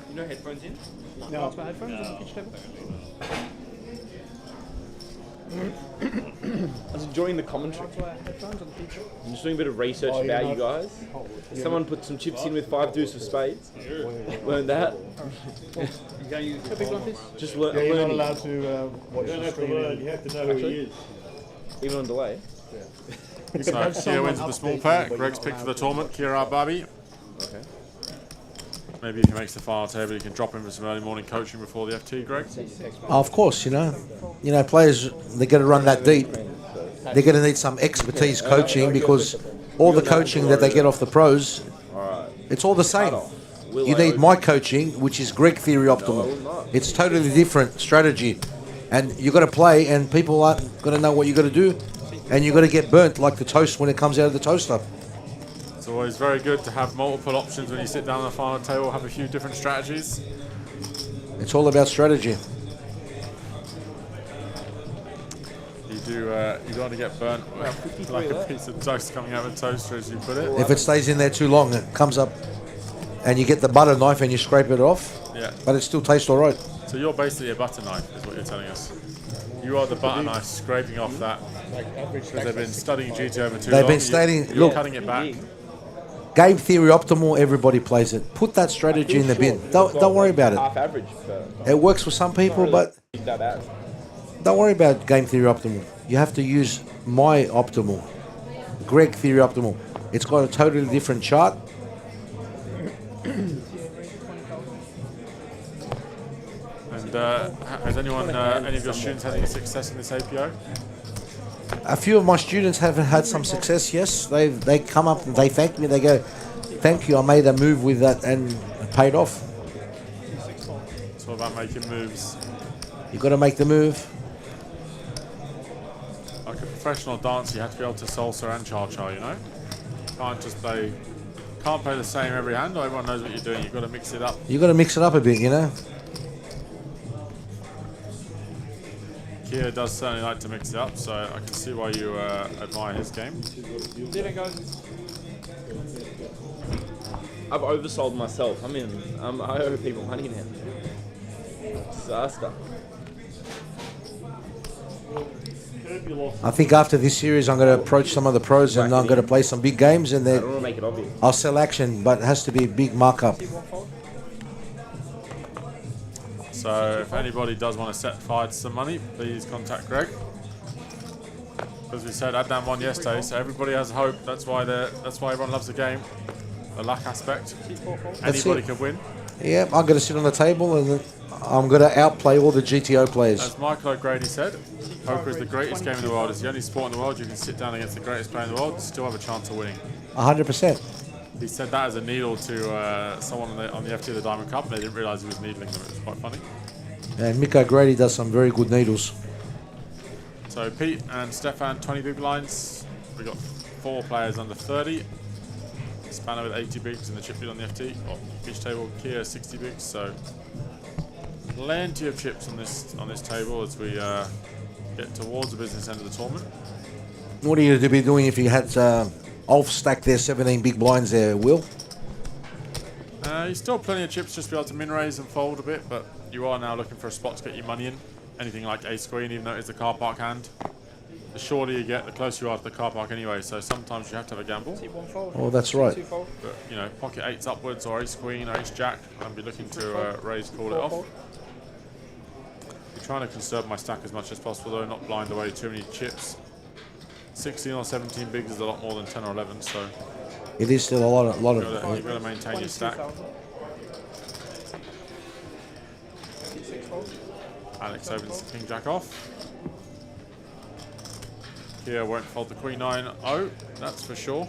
Speaker 18: You know headphones in?
Speaker 1: No. It's my headphones on the pitch table.
Speaker 18: I was enjoying the commentary. I'm just doing a bit of research about you guys. Someone put some chips in with 5 deuce of spades. Learned that. Just
Speaker 5: You're not
Speaker 18: learning.
Speaker 5: allowed to watch the stream.
Speaker 2: You have to know who he is.
Speaker 18: Even on delay.
Speaker 12: So Kia wins with the small pair. Greg's picked for the tournament. Kira Babi.
Speaker 18: Okay.
Speaker 22: Maybe
Speaker 12: if he makes the final table, you can drop him for some early morning coaching before the FT, Greg.
Speaker 22: Of course, you know, players, they're going to run that deep. They're going to need some expertise coaching because all the coaching that they get off the pros, it's all the same. You need my coaching, which is Greg Theory Optimal. It's totally different strategy. And you got to play, and people aren't going to know what you got to do. And you got to get burnt like the toast when it comes out of the toaster.
Speaker 12: It's always very good to have multiple options when you sit down on the final table, have a few different strategies.
Speaker 22: It's all about strategy.
Speaker 12: You don't want to get burnt like a piece of toast coming out of a toaster, as you put it.
Speaker 22: If it stays in there too long, it comes up, and you get the butter knife and you scrape it off.
Speaker 12: Yeah.
Speaker 22: But it still tastes all right.
Speaker 12: So you're basically a butter knife, is what you're telling us. You are the butter knife scraping off that. Because they've been studying GT over too long.
Speaker 22: They've been studying.
Speaker 12: You're
Speaker 22: Look,
Speaker 12: cutting it back.
Speaker 22: Game Theory Optimal, everybody plays it. Put that strategy in the bin. Don't worry about it.
Speaker 18: Half average.
Speaker 22: It works for some people, but
Speaker 18: That out.
Speaker 22: don't worry about Game Theory Optimal. You have to use my Optimal, Greg Theory Optimal. It's got a totally different chart.
Speaker 12: And has anyone, any of your students had any success in this APO?
Speaker 22: A few of my students have had some success. Yes, they come up and they thank me. They go, "Thank you, I made a move with that and it paid off."
Speaker 12: It's all about making moves.
Speaker 22: You got to make the move.
Speaker 12: Like a professional dancer, you have to be able to salsa and cha-cha, you know? Can't just play, can't play the same every hand. Not everyone knows what you're doing. You've got to mix it up.
Speaker 22: You got to mix it up a bit, you know.
Speaker 12: Kia does certainly like to mix it up, so I can see why you admire his game.
Speaker 18: I've oversold myself. I mean, I owe people money now. Disaster.
Speaker 22: I think after this series, I'm going to approach some of the pros and I'm going to play some big games, and then
Speaker 18: I don't want to make it obvious.
Speaker 22: I'll sell action, but it has to be a big markup.
Speaker 12: So if anybody does want to set fire to some money, please contact Greg. As we said, Adnan won yesterday, so everybody has hope. That's why everyone loves the game. The luck aspect. Anybody can win.
Speaker 22: Yeah, I'm going to sit on the table and I'm going to outplay all the GTO players.
Speaker 12: As Michael O'Grady said, poker is the greatest game in the world. It's the only sport in the world you can sit down against the greatest player in the world and still have a chance of winning.
Speaker 22: 100%.
Speaker 12: He said that as a needle to someone on the FT of the Diamond Cup, and they didn't realise he was needling them. It was quite funny.
Speaker 22: And Mick O'Grady does some very good needles.
Speaker 12: So Pete and Stefan, 20 big blinds. We've got 4 players under 30. Spanner with 80 bigs in the chip lead on the FT. Each table, Kia 60 bigs. So plenty of chips on this table as we get towards the business end of the tournament.
Speaker 22: What are you to be doing if you had Ulf stacked there 17 big blinds there, Will?
Speaker 12: You still have plenty of chips just to be able to min raise and fold a bit, but you are now looking for a spot to get your money in. Anything like ace queen, even though it's the car park hand. The shorter you get, the closer you are to the car park anyway, so sometimes you have to have a gamble.
Speaker 22: Oh, that's right.
Speaker 12: But, you know, pocket 8s upwards or ace queen or ace jack, and be looking to raise, call it off. I'm trying to conserve my stack as much as possible though, not blind away too many chips. 16 or 17 bigs is a lot more than 10 or 11, so
Speaker 22: It is still a lot of.
Speaker 12: you've got to maintain your stack. Alex opens the king jack off. Kia won't fold the queen 9-0, that's for sure.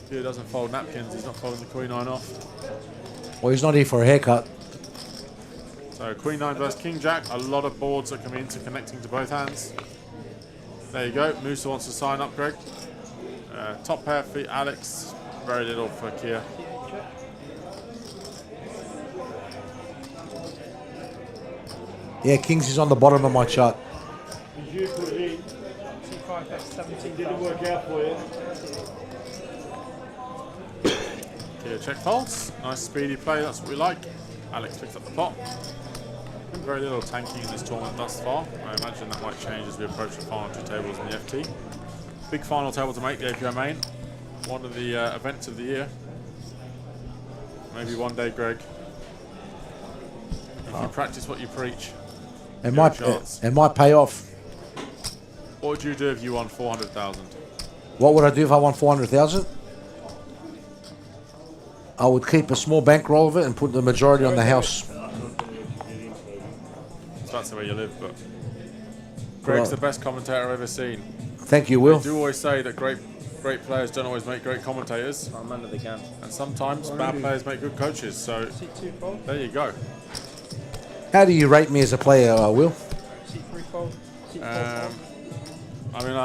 Speaker 12: Kia doesn't fold napkins, he's not folding the queen 9 off.
Speaker 22: Well, he's not here for a haircut.
Speaker 12: So queen 9 versus king jack, a lot of boards that come interconnecting to both hands. There you go, Musa wants to sign up, Greg. Top pair for Alex, very little for Kia.
Speaker 22: Yeah, Kings is on the bottom of my chart.
Speaker 2: Did you put it in? Didn't work out for you.
Speaker 12: Kia check folds, nice speedy play, that's what we like. Alex picks up the pot. Very little tanking in this tournament thus far. I imagine that might change as we approach the final 2 tables in the FT. Big final table to make, the APO main. One of the events of the year. Maybe one day, Greg. If you practice what you preach,
Speaker 22: It might pay off.
Speaker 12: what would you do if you won 400,000?
Speaker 22: What would I do if I won 400,000? I would keep a small bankroll of it and put the majority on the house.
Speaker 12: That's the way you live, but Greg's the best commentator I've ever seen.
Speaker 22: Thank you, Will.
Speaker 12: They do always say that great great players don't always make great commentators.
Speaker 23: I'm under the gun.
Speaker 12: And sometimes bad players make good coaches. So there you go.
Speaker 22: How do you rate me as a player, Will?
Speaker 12: I mean,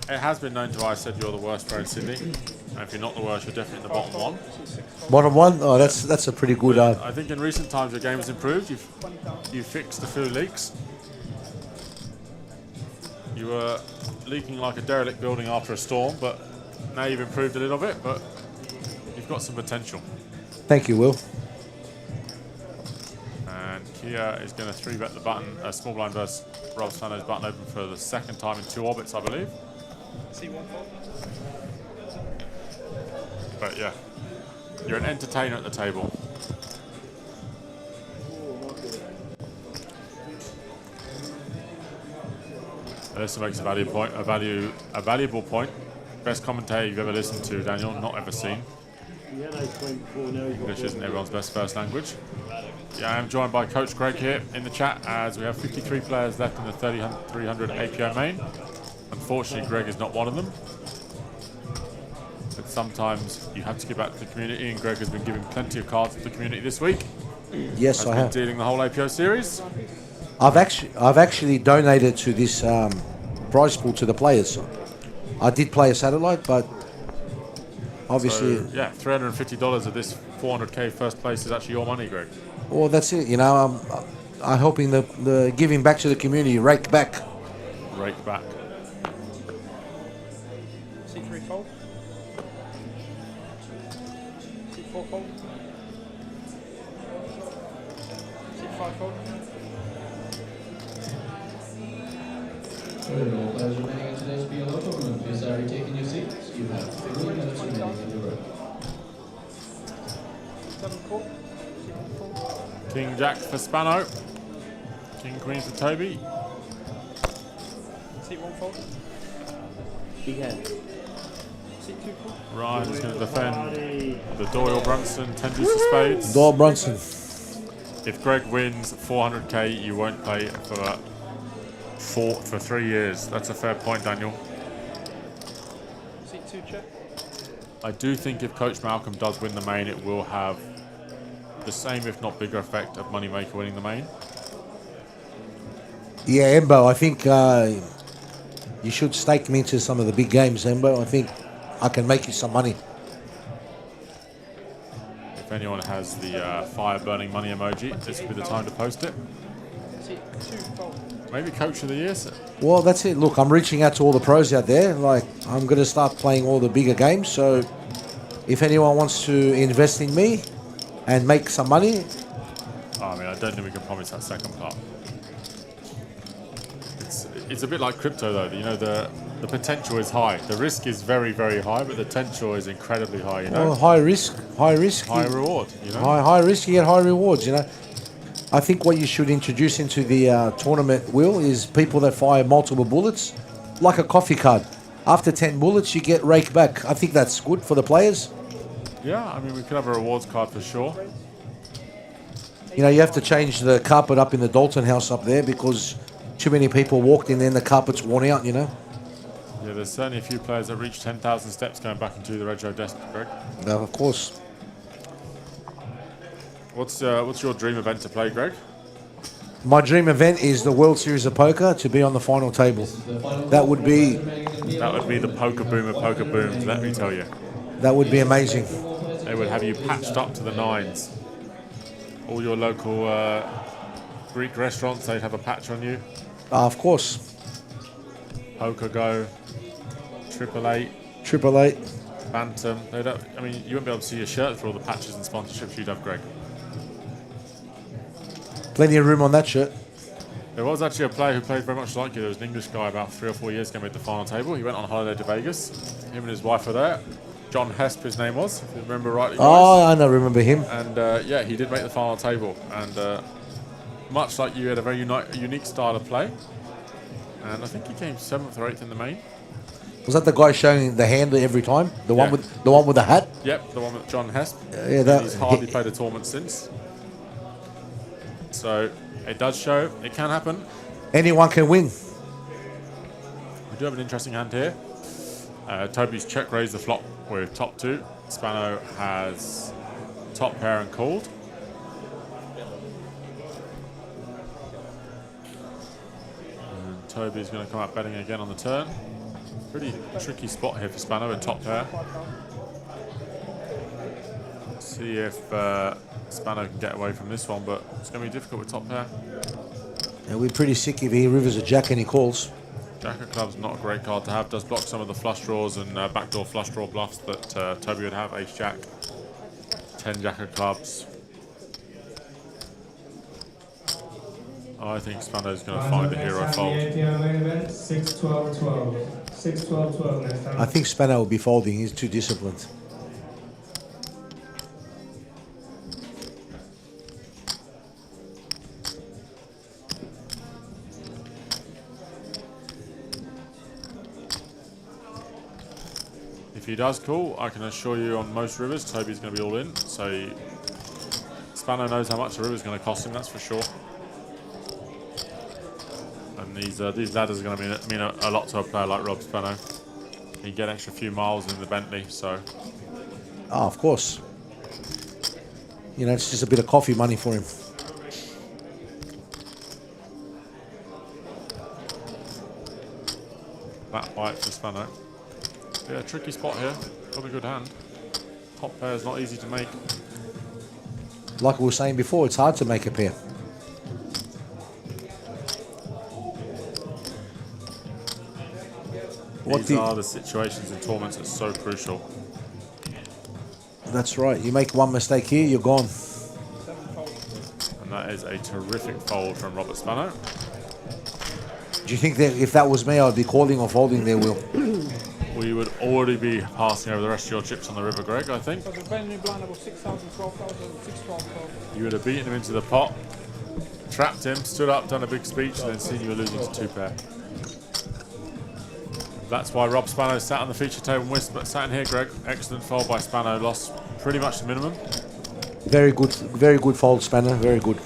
Speaker 12: it has been known to I said you're the worst player in Sydney. And if you're not the worst, you're definitely in the bottom one.
Speaker 22: Bottom one? Oh, that's a pretty good.
Speaker 12: I think in recent times your game has improved. You've fixed a few leaks. You were leaking like a derelict building after a storm, but now you've improved a little bit, but you've got some potential.
Speaker 22: Thank you, Will.
Speaker 12: And Kia is going to 3-bet the button, small blind versus Rob Sano's button open for the second time in 2 orbits, I believe. But yeah, you're an entertainer at the table. This makes a valuable point. Best commentator you've ever listened to, Daniel, not ever seen. English isn't everyone's best first language. Yeah, I am joined by Coach Greg here in the chat as we have 53 players left in the 300 APO main. Unfortunately, Greg is not one of them. But sometimes you have to give back to the community, and Greg has been giving plenty of cards to the community this week.
Speaker 22: Yes, I have.
Speaker 12: Dealing the whole APO series.
Speaker 22: I've actually donated to this prize pool to the players. I did play a satellite, but obviously,
Speaker 12: so, yeah, $350 of this 400k first place is actually your money, Greg.
Speaker 22: Well, that's it. You know, I'm helping the giving back to the community. Rake back.
Speaker 12: Rake back.
Speaker 23: C3 fold. C4 fold. C5 fold.
Speaker 11: All players remaining in today's PL tournament, please are taking your seats. You have 3 minutes remaining in the room.
Speaker 23: 7-4.
Speaker 12: King Jack for Spano. King Queen for Toby.
Speaker 23: C1 fold. Big hand. C2 fold.
Speaker 12: Ryan is going to defend the Doyle Brunson 10 deuce of spades.
Speaker 22: Doyle Brunson.
Speaker 12: If Greg wins 400k, you won't play for 3 years. That's a fair point, Daniel.
Speaker 23: C2 check.
Speaker 12: I do think if Coach Malcolm does win the main, it will have the same, if not bigger, effect of Moneymaker winning the main.
Speaker 22: Yeah, Embo, I think you should stake me into some of the big games, Embo. I think I can make you some money.
Speaker 12: If anyone has the fire burning money emoji, this will be the time to post it.
Speaker 23: C2 fold.
Speaker 12: Maybe Coach of the Year, sir.
Speaker 22: Well, that's it. Look, I'm reaching out to all the pros out there. Like, I'm going to start playing all the bigger games. So, if anyone wants to invest in me and make some money.
Speaker 12: I mean, I don't think we can promise that second part. It's a bit like crypto, though. You know, the potential is high. The risk is very, very high, but the potential is incredibly high. You know,
Speaker 22: Well, high risk, high
Speaker 12: reward. You know,
Speaker 22: high risk, you get high rewards. You know, I think what you should introduce into the tournament, Will, is people that fire multiple bullets, like a coffee card. After 10 bullets, you get rake back. I think that's good for the players.
Speaker 12: Yeah, I mean, we could have a rewards card for sure.
Speaker 22: You know, you have to change the carpet up in the Dolton house up there because too many people walked in there and the carpet's worn out, you know.
Speaker 12: Yeah, there's certainly a few players that reach 10,000 steps going back into the retro desk, Greg.
Speaker 22: Of course.
Speaker 12: What's your dream event to play, Greg?
Speaker 22: My dream event is the World Series of Poker, to be on the final table. That would be
Speaker 12: the Poker Boom of Poker Booms, let me tell you.
Speaker 22: That would be amazing.
Speaker 12: They would have you patched up to the nines. All your local Greek restaurants, they'd have a patch on you.
Speaker 22: Of course.
Speaker 12: Poker Go, 888.
Speaker 22: 888.
Speaker 12: Bantam. I mean, you wouldn't be able to see your shirt for all the patches and sponsorships you'd have, Greg.
Speaker 22: Plenty of room on that shirt.
Speaker 12: There was actually a player who played very much like you. There was an English guy about 3 or 4 years ago made the final table. He went on holiday to Vegas. Him and his wife were there. John Hesp, his name was, if you remember rightly. Guys.
Speaker 22: Oh, I know, remember him.
Speaker 12: And yeah, he did make the final table. And much like you, had a very unique style of play. And I think he came 7th or 8th in the main.
Speaker 22: Was that the guy showing the hand every time? The one with the hat?
Speaker 12: Yep, the one with John Hesp.
Speaker 22: Yeah,
Speaker 12: he's hardly played a tournament since. So it does show it can happen.
Speaker 22: Anyone can win.
Speaker 12: We do have an interesting hand here. Toby's check raised the flop with top 2. Spano has top pair and called. And Toby's going to come out betting again on the turn. Pretty tricky spot here for Spano in top pair. See if Spano can get away from this one, but it's going to be difficult with top pair.
Speaker 22: And we're pretty sick if he rivers a jack and he calls.
Speaker 12: Jack of clubs not a great card to have. Does block some of the flush draws and backdoor flush draw bluffs that Toby would have. Ace jack, 10 jack of clubs. I think Spano's going to find a hero fold.
Speaker 6: 6-12-12. 6-12-12 next time.
Speaker 22: I think Spano will be folding. He's too disciplined.
Speaker 12: If he does call, I can assure you on most rivers, Toby's going to be all in. So Spano knows how much the river's going to cost him, that's for sure. And these ladders are going to mean a lot to a player like Rob Spano. He get an extra few miles in the Bentley, so.
Speaker 22: Oh, of course. You know, it's just a bit of coffee money for him.
Speaker 12: That white for Spano. Yeah, tricky spot here. Got a good hand. Top pair is not easy to make.
Speaker 22: Like we were saying before, it's hard to make a pair.
Speaker 12: These are the situations in tournaments that's so crucial.
Speaker 22: That's right. You make one mistake here, you're gone.
Speaker 12: And that is a terrific fold from Robert Spano.
Speaker 22: Do you think that if that was me, I'd be calling or folding there, Will?
Speaker 12: We would already be passing over the rest of your chips on the river, Greg, I think. You would have beaten him into the pot, trapped him, stood up, done a big speech, and then seen you were losing to 2 pair. That's why Rob Spano sat on the feature table and whispered, sat in here, Greg. Excellent fold by Spano, lost pretty much the minimum.
Speaker 22: Very good fold, Spano, very good.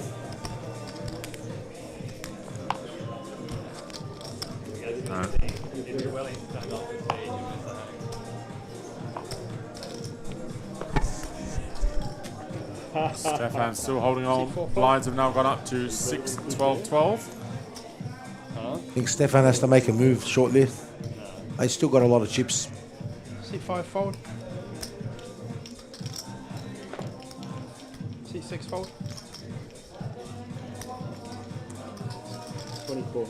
Speaker 12: Stefan's still holding on. Blinds have now gone up to 6, 12, 12.
Speaker 22: I think Stefan has to make a move shortly. They still got a lot of chips.
Speaker 24: C5 fold. C6 fold.
Speaker 5: 24.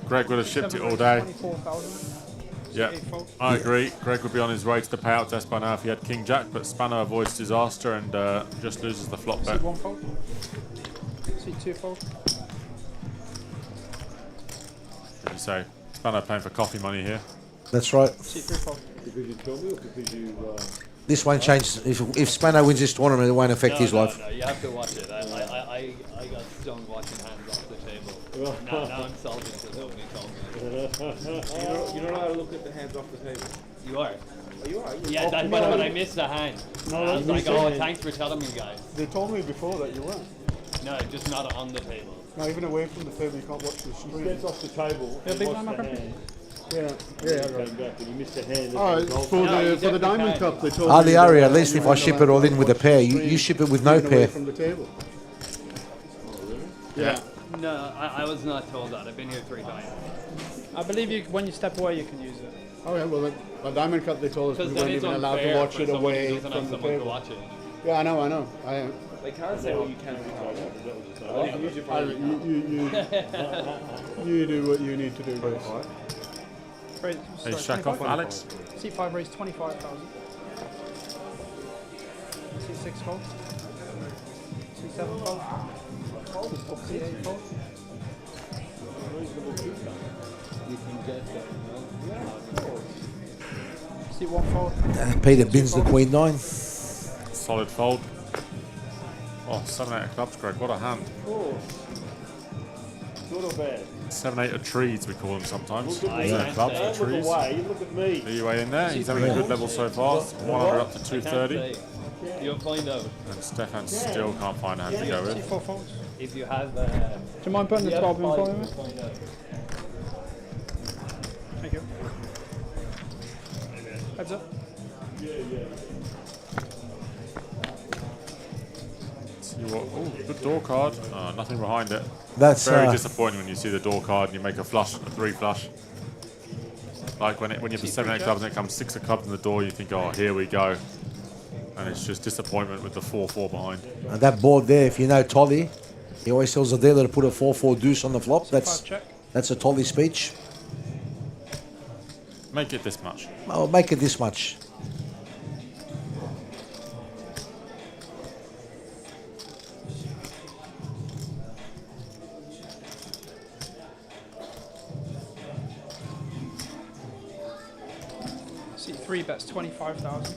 Speaker 12: Greg would have shipped it all day.
Speaker 24: 24,000.
Speaker 12: Yeah, I agree. Greg would be on his way to the payout test by now if he had King Jack, but Spano avoids disaster and just loses the flop bet.
Speaker 24: C1 fold. C2 fold.
Speaker 12: As you say, Spano playing for coffee money here.
Speaker 22: That's right.
Speaker 24: C3 fold.
Speaker 5: Because you told me or because you...
Speaker 22: This won't change. If Spano wins this tournament, it won't affect his life.
Speaker 7: No, you have to watch it. I got stoned watching hands off the table. now I'm salty because nobody told me.
Speaker 18: You're not allowed to look at the hands off the table.
Speaker 7: You are.
Speaker 18: Oh, you are?
Speaker 7: Yeah, that's when I missed the hand.
Speaker 5: No,
Speaker 7: I was like, oh, thanks for telling me, guys.
Speaker 5: They told me before that you weren't.
Speaker 7: No, just not on the table.
Speaker 5: No, even away from the table, you can't watch the screen.
Speaker 6: Gets off the table.
Speaker 24: Yeah,
Speaker 6: and
Speaker 24: big
Speaker 6: watch
Speaker 24: man,
Speaker 6: the
Speaker 24: okay.
Speaker 6: hand.
Speaker 5: Yeah,
Speaker 6: Came back and you missed a hand.
Speaker 5: Oh, for the Diamond Cup, they told me.
Speaker 22: Ali Ari, at least if I ship it all in with a pair, you ship it with no pair.
Speaker 5: From the table.
Speaker 12: Yeah.
Speaker 7: No, I was not told that. I've been here 3 times.
Speaker 24: I believe when you step away, you can use it.
Speaker 5: Oh yeah, well, the Diamond Cup, they told us we
Speaker 7: Because
Speaker 5: weren't
Speaker 7: then it's
Speaker 5: even allowed to
Speaker 7: unfair
Speaker 5: watch
Speaker 7: for
Speaker 5: it
Speaker 7: someone who
Speaker 5: away
Speaker 7: doesn't have
Speaker 5: from the
Speaker 7: someone to
Speaker 5: table.
Speaker 7: watch it.
Speaker 5: Yeah, I know.
Speaker 18: They can't say what you can and can't do. Use your phone.
Speaker 5: You do what you need to do, guys.
Speaker 24: Raise,
Speaker 12: Hey,
Speaker 24: sorry,
Speaker 12: shack off,
Speaker 24: 25.
Speaker 12: Alex.
Speaker 24: C5 raise 25,000. C6 fold. C7 fold. C8 fold.
Speaker 6: You can get that.
Speaker 24: C1 fold.
Speaker 22: Peter bins the Queen 9.
Speaker 12: Solid fold. Oh, 7-8 of clubs, Greg. What a hand.
Speaker 6: Good or bad?
Speaker 12: 7-8 of trees, we call them sometimes.
Speaker 6: Look at me.
Speaker 12: Yeah, clubs
Speaker 6: Don't
Speaker 12: for
Speaker 6: look
Speaker 12: trees.
Speaker 6: away, you look at me.
Speaker 12: Are you way in there? He's having a good level so far. 100 up to 230.
Speaker 7: You'll find out.
Speaker 12: And Stefan still can't find a hand to go with.
Speaker 24: C4 folds.
Speaker 7: If you have...
Speaker 24: Do you mind putting the 12 in for me? Thank you.
Speaker 8: Heads up.
Speaker 12: See what? Oh, good door card. Nothing behind it.
Speaker 22: That's,
Speaker 12: very disappointing when you see the door card and you make a flush, a 3 flush. Like when you have the 7 8 clubs and it comes 6 of clubs in the door, you think, oh, here we go. And it's just disappointment with the 4-4 behind.
Speaker 22: And that board there, if you know Tolly, he always tells the dealer to put a 4-4 deuce on the flop. That's a Tolly speech.
Speaker 12: Make it this much.
Speaker 22: Oh, make it this much.
Speaker 8: See, 3 bets, 25,000.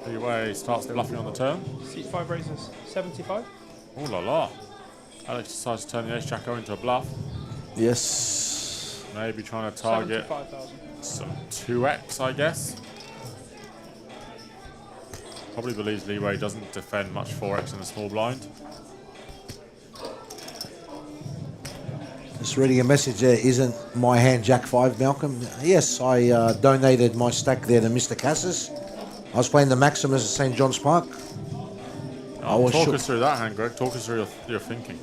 Speaker 12: Anyway, starts bluffing on the turn.
Speaker 8: Seat 5 raises, 75.
Speaker 12: Oh la la. Alex decides to turn the ace jacko into a bluff.
Speaker 22: Yes.
Speaker 12: Maybe trying to target
Speaker 8: 75,000.
Speaker 12: some 2x, I guess. Probably believes Leeway doesn't defend much 4x in the small blind.
Speaker 22: Just reading a message there. Isn't my hand Jack 5, Malcolm? Yes, I donated my stack there to Mr. Cassis. I was playing the Maximus at St. John's Park.
Speaker 12: Talk us through that hand, Greg. Talk us through your thinking.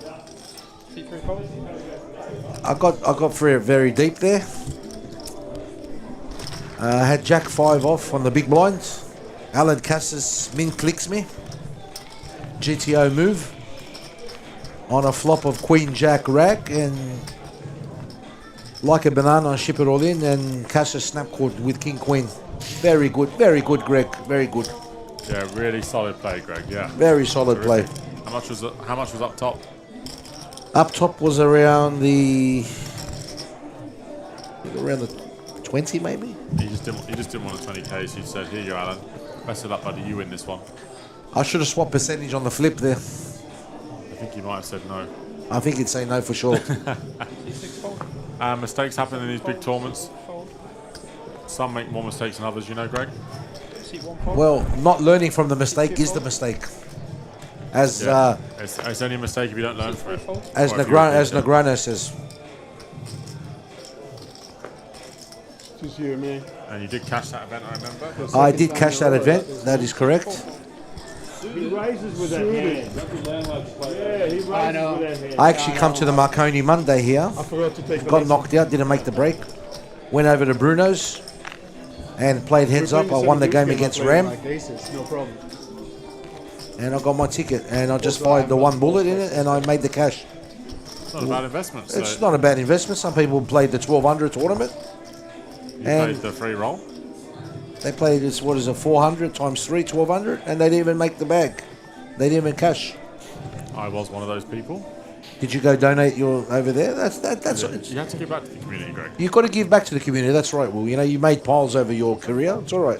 Speaker 8: Seat 3 fold.
Speaker 22: I got very, very deep there. I had Jack 5 off on the big blind. Alan Cassis min clicks me. GTO move. On a flop of Queen Jack rack, and like a banana I ship it all in, and Cassis snap court with King Queen. Very good, Greg. Very good.
Speaker 12: Yeah, really solid play, Greg. Yeah.
Speaker 22: Very solid play.
Speaker 12: How much was up top?
Speaker 22: Up top was around the 20 maybe.
Speaker 12: He just didn't want a 20k, so he said, "Here you go, Alan. Mess it up, buddy. You win this one."
Speaker 22: I should have swapped percentage on the flip there.
Speaker 12: I think he might have said no.
Speaker 22: I think he'd say no for sure.
Speaker 12: Mistakes happen in these big tournaments. Some make more mistakes than others, you know, Greg.
Speaker 22: Well, not learning from the mistake is the mistake. As
Speaker 12: it's only a mistake if you don't learn from it.
Speaker 22: As Negrano says.
Speaker 6: Just you, man.
Speaker 12: And you did cash that event, I remember.
Speaker 22: I did cash that event. That is correct.
Speaker 6: He raises with that hand. Yeah, he raises with that hand.
Speaker 22: I actually come to the Marconi Monday here.
Speaker 6: I forgot to take the
Speaker 22: Got knocked out, didn't make the break. Went over to Bruno's and played heads up. I won the game against Ram.
Speaker 6: No problem.
Speaker 22: And I got my ticket. And I just fired the one bullet in it and I made the cash.
Speaker 12: It's not a bad investment. So
Speaker 22: it's not a bad investment. Some people played the 1200 tournament.
Speaker 12: You played the free roll?
Speaker 22: They played this, 400 times 3, 1200, and they didn't even make the bag. They didn't even cash.
Speaker 12: I was one of those people.
Speaker 22: Did you go donate your over there? That's
Speaker 12: you have to give back to the community, Greg.
Speaker 22: You've got to give back to the community. That's right. Well, you know, you made piles over your career. It's all right.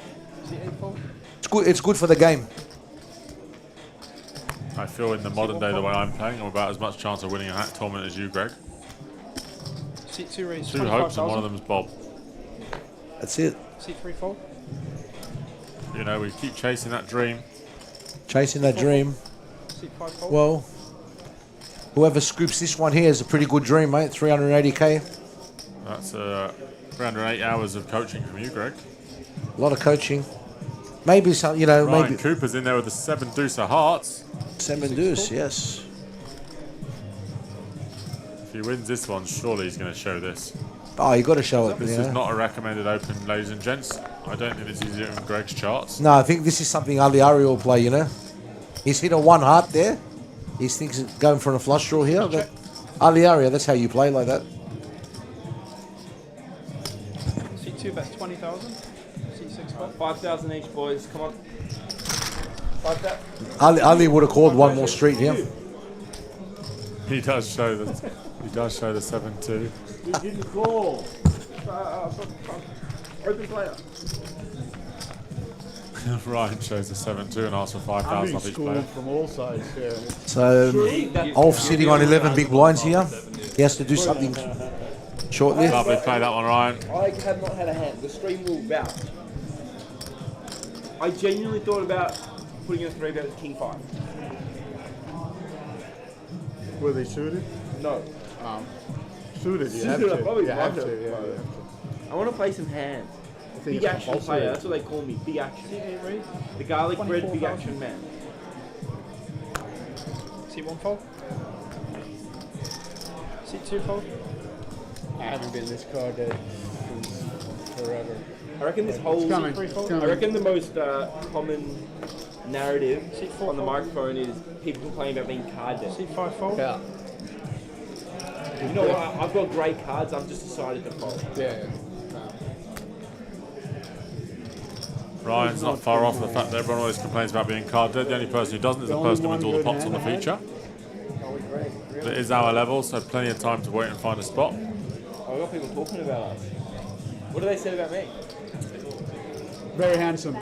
Speaker 22: It's good. It's good for the game.
Speaker 12: I feel in the modern day, the way I'm playing, I'm about as much chance of winning a hat tournament as you, Greg.
Speaker 8: Seat 2 raise.
Speaker 12: 2 hopes and one of them's Bob.
Speaker 22: That's it.
Speaker 8: Seat 3 fold.
Speaker 12: You know, we keep chasing that dream.
Speaker 22: Chasing that dream.
Speaker 8: Seat 5 fold.
Speaker 22: Well, whoever scoops this one here is a pretty good dream, mate. 380k.
Speaker 12: That's 308 hours of coaching from you, Greg.
Speaker 22: A lot of coaching. Maybe some, you know,
Speaker 12: Ryan
Speaker 22: maybe
Speaker 12: Cooper's in there with the 7 deuce of hearts.
Speaker 22: 7 deuce, yes.
Speaker 12: If he wins this one, surely he's going to show this.
Speaker 22: Oh, you got to show it.
Speaker 12: This
Speaker 22: you
Speaker 12: is
Speaker 22: know.
Speaker 12: not a recommended open, ladies and gents. I don't think this is in Greg's charts.
Speaker 22: No, I think this is something Aliari will play, you know. He's hit a 1 heart there. He thinks it's going for a flush draw here. But Aliari, that's how you play like that.
Speaker 8: Seat 2 bets 20,000. Seat 6 fold.
Speaker 18: 5,000 each, boys. Come on. 5,000.
Speaker 22: Ali would have called one more street here.
Speaker 12: He does show the 7-2.
Speaker 6: He didn't call.
Speaker 18: Open player.
Speaker 12: Ryan shows the 7-2 and asks for 5,000
Speaker 6: I'm being
Speaker 12: off each
Speaker 6: schooled
Speaker 12: player.
Speaker 6: from all sides here.
Speaker 22: So, Ulf sitting on 11 big blinds here. He has to do something shortly.
Speaker 12: Lovely play that one, Ryan.
Speaker 18: I have not had a hand. The stream will vouch. I genuinely thought about putting a 3-bet with King 5.
Speaker 5: Were they suited?
Speaker 18: No.
Speaker 5: Suited, you have
Speaker 18: Suited, I
Speaker 5: to.
Speaker 18: probably
Speaker 5: You have
Speaker 18: love
Speaker 5: to,
Speaker 18: it.
Speaker 5: yeah, you have to.
Speaker 18: I want to play some hands.
Speaker 5: think
Speaker 18: Big
Speaker 5: it's
Speaker 18: action
Speaker 5: compulsory.
Speaker 18: player, that's what they call me. Big action. The garlic bread big action man.
Speaker 8: See one fold? See two fold?
Speaker 5: I haven't been this card dead since forever.
Speaker 18: I reckon this
Speaker 5: It's
Speaker 18: whole.
Speaker 5: coming, it's coming.
Speaker 18: I reckon the most common narrative on the microphone is people complaining about being card dead.
Speaker 8: C5 fold?
Speaker 5: Yeah.
Speaker 18: You know what? I've got great cards. I've just decided to fold.
Speaker 5: Yeah.
Speaker 12: Ryan's not far off the fact that everyone always complains about being card dead. The only person who doesn't is the person who wins all the pots on the feature. But it is our level, so plenty of time to wait and find a spot.
Speaker 18: I've got people talking about us. What do they say about me?
Speaker 5: Very handsome.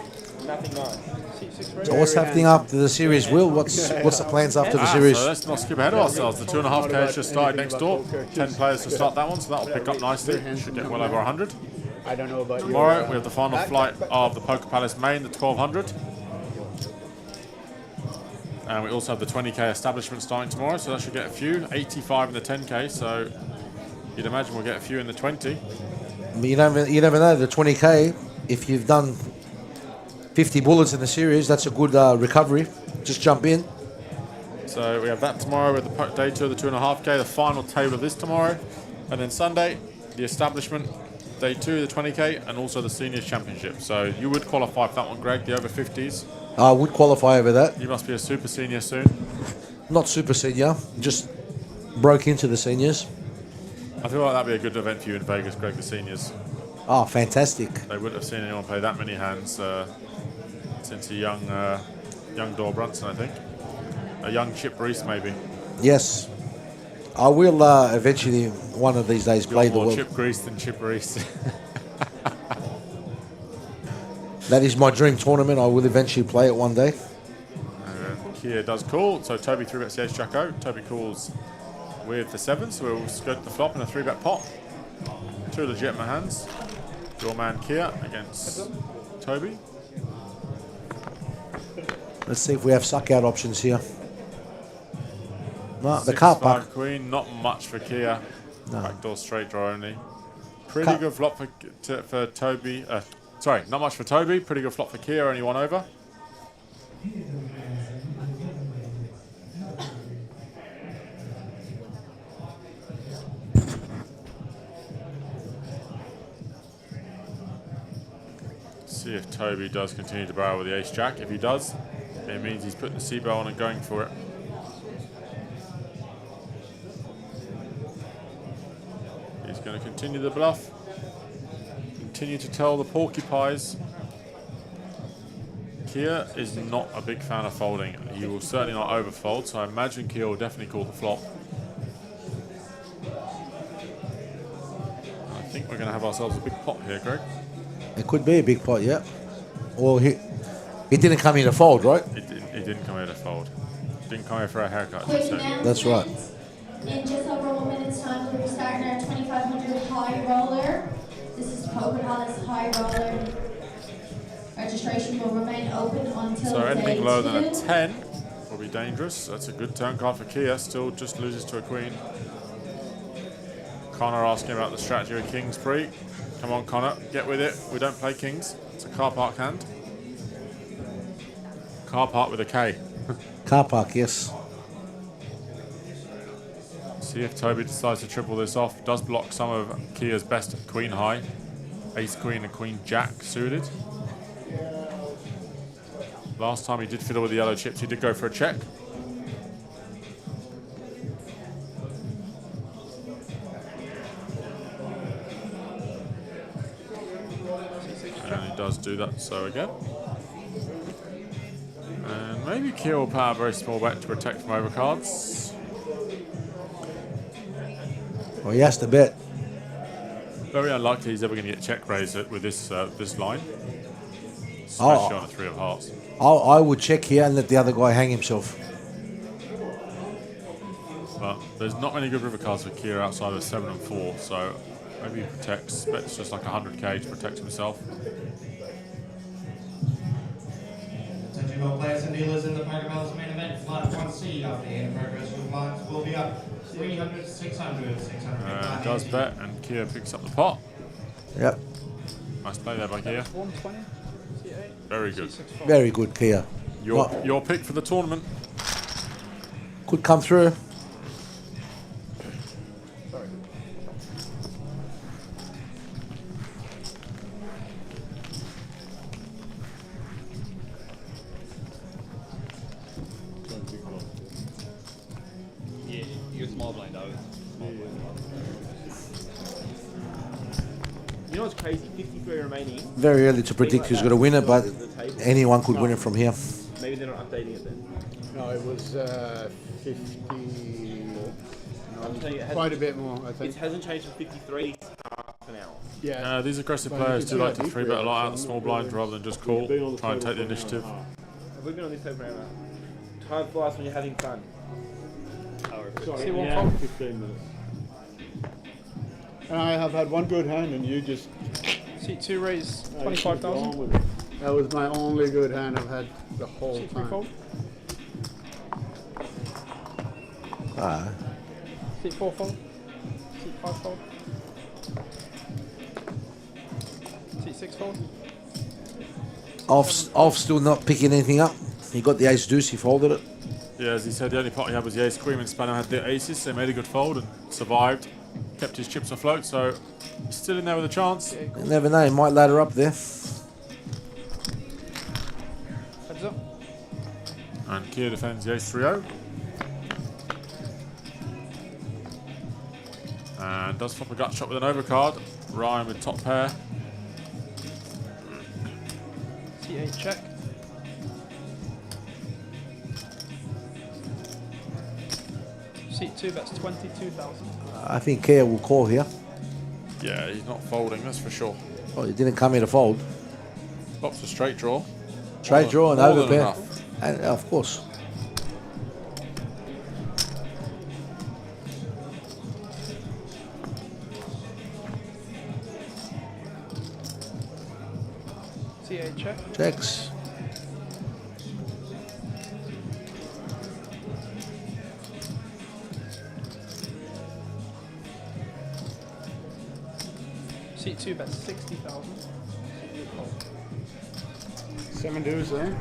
Speaker 18: Nothing nice.
Speaker 22: So what's happening after the series, Will? What's the plans after the series?
Speaker 12: So let's not skip ahead of ourselves. The 2.5K has just started next door. 10 players to start that one, so that'll pick up nicely. Should get well over 100.
Speaker 5: I don't know about
Speaker 12: Tomorrow we have the final flight of the Poker Palace main, the 1200. And we also have the 20K establishment starting tomorrow, so that should get a few. 85 in the 10K, so you'd imagine we'll get a few in the 20.
Speaker 22: But you never know. The 20K, if you've done 50 bullets in the series, that's a good recovery. Just jump in.
Speaker 12: So we have that tomorrow with the day 2 of the 2.5K, the final table of this tomorrow. And then Sunday, the establishment, day 2 of the 20K, and also the Seniors Championship. So you would qualify for that one, Greg, the over 50s.
Speaker 22: I would qualify over that.
Speaker 12: You must be a super senior soon.
Speaker 22: Not super senior, just broke into the seniors.
Speaker 12: I feel like that'd be a good event for you in Vegas, Greg, the seniors.
Speaker 22: Oh, fantastic.
Speaker 12: They wouldn't have seen anyone play that many hands since a young Dor Brunson, I think. A young Chip Reese, maybe.
Speaker 22: Yes. I will eventually, one of these days, play the
Speaker 12: more
Speaker 22: world.
Speaker 12: Chip Reese than Chip Reese.
Speaker 22: That is my dream tournament. I will eventually play it one day.
Speaker 12: Kia does call, so Toby 3-bets the ace jack O. Toby calls with the 7, so we'll just go to the flop in a 3-bet pot. 2 legitimate hands. Your man Kia against Toby.
Speaker 22: Let's see if we have suck out options here. No, the
Speaker 12: 6,
Speaker 22: car
Speaker 12: 5
Speaker 22: park.
Speaker 12: queen, not much for Kia.
Speaker 22: No.
Speaker 12: Backdoor straight draw only. Pretty good flop for Toby. Sorry, not much for Toby. Pretty good flop for Kia, only 1 over. See if Toby does continue to barrel with the ace jack. If he does, it means he's putting the C-bow on and going for it. He's going to continue the bluff. Continue to tell the porcupines. Kia is not a big fan of folding. He will certainly not overfold, so I imagine Kia will definitely call the flop. I think we're going to have ourselves a big pot here, Greg.
Speaker 22: It could be a big pot, yeah. Well, he didn't come in to fold, right?
Speaker 12: He didn't come here to fold. Didn't come here for a haircut.
Speaker 22: That's right.
Speaker 9: In just over 1 minute's time, we'll be starting our 2500 high roller. This is Poker Palace high roller. Registration will remain open until
Speaker 12: So anything
Speaker 9: day
Speaker 12: lower than a
Speaker 9: 2.
Speaker 12: 10 will be dangerous. That's a good turn card for Kia. Still just loses to a queen. Connor asking about the strategy of kings pre. Come on, Connor, get with it. We don't play kings. It's a car park hand. Car park with a K.
Speaker 22: Car park, yes.
Speaker 12: See if Toby decides to triple this off. Does block some of Kia's best queen high. Ace queen and queen jack suited. Last time he did fiddle with the yellow chips, he did go for a check. And he does do that, so again. And maybe Kia will power a very small bet to protect from overcards.
Speaker 22: Well, he has to bet.
Speaker 12: Very unlikely he's ever going to get check raised with this this line. Especially on a 3 of hearts.
Speaker 22: I would check here and let the other guy hang himself.
Speaker 12: But there's not many good river cards for Kia outside of 7 and 4, so maybe he protects, bets just like 100k to protect himself.
Speaker 11: Attention all players and dealers in the Poker Palace main event. Flight 1C after the end of progress with flights will be up 300, 600, 600.
Speaker 12: Does bet, and Kia picks up the pot.
Speaker 22: Yep.
Speaker 12: Nice play there by Kia.
Speaker 8: 120.
Speaker 12: Very good.
Speaker 22: Very good, Kia.
Speaker 12: Your pick for the tournament.
Speaker 22: Could come through.
Speaker 7: Yeah, you got small blind out.
Speaker 18: You know what's crazy? 53 remaining.
Speaker 22: Very early to predict who's going to win it, but anyone could win it from here.
Speaker 18: Maybe they're not updating it then.
Speaker 5: No, it was 50.
Speaker 18: I'm telling you, it
Speaker 5: Quite a bit more, I think.
Speaker 18: It hasn't changed from 53 to half an hour.
Speaker 5: Yeah.
Speaker 12: These aggressive
Speaker 5: But
Speaker 12: players
Speaker 5: you
Speaker 12: do
Speaker 5: can
Speaker 12: like
Speaker 5: see
Speaker 12: to
Speaker 5: that
Speaker 12: 3-bet a lot out the
Speaker 5: deep
Speaker 12: small
Speaker 5: rail,
Speaker 12: blind rather than just call, try and take the initiative.
Speaker 18: Have we been on this table for an hour? Time flies when you're having fun.
Speaker 6: Sorry,
Speaker 8: See one
Speaker 6: yeah,
Speaker 8: fold?
Speaker 6: 15 minutes.
Speaker 5: And I have had one good hand, and you just.
Speaker 8: C2 raise 25,000.
Speaker 5: That was my only good hand I've had the whole
Speaker 8: C3
Speaker 5: time.
Speaker 8: fold. C4 fold. C5 fold. C6 fold.
Speaker 22: Off still not picking anything up. He got the ace deuce, he folded it.
Speaker 12: Yeah, as he said, the only pot he had was the ace queen when Spanner had the aces, so he made a good fold and survived. Kept his chips afloat, so he's still in there with a chance.
Speaker 22: You never know, he might ladder up there.
Speaker 8: Heads up.
Speaker 12: And Kia defends the ace 3-0. And does flop a gut shot with an overcard. Ryan with top pair.
Speaker 8: C8 check. C2, that's 22,000.
Speaker 22: I think Kia will call here.
Speaker 12: Yeah, he's not folding, that's for sure.
Speaker 22: Oh, he didn't come here to fold.
Speaker 12: Flops a straight draw.
Speaker 22: Straight draw and
Speaker 12: more than
Speaker 22: overpair.
Speaker 12: enough.
Speaker 22: And of course.
Speaker 8: C8 check.
Speaker 22: Checks.
Speaker 8: C2 bets 60,000.
Speaker 5: 7 deuce, eh?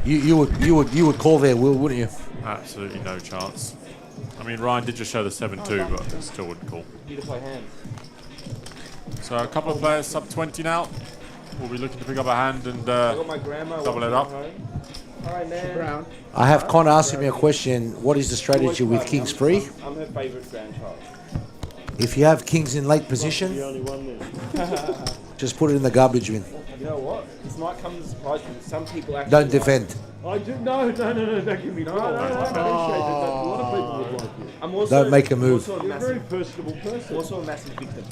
Speaker 22: You would call there, Will, wouldn't you?
Speaker 12: Absolutely no chance. I mean, Ryan did just show the 7-2, but still wouldn't call.
Speaker 18: Need to play hands.
Speaker 12: So a couple of players sub 20 now. We'll be looking to pick up a hand and
Speaker 18: I got my grandma
Speaker 12: double it up.
Speaker 18: Alright, man.
Speaker 22: I have Connor asking me a question. What is the strategy with kings free?
Speaker 18: I'm her favourite grandchild.
Speaker 22: If you have kings in late position,
Speaker 6: The only one there.
Speaker 22: just put it in the garbage bin.
Speaker 18: You know what? This might come as a surprise because some people actually.
Speaker 22: Don't defend.
Speaker 6: I do, no, don't give me no. I appreciate it. A lot of people would like you.
Speaker 18: I'm also,
Speaker 22: Don't make a move.
Speaker 18: I'm also
Speaker 6: You're a very personable person.
Speaker 18: I'm also a massive victim.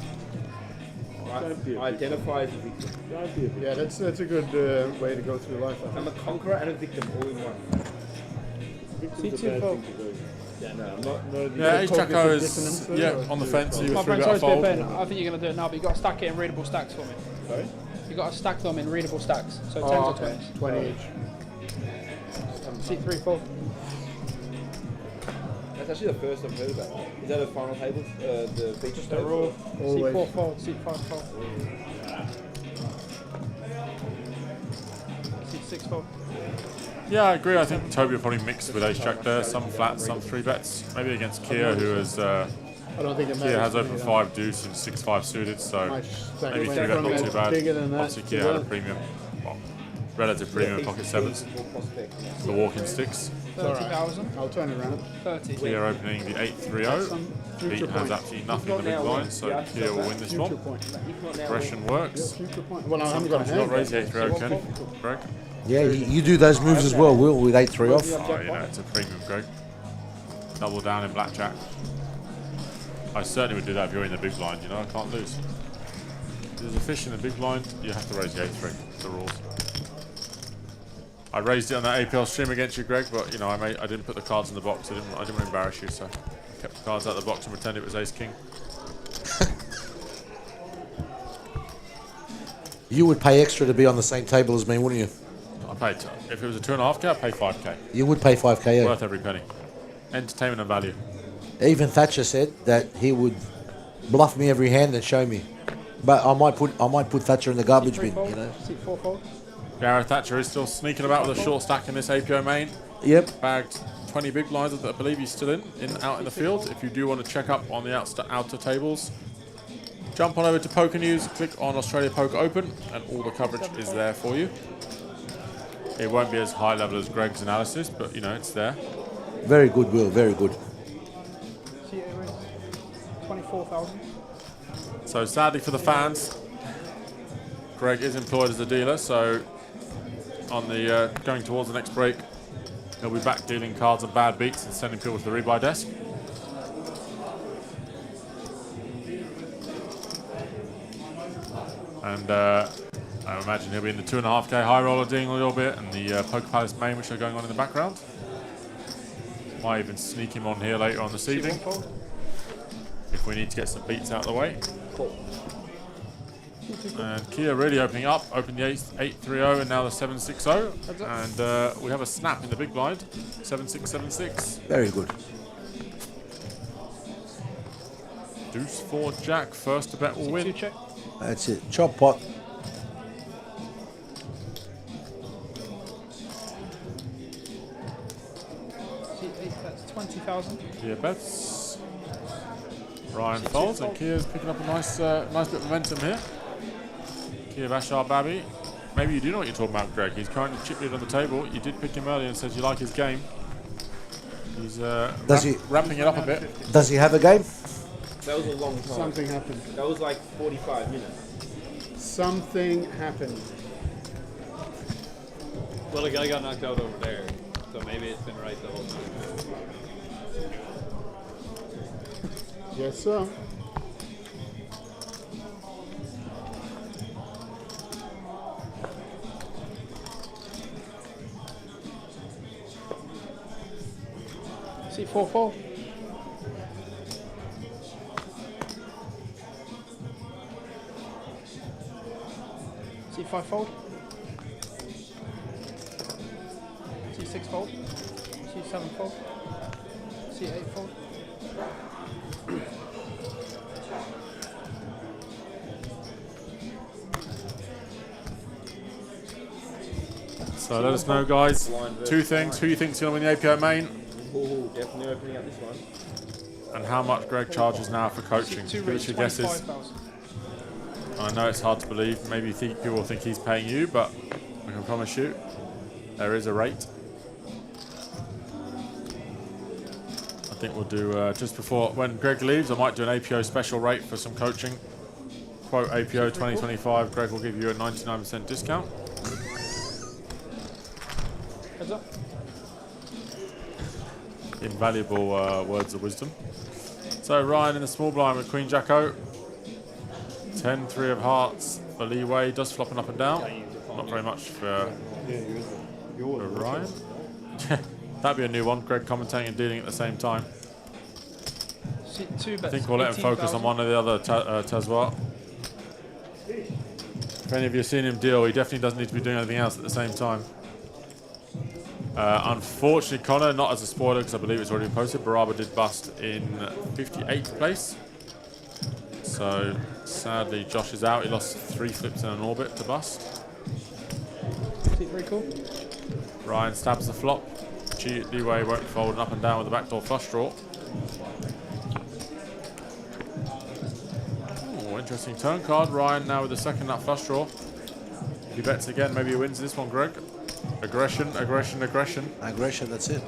Speaker 18: I identify as a victim.
Speaker 6: Don't be a victim.
Speaker 5: Yeah, that's a good way to go through life. I think.
Speaker 18: I'm a conqueror and a victim all in one.
Speaker 6: Victim's a bad thing to do. Yeah, no, I'm not.
Speaker 12: Yeah, Ace Jacko is on the fence. You
Speaker 8: My
Speaker 12: were
Speaker 8: friend,
Speaker 12: 3-bet
Speaker 8: sorry to be a
Speaker 12: fold.
Speaker 8: pain. I think you're going to do it now, but you've got to stack it in readable stacks for me.
Speaker 5: Sorry?
Speaker 8: You've got to stack them in readable stacks. So 10s or 20s.
Speaker 5: 20 each.
Speaker 8: C3 fold.
Speaker 18: That's actually the first I've heard about. Is that a final table? The feature
Speaker 8: Just a
Speaker 18: table?
Speaker 8: rule.
Speaker 5: Always.
Speaker 8: C4 fold, C5 fold. C6 fold.
Speaker 12: Yeah, I agree. I think Toby will probably mix with Ace Jack there. Some flats, some 3-bets. Maybe against Kia, who has
Speaker 5: I don't think it matters.
Speaker 12: Kia has
Speaker 5: to
Speaker 12: open
Speaker 5: me, though.
Speaker 12: 5 deuce and 6-5 suited, so
Speaker 5: Might stack
Speaker 12: maybe
Speaker 5: it
Speaker 12: 3-bet
Speaker 5: from
Speaker 12: not
Speaker 5: that
Speaker 12: too bad.
Speaker 5: bigger than that
Speaker 12: Obviously,
Speaker 5: to
Speaker 12: Kia had a
Speaker 5: that.
Speaker 12: premium, well, relative premium pocket sevens. The walking sticks.
Speaker 8: 30,000.
Speaker 5: I'll turn it around.
Speaker 8: 30.
Speaker 12: Kia opening the 8-3-0. Pete has
Speaker 5: point.
Speaker 12: absolutely nothing in the big blind, so Kia will win this one. Aggression works.
Speaker 5: Future point. Well, I haven't got a
Speaker 12: Sometimes you got
Speaker 5: hand.
Speaker 12: raise the 8-3-0, Kenny. Greg?
Speaker 22: Yeah, you do those moves as well, Will, with 8-3 off.
Speaker 12: Oh, you know, it's a premium, Greg. Double down in blackjack. I certainly would do that if you're in the big blind, you know, I can't lose. If there's a fish in the big blind, you have to raise the 8-3. It's the rules. I raised it on that APL stream against you, Greg, but you know, I didn't put the cards in the box. I didn't want to embarrass you, so I kept the cards out of the box and pretended it was Ace King.
Speaker 22: You would pay extra to be on the same table as me, wouldn't you?
Speaker 12: pay. If it was a 2.5K, I'd pay 5K.
Speaker 22: You would pay 5K, yeah.
Speaker 12: Worth every penny. Entertainment and value.
Speaker 22: Even Thatcher said that he would bluff me every hand and show me. But I might put Thatcher in the garbage bin, you know.
Speaker 12: Gareth Thatcher is still sneaking about with a short stack in this APO main.
Speaker 22: Yep.
Speaker 12: Bagged 20 big blinds that I believe he's still out in the field. If you do want to check up on the outer tables, jump on over to Poker News, click on Australia Poker Open, and all the coverage is there for you. It won't be as high level as Greg's analysis, but you know, it's there.
Speaker 22: Very good, Will, very good.
Speaker 8: 24,000.
Speaker 12: So sadly for the fans, Greg is employed as a dealer, so on the going towards the next break, he'll be back dealing cards and bad beats and sending people to the rebuy desk. And I imagine he'll be in the 2.5K high roller doing a little bit, and the Poker Palace main, which are going on in the background. Might even sneak him on here later on this evening if we need to get some beats out of the way. And Kia really opening up, opened the 8-3-0 and now the 7-6-0. And we have a snap in the big blind, 7-6-7-6.
Speaker 22: Very good.
Speaker 12: Deuce 4 Jack, first to bet will win.
Speaker 22: That's it. Chop pot.
Speaker 8: That's 20,000.
Speaker 12: Kia bets. Ryan folds, and Kia's picking up a nice bit of momentum here. Kia Bashar Babi. Maybe you do know what you're talking about, Greg. He's currently chip lead on the table. You did pick him earlier and said you like his game. He's ramping it up a bit.
Speaker 22: Does he have a game?
Speaker 18: That was a long time.
Speaker 5: Something happened.
Speaker 18: That was like 45 minutes.
Speaker 5: Something happened.
Speaker 7: Well, the guy got knocked out over there, so maybe it's been right the whole time.
Speaker 5: Yes, sir.
Speaker 8: See 4-4. See 5 fold. See 6 fold. See 7 fold. See 8 fold.
Speaker 12: So let us know, guys. Two things. Who you think's going to win the APO main?
Speaker 18: Ooh, definitely opening up this one.
Speaker 12: And how much Greg charges now for coaching? Give us your guesses. I know it's hard to believe. Maybe people think he's paying you, but I can promise you there is a rate. I think we'll do just before when Greg leaves. I might do an APO special rate for some coaching. Quote APO 2025. Greg will give you a 99% discount.
Speaker 8: Heads up.
Speaker 12: Invaluable words of wisdom. So Ryan in the small blind with Queen Jacko. 10, 3 of hearts for leeway. Does flopping up and down. Not very much for Ryan. That'd be a new one. Greg commentating and dealing at the same time. I think we'll let him focus on one or the other, Tazwar. If any of you have seen him deal, he definitely doesn't need to be doing anything else at the same time. Unfortunately, Connor, not as a spoiler because I believe it's already been posted, Baraba did bust in 58th place. So sadly, Josh is out. He lost 3 flips in an orbit to bust.
Speaker 8: Very cool.
Speaker 12: Ryan stabs the flop. Leeway won't fold up and down with the backdoor flush draw. Oh, interesting turn card. Ryan now with the second nut flush draw. If he bets again, maybe he wins this one, Greg. Aggression, aggression, aggression.
Speaker 22: Aggression, that's it.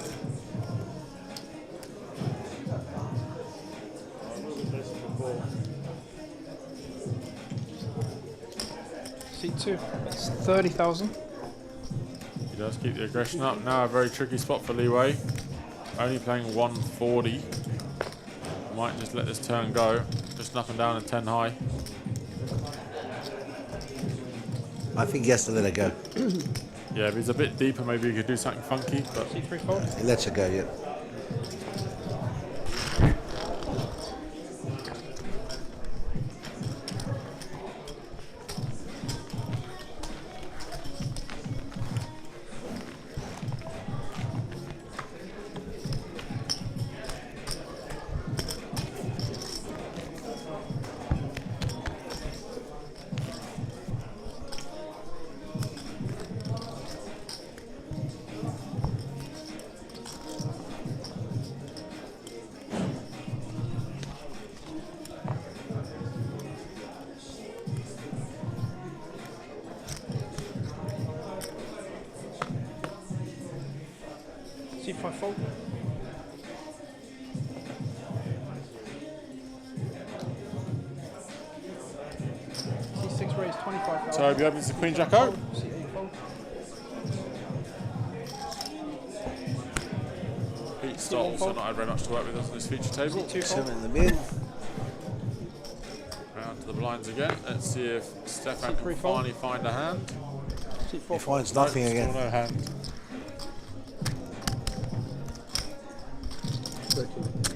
Speaker 8: C2. That's 30,000.
Speaker 12: He does keep the aggression up. Now a very tricky spot for leeway. Only playing 140. Might just let this turn go. Just up and down and 10 high.
Speaker 22: I think he has to let it go.
Speaker 12: Yeah, if he's a bit deeper, maybe he could do something funky. But
Speaker 22: He lets it go, yeah.
Speaker 8: C5 fold. C6 raise 25,000.
Speaker 12: Toby opens the Queen Jack O.
Speaker 8: C8 fold.
Speaker 12: Pete Stoll, so not had very much to work with us on this feature table.
Speaker 22: Seven in the mid.
Speaker 12: Round to the blinds again. Let's see if Stefan can finally find a hand.
Speaker 22: He finds nothing
Speaker 12: Still
Speaker 22: again.
Speaker 12: no hand.
Speaker 5: 13.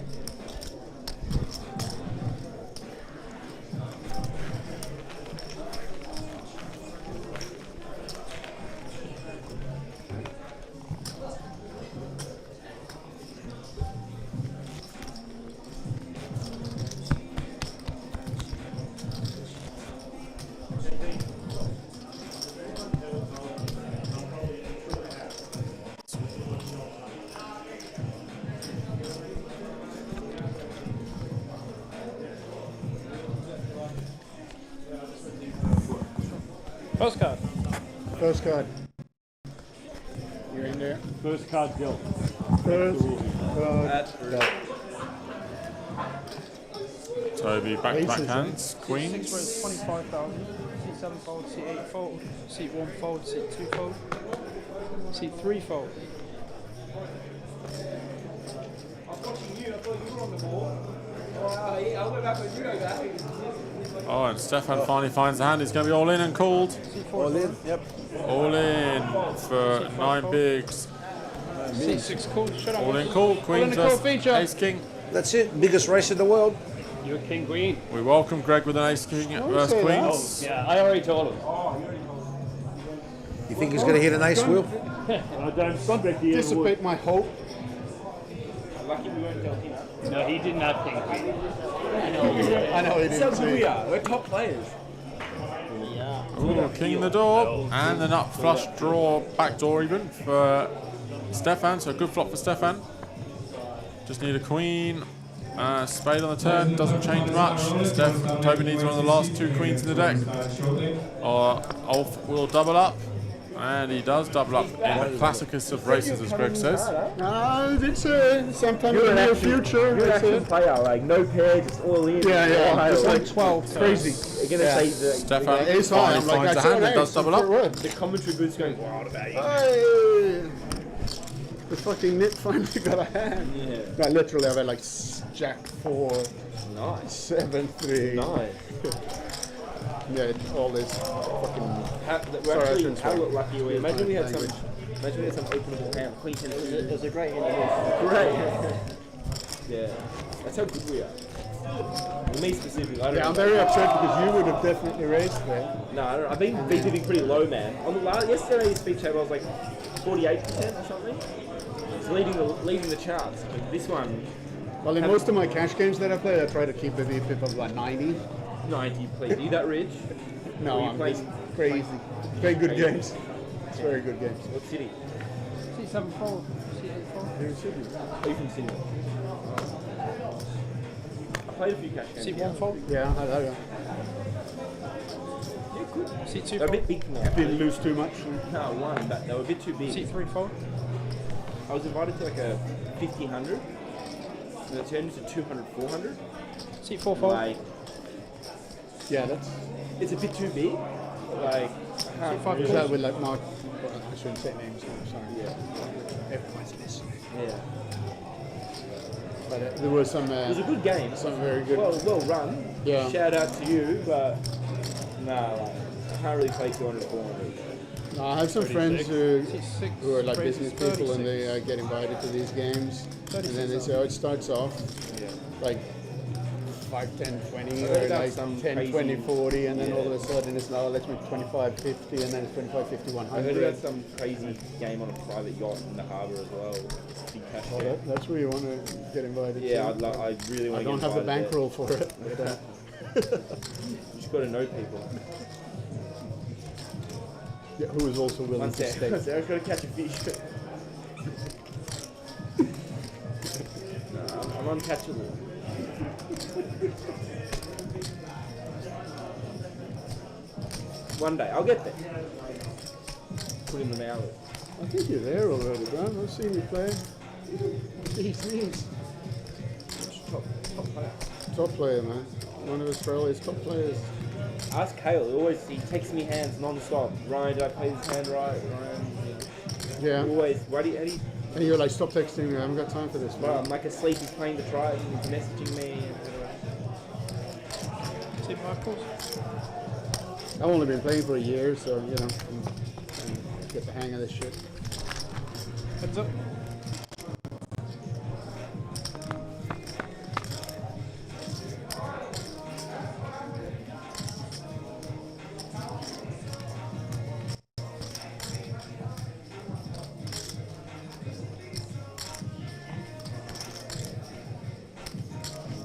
Speaker 8: First card.
Speaker 5: First card. You're in there.
Speaker 6: First card dealt.
Speaker 5: First card dealt.
Speaker 12: Toby back-to-back
Speaker 5: Aces,
Speaker 12: hands.
Speaker 8: C6
Speaker 12: Queens.
Speaker 8: raise 25,000. C7 fold. C8 fold. C1 fold. C2 fold. C3 fold.
Speaker 12: Oh, and Stefan finally finds the hand. He's going to be all in and called.
Speaker 22: All in. Yep.
Speaker 12: All in for 9 bigs.
Speaker 8: C6 call. Shut up.
Speaker 12: All in call. Queen versus Ace King.
Speaker 22: That's it. Biggest race in the world.
Speaker 6: You're King Queen.
Speaker 12: We welcome Greg with an Ace King versus Queens.
Speaker 6: Yeah, I already told him.
Speaker 22: You think he's going to hit an ace, Will?
Speaker 6: I don't subject you.
Speaker 5: Dissipate my hope.
Speaker 11: Lucky we weren't Dolton.
Speaker 6: No, he didn't have King Queen.
Speaker 5: I know he didn't.
Speaker 11: So good we are. We're top players.
Speaker 12: Ooh, king in the door. And the nut flush draw, backdoor even for Stefan. So a good flop for Stefan. Just need a queen. Spade on the turn, doesn't change much. Toby needs one of the last 2 queens in the deck. Or Ulf will double up. And he does double up in the classicest of races, as Greg says.
Speaker 5: No, it's sometime in the near future.
Speaker 18: You're an action player, like no pair, just all in.
Speaker 5: Yeah, just like
Speaker 8: 12.
Speaker 5: Crazy.
Speaker 18: You're going to say the...
Speaker 12: Stefan
Speaker 5: Ace high.
Speaker 12: finally finds the hand and does double up.
Speaker 18: The commentary booth's going wild about you.
Speaker 5: Hey! The fucking nit finally got a hand.
Speaker 18: Yeah.
Speaker 5: No, literally, I've had like Jack 4,
Speaker 18: Nice.
Speaker 5: 7, 3.
Speaker 18: Nice.
Speaker 5: Yeah, all this fucking.
Speaker 18: How lucky we Imagine we had some openable hand. Queen 10.
Speaker 17: It was a great end.
Speaker 18: Great. Yeah. That's how good we are. For me specifically, I don't
Speaker 5: Yeah,
Speaker 18: know.
Speaker 5: I'm very upset because you would have definitely raced there.
Speaker 18: No, I don't know. I've been VPing pretty low, man. On the yesterday's speech table, I was like 48% or something. It's leading the charts. But this one.
Speaker 5: Well, in most of my cash games that I play, I try to keep the VPIP of like 90.
Speaker 18: 90, please. Are you that rich?
Speaker 5: No,
Speaker 18: Or you
Speaker 5: I'm
Speaker 18: play
Speaker 5: just crazy. Very good
Speaker 18: Crazy.
Speaker 5: games. It's very good games.
Speaker 18: What city?
Speaker 8: C7 fold. C8 fold.
Speaker 5: Here in Sydney.
Speaker 18: Are you from Sydney? I played a few cash games.
Speaker 8: C1 fold.
Speaker 5: Yeah, I know.
Speaker 18: Yeah, good.
Speaker 8: C2
Speaker 18: They're a
Speaker 8: fold.
Speaker 18: bit big now.
Speaker 5: Didn't lose too much.
Speaker 18: No, one, but they were a bit too big.
Speaker 8: C3 fold.
Speaker 18: I was invited to like a 50-100, and it turned into 200, 400.
Speaker 8: C4 fold.
Speaker 18: Like,
Speaker 5: Yeah, that's.
Speaker 18: it's a bit too big. Like, I can't
Speaker 5: Is that with like Mark? I shouldn't say names. I'm sorry.
Speaker 18: Yeah.
Speaker 5: Everyone's listening.
Speaker 18: Yeah.
Speaker 5: But there was some.
Speaker 18: It was a good game.
Speaker 5: Some very good.
Speaker 18: Well run.
Speaker 5: Yeah.
Speaker 18: Shout out to you, but nah, like, I can't really play 200, 400.
Speaker 5: No, I have some friends who are like
Speaker 8: raises
Speaker 5: business people
Speaker 8: 36.
Speaker 5: and they get invited to these games. And then they say, oh, it starts off like 5, 10, 20,
Speaker 18: I
Speaker 5: or
Speaker 18: heard
Speaker 5: like
Speaker 18: some
Speaker 5: 10,
Speaker 18: crazy-
Speaker 5: 20, 40, and then all of
Speaker 18: Yeah.
Speaker 5: a sudden it's now let's make 25, 50, and then it's 25, 50,
Speaker 18: I heard
Speaker 5: 100.
Speaker 18: about some crazy game on a private yacht in the harbour as well. Big cash
Speaker 5: Oh,
Speaker 18: game.
Speaker 5: that's where you want to get invited
Speaker 18: Yeah,
Speaker 5: to.
Speaker 18: I really want
Speaker 5: I
Speaker 18: to
Speaker 5: don't
Speaker 18: get
Speaker 5: have the
Speaker 18: invited there.
Speaker 5: bankroll for it. But,
Speaker 18: You just got to know people.
Speaker 5: yeah, who is also willing
Speaker 18: One
Speaker 5: to
Speaker 18: sec.
Speaker 5: stay.
Speaker 18: One sec, I've got to catch a fish. No, I'm uncatchable. One day, I'll get there. Put in the hours.
Speaker 5: I think you're there already, bro. I've seen you play. Jeez. Top player, man. One of Australia's top players.
Speaker 18: Ask Kale. He takes me hands non-stop. Ryan, did I play this hand right? Ryan.
Speaker 5: Yeah.
Speaker 18: Always. How do you?
Speaker 5: And you're like, stop texting me. I haven't got time for this.
Speaker 18: Bro, I'm like asleep. He's playing the tries and he's messaging me.
Speaker 8: See Michael?
Speaker 5: I've only been playing for a year, so you know, get the hang of this shit.
Speaker 8: Heads up.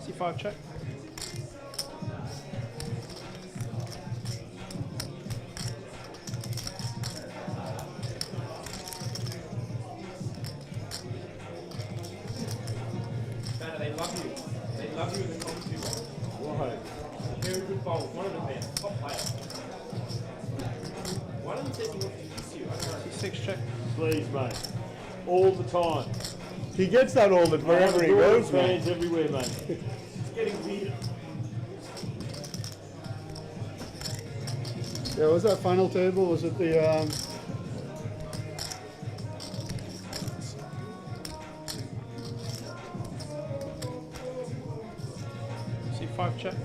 Speaker 8: C5 check.
Speaker 18: They love you. They love you in the commentary box. Right. Very good bowls. One of them there. Top player. One of them said he wants to kiss you. I don't know.
Speaker 8: C6 check.
Speaker 6: Please, mate. All the time.
Speaker 5: He gets that all the wherever he goes,
Speaker 6: fans
Speaker 5: man.
Speaker 6: everywhere, mate.
Speaker 18: It's getting weird.
Speaker 5: Yeah, was that final table? Was it the
Speaker 8: C5 check.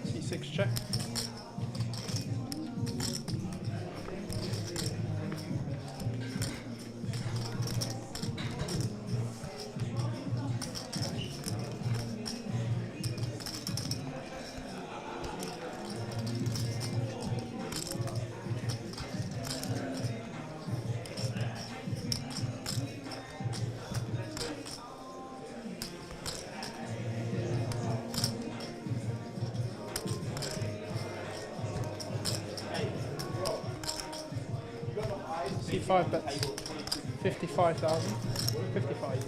Speaker 8: C6 check. C5 bets. 55,000. 55.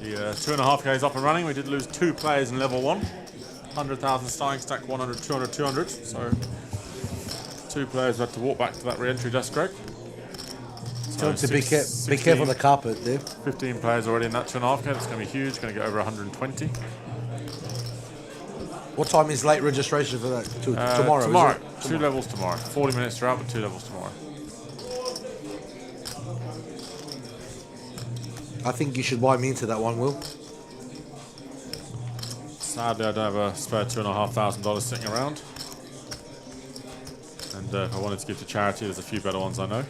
Speaker 12: The 2.5K is up and running. We did lose 2 players in level 1. 100,000 starting stack, 100, 200, 200. So 2 players had to walk back to that re-entry desk, Greg.
Speaker 22: Tell them to be careful of the carpet there.
Speaker 12: 15 players already in that 2.5K. That's going to be huge. It's going to get over 120.
Speaker 22: What time is late registration for that? Tomorrow?
Speaker 12: Tomorrow.
Speaker 22: Is it?
Speaker 12: 2 levels tomorrow. 40 minutes throughout, but 2 levels tomorrow.
Speaker 22: I think you should buy me into that one, Will.
Speaker 12: Sadly, I don't have a spare $2,500 sitting around. And if I wanted to give to charity, there's a few better ones I know.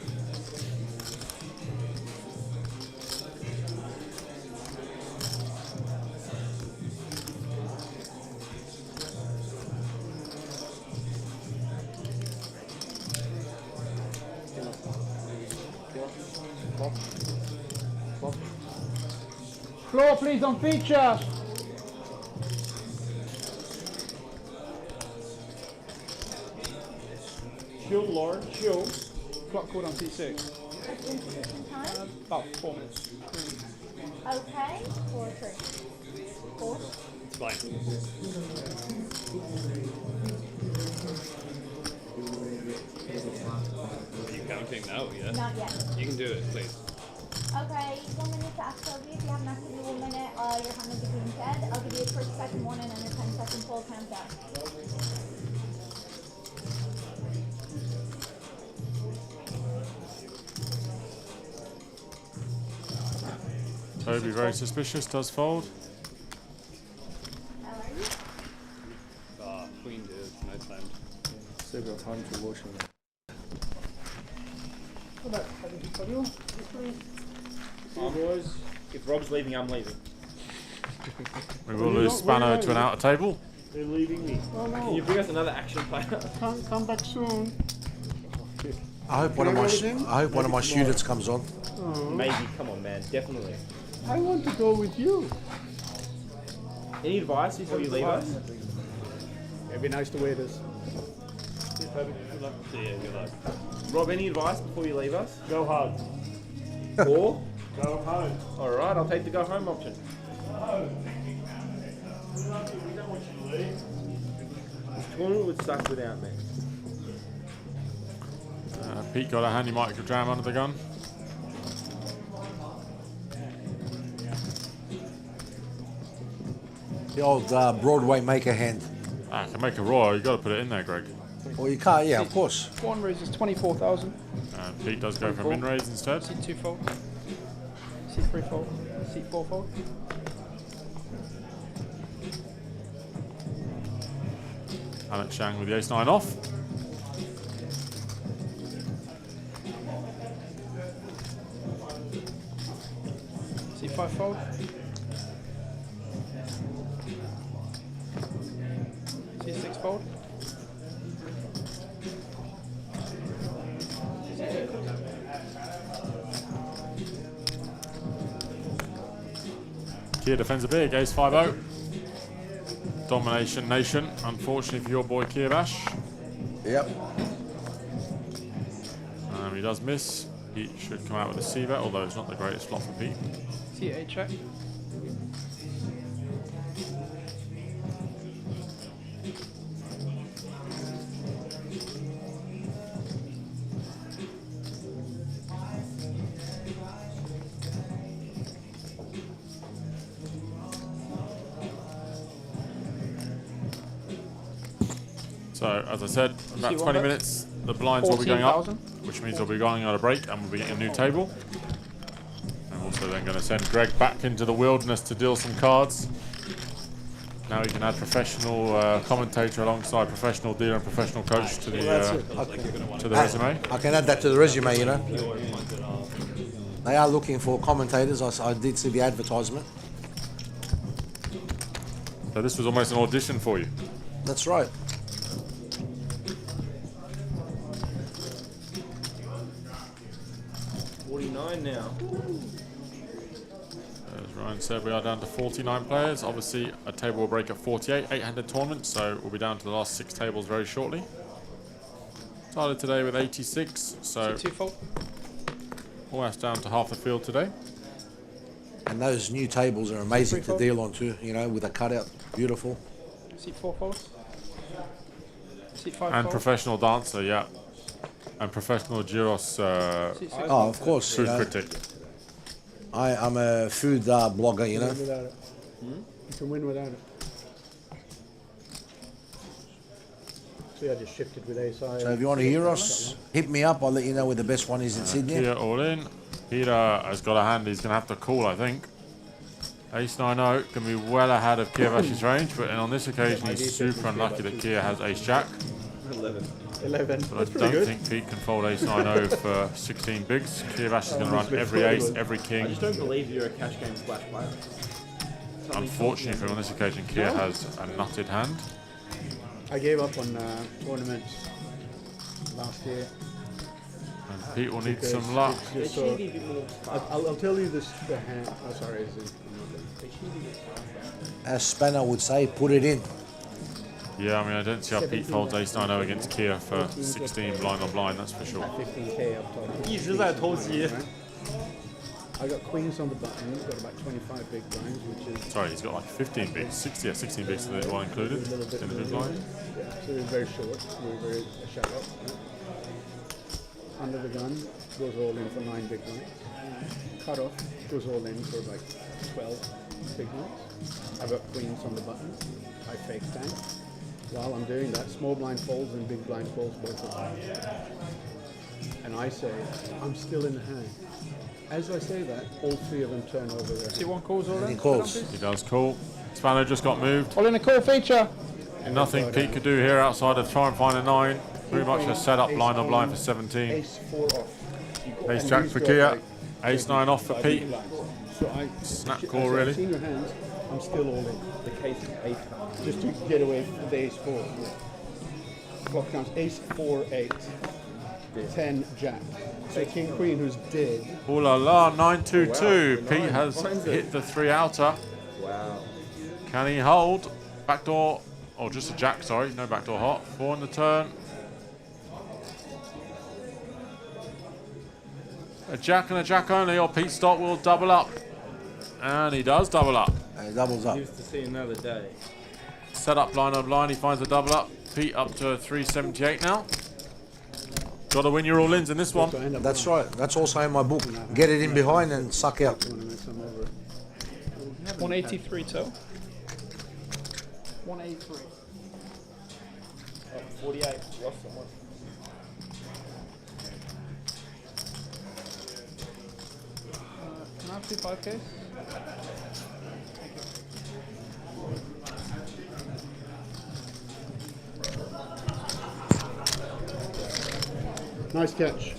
Speaker 8: Floor, please, on feature.
Speaker 6: Chill, Lauren, chill.
Speaker 8: Clock called on T6. About 4 minutes.
Speaker 9: Okay, 4, 3. 4.
Speaker 7: It's fine. Are you counting now? Yeah.
Speaker 9: Not yet.
Speaker 7: You can do it, please.
Speaker 9: Okay, 1 minute to ask Toby. If you haven't asked in 1 minute, your hand is being said. I'll give you a 30-second warning and your 10-second full countdown.
Speaker 12: Toby very suspicious, does fold.
Speaker 7: Ah, queen dude, nice hand.
Speaker 5: Still got time to watch him.
Speaker 18: Boys, if Rob's leaving, I'm leaving.
Speaker 12: We will lose Spano to an outer table.
Speaker 6: They're leaving me.
Speaker 18: Can you bring us another action player?
Speaker 6: Come back soon.
Speaker 22: I hope one of my students comes on.
Speaker 18: Maybe, come on, man, definitely.
Speaker 6: I want to go with you.
Speaker 18: Any advice before you leave us?
Speaker 5: It'd be nice to wear this.
Speaker 7: Good luck. See you, good luck.
Speaker 18: Rob, any advice before you leave us?
Speaker 6: Go hard.
Speaker 18: Or?
Speaker 6: Go home.
Speaker 18: Alright, I'll take the go home option.
Speaker 6: No. We don't want you to leave.
Speaker 18: This tournament would suck without me.
Speaker 12: Pete got a handy micro jam under the gun.
Speaker 22: The old Broadway maker hand.
Speaker 12: I can make a royal, you got to put it in there, Greg.
Speaker 22: Well, you can't, yeah, of course.
Speaker 8: One raises 24,000.
Speaker 12: Pete does go for min raise instead.
Speaker 8: Seat 2 fold. Seat 3 fold. Seat 4 fold.
Speaker 12: Alex Shang with the ace-9 off.
Speaker 8: Seat 5 fold. Seat 6 fold.
Speaker 12: Kia defends a big, ace 5-0. Domination nation, unfortunately for your boy Kia Bash.
Speaker 22: Yep.
Speaker 12: He does miss. He should come out with a C-bet, although it's not the greatest flop for Pete.
Speaker 8: Seat 8 check.
Speaker 12: So, as I said, about 20 minutes, the blinds will be going up, which means we'll be going on a break and we'll be getting a new table. I'm also then going to send Greg back into the wilderness to deal some cards. Now he can add professional commentator alongside professional dealer and professional coach to the resume.
Speaker 22: I can add that to the resume, you know. They are looking for commentators. I did see the advertisement.
Speaker 12: So this was almost an audition for you.
Speaker 22: That's right.
Speaker 18: Now.
Speaker 12: As Ryan said, we are down to 49 players. Obviously, a table will break at 48, 8-handed tournament, so we'll be down to the last 6 tables very shortly. Started today with 86, so almost down to half the field today.
Speaker 22: And those new tables are amazing to deal on too, you know, with a cutout. Beautiful.
Speaker 8: Seat 4 folds. Seat 5
Speaker 12: And
Speaker 8: folds.
Speaker 12: professional dancer, yeah. And professional gyros
Speaker 22: oh, of course.
Speaker 12: food critic.
Speaker 22: I'm a food blogger, you know.
Speaker 5: Without it. You can win without it. See, I just shifted with ace high.
Speaker 22: So if you want to hear us, hit me up. I'll let you know where the best one is in Sydney.
Speaker 12: Kia all in. Peter has got a hand he's going to have to call, I think. Ace 9-0 can be well ahead of Kia Bash's range, but on this occasion he's super unlucky that Kia has ace jack.
Speaker 5: 11.
Speaker 12: But I don't think Pete can fold ace 9-0 for 16 bigs. Kia Bash is going to run every ace, every king.
Speaker 18: I just don't believe you're a cash game splash player.
Speaker 12: Unfortunately for him on this occasion, Kia has a nutted hand.
Speaker 5: I gave up on tournaments last year.
Speaker 12: And Pete will need some luck.
Speaker 5: I'll tell you this. The hand. Oh, sorry.
Speaker 22: As Spanner would say, put it in.
Speaker 12: Yeah, I mean, I don't see how Pete folds ace 9-0 against Kia for 16 blind on blind, that's for sure.
Speaker 5: 15k up top.
Speaker 7: 一直在偷袭。
Speaker 5: I got queens on the button, got about 25 big blinds, which is...
Speaker 12: Sorry, he's got like 15 bigs, 16 bigs to the one included in the big blind.
Speaker 5: Yeah, so we're very short, we're very shallow. Right? Under the gun, goes all in for 9 big blinds. Cut off, goes all in for like 12 big blinds. I've got queens on the button, I fake tank. While I'm doing that, small blind folds and big blind folds both of them. And I say, I'm still in the hand. As I say that, all 3 of them turn over there.
Speaker 8: See one calls all in?
Speaker 12: He calls. He does call. Spano just got moved.
Speaker 8: All in a call feature.
Speaker 12: Nothing Pete could do here outside of try and find a 9. Pretty much a set up blind on blind for 17.
Speaker 5: Ace 4 off.
Speaker 12: Ace jack for Kia. Ace 9 off for Pete.
Speaker 5: So I
Speaker 12: Snap call really.
Speaker 5: I've seen your hands, I'm still all in. The case is ace card. Just to get away from the ace 4. Yeah. Flop counts ace 4 8. 10 jack. So king queen who's dead.
Speaker 12: Oh la la, 9-2-2.
Speaker 5: Wow.
Speaker 12: Pete has hit the 3 outer.
Speaker 18: Wow.
Speaker 12: Can he hold? Backdoor, or just a jack, sorry, no backdoor hot. 4 on the turn. A jack and a jack only, or Pete Stock will double up. And he does double up.
Speaker 22: And he doubles up.
Speaker 7: Used to see another day.
Speaker 12: Set up blind on blind, he finds a double up. Pete up to 378 now. Got to win your all-ins in this one.
Speaker 22: That's right. That's also in my book. Get it in behind and suck out.
Speaker 8: 183 toe. 183.
Speaker 18: 48. Lost someone.
Speaker 8: Can I have 2 5Ks?
Speaker 5: Nice catch.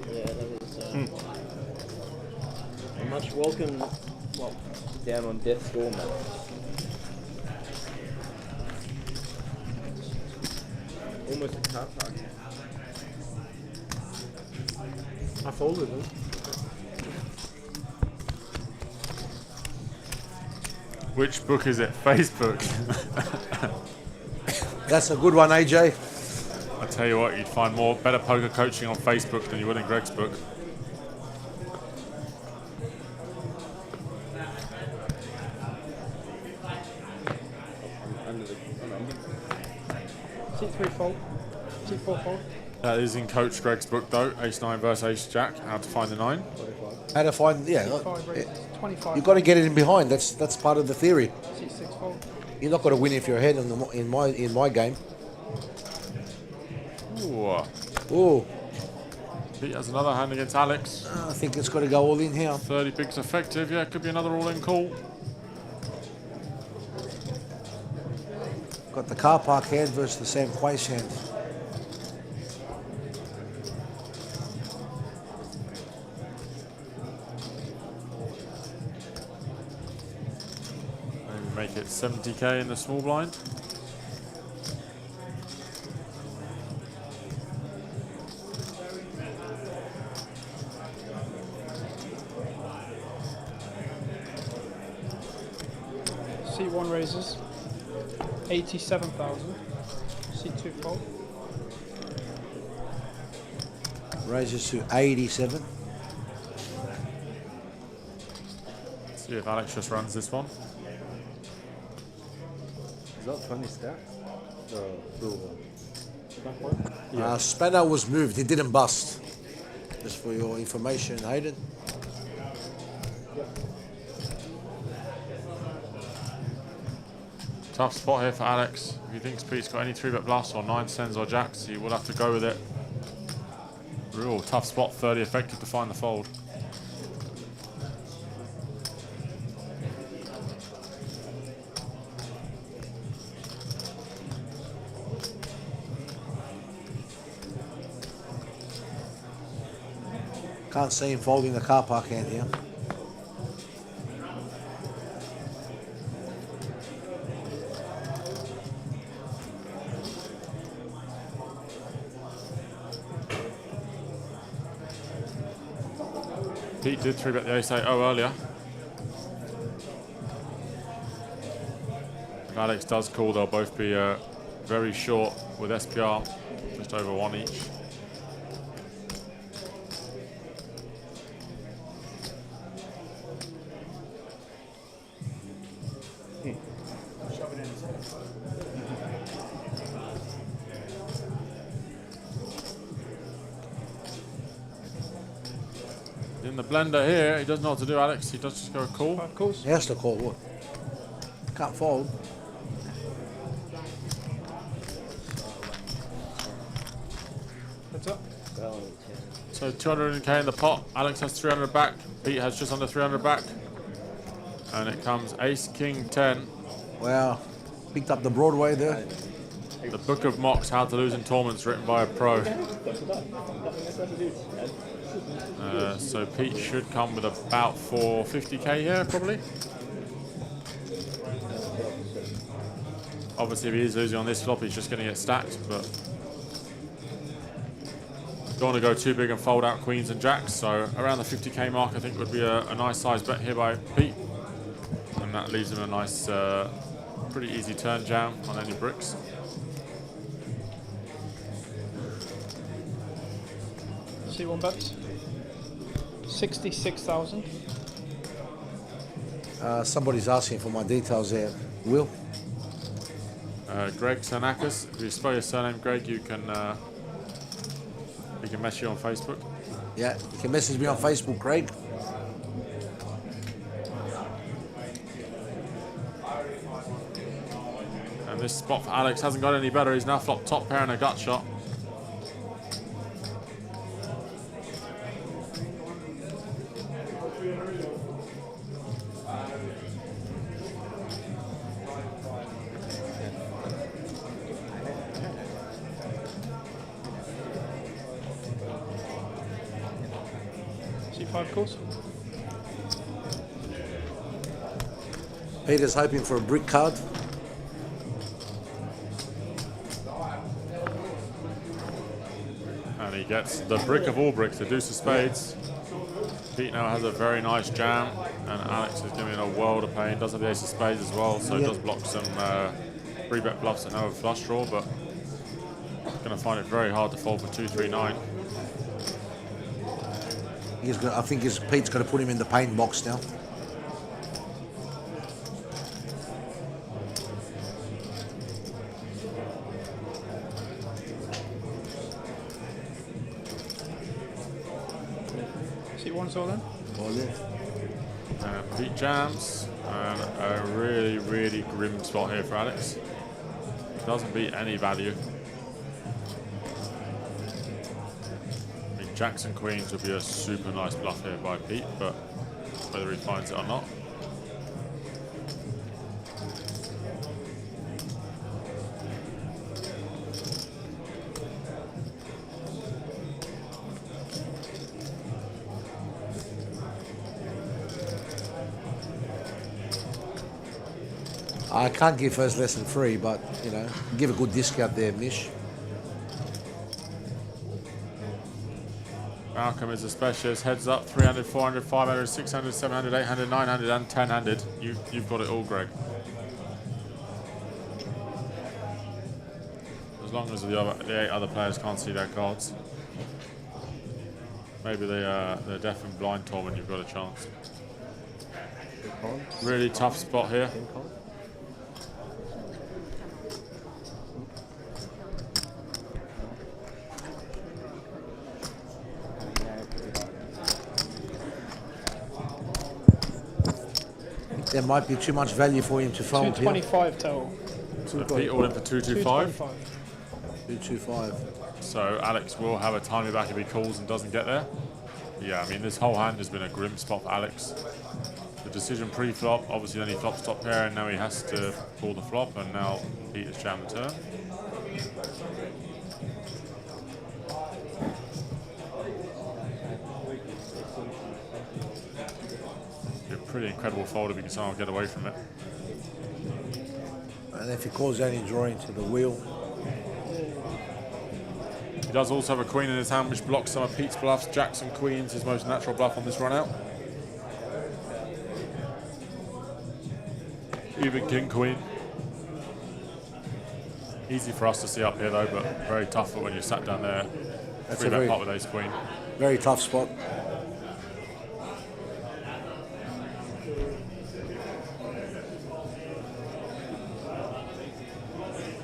Speaker 18: Yeah, that was a much welcome flop down on death's door, man. Almost a car park.
Speaker 5: I folded it.
Speaker 12: Which book is it? Facebook.
Speaker 22: That's a good one, AJ.
Speaker 12: I tell you what, you'd find better poker coaching on Facebook than you would in Greg's book.
Speaker 8: C3 fold. C4 fold.
Speaker 12: That is in Coach Greg's book though, Ace 9 versus Ace Jack, how to find the 9.
Speaker 22: How to find, yeah.
Speaker 8: 25.
Speaker 22: You've got to get it in behind. That's part of the theory.
Speaker 8: C6 fold.
Speaker 22: You're not going to win if you're ahead in my game.
Speaker 12: Ooh.
Speaker 22: Ooh.
Speaker 12: Pete has another hand against Alex.
Speaker 22: I think it's got to go all in here.
Speaker 12: 30 bigs effective, yeah, could be another all-in call.
Speaker 22: Got the car park hand versus the Sam Quace hand.
Speaker 12: Maybe make it 70k in the small blind.
Speaker 8: C1 raises. 87,000. C2 fold.
Speaker 22: Raises to 87.
Speaker 12: See if Alex just runs this one.
Speaker 5: Is that 20 stacks?
Speaker 22: Spanner was moved. He didn't bust. Just for your information, Hayden.
Speaker 12: Tough spot here for Alex. If he thinks Pete's got any 3-bet bluffs or 9 cents or jacks, he will have to go with it. Real tough spot, 30 effective to find the fold.
Speaker 22: Can't see him folding the car park hand here.
Speaker 12: Pete did 3-bet the ace 8-0 earlier. If Alex does call, they'll both be very short with SPR, just over 1 each. In the blender here, he doesn't know what to do, Alex. He does just go call.
Speaker 22: He has to call. What? Can't fold.
Speaker 8: What's up?
Speaker 12: So 200k in the pot. Alex has 300 back. Pete has just under 300 back. And it comes Ace, King, 10.
Speaker 22: Wow. Picked up the Broadway there.
Speaker 12: The Book of Mocks, How to Lose in Tournaments, written by a pro. So Pete should come with about 450k here, probably. Obviously, if he is losing on this flop, he's just going to get stacked, but don't want to go too big and fold out queens and jacks. So around the 50k mark, I think would be a nice size bet here by Pete, and that leaves him a nice, pretty easy turn jam on any bricks.
Speaker 8: C1 bets. 66,000.
Speaker 22: Somebody's asking for my details there. Will?
Speaker 12: Greg Sanakis. If you spell your surname, Greg, you can message you on Facebook.
Speaker 22: Yeah, you can message me on Facebook, Craig.
Speaker 12: And this spot for Alex hasn't got any better. He's now flopped top pair and a gut shot.
Speaker 8: C5 course.
Speaker 22: Peter's hoping for a brick card.
Speaker 12: And he gets the brick of all bricks, the deuce of spades. Pete now has a very nice jam, and Alex is giving a world of pain. Does have the ace of spades as well, so does block some free bet bluffs and no flush draw, but going to find it very hard to fold for 239.
Speaker 22: I think Pete's going to put him in the pain box now.
Speaker 8: C1's all in.
Speaker 22: All in.
Speaker 12: Pete jams, and a really, really grim spot here for Alex. Doesn't beat any value. I mean, jacks and queens would be a super nice bluff here by Pete, but whether he finds it or not.
Speaker 22: I can't give first lesson free, but, you know, give a good discount there, Mish.
Speaker 12: Malcolm is a specialist. Heads up, 300, 400, 500, 600, 700, 800, 900, and 10-handed. You've got it all, Greg. As long as the 8 other players can't see their cards. Maybe they're deaf and blind, Tom, and you've got a chance. Really tough spot here.
Speaker 22: There might be too much value for him to fold.
Speaker 8: 225 total.
Speaker 12: So Pete all in for 225.
Speaker 22: 225.
Speaker 12: So Alex will have a timey back if he calls and doesn't get there. Yeah, I mean, this whole hand has been a grim spot for Alex. The decision pre-flop, obviously then he flops top pair, and now he has to pull the flop, and now Pete has jammed the turn. Pretty incredible fold if you can somehow get away from it.
Speaker 22: And if he calls only drawing to the wheel.
Speaker 12: He does also have a queen in his hand, which blocks some of Pete's bluffs. Jacks and queens, his most natural bluff on this run out. Even king, queen. Easy for us to see up here though, but very tough for when you're sat down there.
Speaker 22: That's
Speaker 12: Three
Speaker 22: a
Speaker 12: bet
Speaker 22: very-
Speaker 12: pot with ace queen.
Speaker 22: Very tough spot.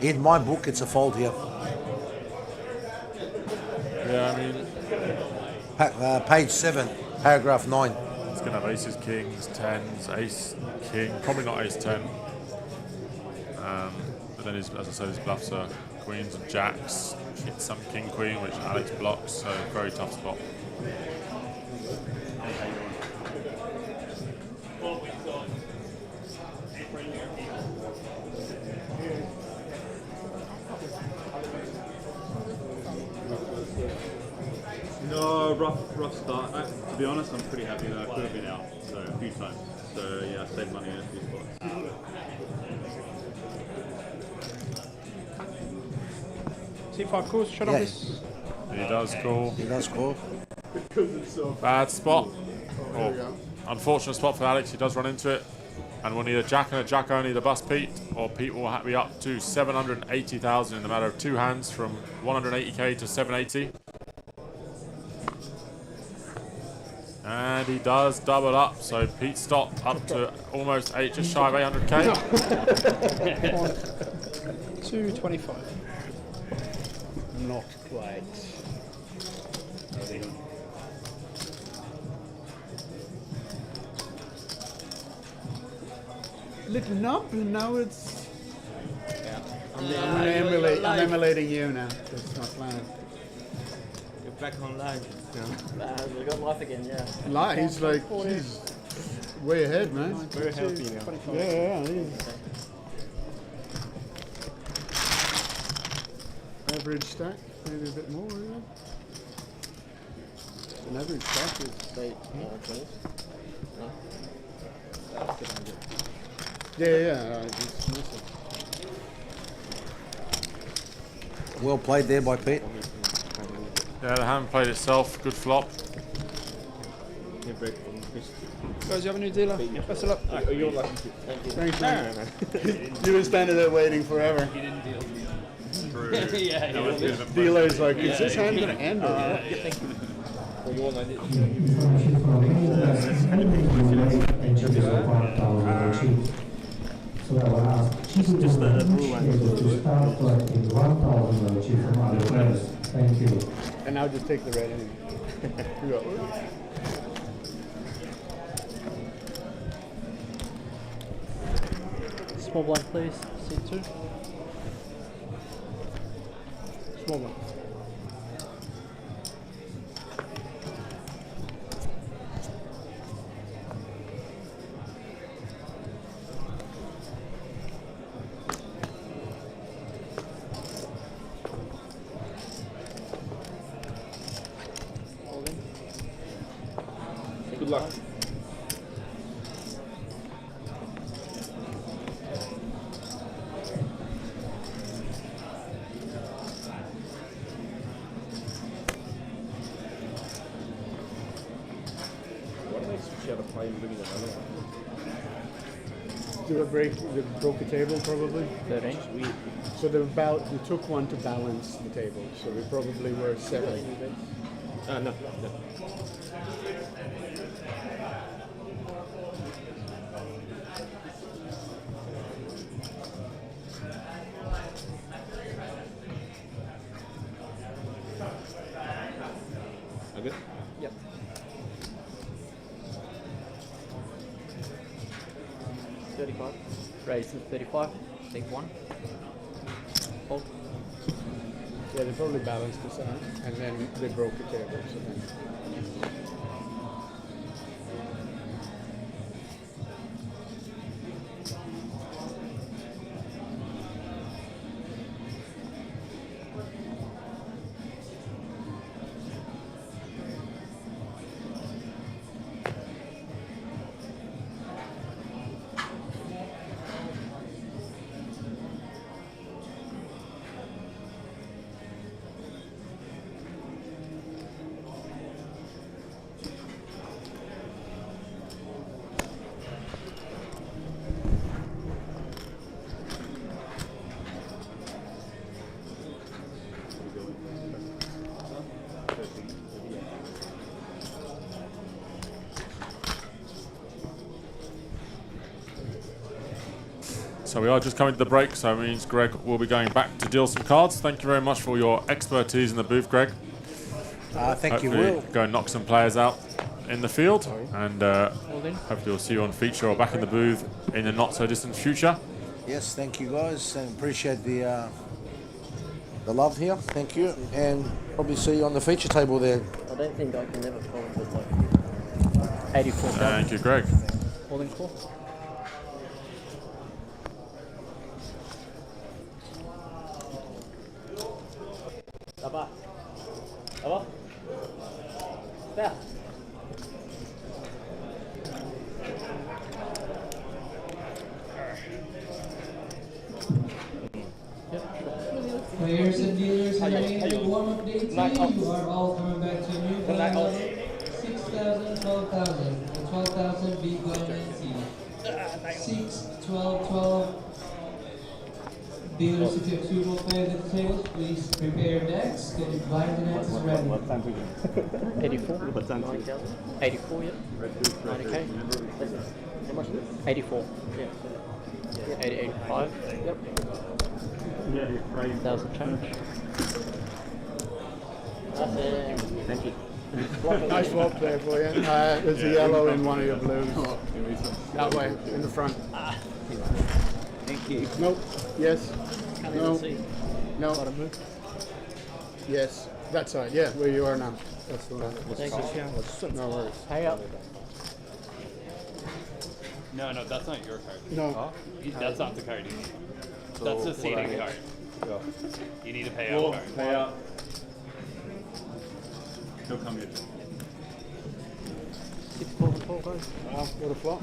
Speaker 22: In my book, it's a fold here.
Speaker 12: Yeah, I mean,
Speaker 22: Page 7, paragraph 9.
Speaker 12: it's going to have aces, kings, tens, ace, king, probably not ace 10. But then, as I said, his bluffs are queens and jacks, some king, queen, which Alex blocks, so very tough spot.
Speaker 2: No, rough start. To be honest, I'm pretty happy that I could have been out a few times. So yeah, I saved money in a few spots.
Speaker 8: C5 calls, shut off this.
Speaker 12: He does call.
Speaker 22: He does call.
Speaker 12: Bad spot.
Speaker 5: there we go.
Speaker 12: Unfortunate spot for Alex. He does run into it. And we'll need a jack and a jack only to bust Pete, or Pete will be up to 780,000 in the matter of two hands, from 180k to 780. And he does double up, so Pete stopped up to almost just shy of 800k.
Speaker 8: 225.
Speaker 5: Not quite. Little knob, and now it's. I'm emulating you now. That's my plan.
Speaker 17: You're back on live. We got life again, yeah.
Speaker 5: He's like, he's way ahead, man.
Speaker 17: Very healthy now.
Speaker 5: Yeah, he is. Average stack, maybe a bit more, yeah. An average stack is
Speaker 17: Late 20s. No?
Speaker 5: yeah, it's massive.
Speaker 22: Well played there by Pete.
Speaker 12: Yeah, the hand played itself. Good flop.
Speaker 8: Guys, you have a new dealer? Best of luck.
Speaker 17: You're lucky. Thank you.
Speaker 5: Thanks, man. You were standing there waiting forever.
Speaker 7: He didn't deal.
Speaker 5: Yeah, dealer's like, is this hand going to end or not?
Speaker 17: Thank you.
Speaker 4: So I will ask Chief to start collecting 1,000 Chief from other players. Thank you.
Speaker 5: And I'll just take the red anyway. Go.
Speaker 17: Small blind, please. C2.
Speaker 5: Small one.
Speaker 18: Good luck. Why do they switch out a play and bring in another one?
Speaker 5: Do a break, they broke a table probably.
Speaker 17: 13.
Speaker 5: So they took one to balance the table, so we probably were 7.
Speaker 17: No.
Speaker 18: Okay.
Speaker 17: Yep. $35. Raise to 35. Take 1. Hold.
Speaker 5: Yeah, they probably balanced this out, and then they broke the table. So then.
Speaker 12: So we are just coming to the break, so it means Greg will be going back to deal some cards. Thank you very much for your expertise in the booth, Greg.
Speaker 22: Thank you,
Speaker 12: Hopefully
Speaker 22: Will.
Speaker 12: go and knock some players out in the field, and hopefully we'll see you on feature or back in the booth in the not so distant future.
Speaker 22: Yes, thank you guys, and appreciate the love here. Thank you, and probably see you on the feature table there.
Speaker 17: I don't think I can ever call it like 84.
Speaker 12: Thank you, Greg.
Speaker 17: Holding 4. Apa? Apa? Dah.
Speaker 13: Players and dealers in warm-up day 2, you are all coming back to a new line of 6,000, 12,000. The 12,000 be going and see. 6, 12, 12. Dealers, if you have suitable players at the tables, please prepare your decks. Get your blinds and axes ready.
Speaker 17: 84. 84, yeah. 90k. How much is it? 84. Yeah. 85. Yep. 1,000 change. Thank you.
Speaker 5: Nice swap there for you. There's a yellow in one of your blues. That way, in the front.
Speaker 17: Thank you.
Speaker 5: Nope. Yes.
Speaker 17: Can't
Speaker 5: No.
Speaker 17: even see.
Speaker 5: No. Yes. That side. Yeah, where you are now. That's the one.
Speaker 17: Thank you.
Speaker 5: No worries.
Speaker 17: Hang up.
Speaker 7: No, that's not your card.
Speaker 5: No.
Speaker 7: That's not the card you need.
Speaker 2: So
Speaker 7: That's the
Speaker 2: what
Speaker 7: seating
Speaker 2: I get?
Speaker 7: card.
Speaker 2: Yeah.
Speaker 7: You need a payout card.
Speaker 2: Payout. He'll come here.
Speaker 17: 6, 4, 4, guys.
Speaker 5: Wow, what a flop.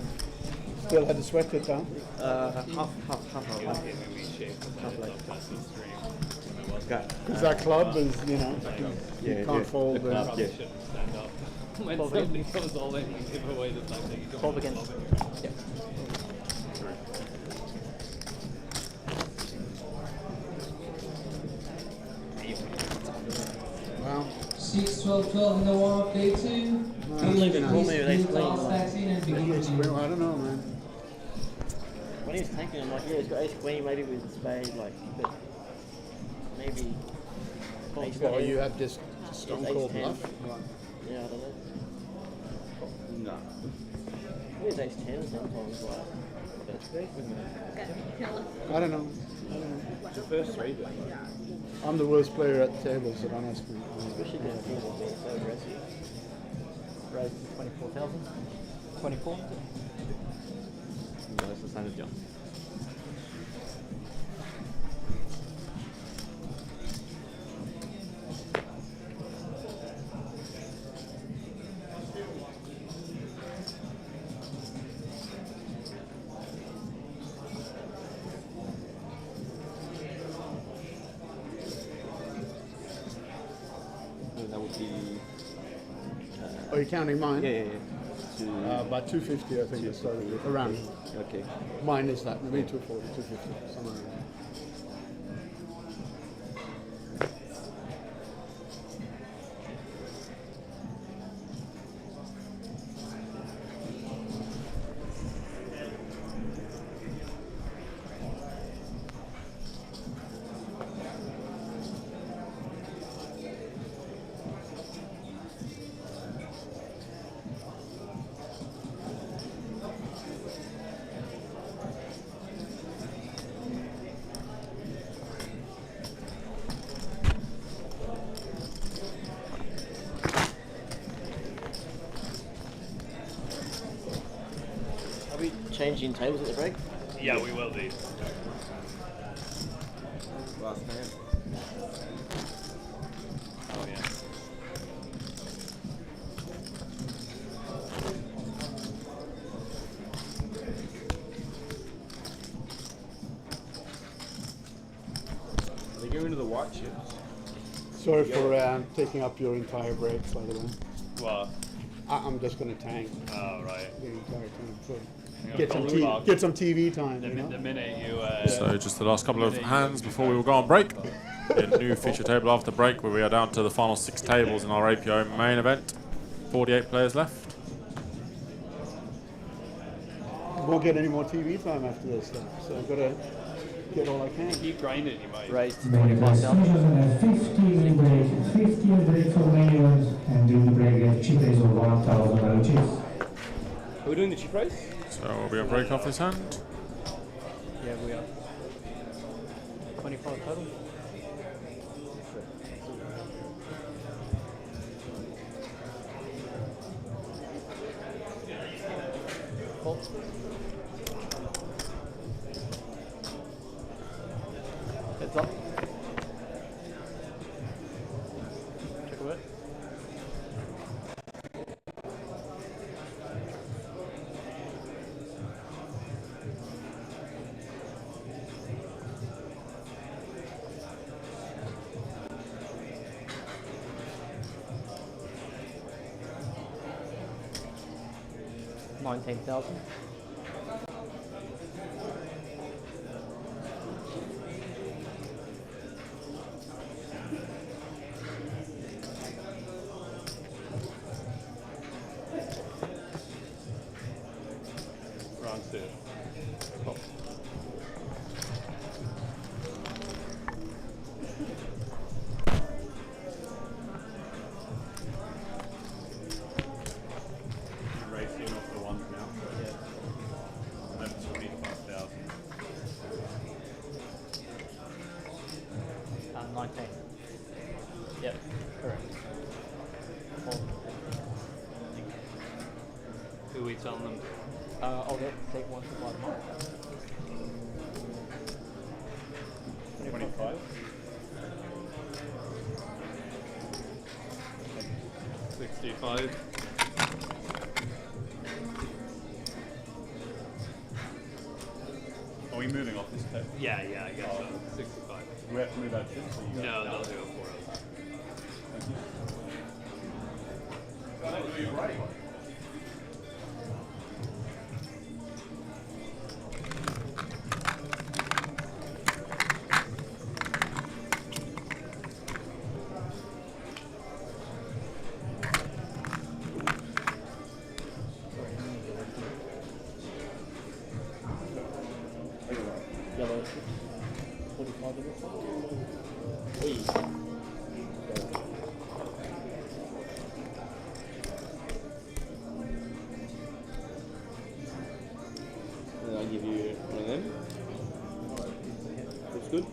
Speaker 5: Still had to sweat it down.
Speaker 17: Half
Speaker 5: Because that club is, you know, you can't fold.
Speaker 7: Stand up. When somebody goes all in, you give away the time that you don't
Speaker 17: 12 again. Yeah.
Speaker 5: Wow.
Speaker 13: 6, 12, 12 in the warm-up day 2. Please all stacks in and begin your deal.
Speaker 5: I don't know, man.
Speaker 17: When he was taking him, like, yeah, he's got ace queen, maybe with a spade, like, but maybe.
Speaker 5: Well, you have this stone cold bluff.
Speaker 17: Yeah, I don't know.
Speaker 2: No.
Speaker 17: Maybe it's ace 10 sometimes, like.
Speaker 5: I don't know.
Speaker 17: It's the first 3, but.
Speaker 5: I'm the worst player at the table, so don't ask me.
Speaker 17: Especially down here, being so aggressive. Raised to 24,000. 24?
Speaker 20: No, it's the same as John.
Speaker 17: That would be.
Speaker 5: Are you counting mine?
Speaker 17: Yeah.
Speaker 5: About 250, I think it started with. Around.
Speaker 17: Okay.
Speaker 5: Mine is that, maybe 240, 250, somewhere around.
Speaker 17: Changing tables at the break?
Speaker 7: Yeah, we will be.
Speaker 17: Last hand.
Speaker 7: Oh, yeah.
Speaker 17: Are they going into the white chips?
Speaker 5: Sorry for taking up your entire break, by the way.
Speaker 7: What?
Speaker 5: I'm just going to tank.
Speaker 7: Oh, right.
Speaker 5: The entire time. So
Speaker 7: You know,
Speaker 5: get some TV time.
Speaker 7: The,
Speaker 5: You know?
Speaker 7: the minute you.
Speaker 12: So just the last couple of hands before we will go on break. A new feature table after break, where we are down to the final 6 tables in our APO main event. 48 players left.
Speaker 5: won't get any more TV time after this stuff. So I've got to get all I can.
Speaker 7: Keep grinding, you might.
Speaker 17: Raise to
Speaker 4: Main event 15 break, 15 break for main event, and during the break get chip raise of 1,000 LHs.
Speaker 18: Are we doing the chip race?
Speaker 12: So we'll be a break off this hand.
Speaker 17: Yeah, we are. 25 total. Heads up. Check a bit. $19,000.
Speaker 7: Round 2.
Speaker 17: Cool.
Speaker 2: Racing off the ones now.
Speaker 17: Yeah.
Speaker 2: That's 25,000.
Speaker 17: 19. Yep, correct. Cool.
Speaker 7: Who are we telling them?
Speaker 17: I'll take one to light them up.
Speaker 2: 25.
Speaker 7: 65.
Speaker 2: Are we moving off this table?
Speaker 7: Yeah, I guess so. 65.
Speaker 2: Do we have to move our chips? Or you
Speaker 7: No,
Speaker 2: guys-
Speaker 7: they'll do it for us.
Speaker 2: Thank you. Right.
Speaker 17: Yellow. 45 of it. Hey.
Speaker 18: And I'll give you one of them. Looks good.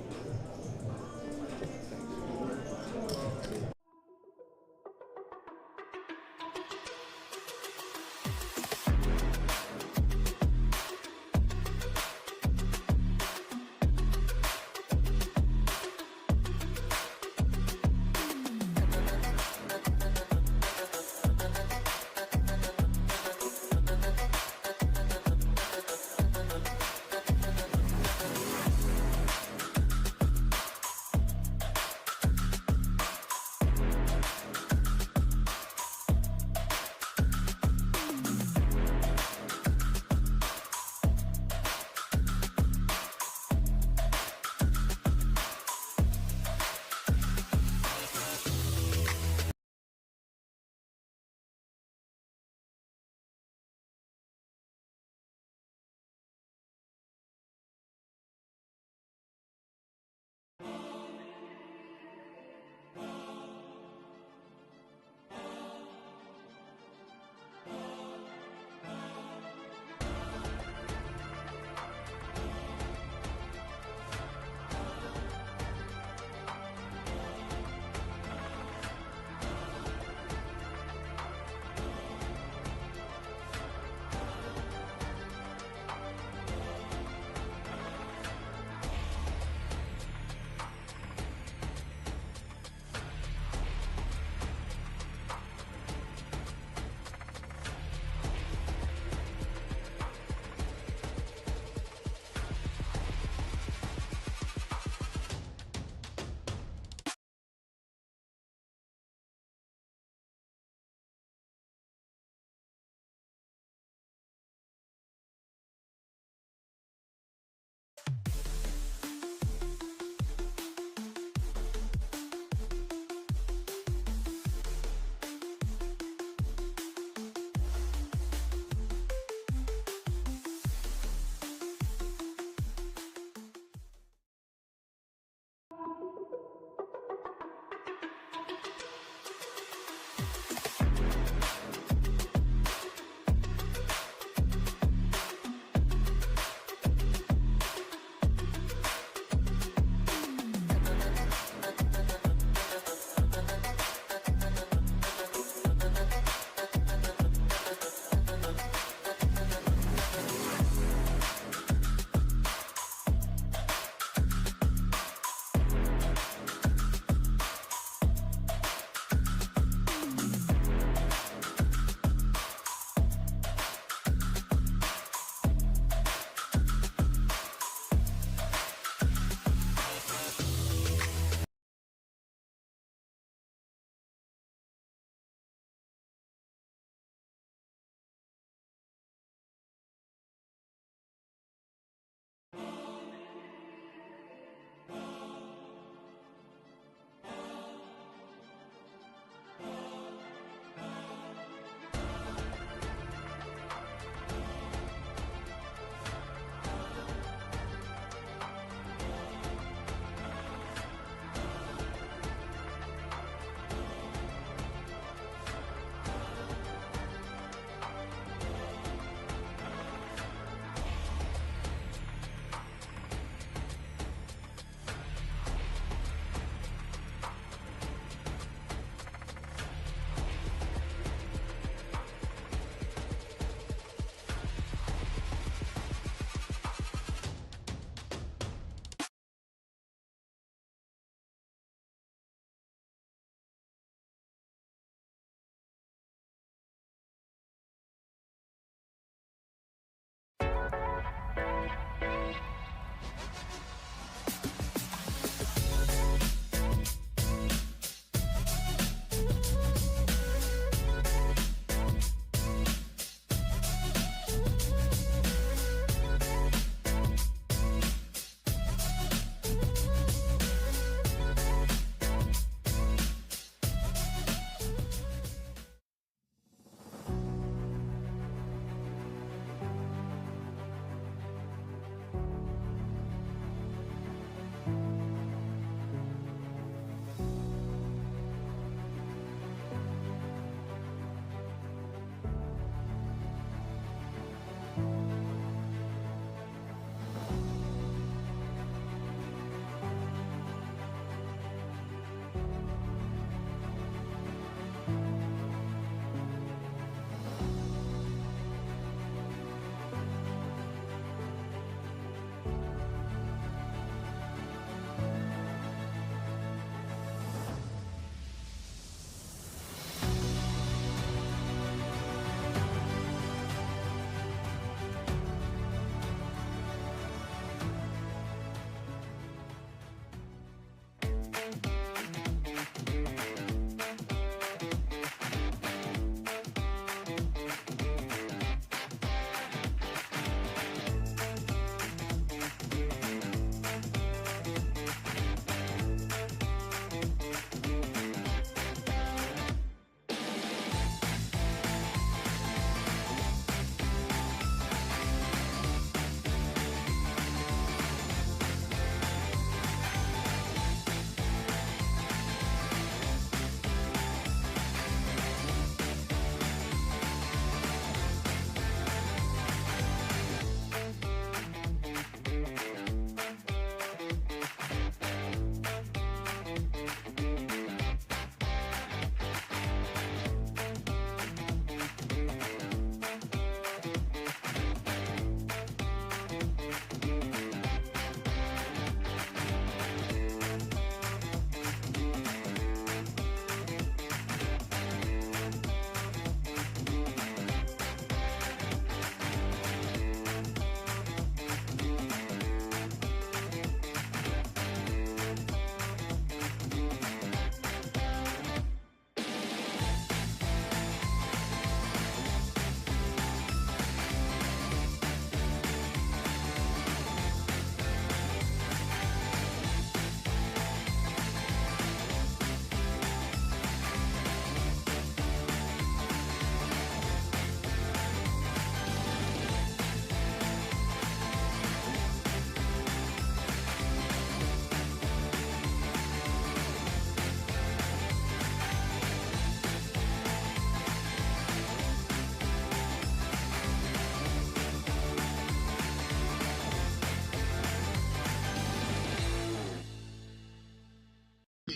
Speaker 14: Hey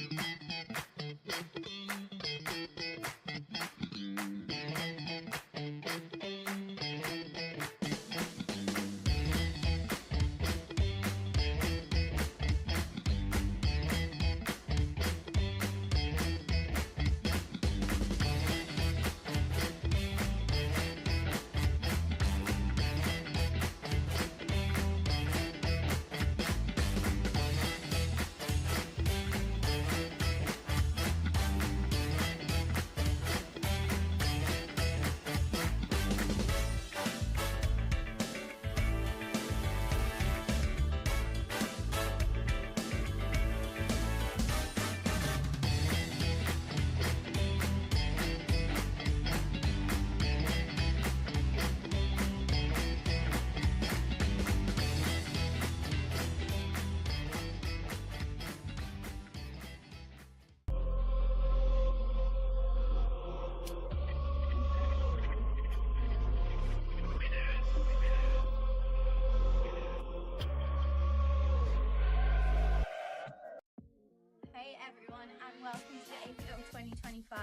Speaker 14: everyone, and welcome to the APL 2025.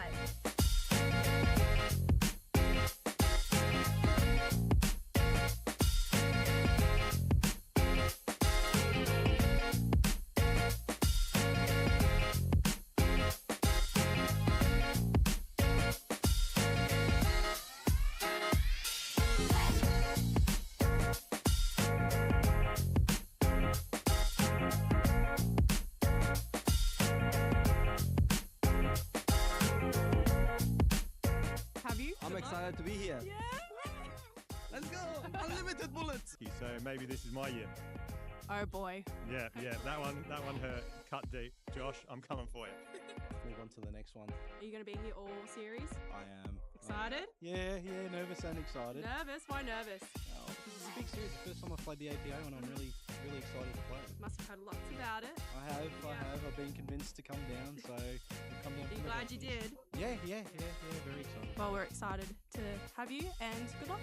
Speaker 15: Have you?
Speaker 1: I'm excited to be here.
Speaker 15: Yeah. Let's go. Unlimited bullets.
Speaker 21: So maybe this is my year.
Speaker 15: Oh boy.
Speaker 21: Yeah, that one hurt. Cut deep. Josh, I'm coming for you.
Speaker 1: Move on to the next one.
Speaker 15: Are you going to be here all series?
Speaker 1: I am.
Speaker 15: Excited?
Speaker 1: Yeah, nervous and excited.
Speaker 15: Nervous? Why nervous?
Speaker 1: Oh, because it's a big series. The first time I've played the APA and I'm really excited to play it.
Speaker 15: Must have heard lots about it.
Speaker 1: I have. I've been convinced to come down, so I've come down.
Speaker 15: Are you glad you did?
Speaker 1: Yeah, very excited.
Speaker 15: Well, we're excited to have you, and good luck.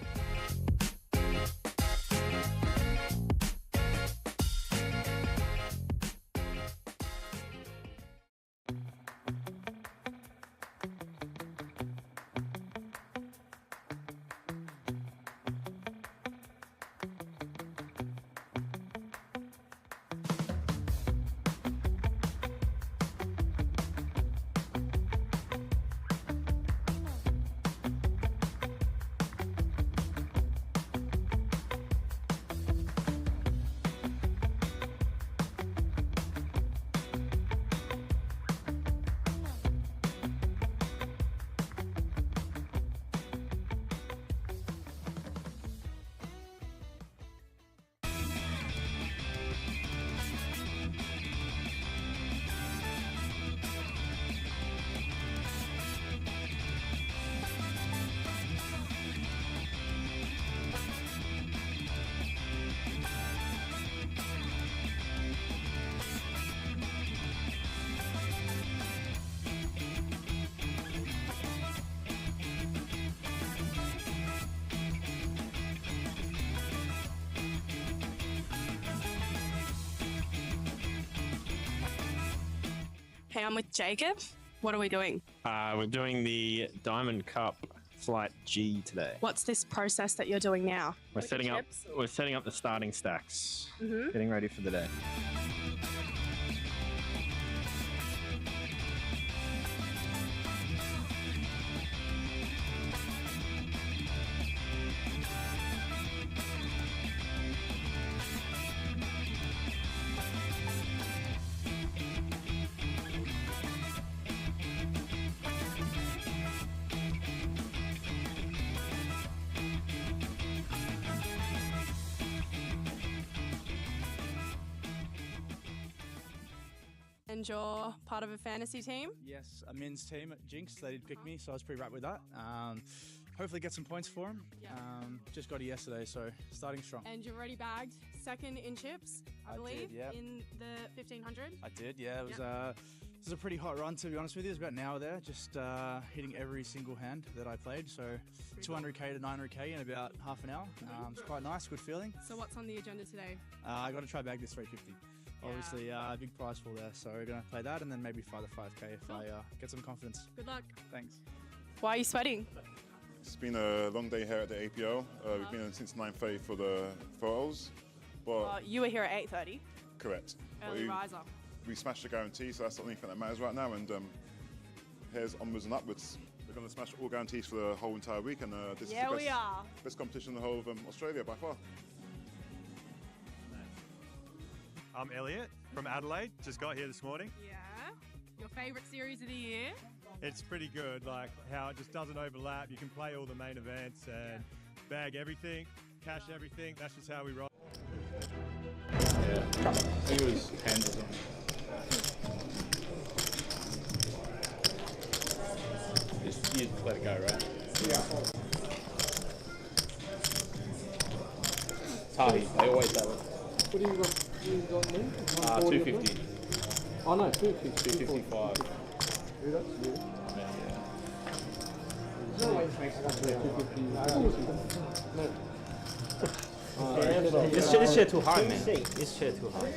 Speaker 15: Hey, I'm with Jacob. What are we doing?
Speaker 23: We're doing the Diamond Cup Flight G today.
Speaker 15: What's this process that you're doing now?
Speaker 23: We're setting up the starting stacks.
Speaker 15: Mhm.
Speaker 23: Getting ready for the day.
Speaker 15: And you're part of a fantasy team?
Speaker 24: Yes, a men's team at Jinx. They did pick me, so I was pretty wrapped with that. Hopefully get some points for them. Just got it yesterday, so starting strong.
Speaker 15: And you've already bagged second in chips, I believe,
Speaker 24: did, yeah.
Speaker 15: in the 1500.
Speaker 24: I did, yeah. It was a pretty hot run, to be honest with you. It was about an hour there, just hitting every single hand that I played. So 200k to 900k in about half an hour. It's quite nice, good feeling.
Speaker 15: So what's on the agenda today?
Speaker 24: I got to try bag this 350. obviously a big prize pool there. So we're going to play that and then maybe fly the 5K if I get some confidence.
Speaker 15: Good luck.
Speaker 24: Thanks.
Speaker 15: Why are you sweating?
Speaker 3: It's been a long day here at the APO. We've been in since 9:30 for the photos. But
Speaker 15: You were here at 8:30.
Speaker 3: correct.
Speaker 15: Early riser.
Speaker 3: We smashed the guarantee, so that's the only thing that matters right now. And here's onwards and upwards. We're going to smash all guarantees for the whole entire week, and this is the best competition in the whole of Australia by far.
Speaker 21: I'm Elliot from Adelaide. Just got here this morning.
Speaker 15: Yeah. Your favourite series of the year?
Speaker 21: It's pretty good, like how it just doesn't overlap. You can play all the main events and bag everything, cash everything. That's just how we roll.
Speaker 2: Yeah, I think it was hands or something. Just you let it go, right?
Speaker 18: Yeah.
Speaker 2: Tahi, they always have it.
Speaker 5: What do you got then?
Speaker 2: 250.
Speaker 5: Oh no, 250.
Speaker 2: 255.
Speaker 5: Yeah, that's good.
Speaker 2: Yeah.
Speaker 5: No way this makes
Speaker 17: This chair too hard, man. This chair too hard.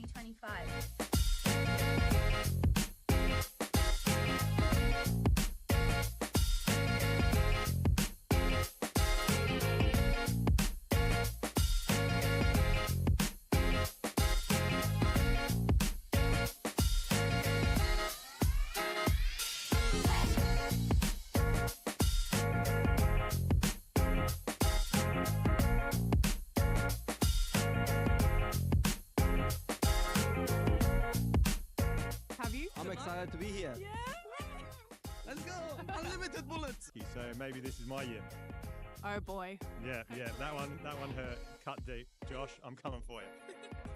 Speaker 14: 2025.
Speaker 15: Have you?
Speaker 1: I'm excited to be here.
Speaker 15: Yeah. Let's go. Unlimited bullets.
Speaker 21: So maybe this is my year.
Speaker 15: Oh boy.
Speaker 21: Yeah, that one hurt. Cut deep. Josh, I'm coming for you.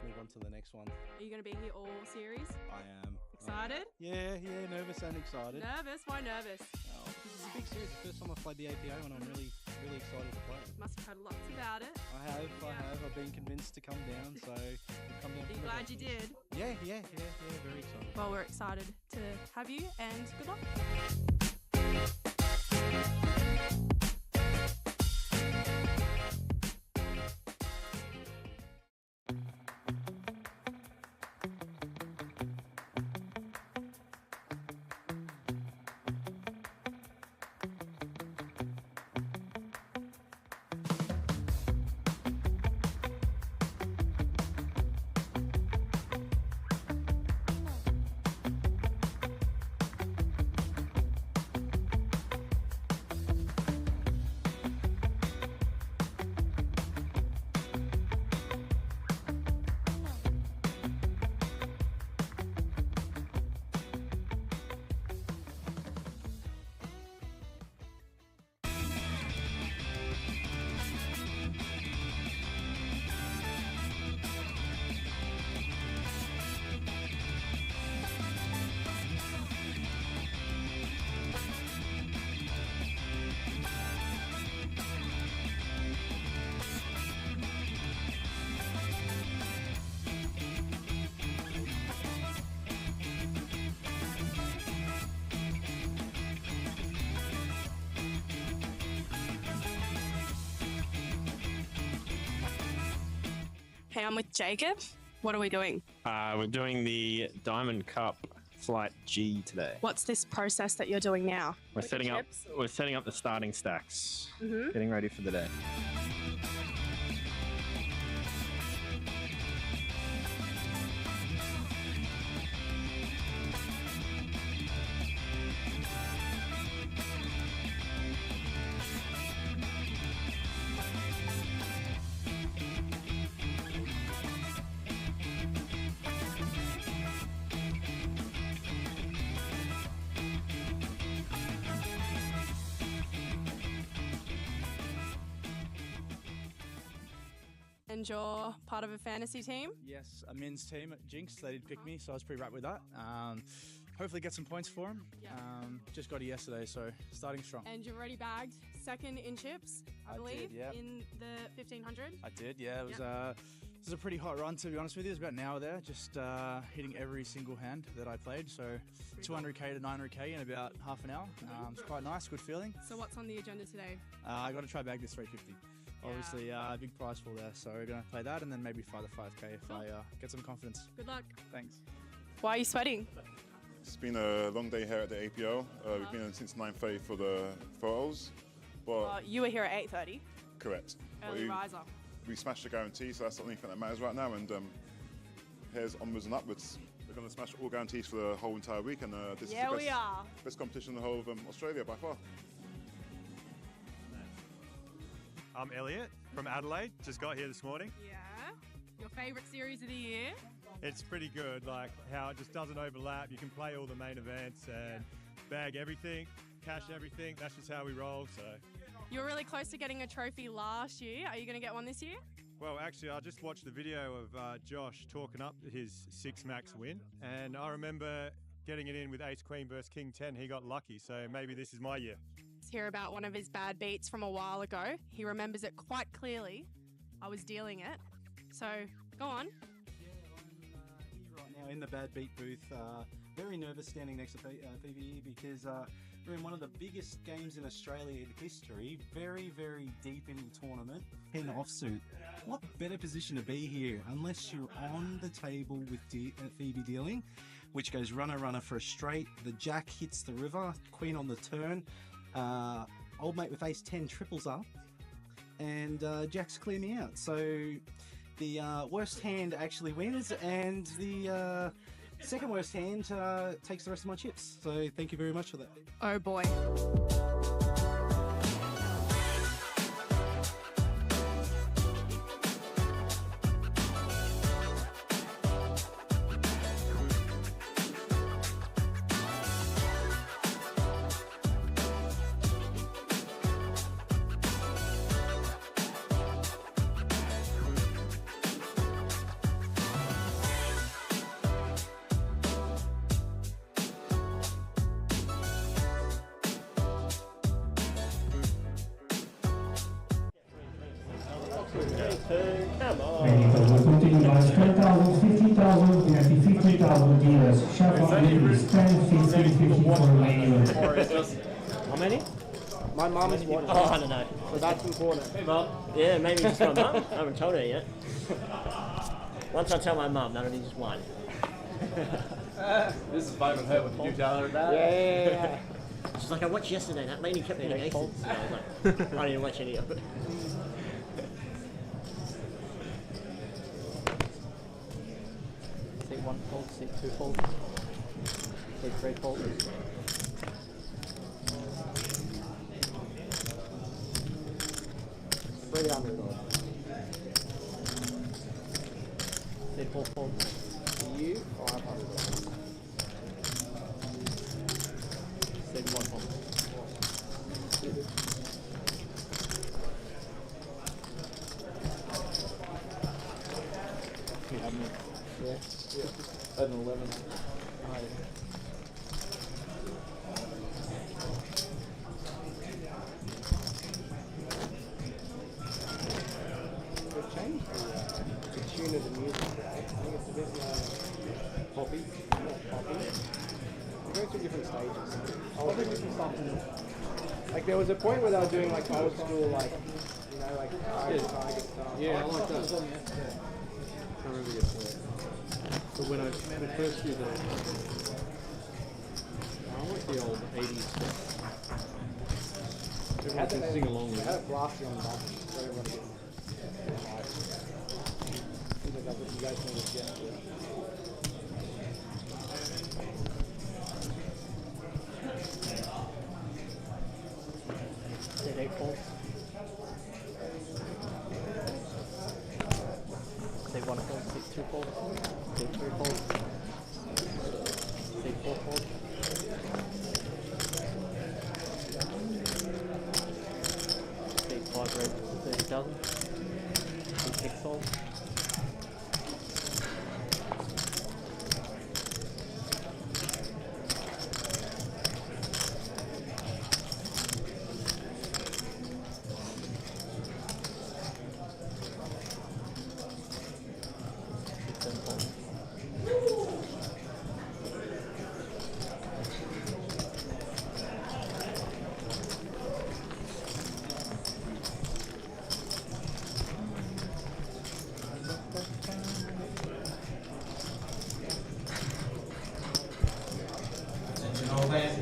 Speaker 1: Move on to the next one.
Speaker 15: Are you going to be here all series?
Speaker 1: I am.
Speaker 15: Excited?
Speaker 1: Yeah, nervous and excited.
Speaker 15: Nervous? Why nervous?
Speaker 1: Oh, because it's a big series. The first time I've played the APO and I'm really excited to play it.
Speaker 15: Must have heard lots about it.
Speaker 1: I have. I've been convinced to come down, so I've come down.
Speaker 15: Are you glad you did?
Speaker 1: Yeah, very excited.
Speaker 15: Well, we're excited to have you and good luck. Hey, I'm with Jacob. What are we doing?
Speaker 23: We're doing the Diamond Cup Flight G today.
Speaker 15: What's this process that you're doing now?
Speaker 23: We're setting up the starting stacks.
Speaker 15: Mhm.
Speaker 23: Getting ready for the day.
Speaker 15: And you're part of a fantasy team?
Speaker 24: Yes, a men's team at Jinx. They did pick me, so I was pretty wrapped with that. Hopefully get some points for them. Just got it yesterday, so starting strong.
Speaker 15: And you've already bagged second in chips, I believe,
Speaker 24: did, yeah.
Speaker 15: in the 1500.
Speaker 24: I did, yeah. It was a pretty hot run, to be honest with you. It was about an hour there, just hitting every single hand that I played. So 200k to 900k in about half an hour. It's quite nice, good feeling.
Speaker 15: So what's on the agenda today?
Speaker 24: I got to try bag this 350. Obviously, big prize pool there, so we're going to play that and then maybe fly the 5k if I get some confidence.
Speaker 15: Good luck.
Speaker 24: Thanks.
Speaker 15: Why are you sweating?
Speaker 3: It's been a long day here at the APO. We've been in since 9:30 for the photos. But
Speaker 15: You were here at 8:30.
Speaker 3: correct.
Speaker 15: Early riser.
Speaker 3: We smashed the guarantee, so that's the only thing that matters right now. And here's onwards and upwards. We're going to smash all guarantees for the whole entire week, and this is the best competition in the whole of Australia by far.
Speaker 21: I'm Elliot from Adelaide. Just got here this morning.
Speaker 15: Yeah. Your favourite series of the year?
Speaker 21: It's pretty good, like how it just doesn't overlap. You can play all the main events and bag everything, cash everything. That's just how we roll, so.
Speaker 15: You were really close to getting a trophy last year. Are you going to get one this year?
Speaker 21: Well, actually, I just watched the video of Josh talking up his 6 max win, and I remember getting it in with Ace Queen versus King 10. He got lucky, so maybe this is my year.
Speaker 15: Let's hear about one of his bad beats from a while ago. He remembers it quite clearly. I was dealing it. So, go on.
Speaker 10: Right now in the bad beat booth, very nervous standing next to PvE because We're in one of the biggest games in Australia in history, very, very deep in the tournament, 10 offsuit. What better position to be here unless you're on the table with Phoebe dealing, which goes runner, runner for a straight. The jack hits the river, queen on the turn. Old mate with ace 10 triples up, and jacks clear me out. So the worst hand actually wins, and the second worst hand takes the rest of my chips. So thank you very much for that.
Speaker 15: Oh boy.
Speaker 4: Ready for the continue guys, 10,000, 50,000, we have the 50,000 dealers. Shuffle is 10, 15, 50 for manual.
Speaker 17: How many?
Speaker 18: My mum is watching.
Speaker 17: Oh, I don't know.
Speaker 18: So that's important.
Speaker 17: Hey, Mum. Yeah, maybe just my mum. I haven't told her yet. Once I tell my mum, that'll be just one.
Speaker 7: This is fine with her. What did you tell her about?
Speaker 17: Yeah. She's like, I watched yesterday. That lady kept getting aces. And I was like, I didn't watch any of it.
Speaker 8: Take 1 fold, take 2 fold, take 3 fold. $300. Take 4 fold.
Speaker 18: You $500.
Speaker 8: Take 1 fold. You have me. Yeah. At an 11. Oh, yeah.
Speaker 18: They've changed the tune of the music. I think it's a bit poppy. Not poppy. They're going through different stages. Different stuff. Like there was a point where they were doing like old school, like you know, like tiger stuff.
Speaker 5: Yeah, I like that. I can't remember yesterday. But when I the first few days, I like the old 80s stuff. Everyone can sing along with
Speaker 18: it.
Speaker 5: it.
Speaker 18: I had a blasting on the button, so everyone gets high. Seems like that's what you guys want to get to.
Speaker 8: Take 8 folds. Take 1 fold, take 2 folds, take 3 folds, take 4 folds. Take 5 raises to 30,000. Take 6 folds.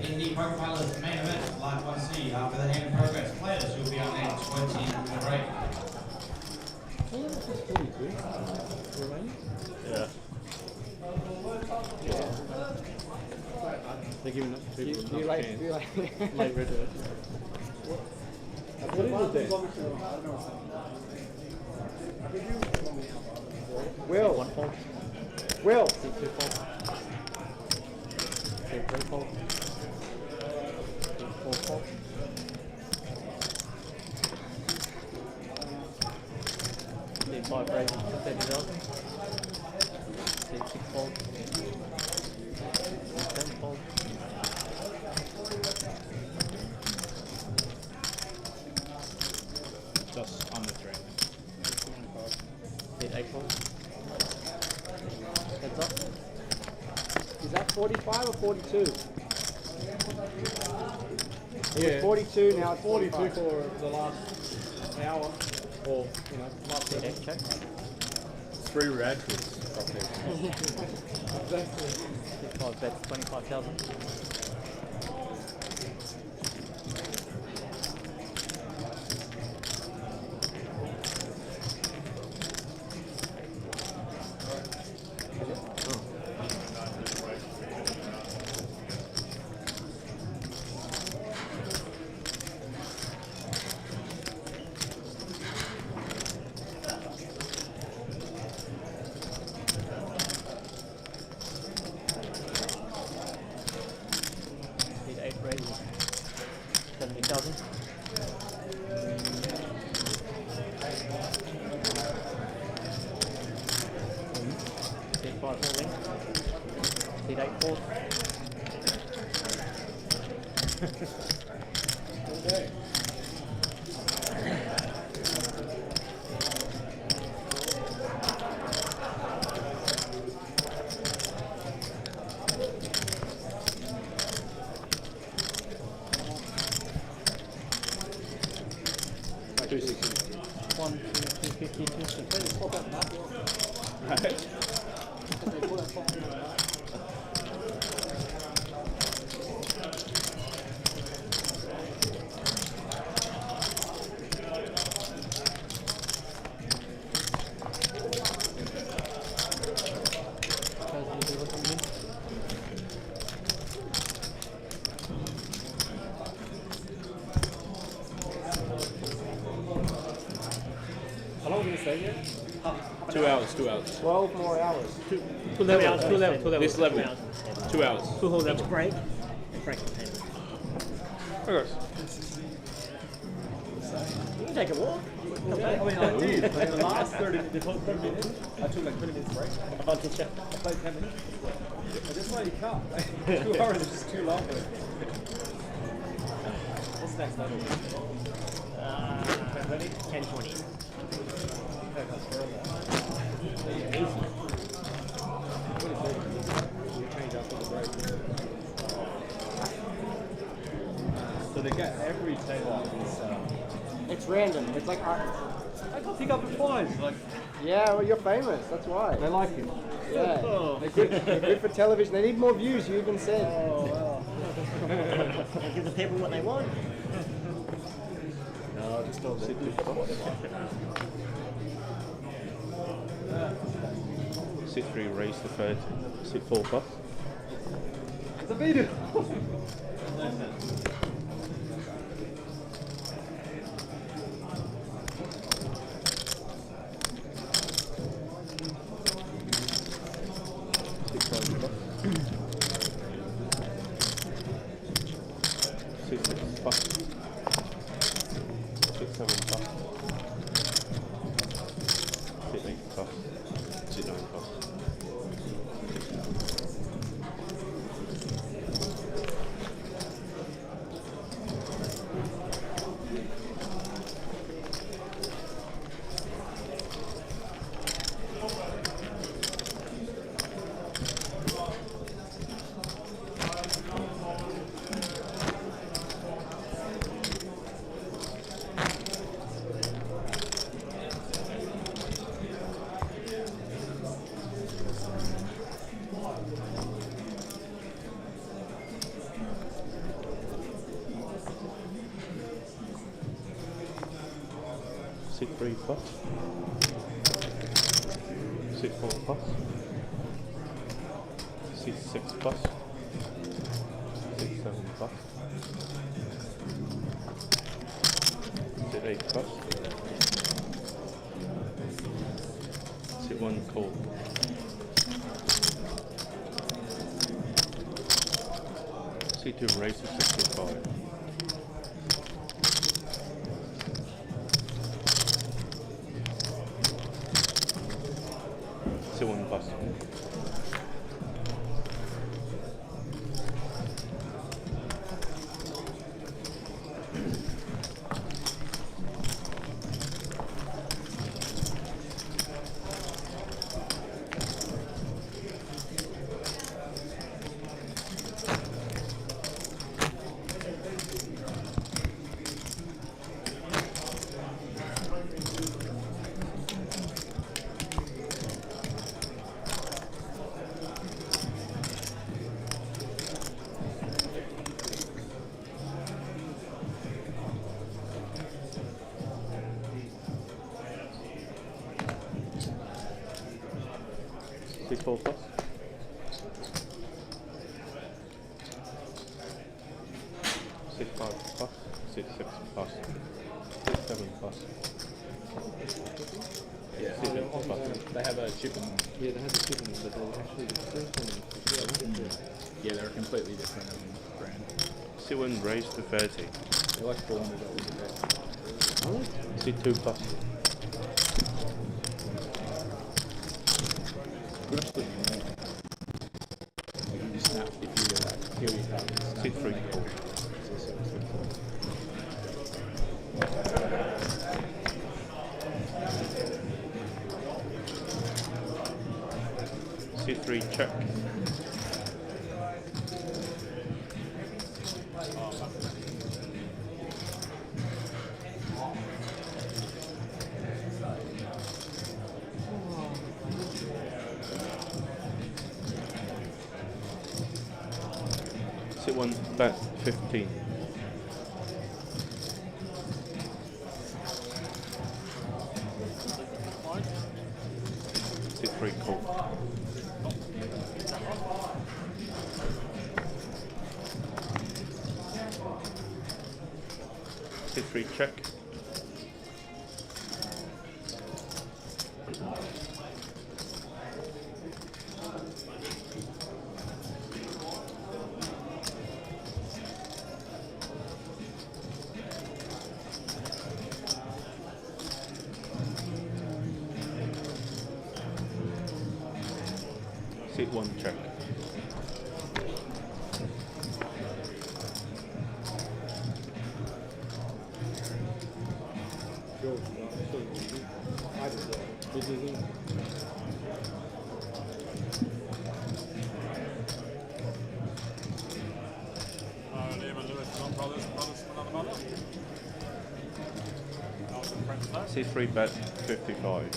Speaker 11: In the Poker Pilots main event, Live 1C, after the hand progress players, you'll be on hand 20 in the break.
Speaker 5: Yeah. They're giving people a tough chance. Late red dirt. What is it then?
Speaker 18: Will.
Speaker 8: 1 fold.
Speaker 18: Will.
Speaker 8: Take 2 folds. Take 3 folds. Take 4 folds. Take 5 raises to 30,000. Take 6 folds. Take 7 folds.
Speaker 5: Just under 3.
Speaker 8: Take 8 folds. Heads up.
Speaker 18: Is that 45 or 42? Yeah. 42 now. It's
Speaker 21: 42
Speaker 18: 45.
Speaker 21: for the last hour, or last
Speaker 17: check.
Speaker 21: second.
Speaker 2: 3 radicals, probably.
Speaker 21: Exactly.
Speaker 17: 5 bets, 25,000. Need 8 raises. 70,000. Need 5 more wins. Need 8 fours.
Speaker 21: Okay.
Speaker 17: One, two, 250, 260.
Speaker 21: How long are we stay here?
Speaker 20: 2 hours, 2 hours.
Speaker 18: 12 more hours.
Speaker 17: Two levels.
Speaker 20: This level. 2 hours.
Speaker 17: 2 whole levels. Break. Break.
Speaker 20: Okay.
Speaker 17: You can take a walk.
Speaker 21: I mean, I did. Like the last 30 minutes, I took like 20 minutes break.
Speaker 17: Oh, did you?
Speaker 21: I played 10 minutes. That's why you can't. 2 hours is just too long. What's the next level?
Speaker 17: 10-20.
Speaker 21: So they get every table is.
Speaker 18: It's random. It's like art.
Speaker 21: I got pick up the flies. Like.
Speaker 18: Yeah, well, you're famous. That's why.
Speaker 21: They like you.
Speaker 18: Yeah.
Speaker 21: Oh.
Speaker 18: They're good for television. They need more views. You even said.
Speaker 21: Oh wow.
Speaker 17: Give the people what they want.
Speaker 21: No, just don't sit
Speaker 20: Sit 3, raise the third. Sit 4 plus.
Speaker 21: It's a video.
Speaker 20: Sit 6 plus. Sit 7 plus. Sit 8 plus. Sit 9 plus. Sit 3 plus. Sit 4 plus. Sit 6 plus. Sit 7 plus. Sit 8 plus. Sit 1 call. Sit 2 raise to 65. Sit 1 plus. 6-4 plus. 6-5 plus. 6-6 plus. 6-7 plus.
Speaker 7: Yeah, they have a chip in them.
Speaker 18: Yeah, they have a chip in them, but they're actually the first one.
Speaker 7: Yeah, they're completely different brand.
Speaker 20: C1 raised to 30.
Speaker 7: They're like $400 a bit.
Speaker 20: C2 plus.
Speaker 7: You snap if you heal your card.
Speaker 20: C3 cool. C3 check. C1 bet 15. C3 call. C3 check. C1 check. C3 bet 55.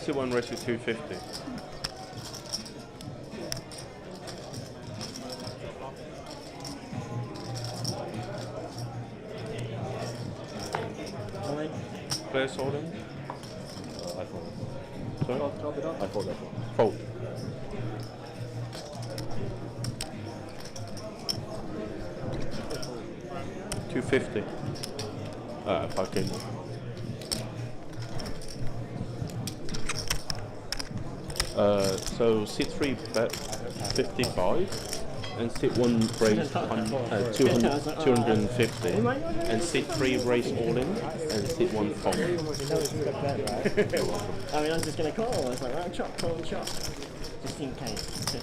Speaker 20: C1 raised to 250. Player holding. I fold. Sorry? I fold that one. Fold. $250. Fucking. So C3 bet 55 and C1 raise 250 and C3 raise all in and C1 fold.
Speaker 17: I mean, I was just going to call. I was like, right, chop, call and chop. Just in case.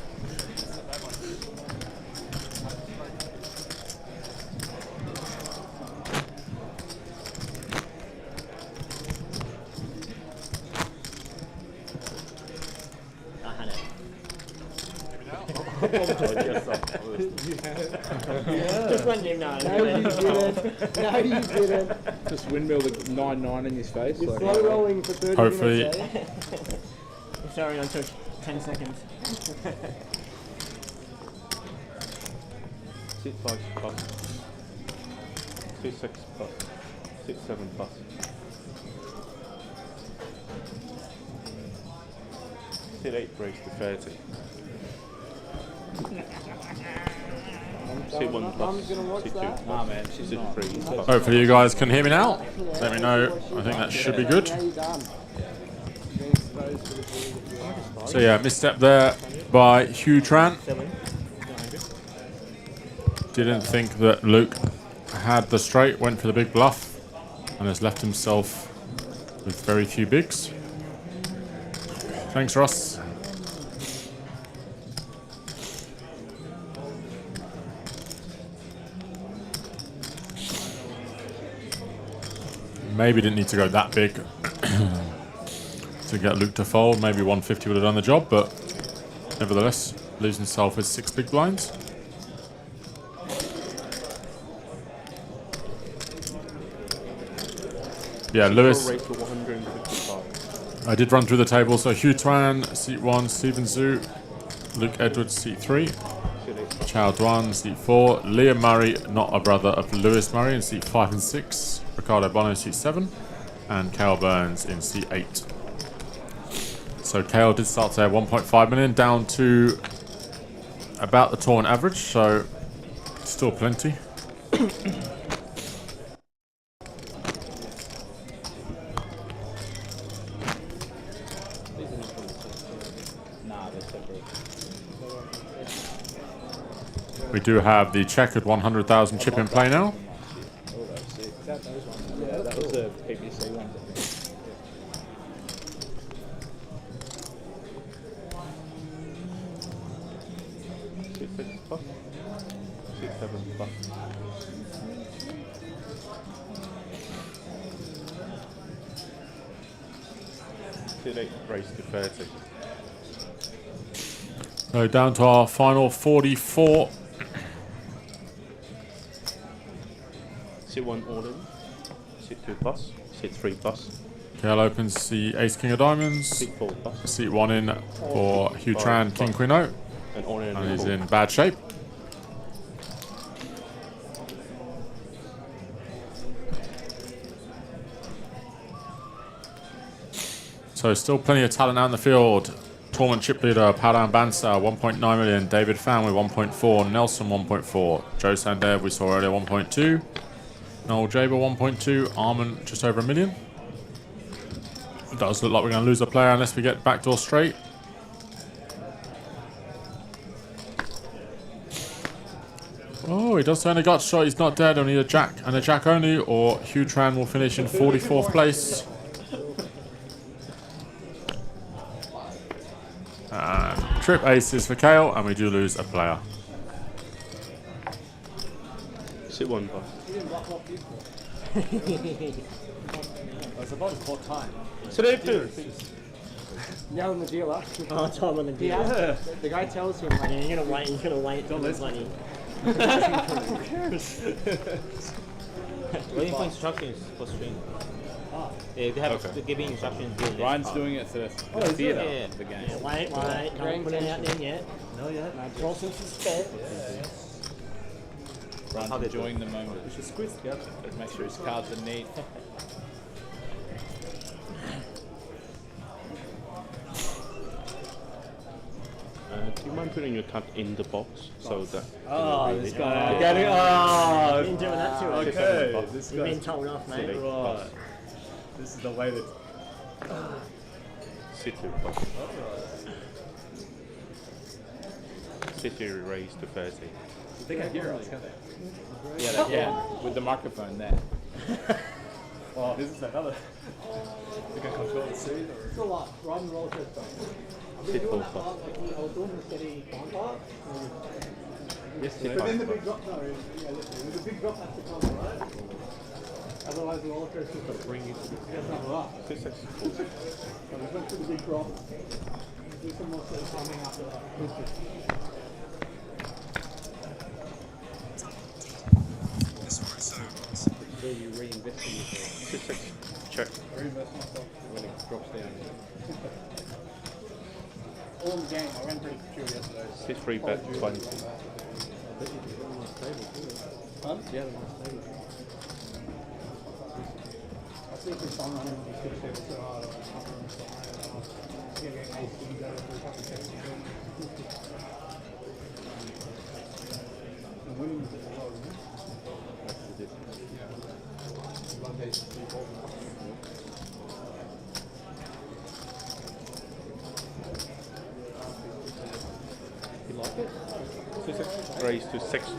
Speaker 17: Just wondering, no.
Speaker 8: No, you didn't. No, you didn't. Just windmill the 9-9 in his face.
Speaker 18: You're slow rolling for 30
Speaker 12: Hopefully.
Speaker 18: minutes.
Speaker 17: Sorry, I took 10 seconds.
Speaker 20: C5 plus. C6 plus. C7 plus. C8 raised to 30. C1 plus, C2 plus, C3 plus.
Speaker 12: Hopefully you guys can hear me now. Let me know. I think that should be good. So yeah, misstep there by Hugh Tran. Didn't think that Luke had the straight, went for the big bluff, and has left himself with very few bigs. Thanks, Ross. Maybe didn't need to go that big to get Luke to fold. Maybe 150 would have done the job, but nevertheless, leaves himself with 6 big blinds. Yeah, Lewis. I did run through the table. So Hugh Tran, seat 1, Stephen Zhu, Luke Edwards, seat 3, Chow Duan, seat 4, Liam Murray, not a brother of Lewis Murray, in seat 5 and 6, Ricardo Bono, seat 7, and Cale Burns in seat 8. So Cale did start there 1.5 million, down to about the tournament average, so still plenty. We do have the checkered 100,000 chip in play now.
Speaker 5: Yeah, that was the PPC one.
Speaker 12: Race to 30. So down to our final 44.
Speaker 20: Sit 1 all in. Sit 2 plus. Sit 3 plus.
Speaker 12: Cale opens the Ace King of Diamonds.
Speaker 20: Sit 4 plus.
Speaker 12: Seat 1 in for Hugh Tran, King Queen O. And he's in bad shape. So still plenty of talent out in the field. Tournament chip leader, Padan Bansal, 1.9 million. David Fan with 1.4. Nelson, 1.4. Joe Sandev, we saw earlier, 1.2. Noel Jaber, 1.2. Armin, just over $1 million. It does look like we're going to lose a player unless we get backdoor straight. Oh, he does turn a gut shot. He's not dead. Only a jack and a jack only, or Hugh Tran will finish in 44th place. And trip aces for Cale, and we do lose a player.
Speaker 20: Sit 1 plus.
Speaker 7: It's about his fourth time.
Speaker 20: So they do.
Speaker 18: Now in the dealer.
Speaker 17: Oh, Tom on the deal.
Speaker 18: Yeah. The guy tells him, like,
Speaker 17: you're gonna wait, don't lose money.
Speaker 18: Who
Speaker 17: cares? Waiting for instructions for stream. Yeah, they have to give instructions.
Speaker 7: Ryan's doing it for the theatre of the game.
Speaker 17: Yeah, wait, don't put it out there yet.
Speaker 7: No, yet.
Speaker 17: Roll some suspense.
Speaker 7: Ryan's enjoying the moment. We should squeeze together. Make sure his cards are neat.
Speaker 20: Do you mind putting your card in the box so that?
Speaker 7: Oh, this guy.
Speaker 17: I've been doing that too.
Speaker 7: Okay, this
Speaker 17: You've been told off, mate.
Speaker 7: Right. This is the way that.
Speaker 20: City plus. City raised to 30.
Speaker 7: They can hear us, can't they? Yeah, they can. With the microphone there. Well, this is another. You can control the seat.
Speaker 18: It's a lot. Riding roller coaster.
Speaker 20: Sit 4 plus.
Speaker 18: I was doing the steady climb part.
Speaker 20: Yes,
Speaker 18: but then the big drop, no, yeah, listen, the big drop has to come, right? Otherwise the roller coaster's going to bring you to the up. So we went through the big drop. Do some more steady climbing after that.
Speaker 5: So you reinvest in yourself.
Speaker 20: Check.
Speaker 5: I reinvest myself when it drops down. All the game, I went pretty pure yesterday. So
Speaker 20: Sit 3 bet 20.
Speaker 5: I bet you did a nice table too. Huh? Yeah, a nice table. I think there's some running with the 6 tables so hard. I'm getting ace king better for a couple of tables. And winning is as well, isn't it? That's the difference. Yeah. One day, 3 balls.
Speaker 20: Like it? Raised to 60.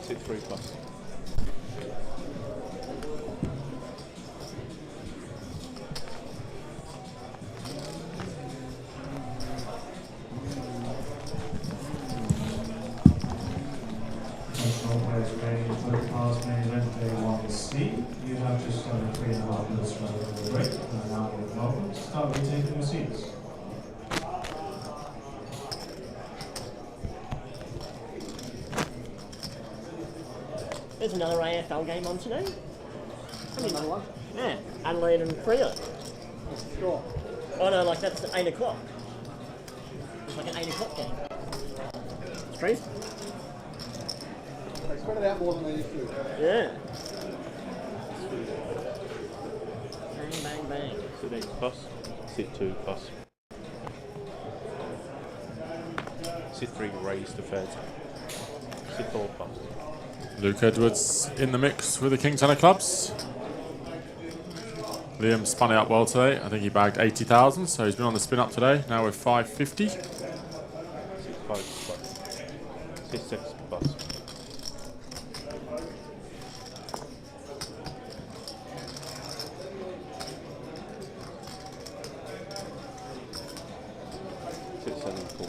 Speaker 20: Sit 3 plus.
Speaker 4: first class main event day 1C. You have just under 3.5 minutes left of the break. And now with welcome, start retaking your seats.
Speaker 17: There's another AFL game on today.
Speaker 18: Another one?
Speaker 17: Yeah, Adelaide and Freo.
Speaker 18: Sure.
Speaker 17: Oh no, like that's 8 o'clock. It's like an 8 o'clock game. Strange.
Speaker 18: They spread it out more than they used to.
Speaker 17: Yeah. Bang, bang, bang.
Speaker 20: Sit 8 plus, sit 2 plus. Sit 3 raise to 30. Sit 4 plus.
Speaker 12: Luke Edwards in the mix with the King Tenner clubs. Liam spun out well today. I think he bagged 80,000, so he's been on the spin up today. Now with 550.
Speaker 20: Sit 5 plus. Sit 6 plus. Sit 7 4.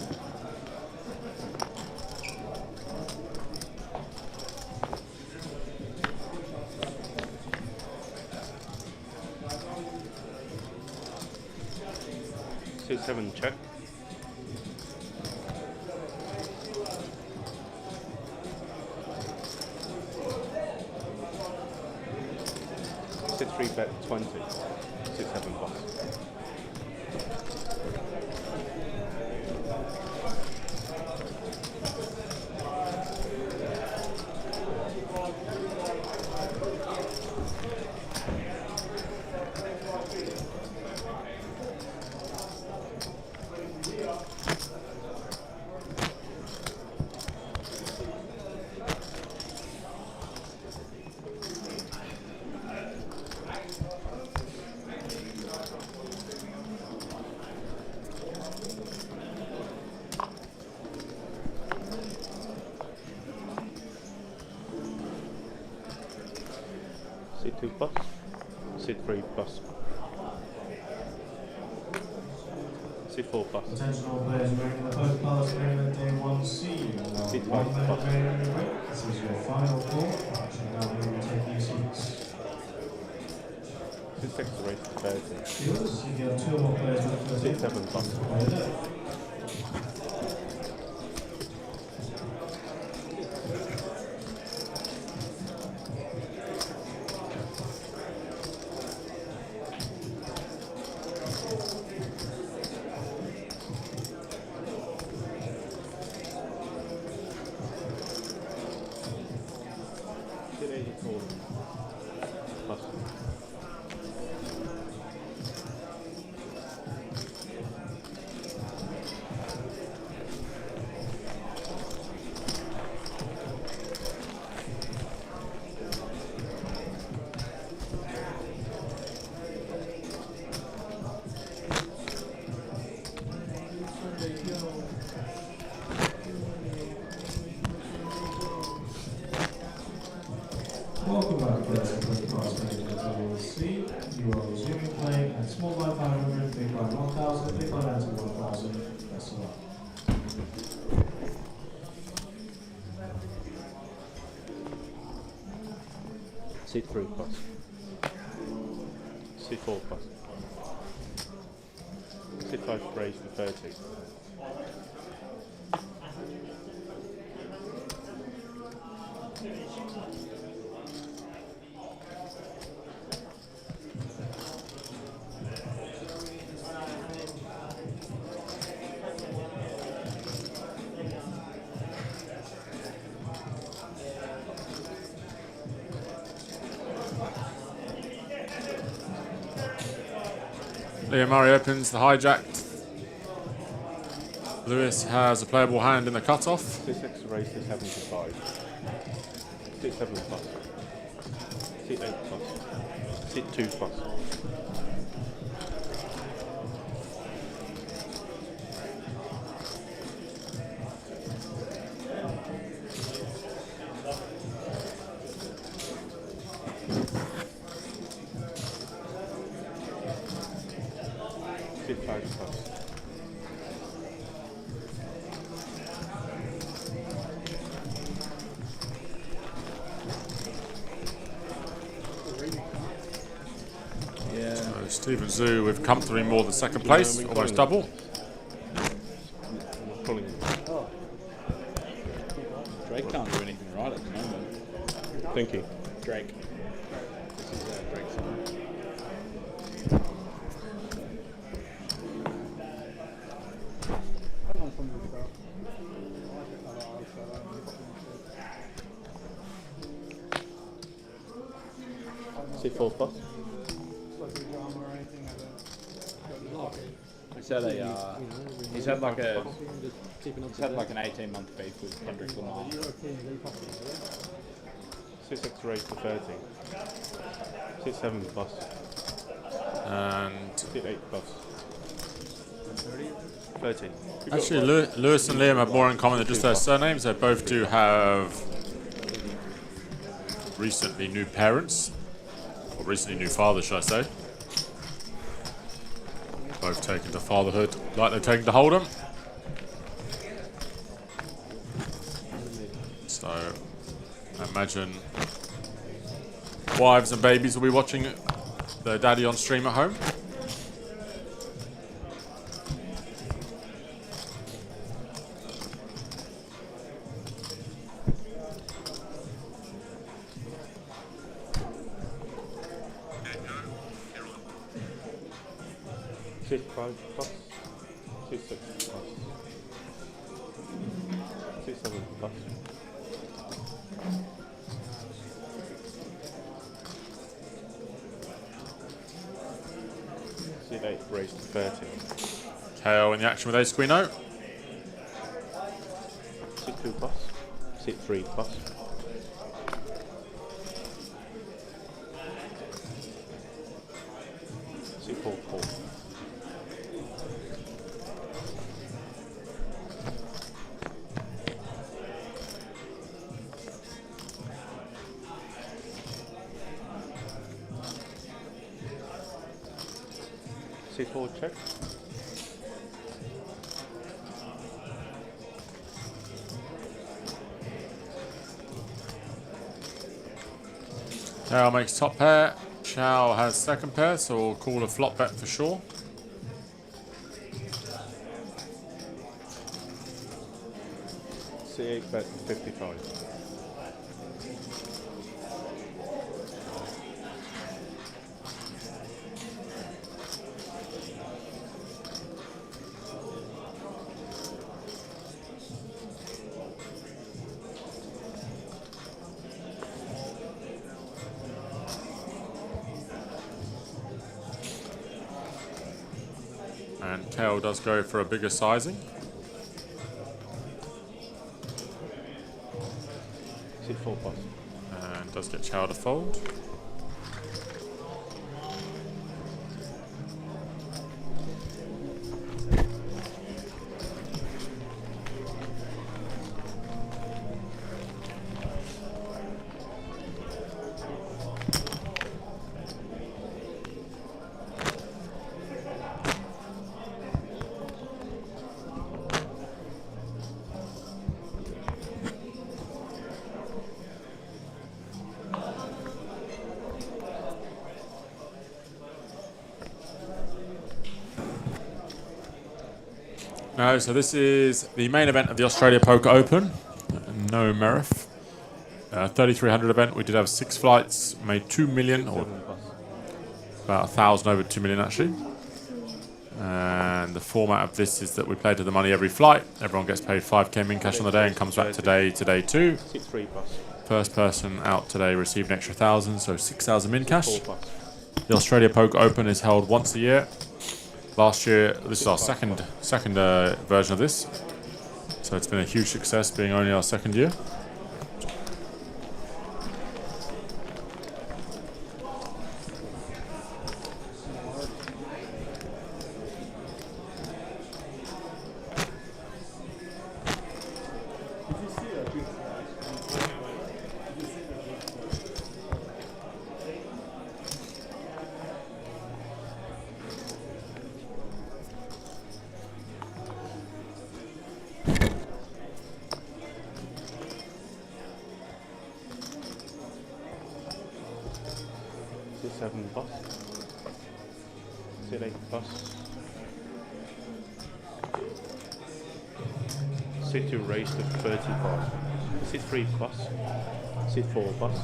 Speaker 20: Sit 7 check. Sit 3 bet 20. Sit 7 plus. Sit 2 plus. Sit 3 plus. Sit 4 plus.
Speaker 4: Attention all players wearing the first class main event day 1C.
Speaker 20: Sit
Speaker 4: 1
Speaker 20: 5
Speaker 4: minute
Speaker 20: plus.
Speaker 4: remaining break. This is your final call. Action now will take your seats.
Speaker 20: Sit 6 to raise to 30.
Speaker 4: Steelers, if you have 2 or more players left for the
Speaker 20: Sit
Speaker 4: table,
Speaker 20: 7 plus.
Speaker 4: play it out.
Speaker 20: Sit 84 plus.
Speaker 4: Welcome back players to the class main event day 1C. You are resuming playing at small blind 500, big blind 1000, big blind ante 1000. Best of luck.
Speaker 20: Sit 3 plus. Sit 4 plus. Sit 5 raise to 30.
Speaker 12: Liam Murray opens the hijacked. Lewis has a playable hand in the cutoff.
Speaker 20: Sit 6 raise to 75. Sit 7 plus. Sit 8 plus. Sit 2 plus. Sit 5 plus.
Speaker 12: Stephen Zhu with comfortably more than second place, almost double.
Speaker 20: Oh.
Speaker 7: Drake can't do anything right at the moment.
Speaker 20: Thank you.
Speaker 7: Drake. This is Drake's song.
Speaker 20: Sit 4 plus.
Speaker 7: He's had like an 18-month beef with Kendrick Lamar.
Speaker 20: 6x raised to 30. Sit 7 plus.
Speaker 12: And
Speaker 20: sit 8 plus. 13.
Speaker 12: actually, Lewis and Liam have more in common than just their surnames. They both do have recently new parents, or recently new fathers, should I say. Both taken to fatherhood like they're taken to Hold'em. So, I imagine wives and babies will be watching their daddy on stream at home.
Speaker 20: Sit 5 plus. Sit 6 plus. Sit 7 plus. Sit 8 raised to 30.
Speaker 12: KO in the action with Ace Queen O.
Speaker 20: Sit 2 plus. Sit 3 plus. Sit 4 4. C4 check.
Speaker 12: Chow makes top pair. Chow has second pair, so we'll call a flop bet for sure.
Speaker 20: C8 bet 55.
Speaker 12: And KO does go for a bigger sizing.
Speaker 20: Sit 4 plus.
Speaker 12: And does get Chow to fold. No, so this is the main event of the Australia Poker Open. No Merif. 3,300 event. We did have 6 flights, made 2 million, or about 1,000 over 2 million actually. And the format of this is that we play to the money every flight. Everyone gets paid 5k min cash on the day and comes back today too.
Speaker 20: 6-3 plus.
Speaker 12: First person out today received an extra 1,000, so 6,000 min cash. The Australia Poker Open is held once a year. Last year, this is our second version of this, so it's been a huge success, being only our second year.
Speaker 20: plus. Sit 2 raised to 35. Sit 3 plus. Sit 4 plus.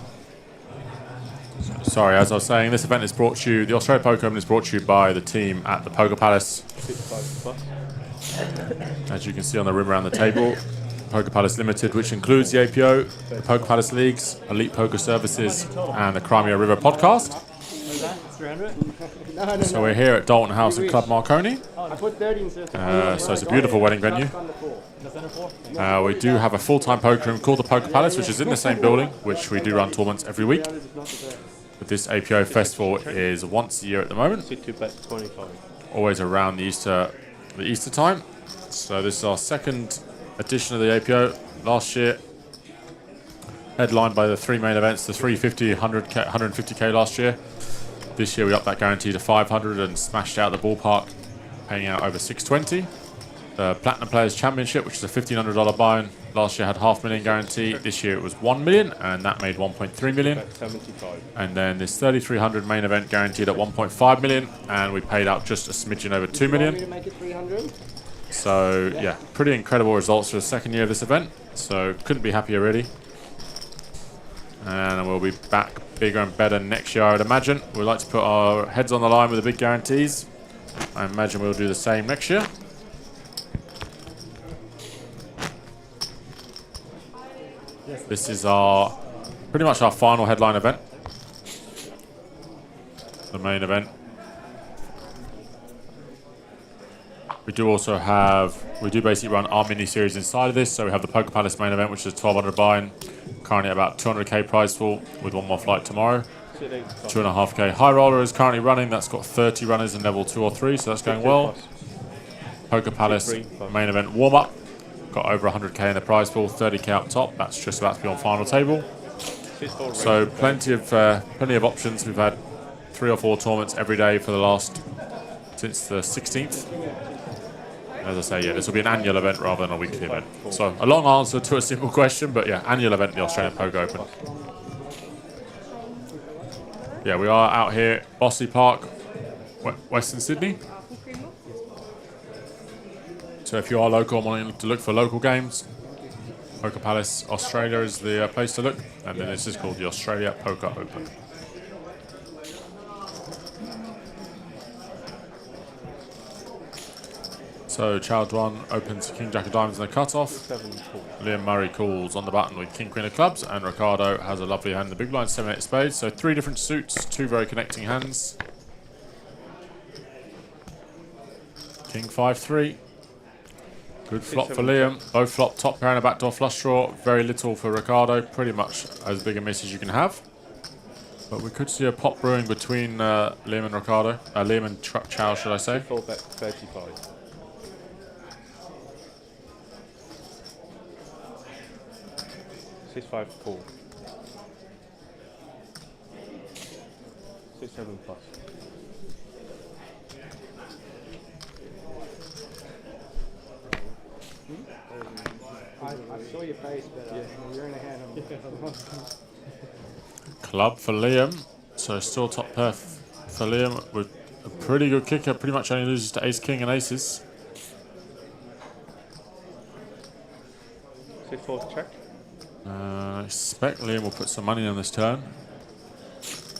Speaker 12: Sorry, as I was saying, this event is brought to you, the Australia Poker Open is brought to you by the team at the Poker Palace.
Speaker 20: Sit 5 plus.
Speaker 12: As you can see on the rim around the table, Poker Palace Limited, which includes the APO, the Poker Palace Leagues, Elite Poker Services, and the Crimea River podcast. So we're here at Dolton House and Club Marconi.
Speaker 17: I put 30 in
Speaker 12: So it's a beautiful wedding venue. We do have a full-time poker room called the Poker Palace, which is in the same building, which we do run tournaments every week. But this APO festival is once a year at the moment. Always around the Easter time. So this is our second edition of the APO. Last year, headlined by the 3 main events, the 350, 100K, 150K last year. This year we upped that guarantee to 500 and smashed out the ballpark, paying out over 620. The Platinum Players Championship, which is a $1,500 buy-in, last year had $500,000 guarantee. This year it was $1 million, and that made $1.3 million. And then this 3,300 main event guaranteed at $1.5 million, and we paid out just a smidgen over $2 million. So yeah, pretty incredible results for the second year of this event. So couldn't be happier really. And we'll be back bigger and better next year, I would imagine. We'd like to put our heads on the line with the big guarantees. I imagine we'll do the same next year. This is pretty much our final headline event. The main event. We do basically run our mini series inside of this. So we have the Poker Palace main event, which is 1,200 buy-in. Currently at about 200K prize pool with one more flight tomorrow. 2.5K high roller is currently running. That's got 30 runners in level 2 or 3, so that's going well. Poker Palace main event warm-up. Got over 100K in the prize pool, 30K up top. That's just about to be on final table. So plenty of options. We've had 3 or 4 tournaments every day for since the 16th. As I say, yeah, this will be an annual event rather than a weekly event. So a long answer to a simple question, but yeah, annual event, the Australian Poker Open. Yeah, we are out here, Bosley Park, Western Sydney. So if you are local and wanting to look for local games, Poker Palace Australia is the place to look. And then this is called the Australia Poker Open. So Chow Duan opens King Jack of Diamonds in the cutoff. Liam Murray calls on the button with King Queen of Clubs, and Ricardo has a lovely hand in the big blind, 7-8 spades. So 3 different suits, 2 very connecting hands. King 5-3. Good flop for Liam. Both flop, top pair and a backdoor flush draw. Very little for Ricardo. Pretty much as big a miss as you can have. But we could see a pop brewing between Liam and Ricardo. Liam and Chow, should I say?
Speaker 20: 35. 6-5 call. 6-7 plus.
Speaker 18: I saw your face, but you're in a hand.
Speaker 12: Club for Liam. So still top pair for Liam with a pretty good kicker. Pretty much only loses to ace, king and aces.
Speaker 20: 6-4 check.
Speaker 12: I expect Liam will put some money on this turn.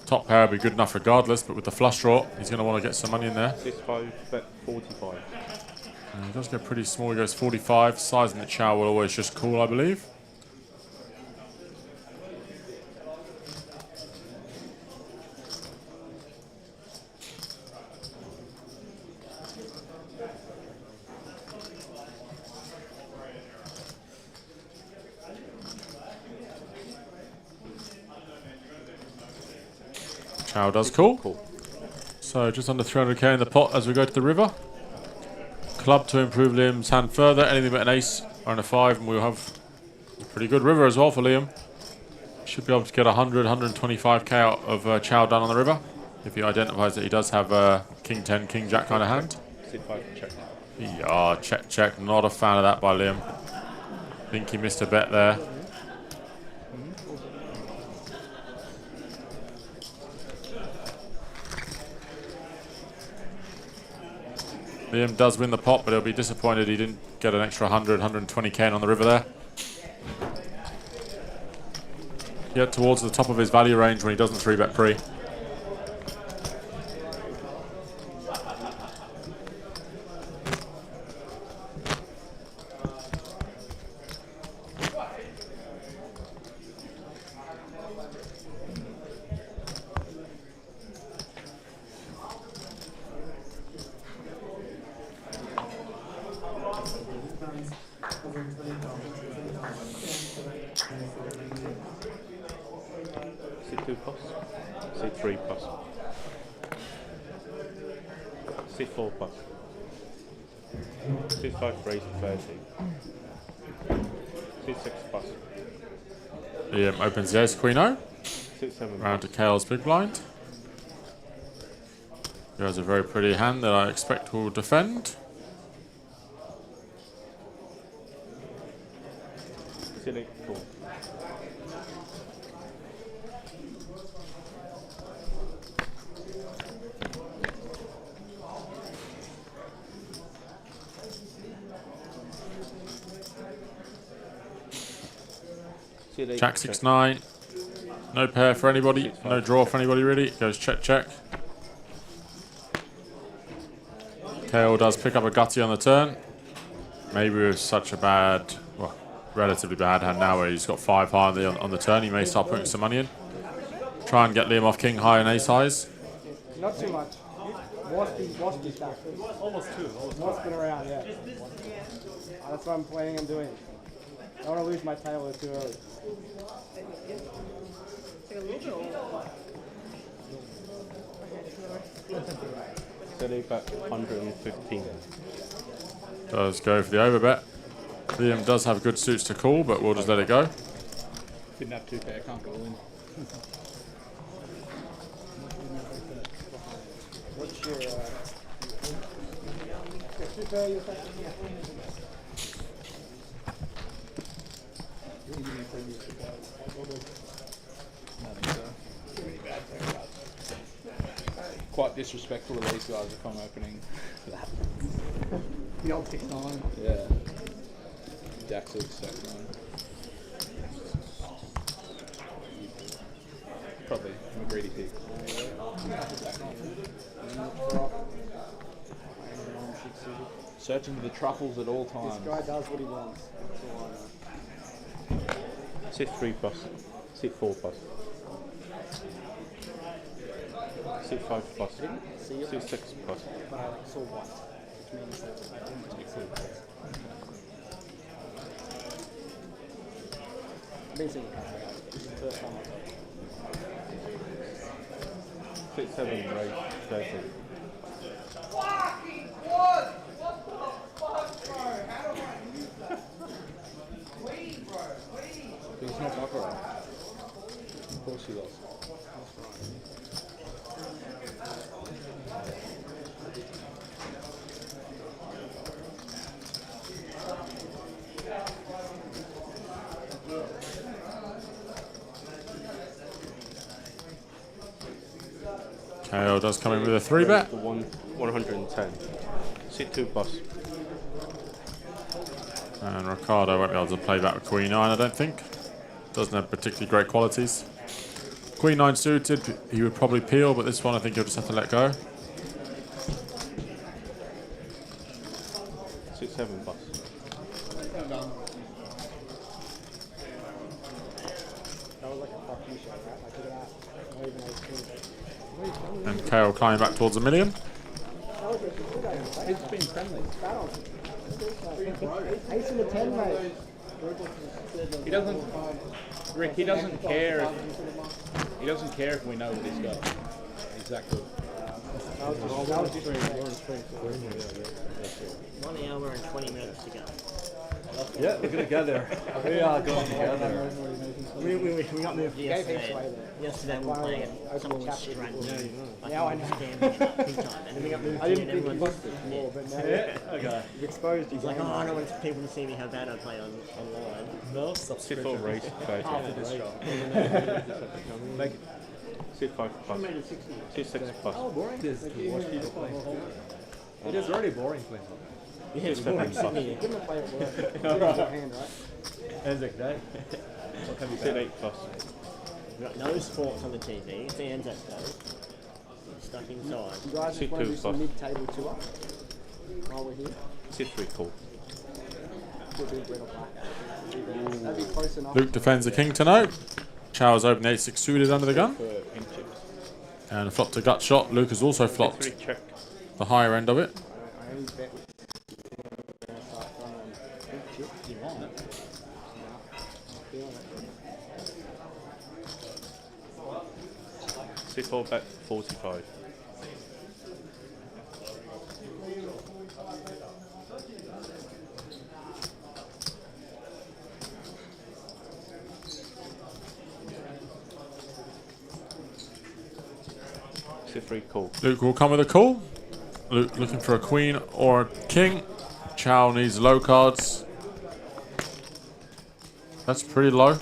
Speaker 12: Top pair will be good enough regardless, but with the flush draw, he's going to want to get some money in there.
Speaker 20: 6-5, bet 45.
Speaker 12: He does go pretty small, he goes 45. Sizing the Chow will always just call, I believe. Chow does call. So just under 300K in the pot as we go to the river. Club to improve Liam's hand further. Anything but an ace or a 5, and we'll have a pretty good river as well for Liam. Should be able to get 100, 125K out of Chow done on the river if he identifies that he does have a King 10, King Jack kind of hand.
Speaker 20: 6-5 check.
Speaker 12: Yeah, check, check. Not a fan of that by Liam. Think he missed a bet there. Liam does win the pot, but he'll be disappointed he didn't get an extra 100, 120 can on the river there. Get towards the top of his value range when he doesn't 3-bet pre.
Speaker 20: Sit 2 plus. Sit 3 plus. Sit 4 plus. Sit 5 raise 30. Sit 6 plus.
Speaker 12: Liam opens the ace queen O.
Speaker 20: Sit 7
Speaker 12: Round to Kale's big blind. He has a very pretty hand that I expect will defend.
Speaker 20: Sit 8 4.
Speaker 12: Jack 6-9. No pair for anybody. No draw for anybody really. Goes check check. Kale does pick up a gutty on the turn. Maybe with such a bad, well, relatively bad hand now where he's got 5 high on the turn, he may start putting some money in. Try and get Liam off king high and ace highs.
Speaker 18: Not too much. Waspy stack.
Speaker 21: Almost 2.
Speaker 18: Wasping around, yeah. That's what I'm planning on doing. I don't want to lose my table too early.
Speaker 20: Set 8 bet 115.
Speaker 12: Does go for the overbet. Liam does have good suits to call, but we'll just let it go.
Speaker 5: Didn't have 2 pair, can't go in.
Speaker 18: What's your 2 pair you're taking?
Speaker 5: Quite disrespectful to these guys if I'm opening that.
Speaker 18: The old 6-9.
Speaker 5: Yeah. Jack 6, Jack 9. Probably. I'm a greedy pig. Searching for the truffles at all times.
Speaker 18: This guy does what he wants. That's all I know.
Speaker 20: Sit 3 plus. Sit 4 plus. Sit 5 plus. Sit 6 plus.
Speaker 18: But I saw white, which means that I didn't take full white. I've been seeing it come out. This is the first time I've
Speaker 20: Sit 7 raise 30.
Speaker 5: He's not baccarat. Of course he lost.
Speaker 12: KO does come in with a 3-bet.
Speaker 20: 110. Sit 2 plus.
Speaker 12: And Ricardo won't be able to play back with Queen 9, I don't think. Doesn't have particularly great qualities. Queen 9 suited, he would probably peel, but this one I think he'll just have to let go.
Speaker 20: Sit 7 plus.
Speaker 18: That was like a fuck you shot, right? Like, look at that. Not even a
Speaker 12: And KO climbing back towards $1 million.
Speaker 18: It's been friendly. Ace in the 10, mate.
Speaker 5: He doesn't, Rick, he doesn't care if we know what he's got. Exactly.
Speaker 18: That was just
Speaker 17: 1 hour and 20 minutes to go.
Speaker 21: Yeah, we're going to go there. We are going to go there.
Speaker 17: We got moved yesterday. Yesterday we were playing at someone's strand.
Speaker 18: Now I know.
Speaker 17: And then we got moved
Speaker 18: I didn't
Speaker 17: and
Speaker 18: think you
Speaker 17: everyone's...
Speaker 18: lost it more, but now
Speaker 21: Okay.
Speaker 18: you've exposed
Speaker 17: He's
Speaker 18: you.
Speaker 17: like, oh, I don't want people to see me how bad I play online.
Speaker 21: No,
Speaker 20: Sit 4 raise 30.
Speaker 21: After this shot.
Speaker 20: Make it. Sit 5 plus. Sit 6 plus.
Speaker 18: Oh, boring.
Speaker 7: It is already boring playing.
Speaker 17: Yeah, it's boring sitting here. Give him a play at work. Give him a hand, right?
Speaker 7: Anzac Day. What can be
Speaker 20: Sit 8 plus.
Speaker 17: We've got no sports on the TV. It's the Anzac Day. Stuck inside.
Speaker 18: You guys
Speaker 20: Sit
Speaker 18: just want to
Speaker 20: 2
Speaker 18: do some
Speaker 20: plus.
Speaker 18: mid-table tour while we're here?
Speaker 20: Sit 3 cool.
Speaker 18: We'll do red or black. That'd be close enough.
Speaker 12: Luke defends the king to no. Chow's open 8-6 suited under the gun. And flopped a gut shot. Luke has also flopped the higher end of it.
Speaker 18: I only bet we're going to start throwing big chips.
Speaker 7: You want it?
Speaker 18: I feel it.
Speaker 20: Sit 4 bet 45. Sit 3 cool.
Speaker 12: Luke will come with a call. Luke looking for a queen or a king. Chow needs low cards. That's pretty low.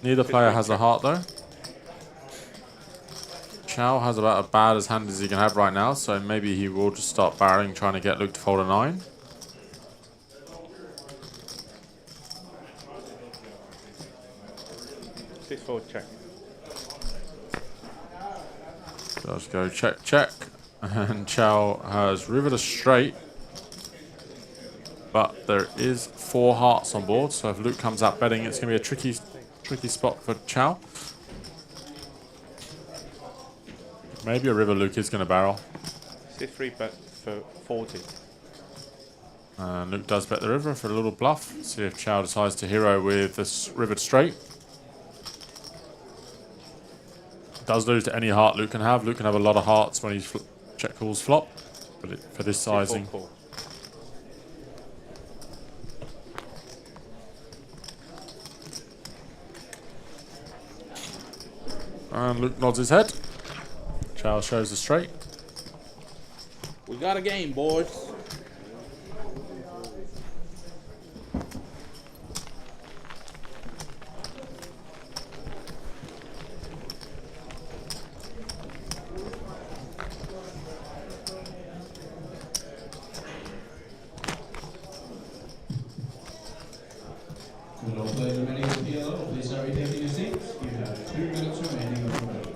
Speaker 12: Neither player has a heart though. Chow has about as bad as hand as he can have right now, so maybe he will just start barreling, trying to get Luke to fold a 9.
Speaker 20: Sit 4 check.
Speaker 12: Let's go check, check. And Chow has rivered a straight. But there is 4 hearts on board, so if Luke comes out betting, it's going to be a tricky spot for Chow. Maybe a river Luke is going to barrel.
Speaker 20: Sit 3 bet for 40.
Speaker 12: And Luke does bet the river for a little bluff. See if Chow decides to hero with this rivered straight. Does lose to any heart Luke can have. Luke can have a lot of hearts when he check calls flop. But for this sizing. And Luke nods his head. Chow shows the straight.
Speaker 7: We got a game, boys.
Speaker 13: Will all players remaining with PLO, please start retaking your seats. You have 2 minutes remaining of the vote.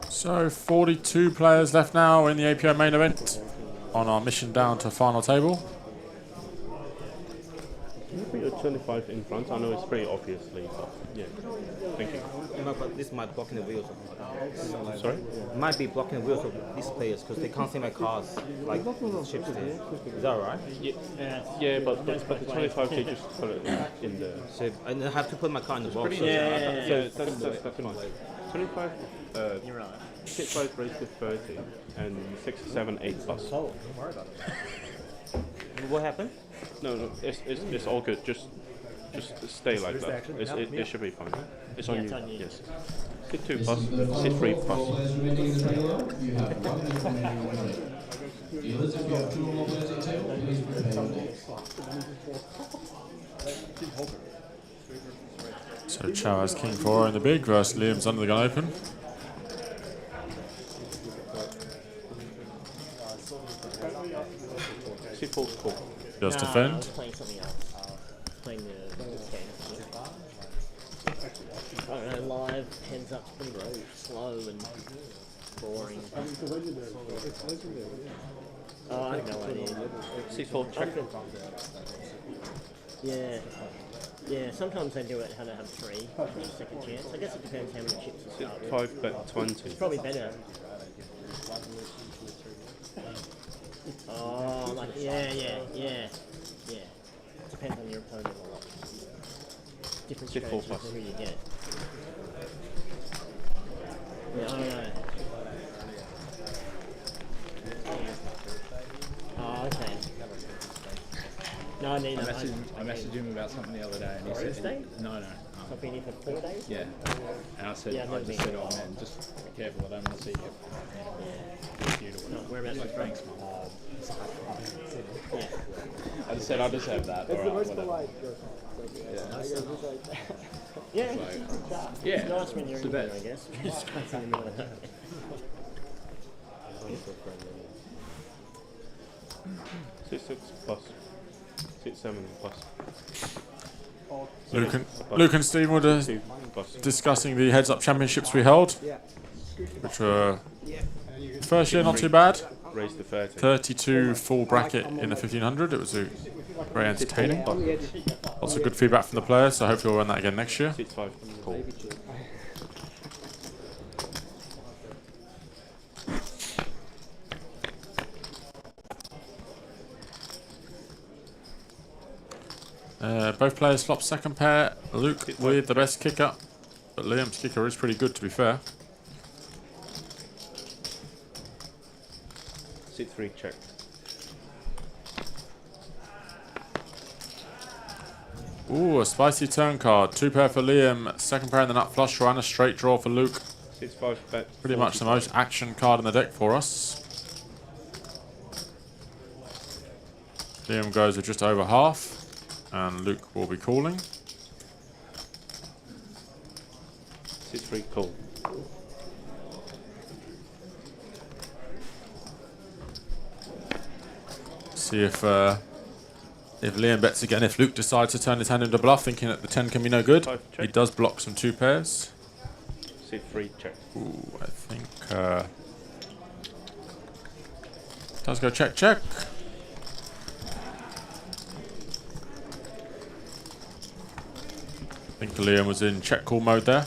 Speaker 12: So 42 players left now in the APO main event on our mission down to final table.
Speaker 20: Can you put your 25 in front? I know it's pretty obviously, but yeah. Thank you.
Speaker 6: This might block in the wheels.
Speaker 20: Sorry?
Speaker 6: It might be blocking the wheels of these players because they can't see my cards like chips there. Is that right?
Speaker 20: Yeah, but the 25 they just put it in the.
Speaker 6: So I have to put my card in the box.
Speaker 20: Yeah, that's fine. 25. You're right. 65 raised to 30 and 6, 7, 8 plus.
Speaker 6: Don't worry about it. What happened?
Speaker 20: No, it's all good. Just stay like that. It should be fine. It's on you. Yes. Sit 2 plus. Sit 3 plus.
Speaker 13: You have 1 minute remaining on the table. Dealers, if you have 2 or more players at the table, please prepare your decks.
Speaker 12: So Chow has king 4 in the big versus Liam's under the gun open.
Speaker 20: Sit 4 cool.
Speaker 12: Just
Speaker 17: I
Speaker 12: defend.
Speaker 17: was playing something else. Playing the game. I don't know, live, heads up's pretty low, slow and boring. Oh, I have no idea.
Speaker 20: Sit 4 check.
Speaker 17: Yeah, sometimes they do it how to have 3 for a second chance. I guess it depends how many chips you
Speaker 20: Sit
Speaker 17: start with.
Speaker 20: 5 bet 20.
Speaker 17: It's probably better. Oh, like, yeah. Depends on your opponent a lot. Different
Speaker 20: Sit 4
Speaker 17: strategies
Speaker 20: plus.
Speaker 17: for who you get. Yeah, I don't know. Oh, okay. No, I need
Speaker 7: I messaged him about something the other day and he said...
Speaker 17: Thursday?
Speaker 7: No.
Speaker 17: Something you need for 4 days?
Speaker 7: Yeah. And I said, I just said, oh man, just be careful, I don't want to see you.
Speaker 17: No, whereabouts
Speaker 7: Like,
Speaker 17: is from?
Speaker 7: thanks, man.
Speaker 17: Yeah.
Speaker 7: I just said, I'll just have that.
Speaker 18: That's the
Speaker 7: Alright,
Speaker 18: most
Speaker 7: whatever.
Speaker 18: polite.
Speaker 7: Yeah.
Speaker 18: He's like,
Speaker 17: Yeah.
Speaker 7: Yeah.
Speaker 17: It's nice when you're
Speaker 7: It's
Speaker 17: in
Speaker 7: the
Speaker 17: there,
Speaker 7: best.
Speaker 17: I guess. Just in the middle of that.
Speaker 20: Six plus. 6-7 plus.
Speaker 12: Luke and Steve were discussing the heads-up championships we held, which were first year not too bad.
Speaker 20: Raised to 30.
Speaker 12: 32 full bracket in the 1500. It was very entertaining. Lots of good feedback from the players, so hopefully we'll run that again next year.
Speaker 20: 6-5. Cool.
Speaker 12: Both players flop second pair. Luke with the best kicker, but Liam's kicker is pretty good, to be fair.
Speaker 20: 6-3 check.
Speaker 12: Ooh, a spicy turn card. 2 pair for Liam, second pair in the nut flush draw, and a straight draw for Luke.
Speaker 20: 6-5 bet.
Speaker 12: Pretty much the most action card in the deck for us. Liam goes with just over half, and Luke will be calling.
Speaker 20: 6-3 call.
Speaker 12: See if Liam bets again. If Luke decides to turn his hand into bluff, thinking that the 10 can be no good, he does block some 2 pairs.
Speaker 20: 6-3 check.
Speaker 12: Ooh, I think does go check check. I think Liam was in check call mode there.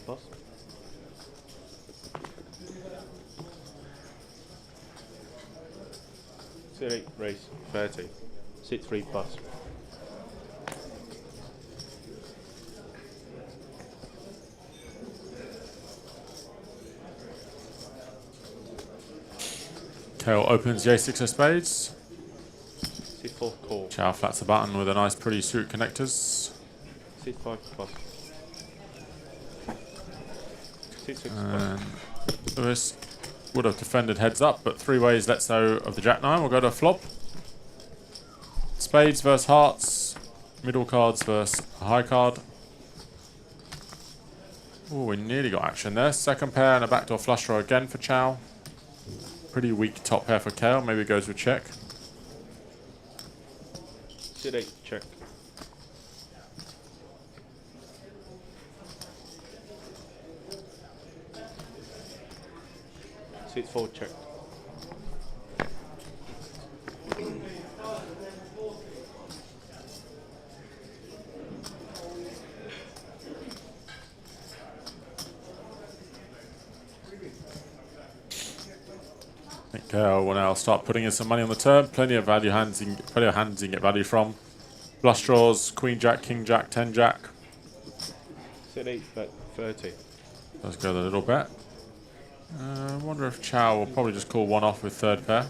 Speaker 20: Plus. 6-8 raise 30. 6-3 plus.
Speaker 12: Kale opens the ace-6 of spades.
Speaker 20: 6-4 call.
Speaker 12: Chow flats the button with a nice pretty suit connectors.
Speaker 20: 6-5 plus. 6-6
Speaker 12: And Lewis would have defended heads up, but 3 ways lets go of the jack 9. We'll go to a flop. Spades versus hearts. Middle cards versus a high card. Oh, we nearly got action there. Second pair and a backdoor flush draw again for Chow. Pretty weak top pair for Kale. Maybe goes with check.
Speaker 20: 6-8 check. Six 4 check.
Speaker 12: I think will now start putting in some money on the turn. Plenty of hands you can get value from. Blush draws, Queen Jack, King Jack, 10 Jack.
Speaker 20: 6-8 bet 30.
Speaker 12: Let's go the little bet. I wonder if Chow will probably just call one off with third pair.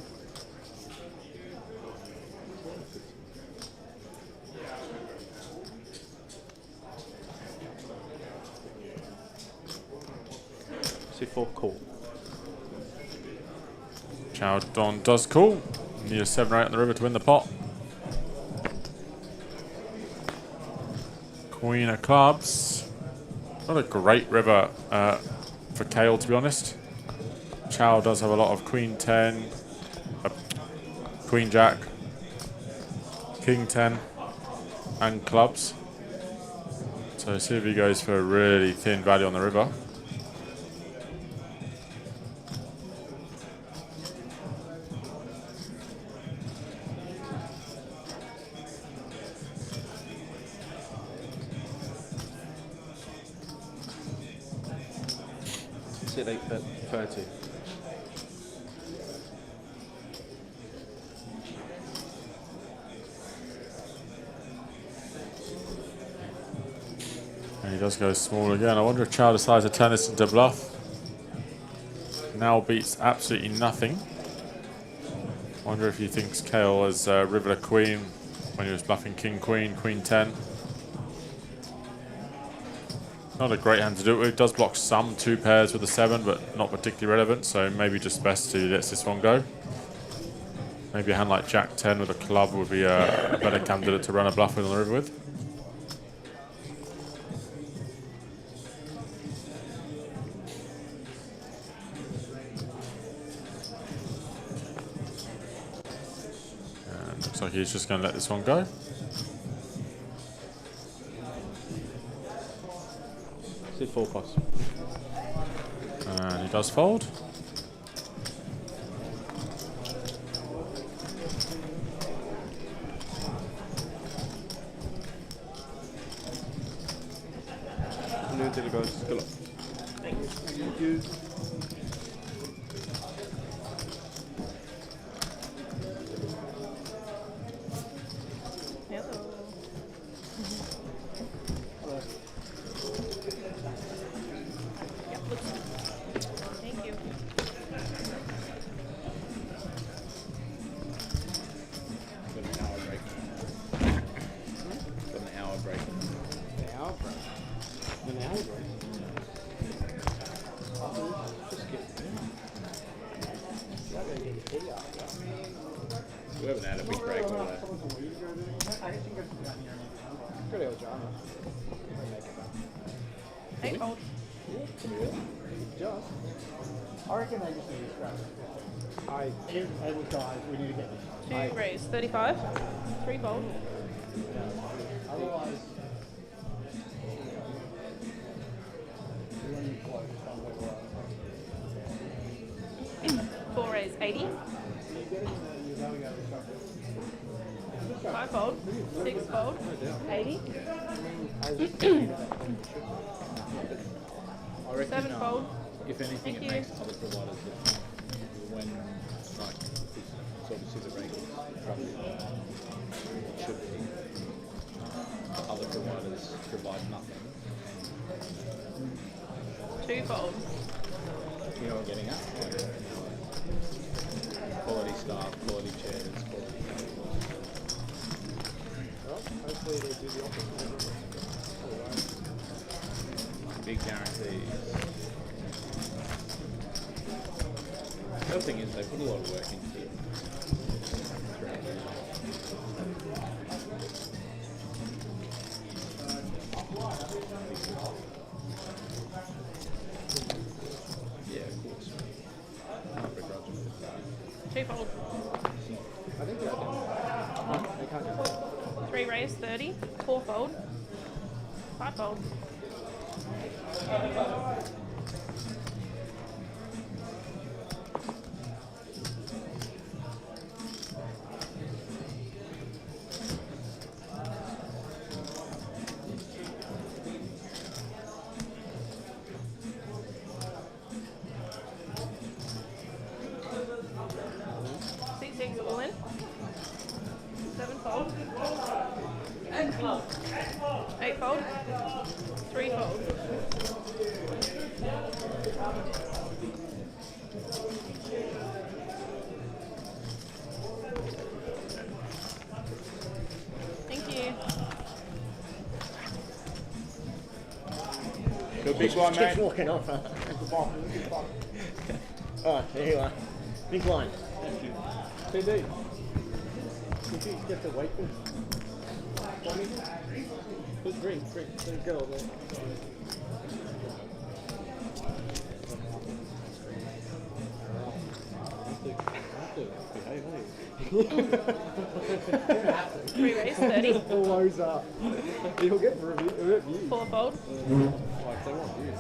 Speaker 20: C4 call.
Speaker 12: Chow Don does call. Need a 7 or 8 on the river to win the pot. Queen of clubs. Not a great river for Kale, to be honest. Chow does have a lot of Queen 10, Queen Jack, King 10, and clubs. So see if he goes for a really thin value on the river.
Speaker 20: Sit 8 bet 30.
Speaker 12: does go small again. I wonder if Chow decides to turn this into bluff. Now beats absolutely nothing. I wonder if he thinks Kale has rivered a queen when he was bluffing king, queen, queen 10. Not a great hand to do it with. It does block some 2 pairs with a 7, but not particularly relevant, so maybe just best to let this one go. Maybe a hand like Jack 10 with a club would be a better candidate to run a bluff with on the river with. And looks like he's just going to let this one go.
Speaker 20: Sit 4 plus.
Speaker 12: And he does fold.
Speaker 20: Until it goes still up.
Speaker 5: Thank you.
Speaker 9: Thank you.
Speaker 7: Got an hour break. Got an hour break.
Speaker 18: An hour break? An hour break?
Speaker 7: Just skip.
Speaker 18: Yeah, they get tea after.
Speaker 7: We haven't had a big break all day.
Speaker 18: Good old drama.
Speaker 9: Hey, fold.
Speaker 18: Just. I reckon they just need to scrap it. Hey, look guys, we need to get this.
Speaker 9: 2 raise, 35. 3 fold.
Speaker 18: Otherwise,
Speaker 9: 4 raise, 80. 5 fold. 6 fold. 80.
Speaker 7: I reckon,
Speaker 9: 7 fold.
Speaker 7: if anything,
Speaker 9: Thank
Speaker 7: it
Speaker 9: you.
Speaker 7: makes other providers different. When, like, it's obviously the rank is roughly it should be. Other providers provide nothing.
Speaker 9: 2 fold.
Speaker 7: You know what I'm getting at? Like, quality staff, quality chairs, quality tables.
Speaker 18: well, hopefully they do the opposite.
Speaker 7: Big guarantees. The other thing is they put a lot of work into it. Yeah, of course. Can't begrudge it.
Speaker 9: 2 fold.
Speaker 18: I think they're done. They can't do that.
Speaker 9: 3 raise, 30. 4 fold. 5 fold. C6 all in. 7 fold. 8 fold. 3 fold. Thank you.
Speaker 7: You're a big one,
Speaker 17: Keeps
Speaker 7: mate.
Speaker 17: walking off. Alright, there you are. Big line.
Speaker 18: TD. Did you get the weight bit? Drink. There's a girl there.
Speaker 9: Three raise, 30.
Speaker 18: Always up. You'll get reviews.
Speaker 9: 4 fold.
Speaker 18: Like they want views.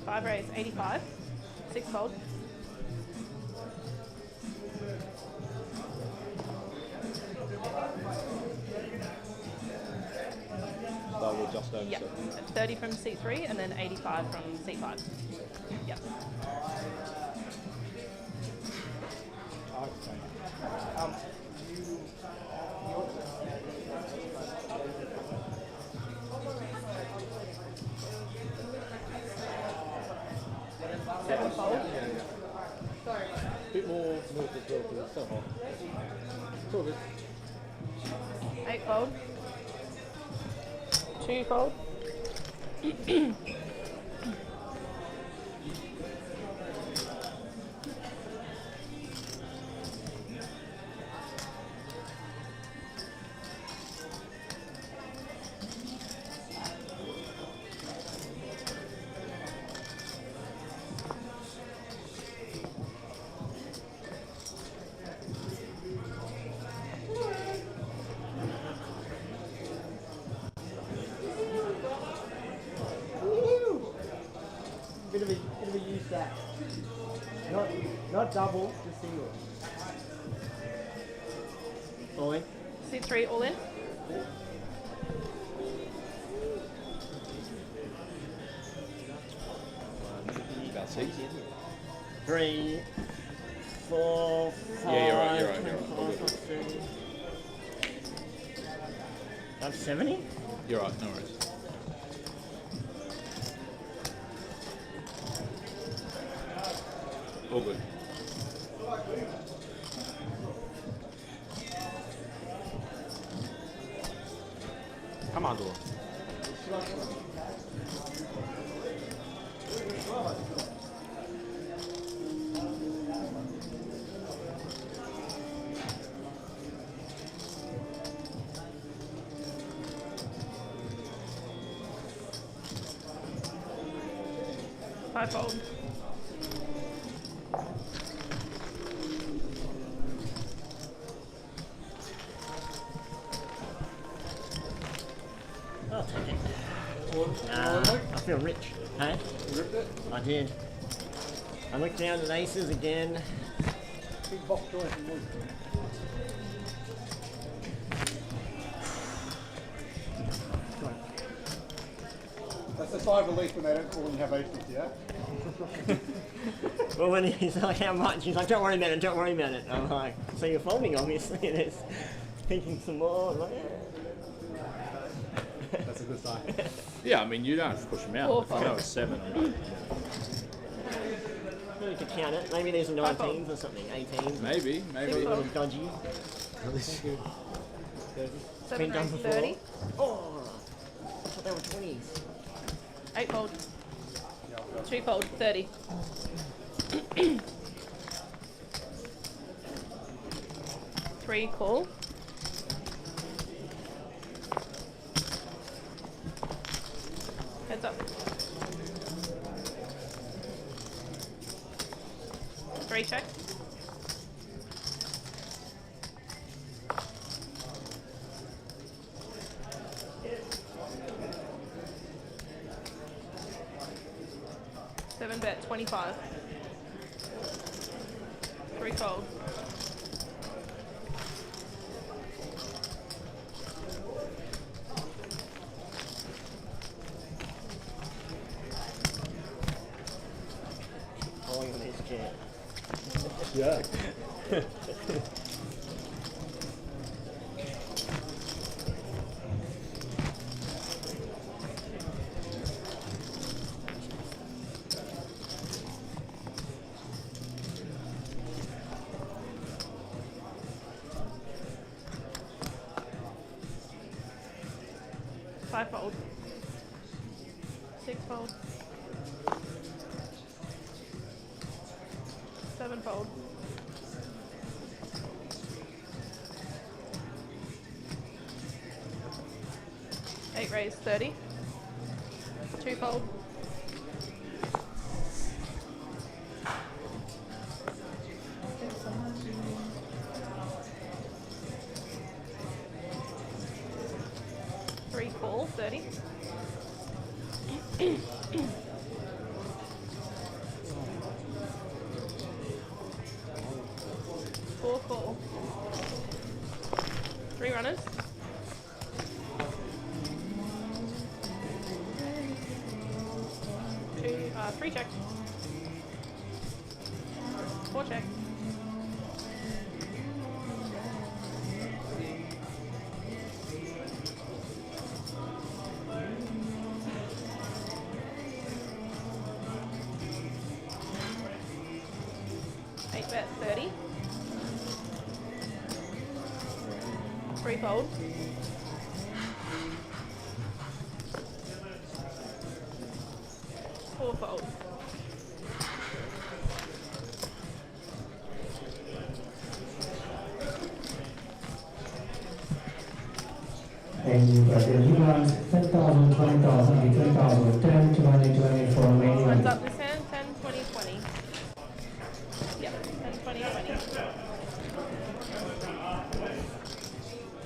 Speaker 9: 5 raise, 85. 6 fold.
Speaker 7: So we're just over
Speaker 9: Yep. 30 from C3 and then 85 from C5. Yep.
Speaker 17: move this little because it's so hot. It's all good.
Speaker 9: 8 fold. 2 fold.
Speaker 17: Bit of a use that. Not double, just single. All in.
Speaker 9: C3 all in.
Speaker 7: About 6.
Speaker 17: 3, 4, 5.
Speaker 7: Yeah, you're right. All good.
Speaker 17: I'm 70?
Speaker 7: You're right, no worries. All good.
Speaker 6: Come on, Dor.
Speaker 9: Fivefold.
Speaker 17: I'll take it. I feel rich. Hey?
Speaker 5: You ripped it?
Speaker 17: I did. I looked down at aces again.
Speaker 5: Big box joint and wood. That's a sigh of relief when they don't call when you have aces, yeah?
Speaker 17: Well, when he's like, how much? He's like, don't worry about it, don't worry about it. I'm like, so you're folding, obviously. And it's thinking some more. I'm like, yeah.
Speaker 5: That's a good sign.
Speaker 7: Yeah, I mean, you don't have to push them out. If you know it's 7, I'm like,
Speaker 17: You could count it. Maybe there's 19s or something, 18s.
Speaker 7: Maybe.
Speaker 17: A little dodgy.
Speaker 9: 7
Speaker 17: done
Speaker 9: raise
Speaker 17: before.
Speaker 9: 30.
Speaker 17: Oh, I thought they were 20s.
Speaker 9: 8 fold. 2 fold. 30. Three call. Heads up. 3 check. Seven bet 25. 3 fold.
Speaker 17: Falling on his chair.
Speaker 5: Yeah.
Speaker 9: Five fold. 6 fold. 7 fold. 8 raise 30. 2 fold. Three call 30. Four call. 3 runners. 3 check. 4 check. Bet 30. 3 fold. 4 fold.
Speaker 4: And you've got your demands 10,000, 20,000, 3,000, 10, 20, 20 for remaining.
Speaker 9: Hands up this hand, 10, 20, 20. Yep, 10, 20, 20.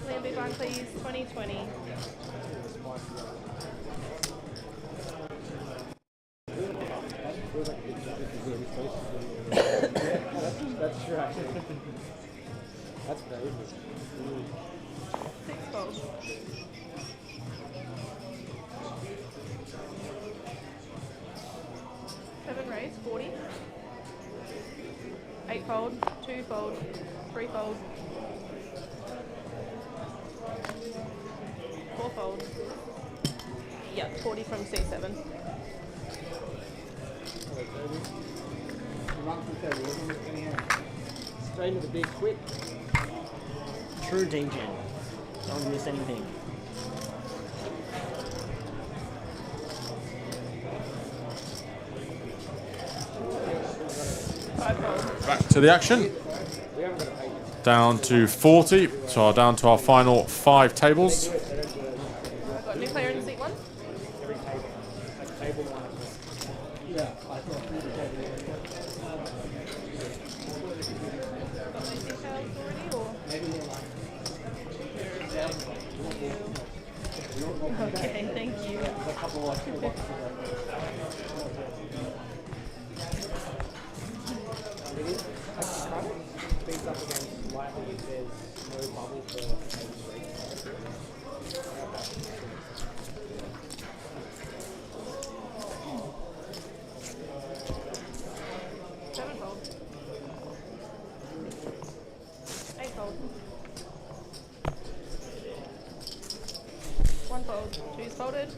Speaker 9: Land big one, please, 20, 20.
Speaker 18: That's right. That's crazy.
Speaker 9: 6 fold. 7 raise, 40. 8 fold, 2 fold, 3 fold. 4 fold. Yeah, 40 from C7.
Speaker 17: Straight into the big quick. True degen. Don't miss anything.
Speaker 12: Back to the action. Down to 40, so down to our final 5 tables.
Speaker 9: I've got a new player in seat 1.
Speaker 18: Yeah, I thought we were
Speaker 9: Got my details already, or? Okay, thank you.
Speaker 18: Beats up against lightly if there's no bubble for table 3.
Speaker 9: Seven fold. 8 fold. 1 fold. 2's folded.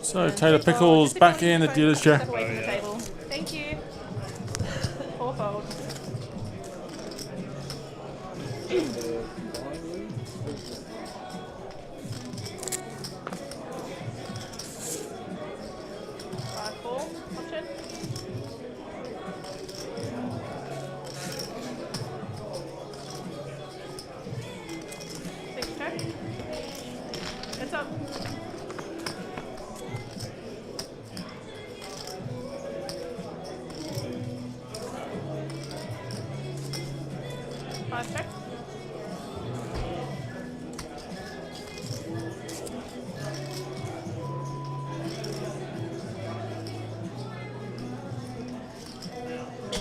Speaker 12: So Taylor Pickles back in the dealer's chair.
Speaker 9: Step away from the table. Thank you. 4 fold. 5-4 option. 6 check. Heads up. 5 check.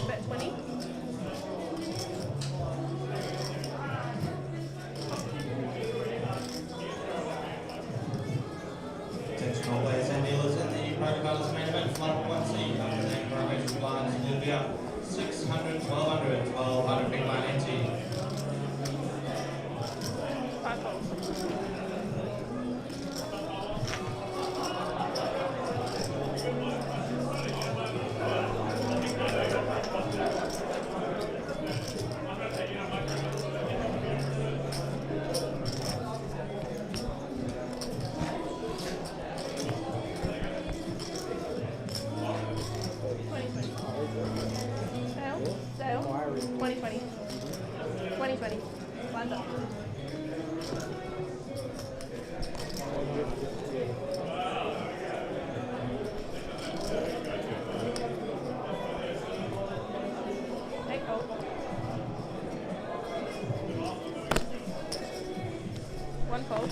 Speaker 9: Bet 20.
Speaker 11: Attention all players and dealers in the Pro Colours main event, flight 1C, after the progression lines will be up 600, 1200, 1200 big line empty.
Speaker 9: 5 fold. 2020. 2020. Lines up. Take hold. 1 fold.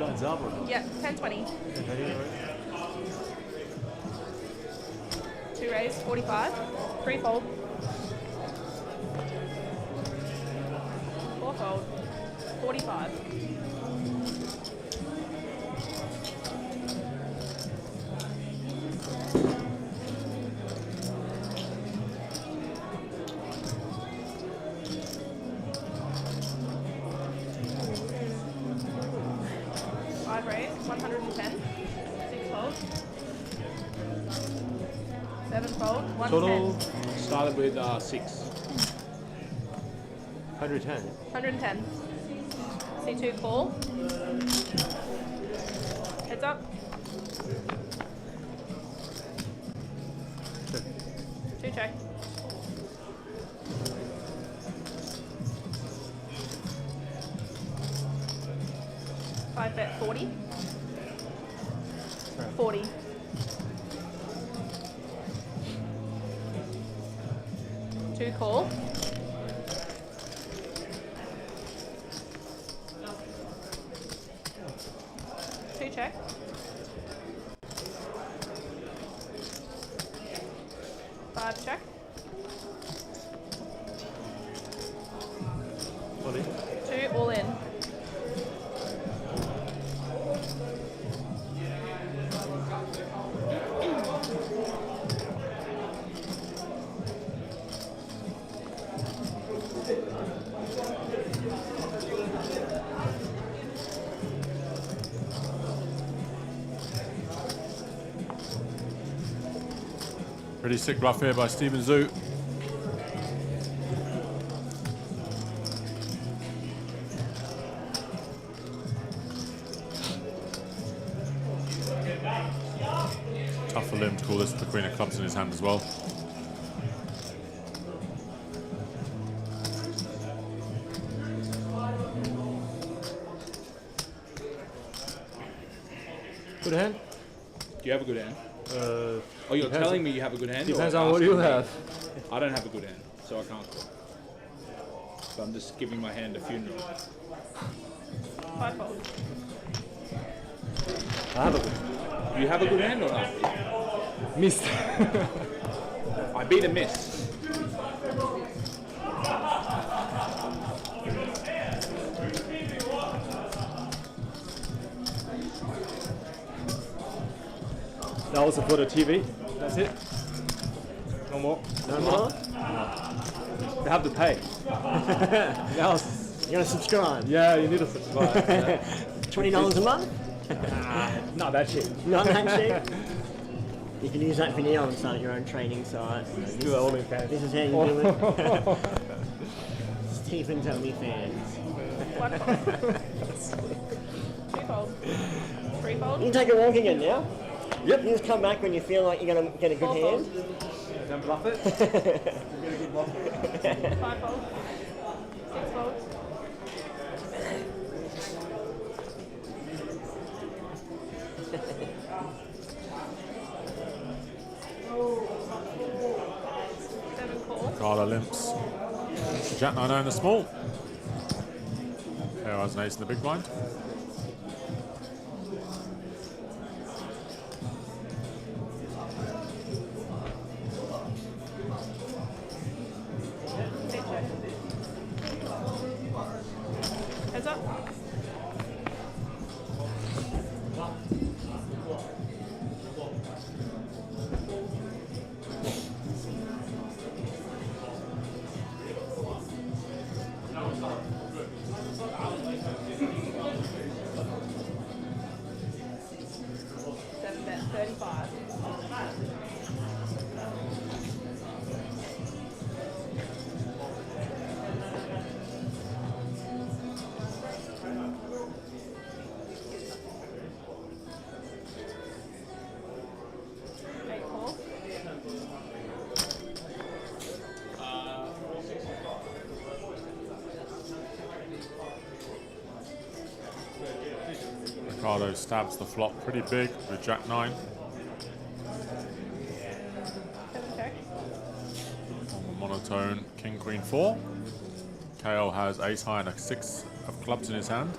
Speaker 7: Lines up or not?
Speaker 9: Yeah, 10-20. 2 raise, 45. 3 fold. 4 fold. 45. Five raise, 110. 6 fold. 7 fold. 110.
Speaker 7: Total started with 6.
Speaker 17: 110.
Speaker 9: 110. C2 call. Heads up. 2 check. 5 bet 40. 40. 2 call. 2 check. 5 check. 2 all in.
Speaker 12: Pretty sick bluff here by Stephen Zhu. Tough for Lim to call this with the queen of clubs in his hand as well.
Speaker 17: Good hand?
Speaker 7: Do you have a good hand? Oh, you're telling me you have a good hand?
Speaker 17: Depends
Speaker 7: or
Speaker 17: on what you
Speaker 7: asking me?
Speaker 17: have.
Speaker 7: I don't have a good hand, so I can't call. So I'm just giving my hand a funeral.
Speaker 9: 5 fold.
Speaker 17: I have a good.
Speaker 7: You have a good hand or not?
Speaker 17: Missed.
Speaker 7: I beat a miss.
Speaker 17: That was for the TV.
Speaker 18: That's it.
Speaker 17: No more. No more? They have to pay.
Speaker 18: That was,
Speaker 17: You gotta subscribe.
Speaker 18: yeah, you need to subscribe. Yeah.
Speaker 17: $20 a month?
Speaker 18: Not that cheap.
Speaker 17: Not that cheap? You can use that video and start your own training site.
Speaker 18: Do the OnlyFans.
Speaker 17: This is how you do it. Stephen's OnlyFans.
Speaker 9: 1 fold. 2 fold. 3 fold.
Speaker 17: You can take a walk again now. Yep. You just come back when you feel like you're gonna get a good
Speaker 9: 4
Speaker 17: hand.
Speaker 9: fold.
Speaker 18: Don't bluff it.
Speaker 9: 5 fold. 6 fold.
Speaker 12: Ricardo limps. Jack 9 in the small. There has an ace in the big blind.
Speaker 9: Heads up. Seven bet 35.
Speaker 12: Ricardo stabs the flop pretty big with Jack 9.
Speaker 9: 7 check.
Speaker 12: On the monotone King Queen 4. KO has ace high and a 6 of clubs in his hand.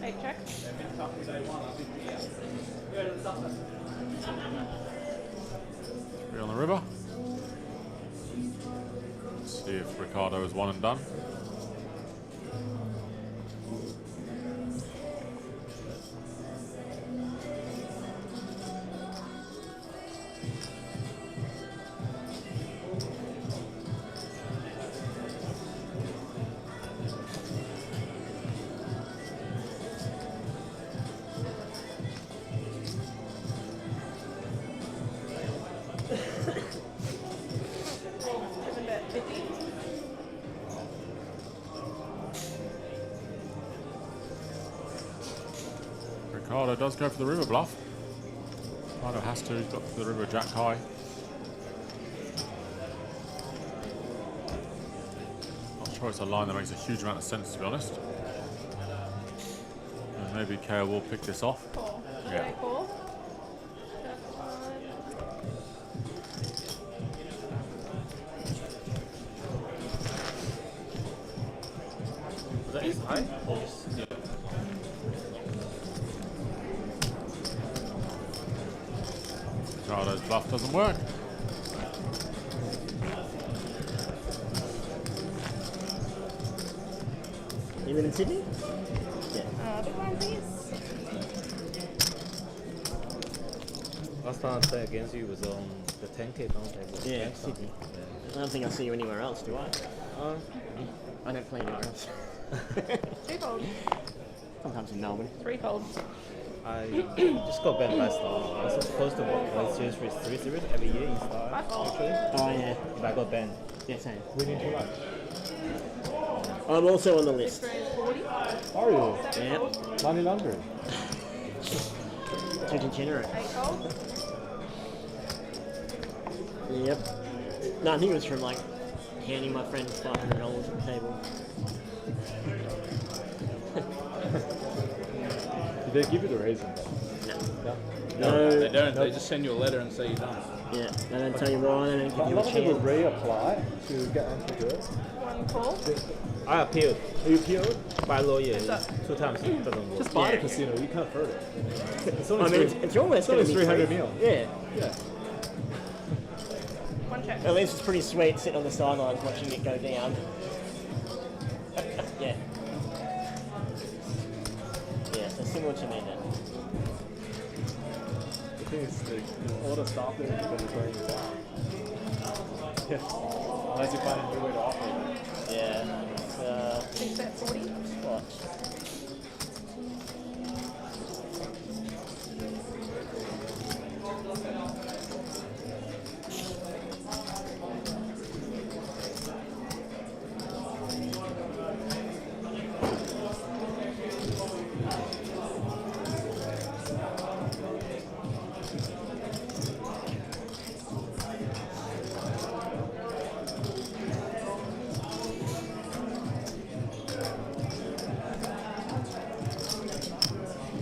Speaker 9: Eight check.
Speaker 12: Three on the river. Let's see if Ricardo is one and done. Ricardo does go for the river bluff. Ricardo has to. He's got the river jack high. Not sure it's a line that makes a huge amount of sense, to be honest. And maybe KO will pick this off.
Speaker 9: Cool.
Speaker 12: Yeah.
Speaker 9: Okay, cool.
Speaker 6: Was that ace high? Or just, yeah.
Speaker 12: Ricardo's bluff doesn't work.
Speaker 17: You live in Sydney? Yeah.
Speaker 9: Big blind, please.
Speaker 6: Last time I played against you was on the 10K bound table.
Speaker 17: Yeah, Sydney. I don't think I see you anywhere else, do I? I don't play anywhere else.
Speaker 9: 2 fold.
Speaker 17: Sometimes in Melbourne.
Speaker 9: 3 fold.
Speaker 6: I just got banned last time. I was supposed to play series for 3 series every year in style.
Speaker 9: 5 fold.
Speaker 6: Actually.
Speaker 17: Oh, yeah.
Speaker 6: But I got banned.
Speaker 17: Yeah, same.
Speaker 7: Winning too much.
Speaker 17: I'm also on the list.
Speaker 9: 40.
Speaker 7: Are you?
Speaker 17: Yeah.
Speaker 7: Money laundering.
Speaker 17: Too degenerate.
Speaker 9: 8 fold.
Speaker 17: Yep. No, I think it was from like handing my friend $500 at the table.
Speaker 7: Did they give you the reason?
Speaker 17: No.
Speaker 7: They don't. They just send you a letter and say you're done.
Speaker 17: Yeah, they don't tell you why, they don't give
Speaker 7: A
Speaker 17: you a
Speaker 7: lot of people
Speaker 17: chance.
Speaker 7: reapply to get onto the group.
Speaker 9: 1 call.
Speaker 6: I appealed.
Speaker 7: You appealed?
Speaker 6: By lawyer.
Speaker 9: What's up?
Speaker 6: 2 times. It doesn't work.
Speaker 7: Just buy the casino. You can't afford it. It's only
Speaker 17: I mean, it's almost going to be
Speaker 7: 300
Speaker 17: free.
Speaker 7: mil.
Speaker 17: Yeah.
Speaker 7: Yeah.
Speaker 9: 1 check.
Speaker 17: At least it's pretty sweet sitting on the sidelines watching it go down. Yeah. Yeah, so similar to me then.
Speaker 7: The thing is, all the stuff there is going to bring you down. Unless you find a new way to operate it.
Speaker 17: Yeah. It's,
Speaker 9: Big bet 40.
Speaker 17: spot.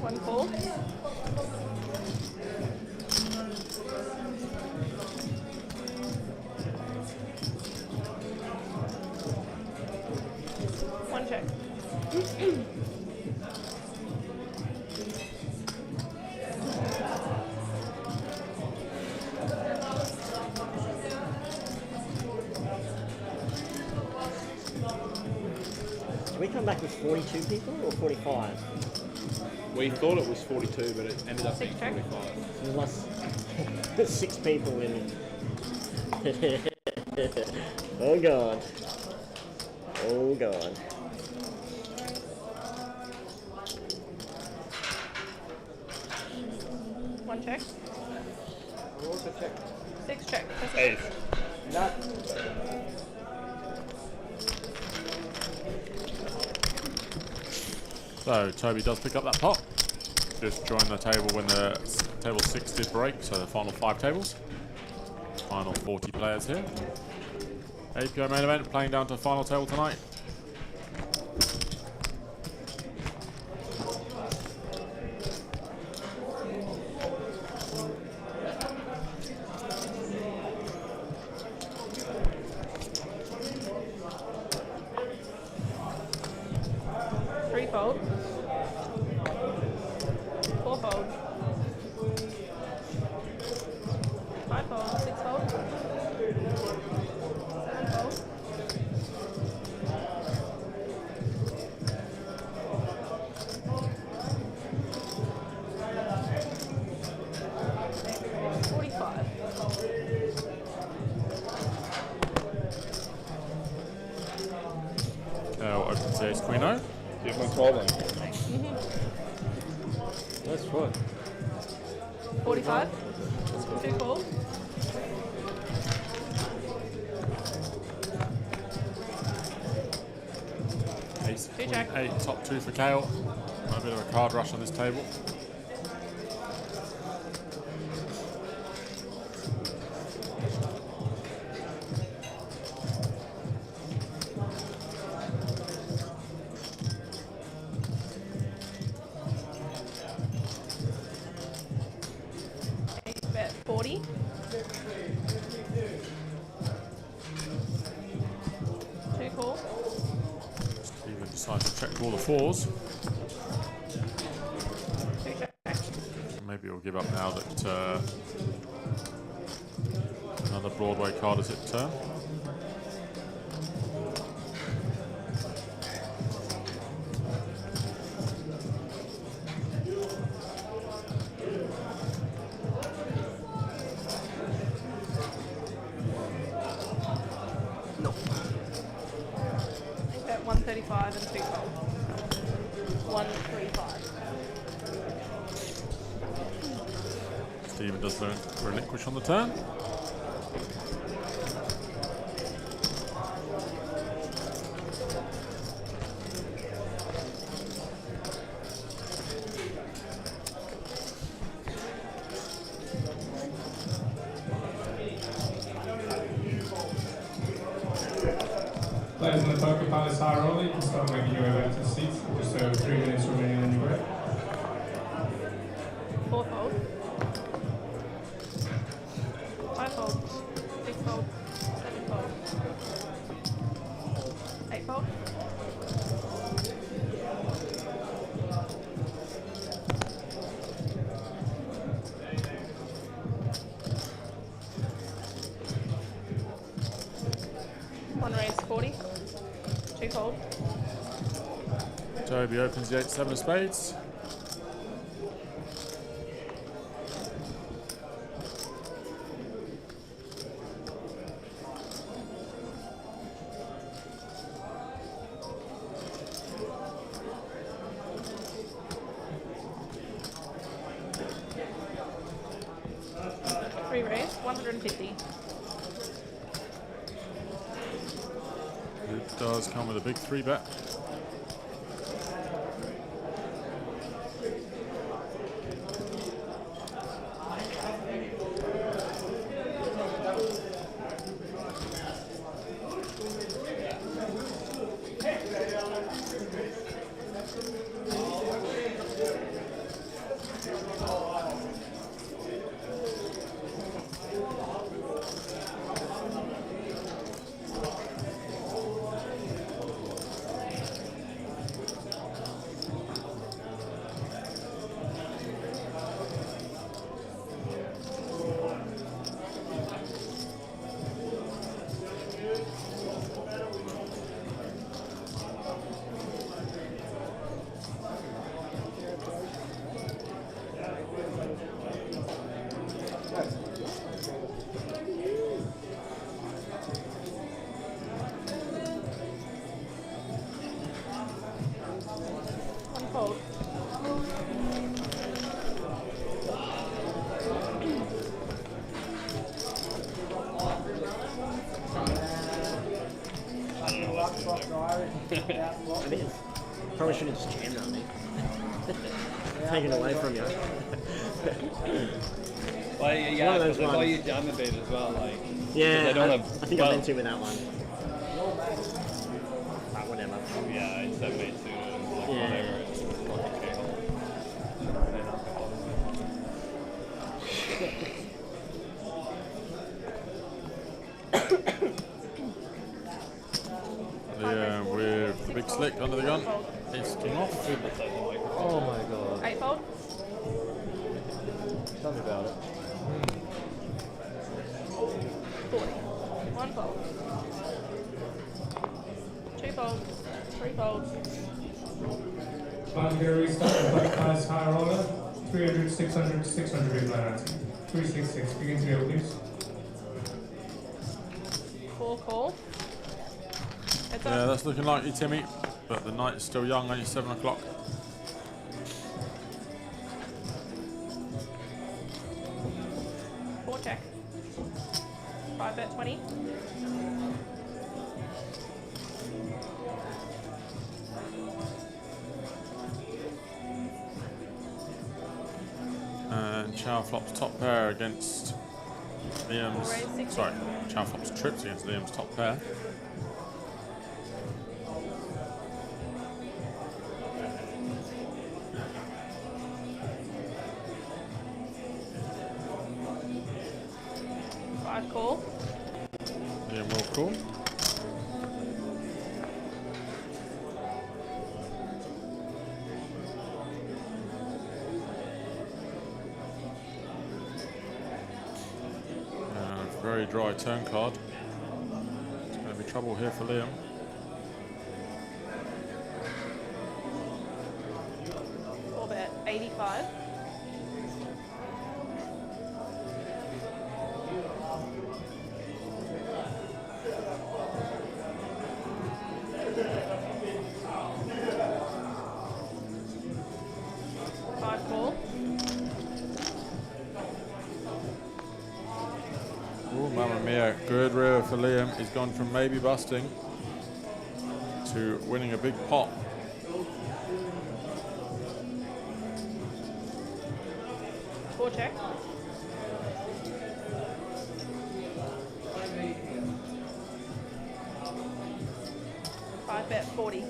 Speaker 9: One call. One check.
Speaker 17: Did we come back with 42 people or 45?
Speaker 7: We thought it was 42, but it ended up being
Speaker 9: 6 check.
Speaker 7: 45.
Speaker 17: So there's less 6 people in. Oh god. Oh god.
Speaker 9: One check.
Speaker 18: What's the check?
Speaker 9: 6 check. That's
Speaker 7: Eight.
Speaker 18: Not.
Speaker 12: So Toby does pick up that pot. Just joined the table when the table 6 did break, so the final 5 tables. Final 40 players here. API main event playing down to the final table tonight.
Speaker 9: Three fold. 4 fold. 5 fold. 6 fold. 7 fold. 45.
Speaker 12: Open to ace queen O.
Speaker 7: Give him a 12 then.
Speaker 6: That's fun.
Speaker 9: 45. 2 fold.
Speaker 12: Ace,
Speaker 9: Two
Speaker 12: queen,
Speaker 9: check.
Speaker 12: 8, top 2 for Kale. A bit of a card rush on this table.
Speaker 9: 40. Two call.
Speaker 12: Steven decides to check all the fours. Maybe he'll give up now that another Broadway card is at turn.
Speaker 9: At 135 and 2 fold. 135.
Speaker 12: Steven does relinquish on the turn.
Speaker 4: Players in the poker pile is high roller. You can start making your way back to the seats. Just over 3 minutes remaining on your break.
Speaker 9: 4 fold. 5 fold. 6 fold. 7 fold. 8 fold. 1 raise 40. 2 fold.
Speaker 12: Toby opens the 8-7 of spades.
Speaker 9: Three raise 150.
Speaker 12: It does come with a big 3-bet.
Speaker 9: Fold.
Speaker 17: It is. Probably shouldn't have just jammed on me. Taken away from you.
Speaker 7: Well, yeah,
Speaker 17: one of those
Speaker 7: they buy
Speaker 17: ones.
Speaker 7: you jam a bit as well, like.
Speaker 17: Yeah,
Speaker 7: they don't
Speaker 17: I
Speaker 7: have,
Speaker 17: think I meant to with that one. Whatever.
Speaker 7: Yeah, it's 7-8 suited and like
Speaker 17: Yeah.
Speaker 7: whatever. It's fucking K-hole.
Speaker 12: With the big slick under the gun. Ace king off.
Speaker 7: Oh my god.
Speaker 9: 8 fold.
Speaker 7: Tell me about it.
Speaker 9: 40. 1 fold. 2 fold. 3 fold.
Speaker 4: About to get a restart. The poker pile is high roller. 300, 600, 600 big blind ante. 366. Begin to go, please.
Speaker 9: 4 call. Heads
Speaker 12: Yeah,
Speaker 9: up.
Speaker 12: that's looking likely, Timmy. But the night's still young, only 7 o'clock.
Speaker 9: Four check. 5 bet 20.
Speaker 12: And Chow flops top pair against Liam's. Sorry, Chow flops trips against Liam's top pair.
Speaker 9: Call.
Speaker 12: Liam will call. Very dry turn card. It's going to be trouble here for Liam.
Speaker 9: Four bet 85. Five call.
Speaker 12: Oh, mamma mia. Good river for Liam. He's gone from maybe busting to winning a big pot.
Speaker 9: Four check. Five bet 40.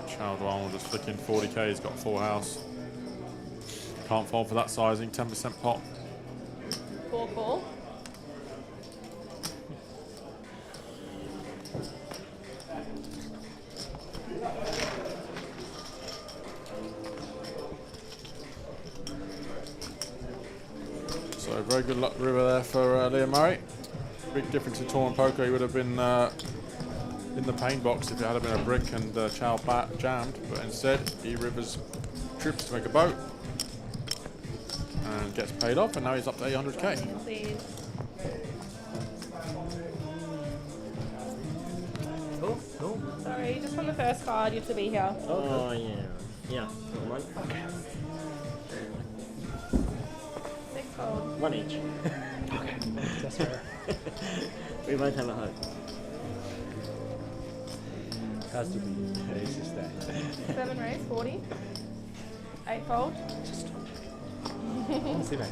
Speaker 12: Child one will just flick in 40k. He's got full house. Can't fall for that sizing. 10% pot.
Speaker 9: Four call.
Speaker 12: So very good luck river there for Liam Murray. Big difference in tournament poker. He would have been in the pain box if it had been a brick and Chow jammed, but instead he rivers trips to make a boat and gets paid off, and now he's up to 800k.
Speaker 9: Please.
Speaker 17: Cool, cool.
Speaker 9: Sorry, just from the first card, you have to be here.
Speaker 17: Oh, yeah. Yeah. One.
Speaker 9: Okay. Six fold.
Speaker 17: One each.
Speaker 18: Okay. That's fair.
Speaker 17: We both have a hope.
Speaker 18: Has to be ace to stay.
Speaker 9: Seven raise, 40. Eight fold.
Speaker 18: Just see that.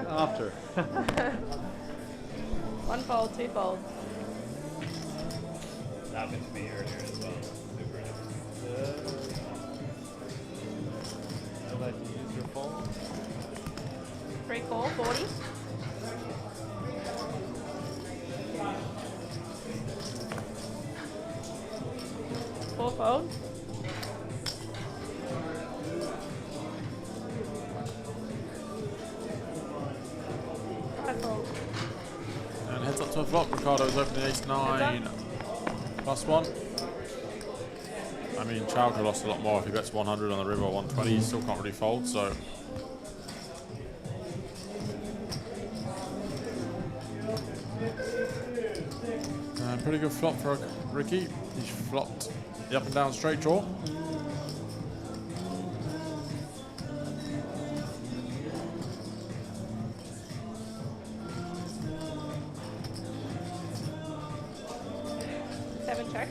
Speaker 18: After.
Speaker 9: One fold, two fold.
Speaker 7: That happened to me earlier as well. Super I'll let you use your phone.
Speaker 9: Three call, 40. Four fold. Five fold.
Speaker 12: And heads up to a flop. Ricardo's opening ace-9 +1. I mean, Chow could have lost a lot more if he bets 100 on the river or 120. He still can't really fold, so. Pretty good flop for Ricky. He's flopped the up and down straight draw.
Speaker 9: Seven check.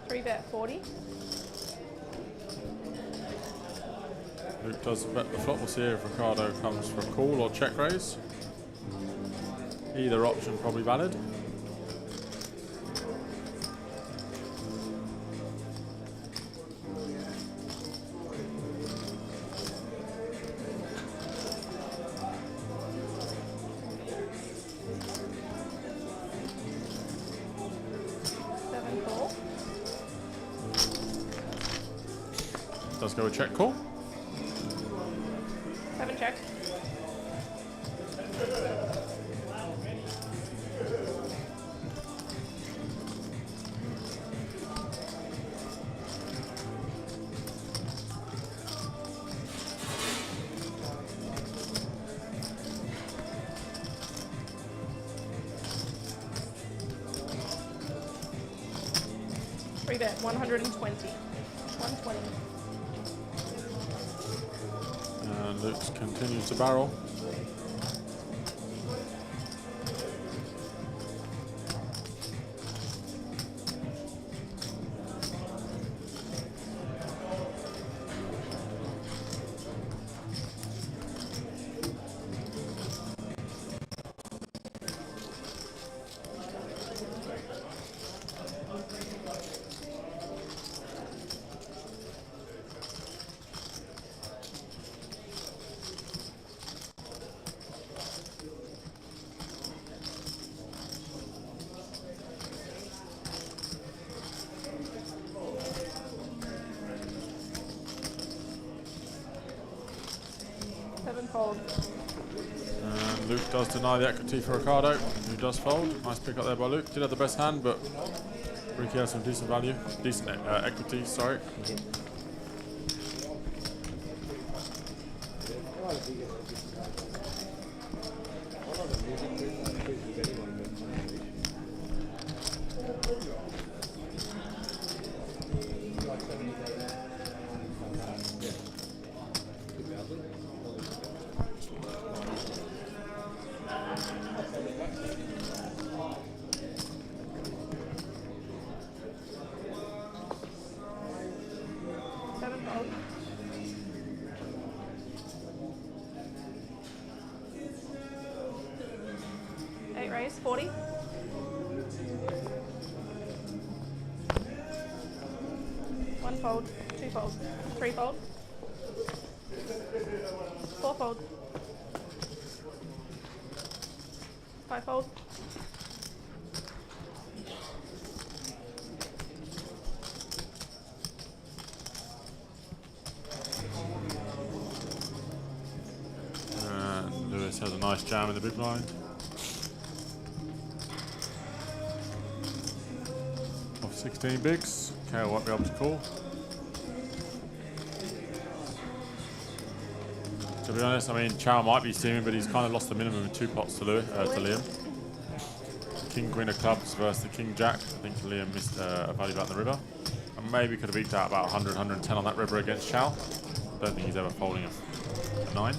Speaker 9: Three bet 40.
Speaker 12: Luke does bet the flop. We'll see if Ricardo comes for a call or check raise. Either option probably valid.
Speaker 9: Seven call.
Speaker 12: Does go a check call.
Speaker 9: Seven check. Three bet 120. 120.
Speaker 12: And Luke continues to barrel.
Speaker 9: Fold.
Speaker 12: And Luke does deny the equity for Ricardo, who does fold. Nice pick up there by Luke. Did have the best hand, but Ricky has some decent value, decent equity, sorry.
Speaker 9: Raise 40. One fold, two fold, three fold, four fold, five fold,
Speaker 12: Lewis has a nice jam in the big blind. Off 16 bigs. Kale won't be able to call. To be honest, I mean, Chow might be steaming, but he's kind of lost the minimum in 2 pots to Liam. King Queen of clubs versus the King Jack. I think Liam missed a value bet on the river. And maybe could have eked out about 100, 110 on that river against Chow. Don't think he's ever folding a 9.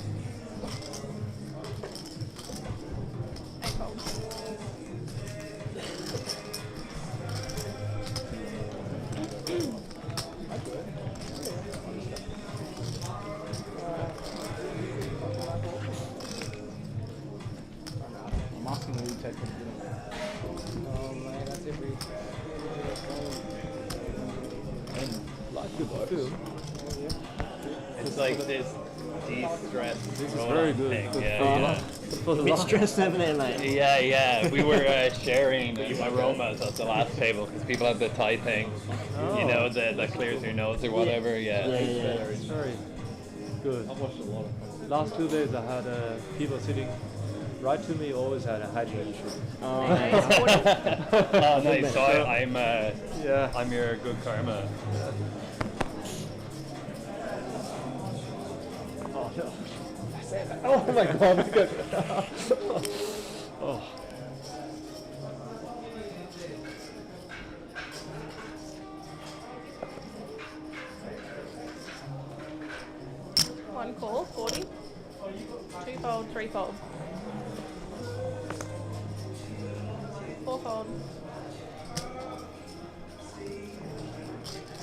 Speaker 14: It's like this de-stress.
Speaker 17: This is very good.
Speaker 14: Thing. Yeah.
Speaker 17: Bit stressed, haven't it, mate?
Speaker 14: Yeah. We were sharing aromas at the last table because people have the Thai thing, you know, that clears your nose or whatever. Yeah.
Speaker 18: It's very good. I've watched a lot of last 2 days I had people sitting right to me, always had a hydration.
Speaker 14: Oh, nice. So I'm your good karma.
Speaker 18: Oh no. Oh my god, my god. Oh.
Speaker 9: one call, 40, two fold, three fold, four fold,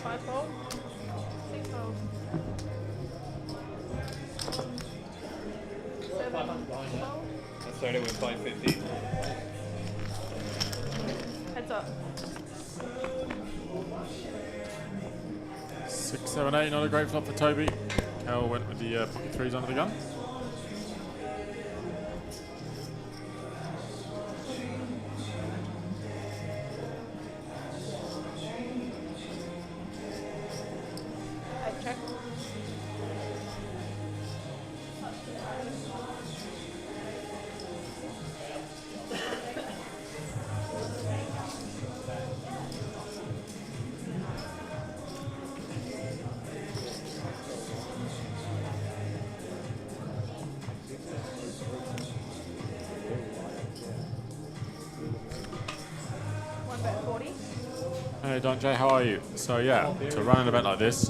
Speaker 9: five fold, six fold, seven fold.
Speaker 14: I started with 550.
Speaker 9: Heads up.
Speaker 12: 6, 7, 8, not a great flop for Toby. Cal went with the pocket threes under the gun.
Speaker 9: Check. One bet 40.
Speaker 12: Hey Don J, how are you? So yeah, to run an event like this,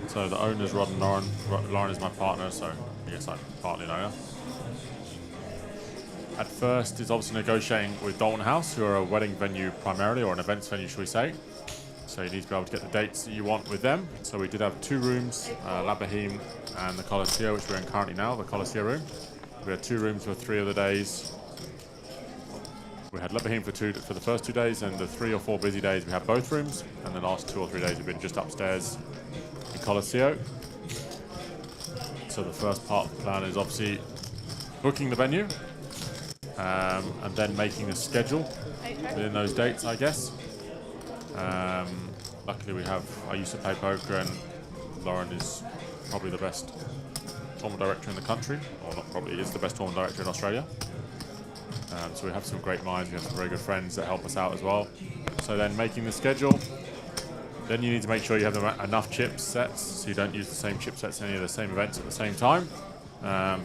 Speaker 12: so the owner's Rod and Lauren. Lauren is my partner, so I guess I'm partly an owner. At first, it's obviously negotiating with Dolton House, who are a wedding venue primarily, or an events venue, should we say. So you need to be able to get the dates that you want with them. So we did have 2 rooms, La Boheme and the Coliseum, which we're in currently now, the Coliseum room. We had 2 rooms for 3 of the days. We had La Boheme for the first 2 days, and the 3 or 4 busy days we had both rooms, and the last 2 or 3 days we've been just upstairs in Coliseum. So the first part of the plan is obviously booking the venue, and then making a schedule within those dates, I guess. Luckily I used to play poker, and Lauren is probably the best tournament director in the country, or not probably is the best tournament director in Australia. So we have some great minds, we have some very good friends that help us out as well. So then making the schedule, then you need to make sure you have enough chipsets so you don't use the same chipsets in any of the same events at the same time.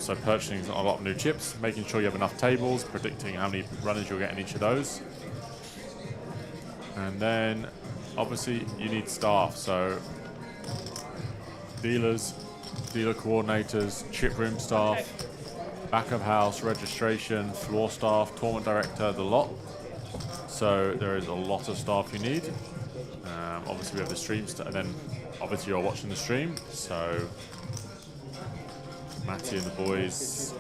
Speaker 12: So purchasing a lot of new chips, making sure you have enough tables, predicting how many runners you'll get in each of those. And then obviously you need staff, so dealers, dealer coordinators, chip room staff, back of house, registration, floor staff, tournament director, the lot. So there is a lot of staff you need. Obviously we have the stream, and then obviously you're watching the stream, so Matty and the boys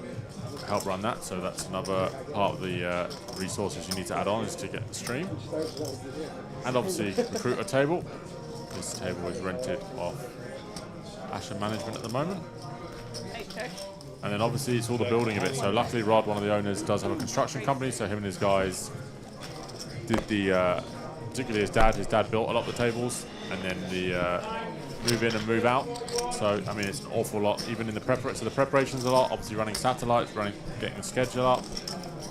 Speaker 12: help run that, so that's another part of the resources you need to add on is to get the stream. And obviously recruit a table. This table is rented off Ashen Management at the moment. And then obviously it's all the building of it, so luckily Rod, one of the owners, does have a construction company, so him and his guys did the, particularly his dad built a lot of the tables, and then the move in and move out. So I mean it's an awful lot, even in the preparation. So the preparation's a lot, obviously running satellites, getting the schedule up,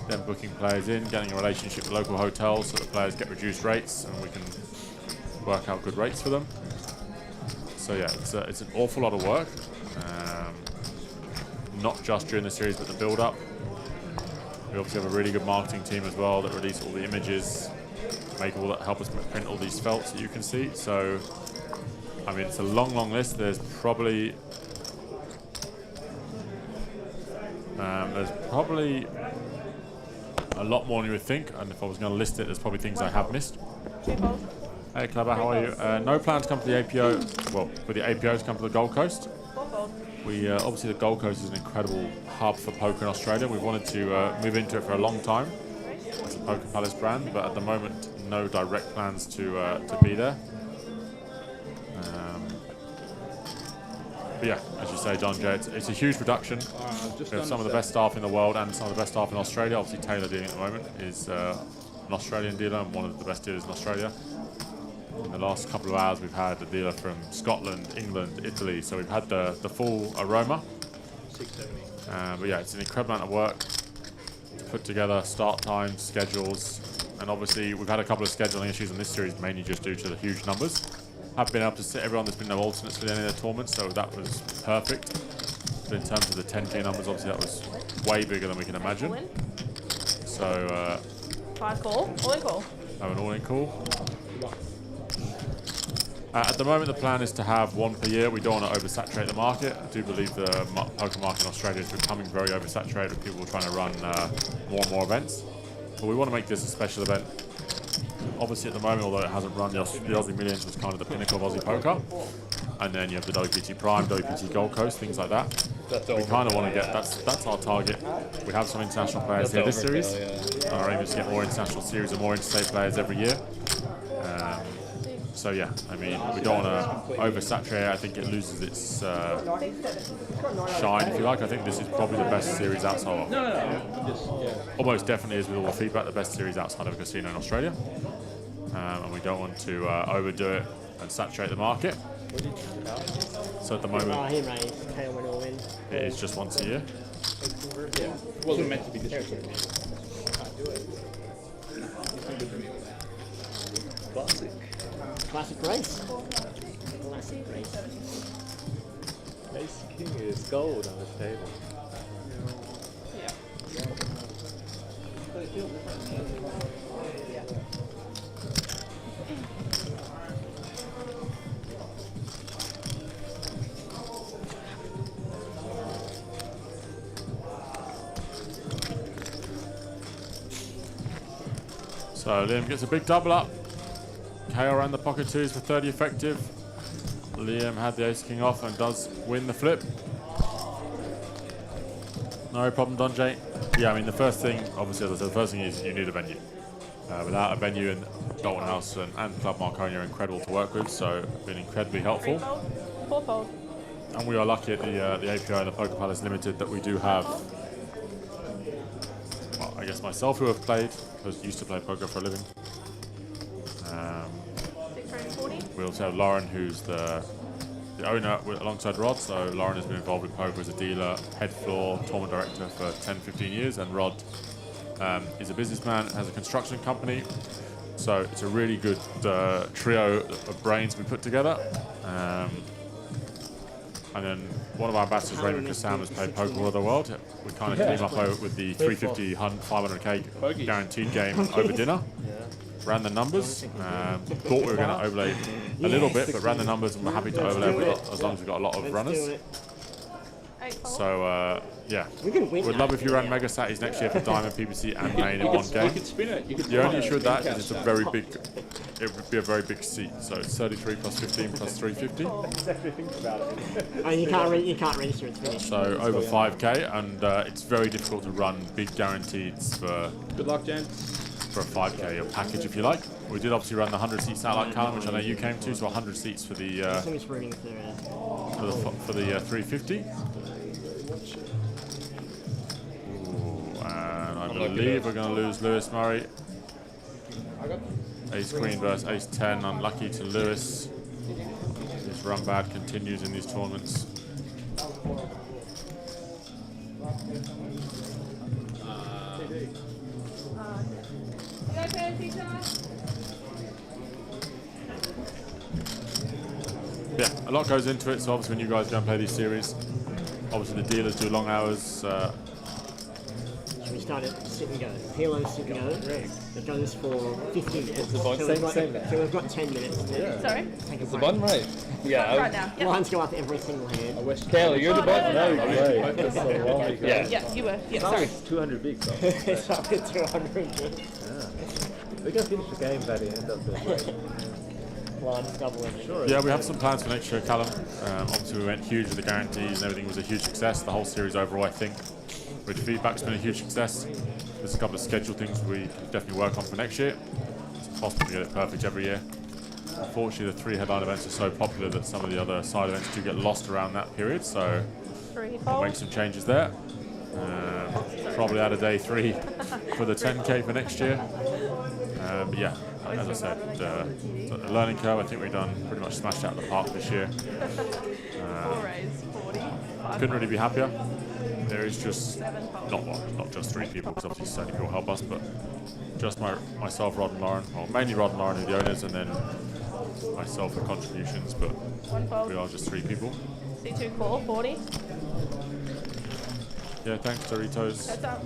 Speaker 12: then booking players in, getting a relationship with local hotels so that players get reduced rates and we can work out good rates for them. So yeah, it's an awful lot of work, not just during the series but the build up. We obviously have a really good marketing team as well that release all the images, help us print all these felts that you can see. So I mean it's a long list. There's probably a lot more than you would think, and if I was going to list it, there's probably things I have missed. Hey Clever, how are you? No plan to come to the APO, well, for the APO to come to the Gold Coast. We obviously the Gold Coast is an incredible hub for poker in Australia. We've wanted to move into it for a long time as a Poker Palace brand, but at the moment no direct plans to be there. But yeah, as you say, John Jay, it's a huge production. We have some of the best staff in the world and some of the best staff in Australia. Obviously Taylor dealing at the moment is an Australian dealer and one of the best dealers in Australia. In the last couple of hours we've had a dealer from Scotland, England, Italy, so we've had the full aroma. But yeah, it's an incredible amount of work to put together start times, schedules, and obviously we've had a couple of scheduling issues in this series, mainly just due to the huge numbers. I've been able to sit everyone, there's been no alternates for any of the tournaments, so that was perfect. But in terms of the 10K numbers, obviously that was way bigger than we can imagine. So
Speaker 9: 5 call, all in call.
Speaker 12: Have an all-in call. At the moment the plan is to have one per year. We don't want to oversaturate the market. I do believe the poker market in Australia is becoming very oversaturated with people trying to run more and more events. But we want to make this a special event. Obviously at the moment, although it hasn't run, the Aussie Millions was kind of the pinnacle of Aussie poker. And then you have the WPT Prime, WPT Gold Coast, things like that. We kind of want to get, that's our target. We have some international players here this series. Our aim is to get more international series and more interstate players every year. So yeah, I mean, we don't want to oversaturate. I think it loses its shine, if you like. I think this is probably the best series outside of, almost definitely is with all the feedback, the best series outside of a casino in Australia. And we don't want to overdo it and saturate the market. So at the moment, it is just once a year.
Speaker 7: Yeah, it wasn't meant to be this year.
Speaker 17: Classic. Classic race. Classic race.
Speaker 20: Ace King is gold on this table.
Speaker 12: So Liam gets a big double up. KO ran the pocket twos for 30 effective. Liam had the ace king off and does win the flip. No problem, Don J. Yeah, I mean the first thing, obviously as I said, the first thing is you need a venue. Without a venue, and Dolton House and Club Marconi are incredible to work with, so been incredibly helpful.
Speaker 9: Fourfold.
Speaker 12: And we are lucky at the APO and the Poker Palace Limited that we do have, well, I guess myself who have played, because used to play poker for a living. We also have Lauren, who's the the owner alongside Rod. So Lauren has been involved with poker as a dealer, head floor, tournament director for 10, 15 years, and Rod is a businessman, has a construction company. So it's a really good trio of brains we put together. And then one of our ambassadors, Raymond Kassam, has played poker all over the world. We kind of came up with the 350, 500k guaranteed game over dinner. Ran the numbers. Thought we were going to overlay a little bit, but ran the numbers and we're happy to overlay with it as long as we've got a lot of runners. So yeah, we'd love if you ran Mega Satties next year for Diamond, PPC, and Main in one game.
Speaker 20: You could spin it.
Speaker 12: The only issue with that is it's a very big. It would be a very big seat, so it's 33 plus 15 plus 350.
Speaker 18: Exactly, think about it.
Speaker 17: And you can't register, it's finished.
Speaker 12: So over 5k, and it's very difficult to run big guaranteeds for.
Speaker 20: Good luck, gents.
Speaker 12: For a 5k package, if you like. We did obviously run the 100 seat satellite calendar, which I know you came to, so 100 seats for the for the 350. Ooh, and I believe we're going to lose Lewis Murray. Ace Queen versus Ace 10, unlucky to Lewis. His run bad continues in these tournaments. Yeah, a lot goes into it, so obviously when you guys go and play these series, obviously the dealers do long hours.
Speaker 17: Should we start at sit and go? Halo sit and go. It goes for 50 minutes. So we've got 10 minutes.
Speaker 9: Sorry?
Speaker 17: Take a
Speaker 14: Is the
Speaker 17: break.
Speaker 14: button right? Yeah.
Speaker 9: Right now. Yep.
Speaker 17: Lines go up every single hand.
Speaker 14: Kayla, you're the button.
Speaker 9: Yeah, you were. Yeah, sorry.
Speaker 7: 200 big, though.
Speaker 17: It's up to 200 big.
Speaker 7: We're going to finish the game by the end of the break.
Speaker 17: Lines doubling.
Speaker 7: Sure.
Speaker 12: Yeah, we have some plans for next year, Callum. Obviously we went huge with the guarantees and everything was a huge success. The whole series overall, I think, with feedback's been a huge success. There's a couple of schedule things we can definitely work on for next year. It's impossible to get it perfect every year. Unfortunately, the 3 headline events are so popular that some of the other side events do get lost around that period, so we'll make some changes there. Probably add a day 3 for the 10k for next year. But yeah, as I said, a learning curve. I think we've done pretty much smashed out of the park this year. Couldn't really be happier. There is just not just 3 people, because obviously so many people help us, but just myself, Rod and Lauren, well mainly Rod and Lauren are the owners, and then myself for contributions, but we are just 3 people.
Speaker 9: C2 call 40.
Speaker 12: Yeah, thanks Doritos.
Speaker 9: Heads up.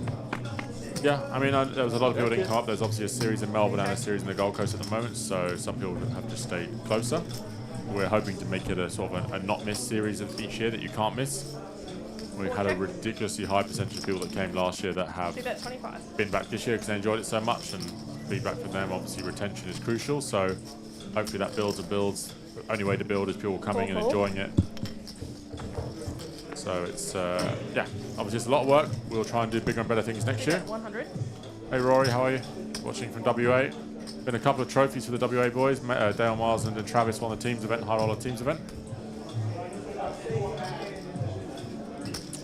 Speaker 12: Yeah, I mean, there was a lot of people that didn't come up. There's obviously a series in Melbourne and a series in the Gold Coast at the moment, so some people have to stay closer. We're hoping to make it a sort of a not miss series of each year that you can't miss. We've had a ridiculously high percentage of people that came last year that have been back this year because they enjoyed it so much, and feedback from them, obviously retention is crucial, so hopefully that builds and builds. The only way to build is people coming and enjoying it. So it's, yeah, obviously it's a lot of work. We'll try and do bigger and better things next year.
Speaker 9: 100.
Speaker 12: Hey Rory, how are you? Watching from WA. Been a couple of trophies for the WA boys. Dale Marsland and Travis won the teams event, high roller teams event.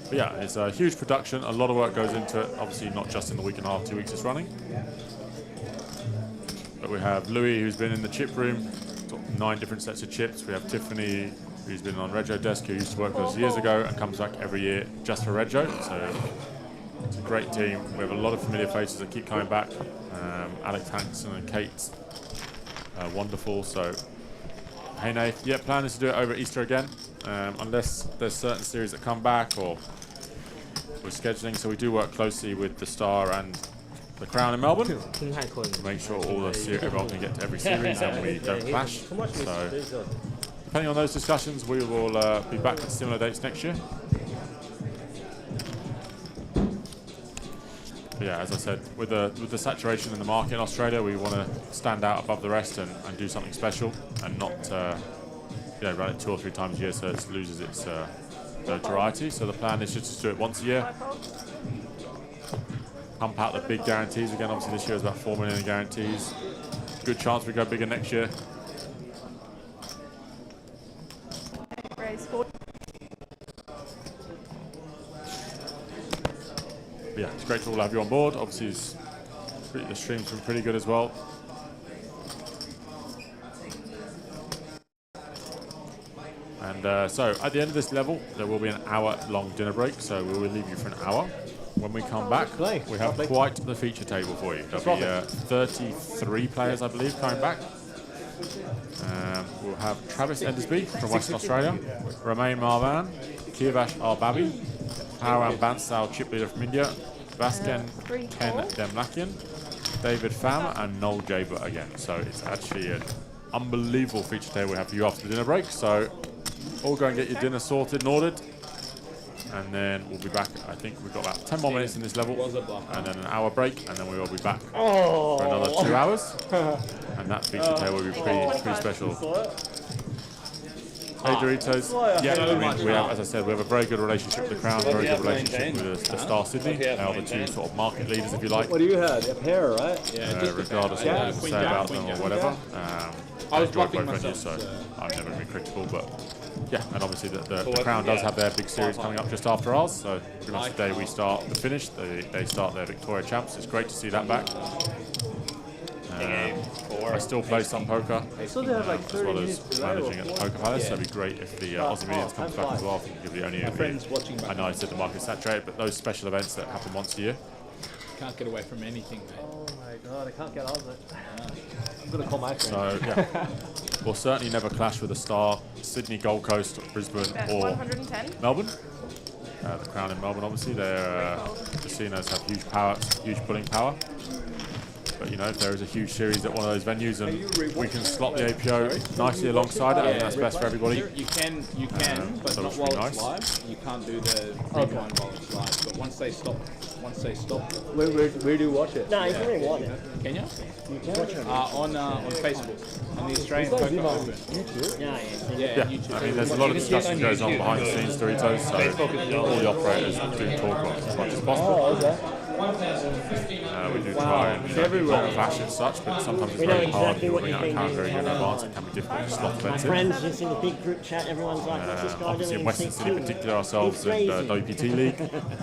Speaker 12: But yeah, it's a huge production. A lot of work goes into it. Obviously not just in the week and a half, 2 weeks it's running. But we have Louis, who's been in the chip room, 9 different sets of chips. We have Tiffany, who's been on Rego Desk, who used to work with us years ago and comes back every year just for Rego. So it's a great team. We have a lot of familiar faces that keep coming back. Alex Hankson and Kate, wonderful. So, hey Nath, yeah, plan is to do it over Easter again, unless there's certain series that come back or we're scheduling. So we do work closely with the Star and the Crown in Melbourne to make sure everyone can get to every series and we don't clash. So, depending on those discussions, we will be back at similar dates next year. But yeah, as I said, with the saturation in the market in Australia, we want to stand out above the rest and do something special and not run it 2 or 3 times a year so it loses its notoriety. So the plan is just to do it once a year. Pump out the big guarantees again. Obviously this year is about 4 million in guarantees. Good chance we go bigger next year. Yeah, it's great to all have you on board. Obviously, the stream's been pretty good as well. And so at the end of this level, there will be an hour-long dinner break, so we will leave you for an hour. When we come back, we have quite the feature table for you. There'll be 33 players, I believe, coming back. We'll have Travis Endersby from Western Australia, Romain Marwan, Kirvash Arbabi, Haran Bansal, chip leader from India, Vasken Ken Demlakian, David Pham, and Noel Jaber again. So it's actually an unbelievable feature table we have for you after the dinner break. So all go and get your dinner sorted and ordered. And then we'll be back. I think we've got about 10 more minutes in this level, and then an hour break, and then we will be back for another 2 hours. And that feature table will be pretty special. Hey Doritos. Yeah, I mean, we have, as I said, we have a very good relationship with the Crown, very good relationship with the Star Sydney. They are the two sort of market leaders, if you like.
Speaker 7: What do you have? A pair, right?
Speaker 12: Regardless of what people say about them or whatever. I enjoy both venues, so I've never been critical, but yeah, and obviously the Crown does have their big series coming up just after ours, so pretty much the day we start the finish, they start their Victoria Champs. It's great to see that back. I still play some poker, as well as managing at the Poker Palace, so it'd be great if the Aussie Millions comes back as well. I think it'd be only I know I said the market's saturated, but those special events that happen once a year.
Speaker 7: Can't get away from anything, mate.
Speaker 18: Oh my god, I can't get out of it. I'm going to call my friend.
Speaker 12: So, yeah. We'll certainly never clash with the Star, Sydney, Gold Coast, Brisbane, or
Speaker 9: 110.
Speaker 12: Melbourne. The Crown in Melbourne, obviously. Their casinos have huge power, huge pulling power. But, you know, if there is a huge series at one of those venues and we can slot the APO nicely alongside it, and that's best for everybody.
Speaker 7: You can, but
Speaker 12: so
Speaker 7: not while it's live. You can't do the rewind while it's live. But once they stop. Where do you watch it?
Speaker 17: No, you can watch it.
Speaker 7: Can you?
Speaker 17: You can watch it.
Speaker 7: On Facebook. On the Australian Poker Open.
Speaker 17: YouTube?
Speaker 12: Yeah,
Speaker 7: YouTube.
Speaker 12: I mean, there's a lot of discussion goes on behind the scenes, Doritos, so all the operators do talk about it as much as possible. We do try and not clash as such, but sometimes it's very hard to bring out a calendar in advance. It can be difficult to slot events in.
Speaker 17: Friends just in a big group chat, everyone's like, what's this guy
Speaker 12: obviously
Speaker 17: doing
Speaker 12: in Western Sydney, in particular ourselves in the WPT League,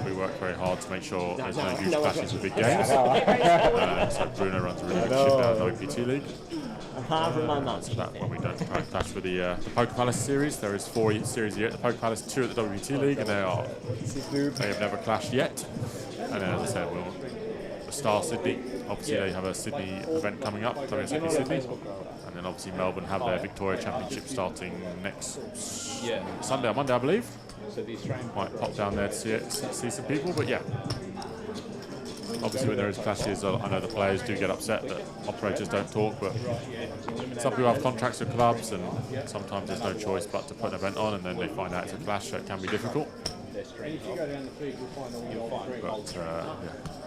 Speaker 12: we work very hard to make sure there's no huge clashes with big games. So Bruno runs a really good ship down the WPT League. So that when we don't try and clash with the Poker Palace series, there is 4 series a year at the Poker Palace, 2 at the WPT League, and they have never clashed yet. And then, as I said, the Star Sydney, obviously they have a Sydney event coming up, WSOP Sydney, and then obviously Melbourne have their Victoria Championship starting next Sunday or Monday, I believe. Might pop down there to see some people, but yeah. Obviously when there is clashes, I know the players do get upset that operators don't talk, but some people have contracts with clubs and sometimes there's no choice but to put an event on, and then they find out it's a clash, so it can be difficult. But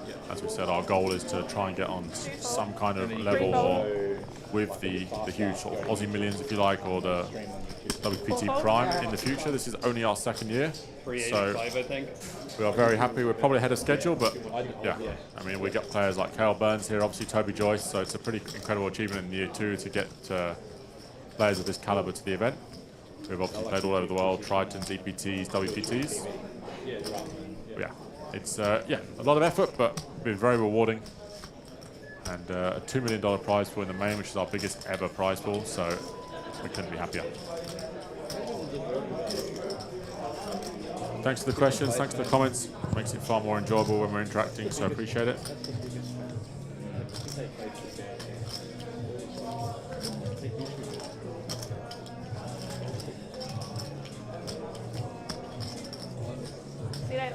Speaker 12: yeah, as we said, our goal is to try and get on some kind of level or with the huge sort of Aussie Millions, if you like, or the WPT Prime in the future. This is only our 2nd year, so we are very happy. We're probably ahead of schedule, but yeah, I mean, we got players like Cale Burns here, obviously Toby Joyce, so it's a pretty incredible achievement in year 2 to get players of this caliber to the event. We've obviously played all over the world, Tritons, EPTs, WPTs. But yeah, it's a lot of effort, but been very rewarding. And a $2 million prize pool in the main, which is our biggest ever prize pool, so we couldn't be happier. Thanks for the questions, thanks for the comments. Makes it far more enjoyable when we're interacting, so I appreciate it.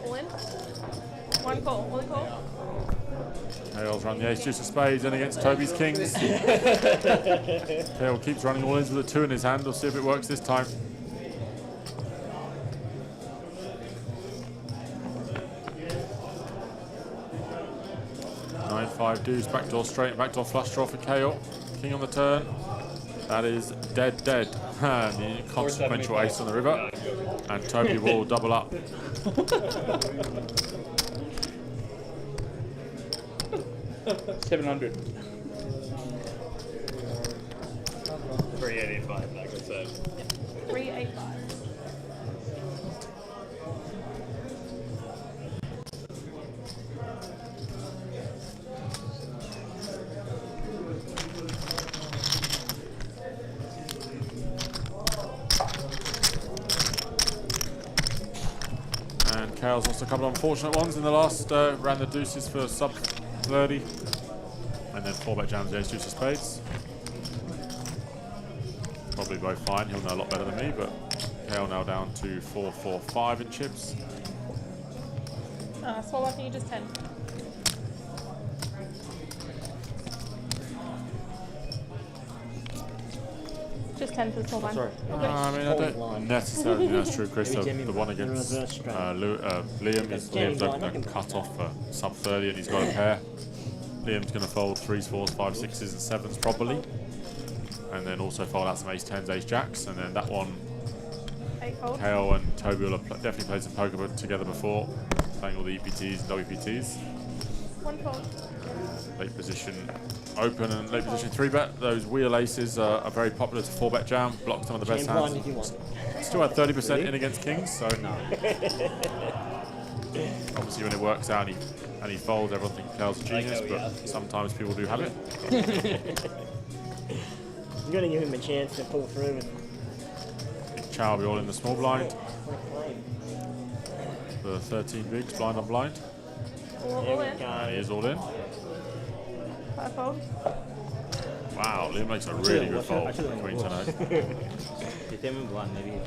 Speaker 9: All in. One call.
Speaker 12: Hale's run the ace deuce of spades in against Toby's kings. Hale keeps running all ins with a 2 in his hand. We'll see if it works this time. Nine, 5 deuce, backdoor straight, backdoor flush draw for Kale. King on the turn. That is dead. And the consequential ace on the river. And Toby will double up.
Speaker 7: 700. 385, like I said.
Speaker 9: 385.
Speaker 12: Kale's lost a couple of unfortunate ones in the last ran the deuces for sub 30. And then 4-bet jams the ace deuce of spades. Probably both fine, he'll know a lot better than me, but Kale now down to 4-4-5 in chips.
Speaker 9: Small one, can you just 10? Just 10 for the small one.
Speaker 12: Sorry. I mean, I don't necessarily think that's true, Chris. So the one against Liam is Liam's opened a cut off for sub 30 and he's got a pair. Liam's going to fold 3s, 4s, 5s, 6s and 7s probably. And then also fold out some ace 10s, ace jacks. And then that one, Kale and Toby will have definitely played some poker together before, playing all the EPTs and WPTs.
Speaker 9: One fold.
Speaker 12: Late position open and late position 3-bet. Those wheel aces are very popular to 4-bet jam, block some of the best hands.
Speaker 17: If you want.
Speaker 12: Still had 30% in against kings, so obviously when it works out and he folds, everyone thinks Kale's a genius, but sometimes people do have it.
Speaker 17: You're going to give him a chance to pull through.
Speaker 12: Chow will be all in the small blind. The 13 bigs, blind on blind.
Speaker 9: All in.
Speaker 12: And he is all in.
Speaker 9: 5 fold.
Speaker 12: Wow, Liam makes a really good fold. Queen 10-8.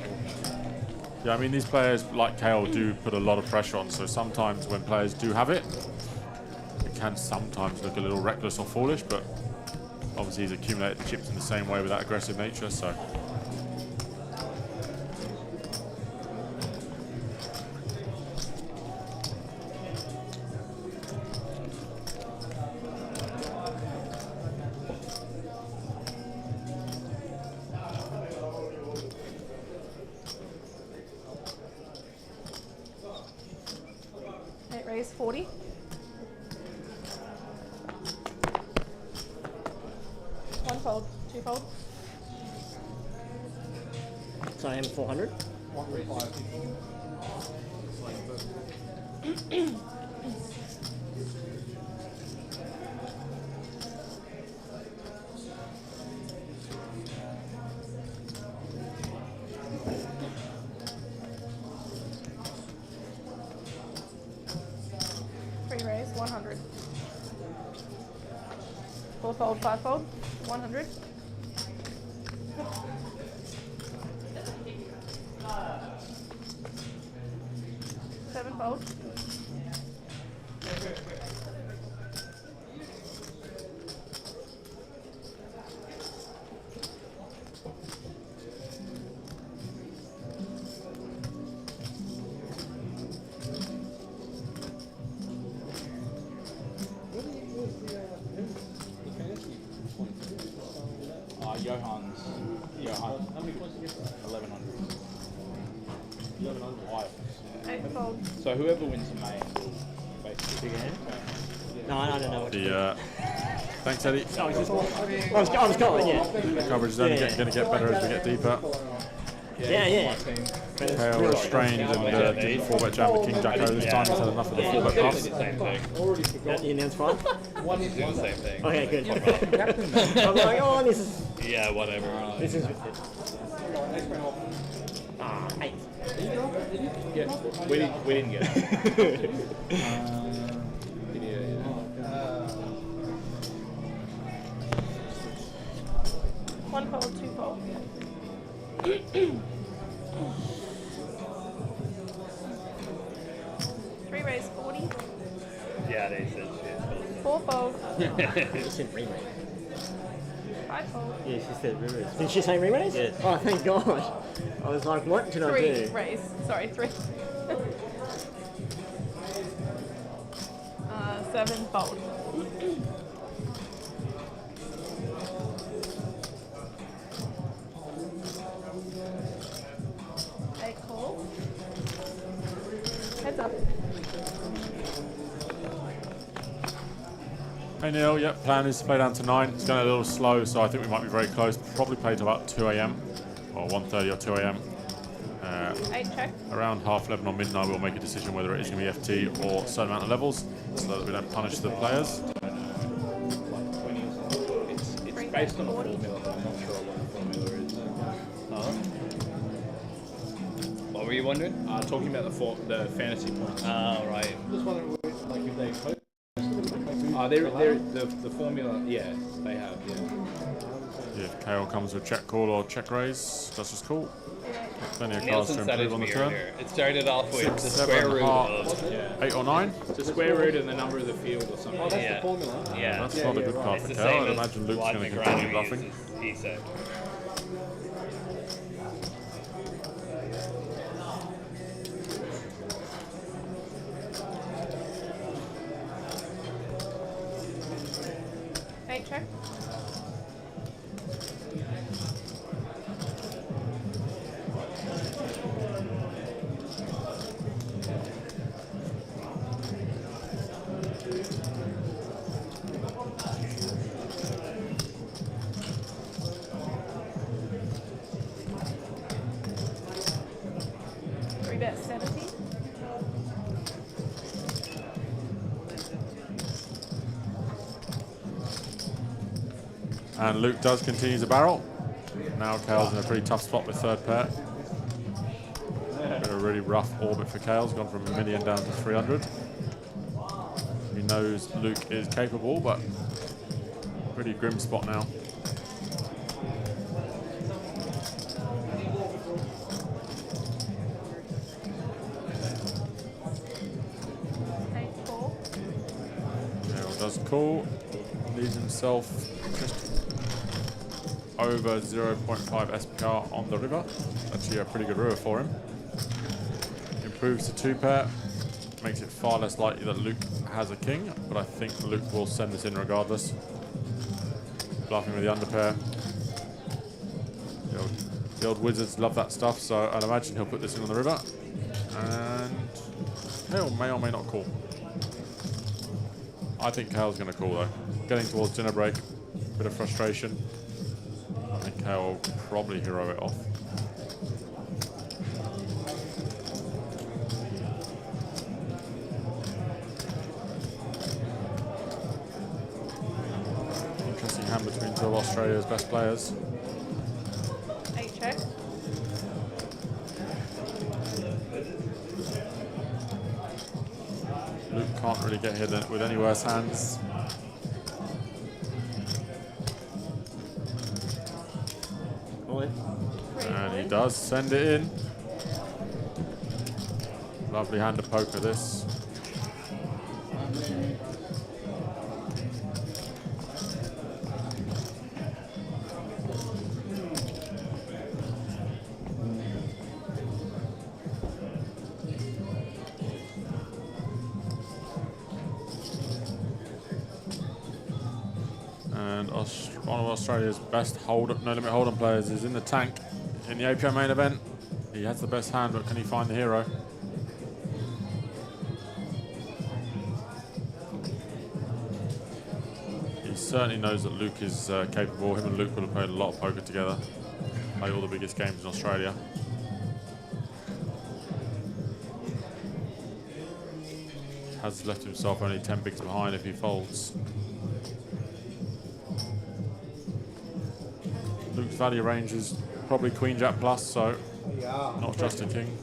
Speaker 12: Yeah, I mean, these players like Kale do put a lot of pressure on, so sometimes when players do have it, it can sometimes look a little reckless or foolish, but obviously he's accumulated the chips in the same way with that aggressive nature, so.
Speaker 9: Raise 40. One fold, 2 fold.
Speaker 17: So I am 400.
Speaker 9: Raise 100. 4 fold, 5 fold, 100. Seven fold.
Speaker 7: Johan. How many points did you get? 1100. 1100.
Speaker 9: 8 fold.
Speaker 7: So whoever wins the main will basically
Speaker 17: big hand. No, I don't know what to do.
Speaker 12: Thanks, Eddie.
Speaker 17: I was going, yeah.
Speaker 12: The coverage is only going to get better as we get deeper.
Speaker 17: Yeah.
Speaker 12: Kale restrained and did 4-bet jam with King Jack O this time. He's had enough of the 4-bet bluffs.
Speaker 17: You announced fine?
Speaker 14: One is doing the same thing.
Speaker 17: Okay, good. I'm like, oh, this is...
Speaker 14: Yeah, whatever.
Speaker 17: This is... 8.
Speaker 7: Yeah, we didn't get it.
Speaker 9: One fold, 2 fold. 3 raise 40.
Speaker 14: Yeah, they said shit.
Speaker 9: 4 fold.
Speaker 17: She said re-raise.
Speaker 9: 5 fold.
Speaker 17: Yeah, she said re-raise. Did she say re-raise? Yes. Oh, thank God. I was like, what did I do?
Speaker 9: 3 raise. Sorry, 3. 7 fold. Heads up.
Speaker 12: Hey Neil, yep, plan is to play down to 9. It's going a little slow, so I think we might be very close. Probably play to about 2 a.m. or 1:30 or 2 a.m.
Speaker 9: 8 check.
Speaker 12: Around 11:30 or midnight, we'll make a decision whether it is going to be FT or a certain amount of levels, so that we don't punish the players.
Speaker 7: It's based on a formula, but I'm not sure what the formula is.
Speaker 14: What were were you wondering?
Speaker 7: Talking about the fantasy points.
Speaker 14: Oh, right.
Speaker 18: I'm just wondering, like, if they post
Speaker 7: The formula, yeah, they have, yeah.
Speaker 12: Yeah, if KO comes with check call or check raise, that's just cool. Plenty of cards
Speaker 14: Nielsen
Speaker 12: to
Speaker 14: said it
Speaker 12: improve
Speaker 14: to
Speaker 12: on the
Speaker 14: me
Speaker 12: turn.
Speaker 14: earlier. It started off with
Speaker 12: 6,
Speaker 14: the
Speaker 12: 7,
Speaker 14: square root
Speaker 12: heart,
Speaker 14: of
Speaker 12: 8 or 9.
Speaker 7: It's the square root and the number of the field or something.
Speaker 18: Oh, that's
Speaker 14: Yeah.
Speaker 18: the formula.
Speaker 14: Yeah.
Speaker 12: That's not a good card
Speaker 14: It's
Speaker 12: for
Speaker 14: the
Speaker 12: KO.
Speaker 14: same
Speaker 12: I'd
Speaker 14: as
Speaker 12: imagine Luke's
Speaker 14: what
Speaker 12: going to
Speaker 14: McGrath
Speaker 12: continue bluffing.
Speaker 14: uses, he said.
Speaker 9: Eight check. Three bet 17.
Speaker 12: And Luke does continue to barrel. Now Kale's in a pretty tough spot with third pair. Been a really rough orbit for Kale's, gone from 1 million down to 300. He knows Luke is capable, but pretty grim spot now. Kale does call, leaves himself just over 0.5 SPR on the river. Actually a pretty good river for him. Improves to 2 pair. Makes it far less likely that Luke has a king, but I think Luke will send this in regardless. Bluffing with the underpair. The old wizards love that stuff, so I'd imagine he'll put this in on the river. And Kale may or may not call. I think Kale's going to call though. Getting towards dinner break, bit of frustration. I think Kale will probably hero it off. Interesting hand between two of Australia's best players.
Speaker 9: 8 check.
Speaker 12: Luke can't really get hit with any worse hands. And he does send it in. Lovely hand of poker this. And one of Australia's best no limit hold'em players is in the tank in the APO main event. He has the best hand, but can he find the hero? He certainly knows that Luke is capable. Him and Luke would have played a lot of poker together. Played all the biggest games in Australia. Has left himself only 10 bigs behind if he folds. Luke's value range is probably Queen Jack plus, so not just a king.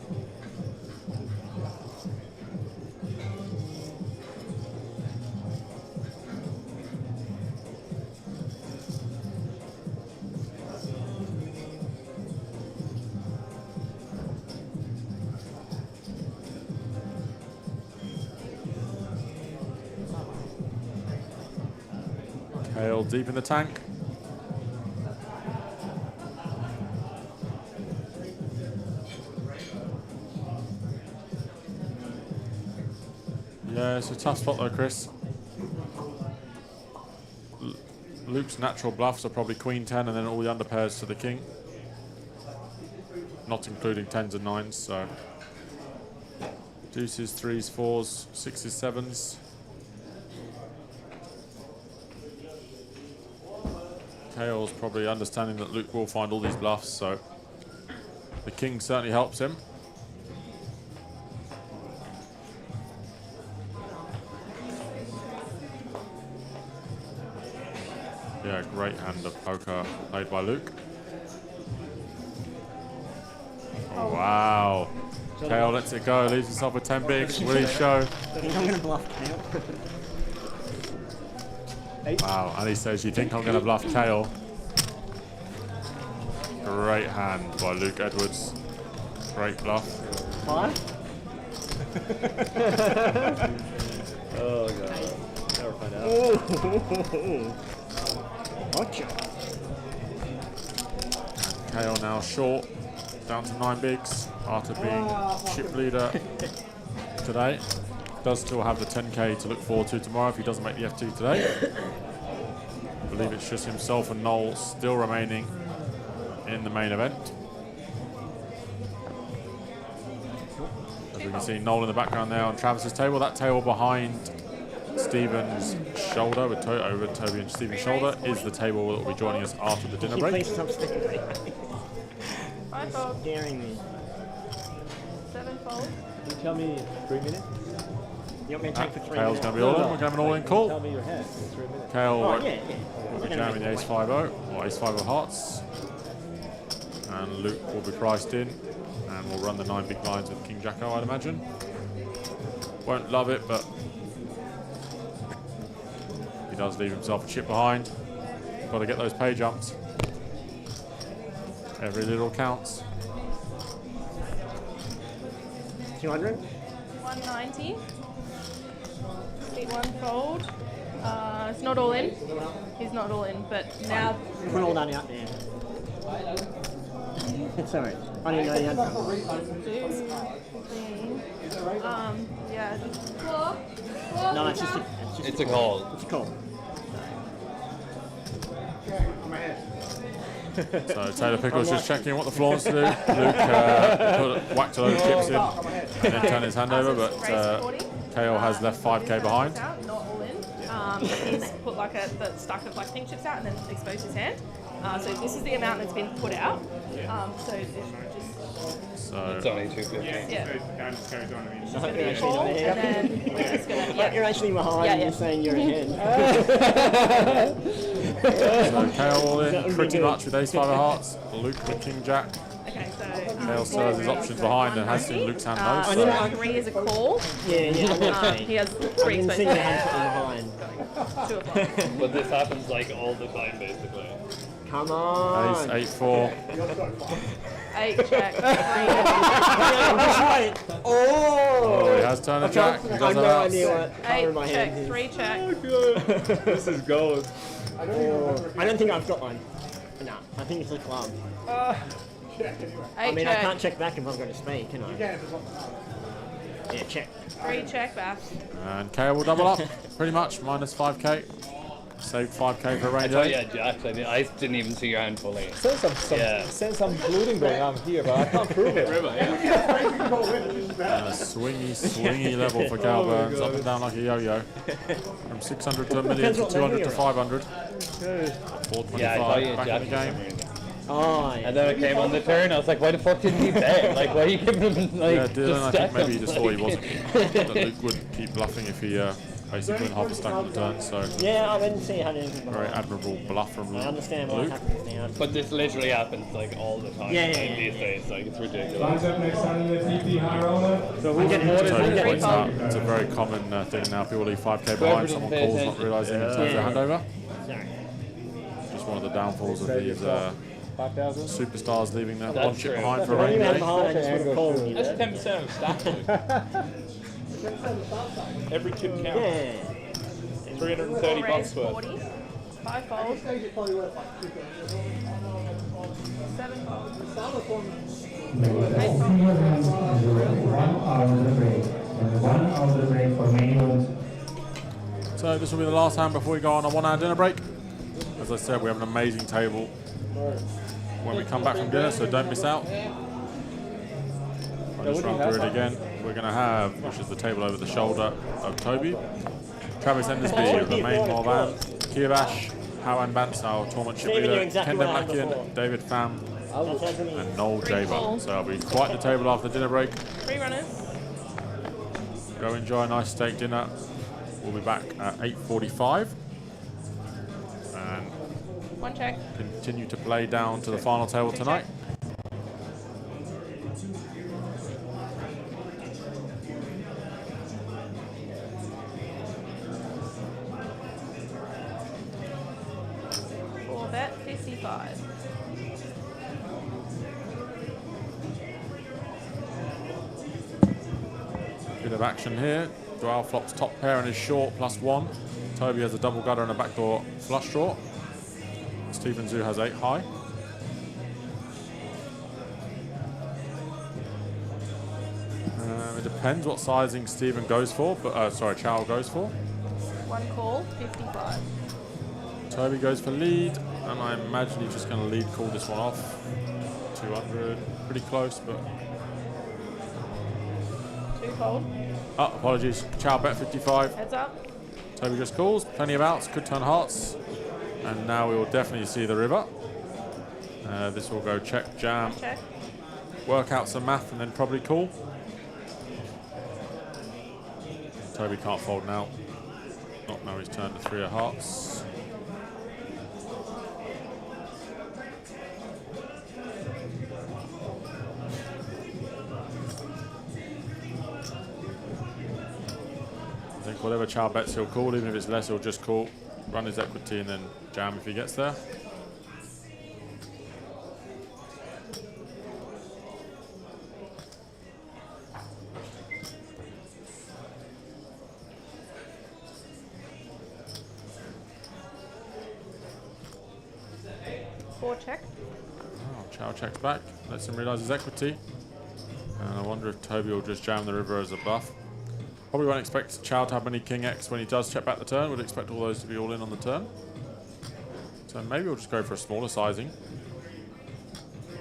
Speaker 12: Kale deep in the tank. Yeah, it's a tough spot though, Chris. Luke's natural bluffs are probably Queen 10 and then all the underpairs to the king. Not including 10s and 9s, so. Deuces, 3s, 4s, 6s, 7s. Kale's probably understanding that Luke will find all these bluffs, so the king certainly helps him. Yeah, great hand of poker played by Luke. Oh, wow. Kale lets it go, leaves himself with 10 bigs. Will he show?
Speaker 17: I think I'm going to bluff Kale.
Speaker 12: Wow, and he says, you think I'm going to bluff Kale? Great hand by Luke Edwards. Great bluff.
Speaker 17: 5?
Speaker 7: Oh god. Never find out.
Speaker 17: Gotcha.
Speaker 12: Kale now short, down to 9 bigs after being chip leader today. Does still have the 10k to look forward to tomorrow if he doesn't make the FT today. I believe it's just himself and Noel still remaining in the main event. As we can see Noel in the background there on Travis's table. That table behind Stephen's shoulder, with over Toby and Stephen's shoulder, is the table that will be joining us after the dinner break.
Speaker 17: Scaring me.
Speaker 9: 7 fold.
Speaker 7: Can you tell me 3 minutes?
Speaker 17: You want me to take for 3
Speaker 12: Kale's
Speaker 17: minutes?
Speaker 12: going to be all in. We're going to have an all-in call.
Speaker 7: Tell me your hand in 3 minutes.
Speaker 12: Kale
Speaker 17: Oh,
Speaker 12: will be jamming the ace-5-0 or ace-5 of hearts. And Luke will be priced in. And we'll run the 9 big blinds with King Jacko, I'd imagine. Won't love it, but he does leave himself a chip behind. Got to get those pay jumps. Every little counts.
Speaker 17: 200?
Speaker 9: 190. Seat 1 fold. It's not all in. He's not all in, but now.
Speaker 17: Put all that out there. Sorry. I didn't know you had that.
Speaker 9: Yeah.
Speaker 17: No, it's just
Speaker 14: It's a call.
Speaker 17: It's a call.
Speaker 12: So Taylor Pickle's just checking what the floor wants to do. Luke whacked a load of chips in and then turned his hand over, but Kale has left 5k behind.
Speaker 9: Not all in. He's put like a stack of like pink chips out and then exposed his hand. So this is the amount that's been put out. So it's just.
Speaker 12: So
Speaker 14: it's only 250.
Speaker 9: Yeah.
Speaker 17: I hope you're actually not ahead. You're actually behind. You're saying you're ahead.
Speaker 12: So Kale all in pretty much with ace-5 of hearts. Luke with King Jack.
Speaker 9: Okay, so
Speaker 12: Kale still has his options behind and has seen Luke's hand low. So
Speaker 9: 3 is a call.
Speaker 17: Yeah.
Speaker 9: He has 3
Speaker 17: I didn't see
Speaker 9: exposed
Speaker 17: your hand behind.
Speaker 9: 2 o'clock.
Speaker 14: But this happens like all the time, basically.
Speaker 17: Come on.
Speaker 12: Ace, 8-4.
Speaker 9: 8 check. 3.
Speaker 12: Oh, he has turned a jack. He
Speaker 17: I have
Speaker 12: does
Speaker 17: no
Speaker 12: have
Speaker 17: idea
Speaker 12: outs.
Speaker 17: what colour my
Speaker 9: 8
Speaker 17: hand
Speaker 9: check.
Speaker 17: is.
Speaker 9: 3 check.
Speaker 7: This is gold.
Speaker 17: I don't think I've got one. No, I think it's a club.
Speaker 9: 8
Speaker 17: I mean,
Speaker 9: check.
Speaker 17: I can't check back if I've got a spade, can I? Yeah, check.
Speaker 9: 3 check back.
Speaker 12: And Kale will double up, pretty much, minus 5k. Saved 5k for a
Speaker 14: I
Speaker 12: range
Speaker 14: thought
Speaker 12: 8.
Speaker 14: you had jacks. I didn't even see your hand fully.
Speaker 7: Sense some looting going on here, but I can't prove it.
Speaker 12: And a swingy level for Cal Burns, up and down like a yo-yo. From 600 to a million to 200 to 500. 425
Speaker 14: Yeah, I thought you had
Speaker 12: back in the
Speaker 14: jacks.
Speaker 12: game.
Speaker 17: Oh, yeah.
Speaker 14: And then it came on the turn. I was like, why the fuck didn't he bet? Like, why are you giving him like
Speaker 12: Yeah, Dylan,
Speaker 14: just
Speaker 12: I
Speaker 14: stack
Speaker 12: think maybe he
Speaker 14: them?
Speaker 12: just thought he wasn't, that Luke would keep bluffing if he basically went half a stack on the turn, so
Speaker 17: Yeah, I didn't see how to do
Speaker 12: very admirable bluff from
Speaker 17: I understand what
Speaker 12: Luke.
Speaker 17: happens now.
Speaker 14: But this literally happens like all the time
Speaker 17: Yeah,
Speaker 14: these days. Like, it's ridiculous.
Speaker 4: Lines up next on the TP high roller.
Speaker 17: So we get
Speaker 12: Totally points out, it's a very common thing now. People leave 5k behind, someone calls not realising he turns their hand over. Just one of the downfalls of these superstars leaving their one chip behind for a rainy day.
Speaker 14: That's 10% of stack. Every chip counts. 330 bucks worth.
Speaker 9: 40. 5 fold. 7 fold.
Speaker 4: All 3 of them enjoy 1 hour of the break. And 1 hour of the break for main event.
Speaker 12: So this will be the last hand before we go on a 1 hour dinner break. As I said, we have an amazing table when we come back from dinner, so don't miss out. I'll just run through it again. We're going to have, which is the table over the shoulder of Toby, Travis Endersby, Romain Morvan, Kirabash, Howan Bantz, our tournament chip leader, Kendall Mackian, David Pham, and Noel Jaber. So it'll be quite the table after the dinner break.
Speaker 9: 3 runners.
Speaker 12: Go enjoy a nice steak dinner. We'll be back at 8:45. And
Speaker 9: 1 check.
Speaker 12: continue to play down to the final table tonight.
Speaker 9: 205.
Speaker 12: Bit of action here. Joao flops top pair and is short +1. Toby has a double gutter and a backdoor flush draw. Stephen Zhu has 8 high. It depends what sizing Stephen goes for, but sorry, Chow goes for.
Speaker 9: One call, 55.
Speaker 12: Toby goes for lead, and I imagine he's just going to lead call this one off. 200, pretty close, but.
Speaker 9: 2 fold.
Speaker 12: Oh, apologies. Chow bet 55.
Speaker 9: Heads up.
Speaker 12: Toby just calls, plenty of outs, could turn hearts. And now we will definitely see the river. This will go check, jam,
Speaker 9: check.
Speaker 12: Work out some math, and then probably call. Toby can't fold now. Not now he's turned to 3 of hearts. I think whatever Chow bets he'll call, even if it's less he'll just call, run his equity and then jam if he gets there.
Speaker 9: Check.
Speaker 12: Oh, Chow checks back, lets him realise his equity. And I wonder if Toby will just jam the river as a bluff. Probably won't expect Chow to have many King X when he does check back the turn. Would expect all those to be all in on the turn. So maybe we'll just go for a smaller sizing.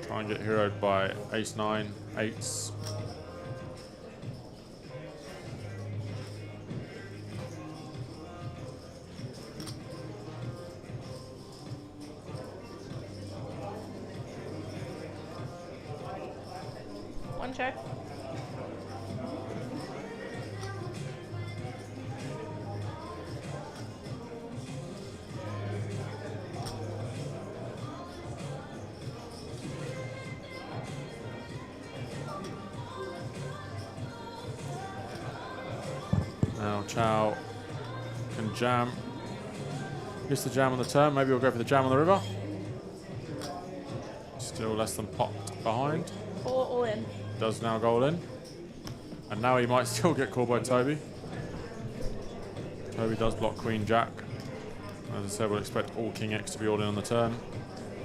Speaker 12: Try and get heroed by Ace 9, 8s.
Speaker 9: One check.
Speaker 12: Now Chow can jam. Miss the jam on the turn. Maybe we'll go for the jam on the river. Still less than popped behind.
Speaker 9: All in.
Speaker 12: Does now go all in. And now he might still get called by Toby. Toby does block Queen Jack. As I said, we'll expect all King X to be all in on the turn.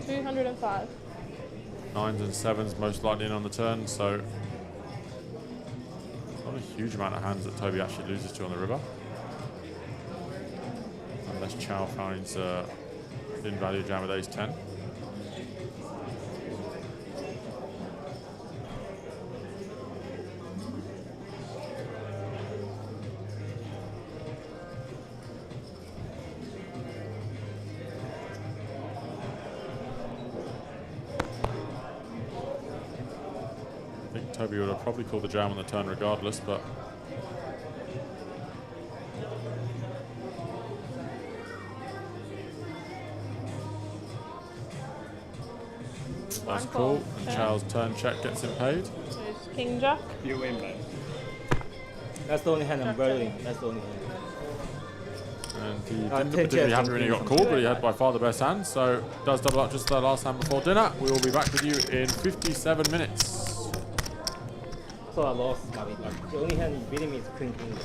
Speaker 9: 205.
Speaker 12: 9s and 7s most likely in on the turn, so not a huge amount of hands that Toby actually loses to on the river. Unless Chow finds in value jam with Ace 10. Toby would have probably called the jam on the turn regardless, but that's cool. And Chow's turn check gets him paid.
Speaker 9: So it's King Jack.
Speaker 14: You win, man.
Speaker 6: That's the only hand I'm burning. That's the only hand.
Speaker 12: And he didn't look particularly happy when he got called, but he had by far the best hand, so does double up just the last hand before dinner. We will be back with you in 57 minutes.
Speaker 6: So I lost. I mean, like, the only hand beating me is Queen King.